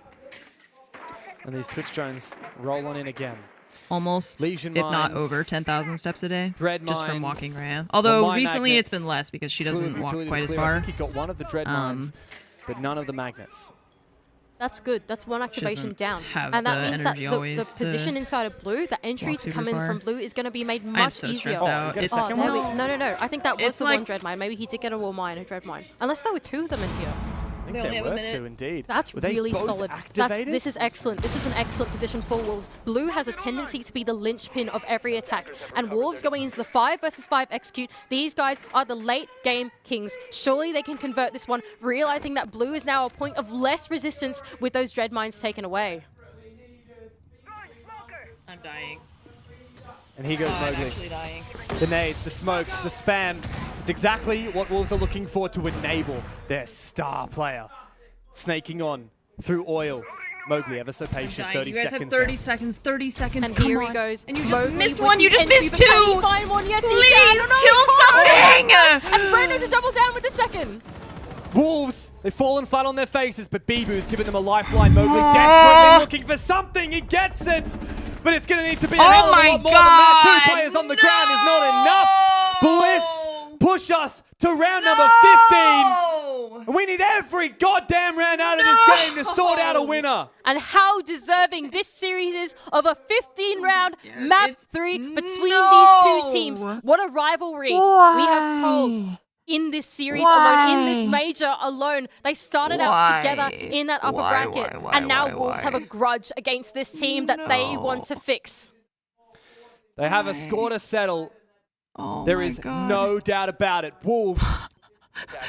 And these Twitch drones roll on in again. almost, Legion if not mines, over 10,000 steps a day, Dread just from mines, walking around. the Although mine recently it's magnets, been less because she slew of doesn't walk utility to quite as clear. I far. think he got one of the Dread mines, but none of the magnets. That's good. That's one activation doesn't down. have And that the means that energy the always to position inside of blue, the entry walk to super come in far. from blue is going to be made much so easier. stressed out. you got a It's second there one? no. I think that was It's the like- one dread mine. Maybe he did get a wall mine, a dread mine. Unless there were two of them in here. I think there were two indeed. That's Were they really both solid. activated? This is excellent. This is an excellent position for Wolves. Blue has a tendency to be the linchpin of every attack. And Wolves going into the 5 versus 5 execute. These guys are the late game kings. Surely they can convert this one, realizing that Blue is now a point of less resistance with those dread mines taken away. I'm dying. And here goes I'm Mowgli. actually dying. The nades, the smokes, the spam. It's exactly what Wolves are looking for to enable their star player. Snaking on through oil. Mowgli ever so patient, Dying. 30 You guys have seconds 30 now. seconds. 30 seconds. And Come here on. he goes. And you just Mowgli missed with one. the You just entry, missed but can he two. find one? Yes, he Please can. kill something. And Brando to double down with the second. Wolves, they've fallen flat on their faces, but Bibu's given them a lifeline. Mowgli desperately looking for something. He gets it, but it's going to need to be a hell of a lot more than that. 2 players on the ground is not enough. Bliss, push us to round number 15. And we need every goddamn round out of this game to sort out a winner. And how deserving this series is of a 15-round map 3 between these two teams. What a rivalry. We have told in this series alone, in this major alone. They started out together in that upper bracket. And now Wolves have a grudge against this team that they want to fix. They have a score to settle. There is no doubt about it. Wolves,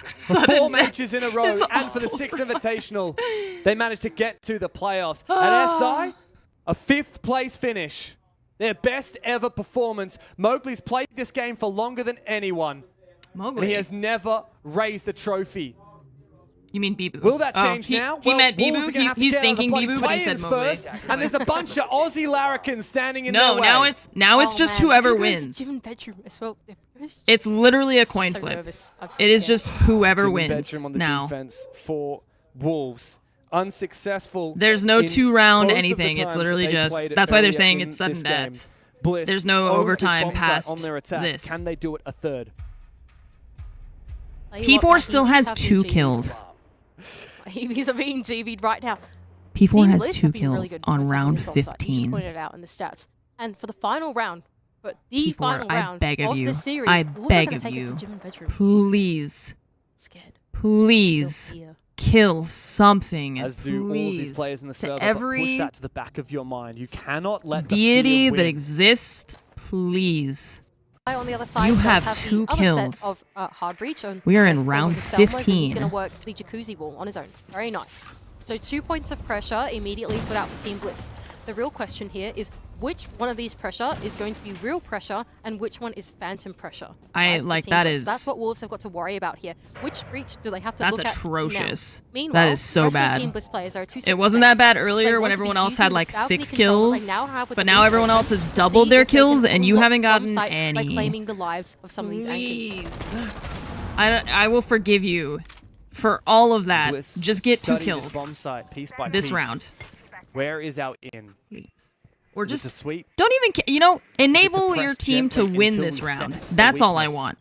for 4 matches in a row and for the 6th Invitational, they managed to get to the playoffs. At SI, a 5th place finish. Their best ever performance. Mowgli's played this game for longer than anyone. And he has never raised the trophy. You mean Bibu? Will that change now? He meant Wolves are Bibu. gonna have to He's get out of the thinking bloody Bibu, but he said play-ins Mowgli. first. And there's a bunch of Aussie larrikins standing in their way. No, now it's just whoever wins. Jim bedroom as well. It's literally a coin So flip. nervous. I'm so It is scared. just whoever Jimmy wins Bedroom on the now. defense for Wolves. Unsuccessful. There's no in 2-round both of the anything. It's times literally they just. played it That's why they're earlier saying in it's sudden this game. death. Bliss There's no owned this overtime bomb site past on their attack. this. Can they do it a third? P4 still has 2 kills. He's being GB'd right now. P4 Team has Blitz 2 have been really kills good on for round this offside. You just 15. pointed it out in the stats. And for the final round, but the P4, final I round beg of of you. the series, I Wolves are beg gonna of take us to you. Jim and bedroom. Please. Scared. Please. Feel fear. kill something. As do all of these players in the server, but every push that to the back of your mind. You cannot let the deity fear that win. exists, please. On the other side, You does have the 2 other kills. set of hard breach on, We are in on round the Selmas, and He's 15. going to work the jacuzzi wall on his own. Very nice. So 2 points of pressure immediately put out for Team Bliss. The real question here is which one of these pressure is going to be real pressure and which one is phantom pressure? Like that is. That's what Wolves have got to worry about here. Which breach do they have to That's look at atrocious. now? Meanwhile, That is so rest of the bad. Team Bliss players are 2 sets It of wasn't that defense. bad earlier They when want to everyone be else had using like this balcony 6 control that they kills, now have with but the now blue everyone token else has to doubled see their if they can kills, and you unlock haven't gotten bomb site any. by claiming the lives of some of these anchors. I will forgive you for all of that. Bliss Just get 2 study kills. This bomb site piece by this piece. round. Where is our in? Please. Or Is it just a sweep? don't even, enable press your team to gently win until this we round. sense a That's all I weakness? want.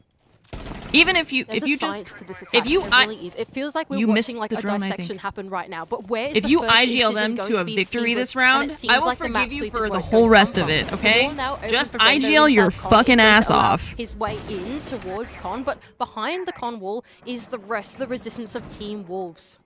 Even if you There's if you a science just to this attack. if you There really is. It feels like we're you missed watching like the a drone, I dissection think. happen right now. But where is if the you first IGL decision them going to a be victory Team this Bliss? And round, it seems I will like the map forgive you sweep for is the where it's whole going to rest come of it, from. okay? The ball now over Just for Brendo IGL your inside Con. fucking He's going ass to allow off. his way in towards Con, but behind the Con wall is the rest of the resistance of Team Wolves.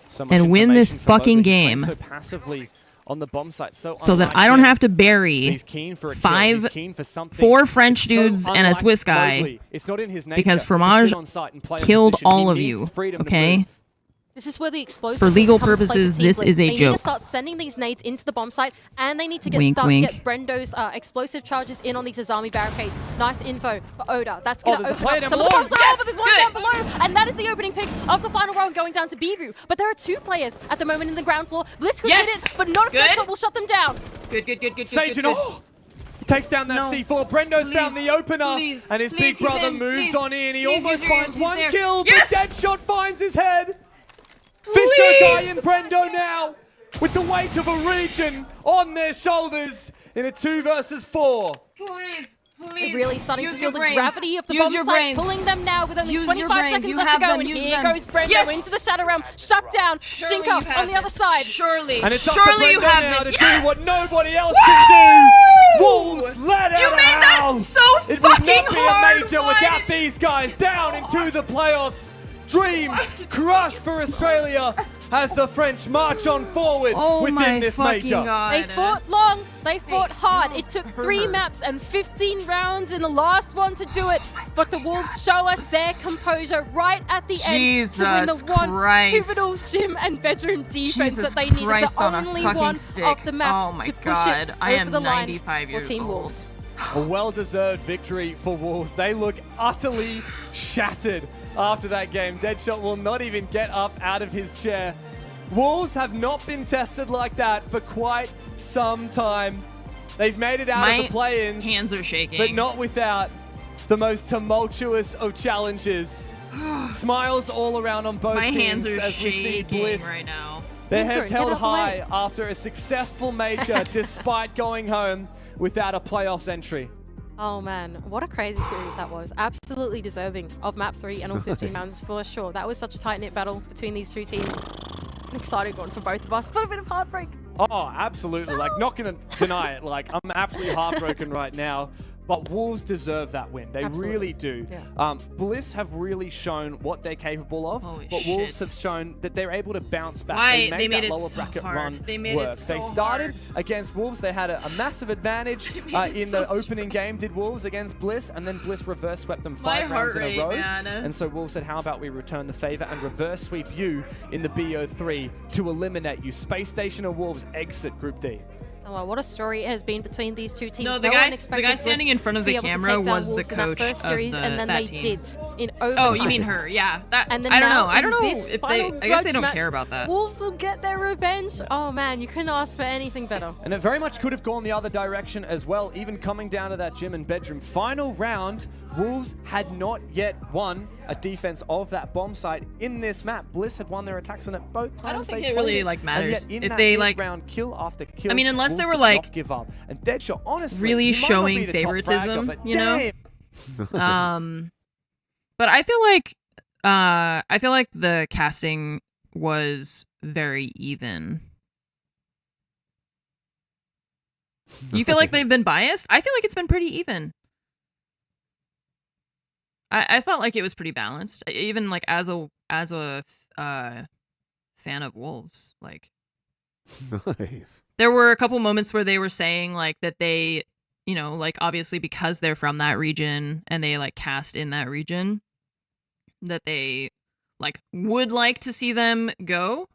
So much And win this information from fucking Obi. He's playing game. So passively on the bomb site, so that unlike I don't him. have to bury He's keen for a kill. He's 5, keen for something. 4 French It's so dudes and a unlike Swiss guy Mowgli. It's not in his nature because to Fromage sit on site and play a killed position. He all of needs you, freedom to okay? move. This is where the explosive For legal come to play purposes, Team this Bliss. is a They need joke. to start sending these nades into the bomb site, and they need to get Wink, start wink. to get Brendo's explosive charges in on these Azami barricades. Nice info for Oda. That's going to there's a open player up down some of the below. bombs. Oh, but there's one down below, and that is the opening pick of the final round going down to Bibu. But there are 2 players at the moment in the ground floor. Bliss could hit it, but not a Good. flip will shut them down. Good. Sage and all. He takes down that No. C4. Brendo's found Please, the opener, please, and his please, big he's brother in, moves please. on in. He Please, almost use yours, finds he's 1 there. kill, Yes! but Deadshot finds his head. Please! Fisher, Guy, and Brendo now with the weight of a region on their shoulders in a 2 versus 4. Please. They're really starting to Use feel your the brains. gravity of the Use bomb your site, brains. pulling them now with only Use your 25 brains. seconds You left to have go. them. And Use here them. goes Brendo Yes! into the Shadow Realm. Shut down. Surely you Shinka have on the other this. side. Surely. And it's Surely up you to Brendo have now this. to Yes! do what nobody else can do. Wolves let out You a made that howl. so It would fucking not be hard. a major Why without did these guys down into the playoffs. Dreams crushed for Australia as the French march on forward within this major. They fought long, they fought hard. It took 3 maps and 15 rounds in the last one to do it. But the Wolves show us their composure right at the end to win the Jesus one Christ. pivotal gym and bedroom defense Jesus that they needed. Christ The on a only fucking one stick. off the map Oh my to push God. it I over am the line 95 for years Team old. Wolves. A well-deserved victory for Wolves. They look utterly shattered after that game. Deadshot will not even get up out of his chair. Wolves have not been tested like that for quite some time. They've made it out of the play-ins. Hands are shaking. But not without the most tumultuous of challenges. Smiles all around on both My teams hands are as we see shaking Bliss. right now. Their Good, heads get held out the way. high after a successful major despite going home without a playoffs entry. Oh man, what a crazy series that was. Absolutely deserving of map 3 and all 15 rounds for sure. That was such a tight-knit battle between these 2 teams. An exciting one for both of us, but a bit of heartbreak. Oh, absolutely. Like, not going to deny it. Like, I'm absolutely heartbroken right now. But Wolves deserve that win. They really do. Yeah. Bliss have really shown what they're capable of. Holy but Wolves shit. have shown that they're able to bounce back. Why? They They made made that it lower so bracket hard. run They made it work. so They started hard. against Wolves. They had a massive advantage They made it in so the opening game, did Wolves against Bliss, and then Bliss reverse swept them 5 My rounds heart in a rate, row. man. And so Wolves said, how about we return the favor and reverse sweep you in the BO3 to eliminate you. Space Station and Wolves exit Group D. Oh, well, what a story it has been between these 2 teams. No, the one guy expected standing Bliss in front of to be the able to camera take down was the Wolves in that coach first of series, and then that they team. did in overtime. Oh, you mean her? Yeah. That. And then I don't now know. I don't in know this if they. final I guess they grudge don't match, care about that. Wolves will get their revenge. Oh man, you couldn't ask for anything better. And it very much could have gone the other direction as well, even coming down to that gym and bedroom. Final round, Wolves had not yet won a defense of that bomb site in this map. Bliss had won their attacks on it both times. I don't think they it really played like And matters yet in if that they like. round, kill after kill. I mean, unless Wolves they were did like not give up. And Deadshot, honestly, really he might not showing be the top favoritism, fragger, but you know. damn. But I feel like the casting was very even. You feel like they've been biased? I feel like it's been pretty even. I felt like it was pretty balanced. Even like as a fan of wolves, like Nice. there were a couple moments where they were saying like that they, you know, like obviously because they're from that region and they like cast in that region, that they like would like to see them go.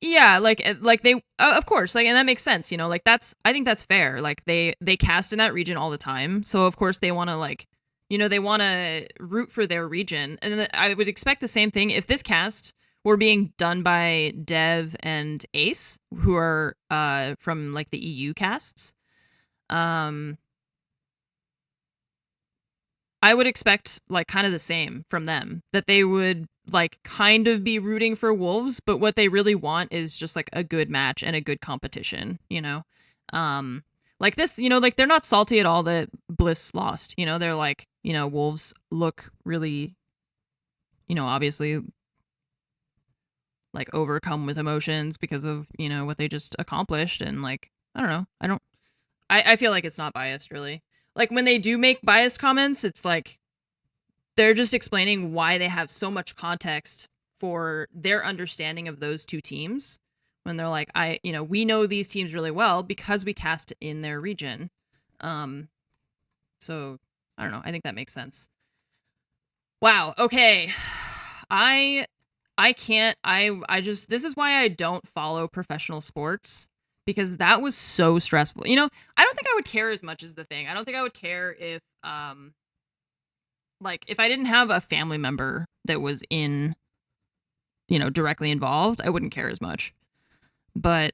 Yeah, like they of course, like, and that makes sense, you know, like I think that's fair. Like they cast in that region all the time, so of course they want to like, you know, they want to root for their region, and then I would expect the same thing if this cast were being done by Dev and Ace, who are from like the EU casts. I would expect like kind of the same from them, that they would like kind of be rooting for wolves, but what they really want is just like a good match and a good competition, you know. Like this, you know, like they're not salty at all that Bliss lost, you know. They're like, you know, wolves look really, you know, obviously like overcome with emotions because of, you know, what they just accomplished, and like I don't know, I feel like it's not biased really. Like when they do make biased comments, it's like they're just explaining why they have so much context for their understanding of those two teams, when they're like, you know, we know these teams really well because we cast in their region. So I don't know, I think that makes sense. Wow, okay. I can't, I just, this is why I don't follow professional sports, because that was so stressful. You know, I don't think I would care as much as the thing. I don't think I would care if, like, if I didn't have a family member that was in, you know, directly involved, I wouldn't care as much. But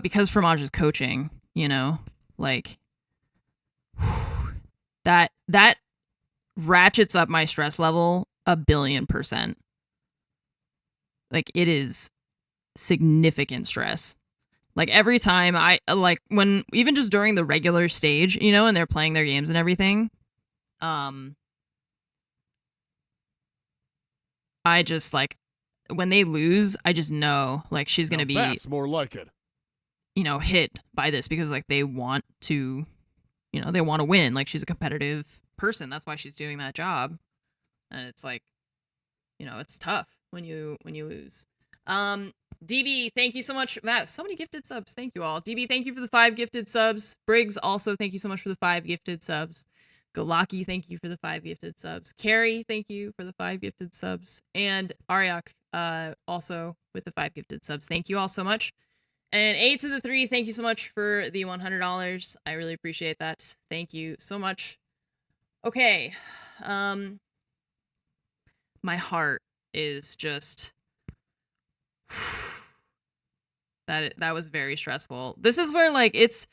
because Fromage is coaching, you know, like, that ratchets up my stress level 1,000,000,000%. Like, it is significant stress. Like every time like when, even just during the regular stage, you know, and they're playing their games and everything, I just like, when they lose, I just know like she's gonna be, That's more like it. you know, hit by this, because like they want to, you know, they want to win. Like she's a competitive person. That's why she's doing that job. And it's like, you know, it's tough when you lose. DB, thank you so much. Wow, so many gifted subs. Thank you all. DB, thank you for the 5 gifted subs. Briggs, also thank you so much for the 5 gifted subs. Galaki, thank you for the 5 gifted subs. Carrie, thank you for the 5 gifted subs. And Aryak, also with the 5 gifted subs. Thank you all so much. And 8 to the 3, thank you so much for the $100. I really appreciate that. Thank you so much. Okay. My heart is just... that was very stressful. This is where like it's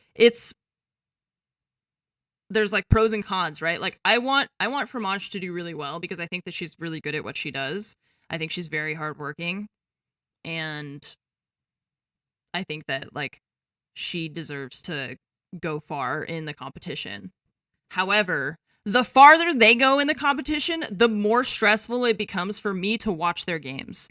there's like pros and cons, right? Like I want Fromage to do really well, because I think that she's really good at what she does. I think she's very hardworking, and I think that like she deserves to go far in the competition. However, the farther they go in the competition, the more stressful it becomes for me to watch their games.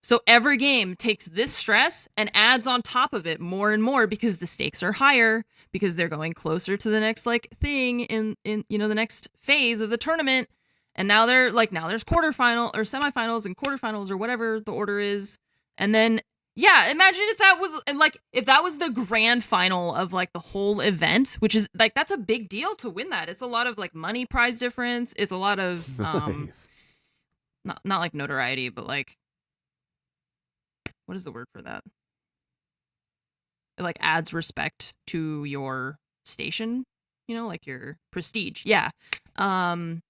So every game takes this stress and adds on top of it more and more, because the stakes are higher, because they're going closer to the next like thing in you know, the next phase of the tournament. And now they're like, now there's quarterfinal or semifinals and quarterfinals or whatever the order is. And then, yeah, imagine if that was like, if that was the grand final of like the whole event, which is like, that's a big deal to win that. It's a lot of like money prize difference. It's a lot of, Nice. not like notoriety, but like, what is the word for that? It like adds respect to your station, you know, like your prestige. Yeah. You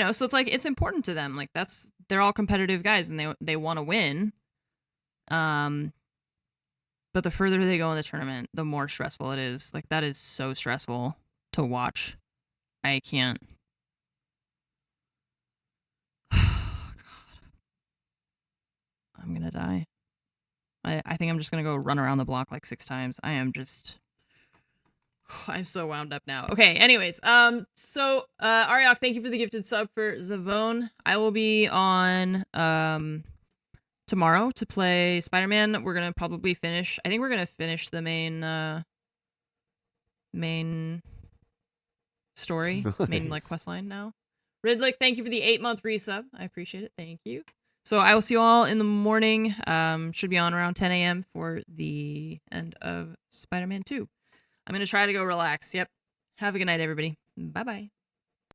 know, so it's like, it's important to them. Like they're all competitive guys, and they want to win. But the further they go in the tournament, the more stressful it is. Like that is so stressful to watch. I can't. Oh, God. I'm gonna die. I think I'm just gonna go run around the block like 6 times. I'm so wound up now. Okay, anyways, so Ariok, thank you for the gifted sub for Zavone. I will be on tomorrow to play Spider-Man. We're gonna probably finish. I think we're gonna finish the main story, main like quest line now. Ridlick, thank you for the 8-month resub. I appreciate it. Thank you. So I will see you all in the morning. Should be on around 10 a.m. for the end of Spider-Man 2. I'm going to try to go relax. Yep. Have a good night, everybody. Bye-bye.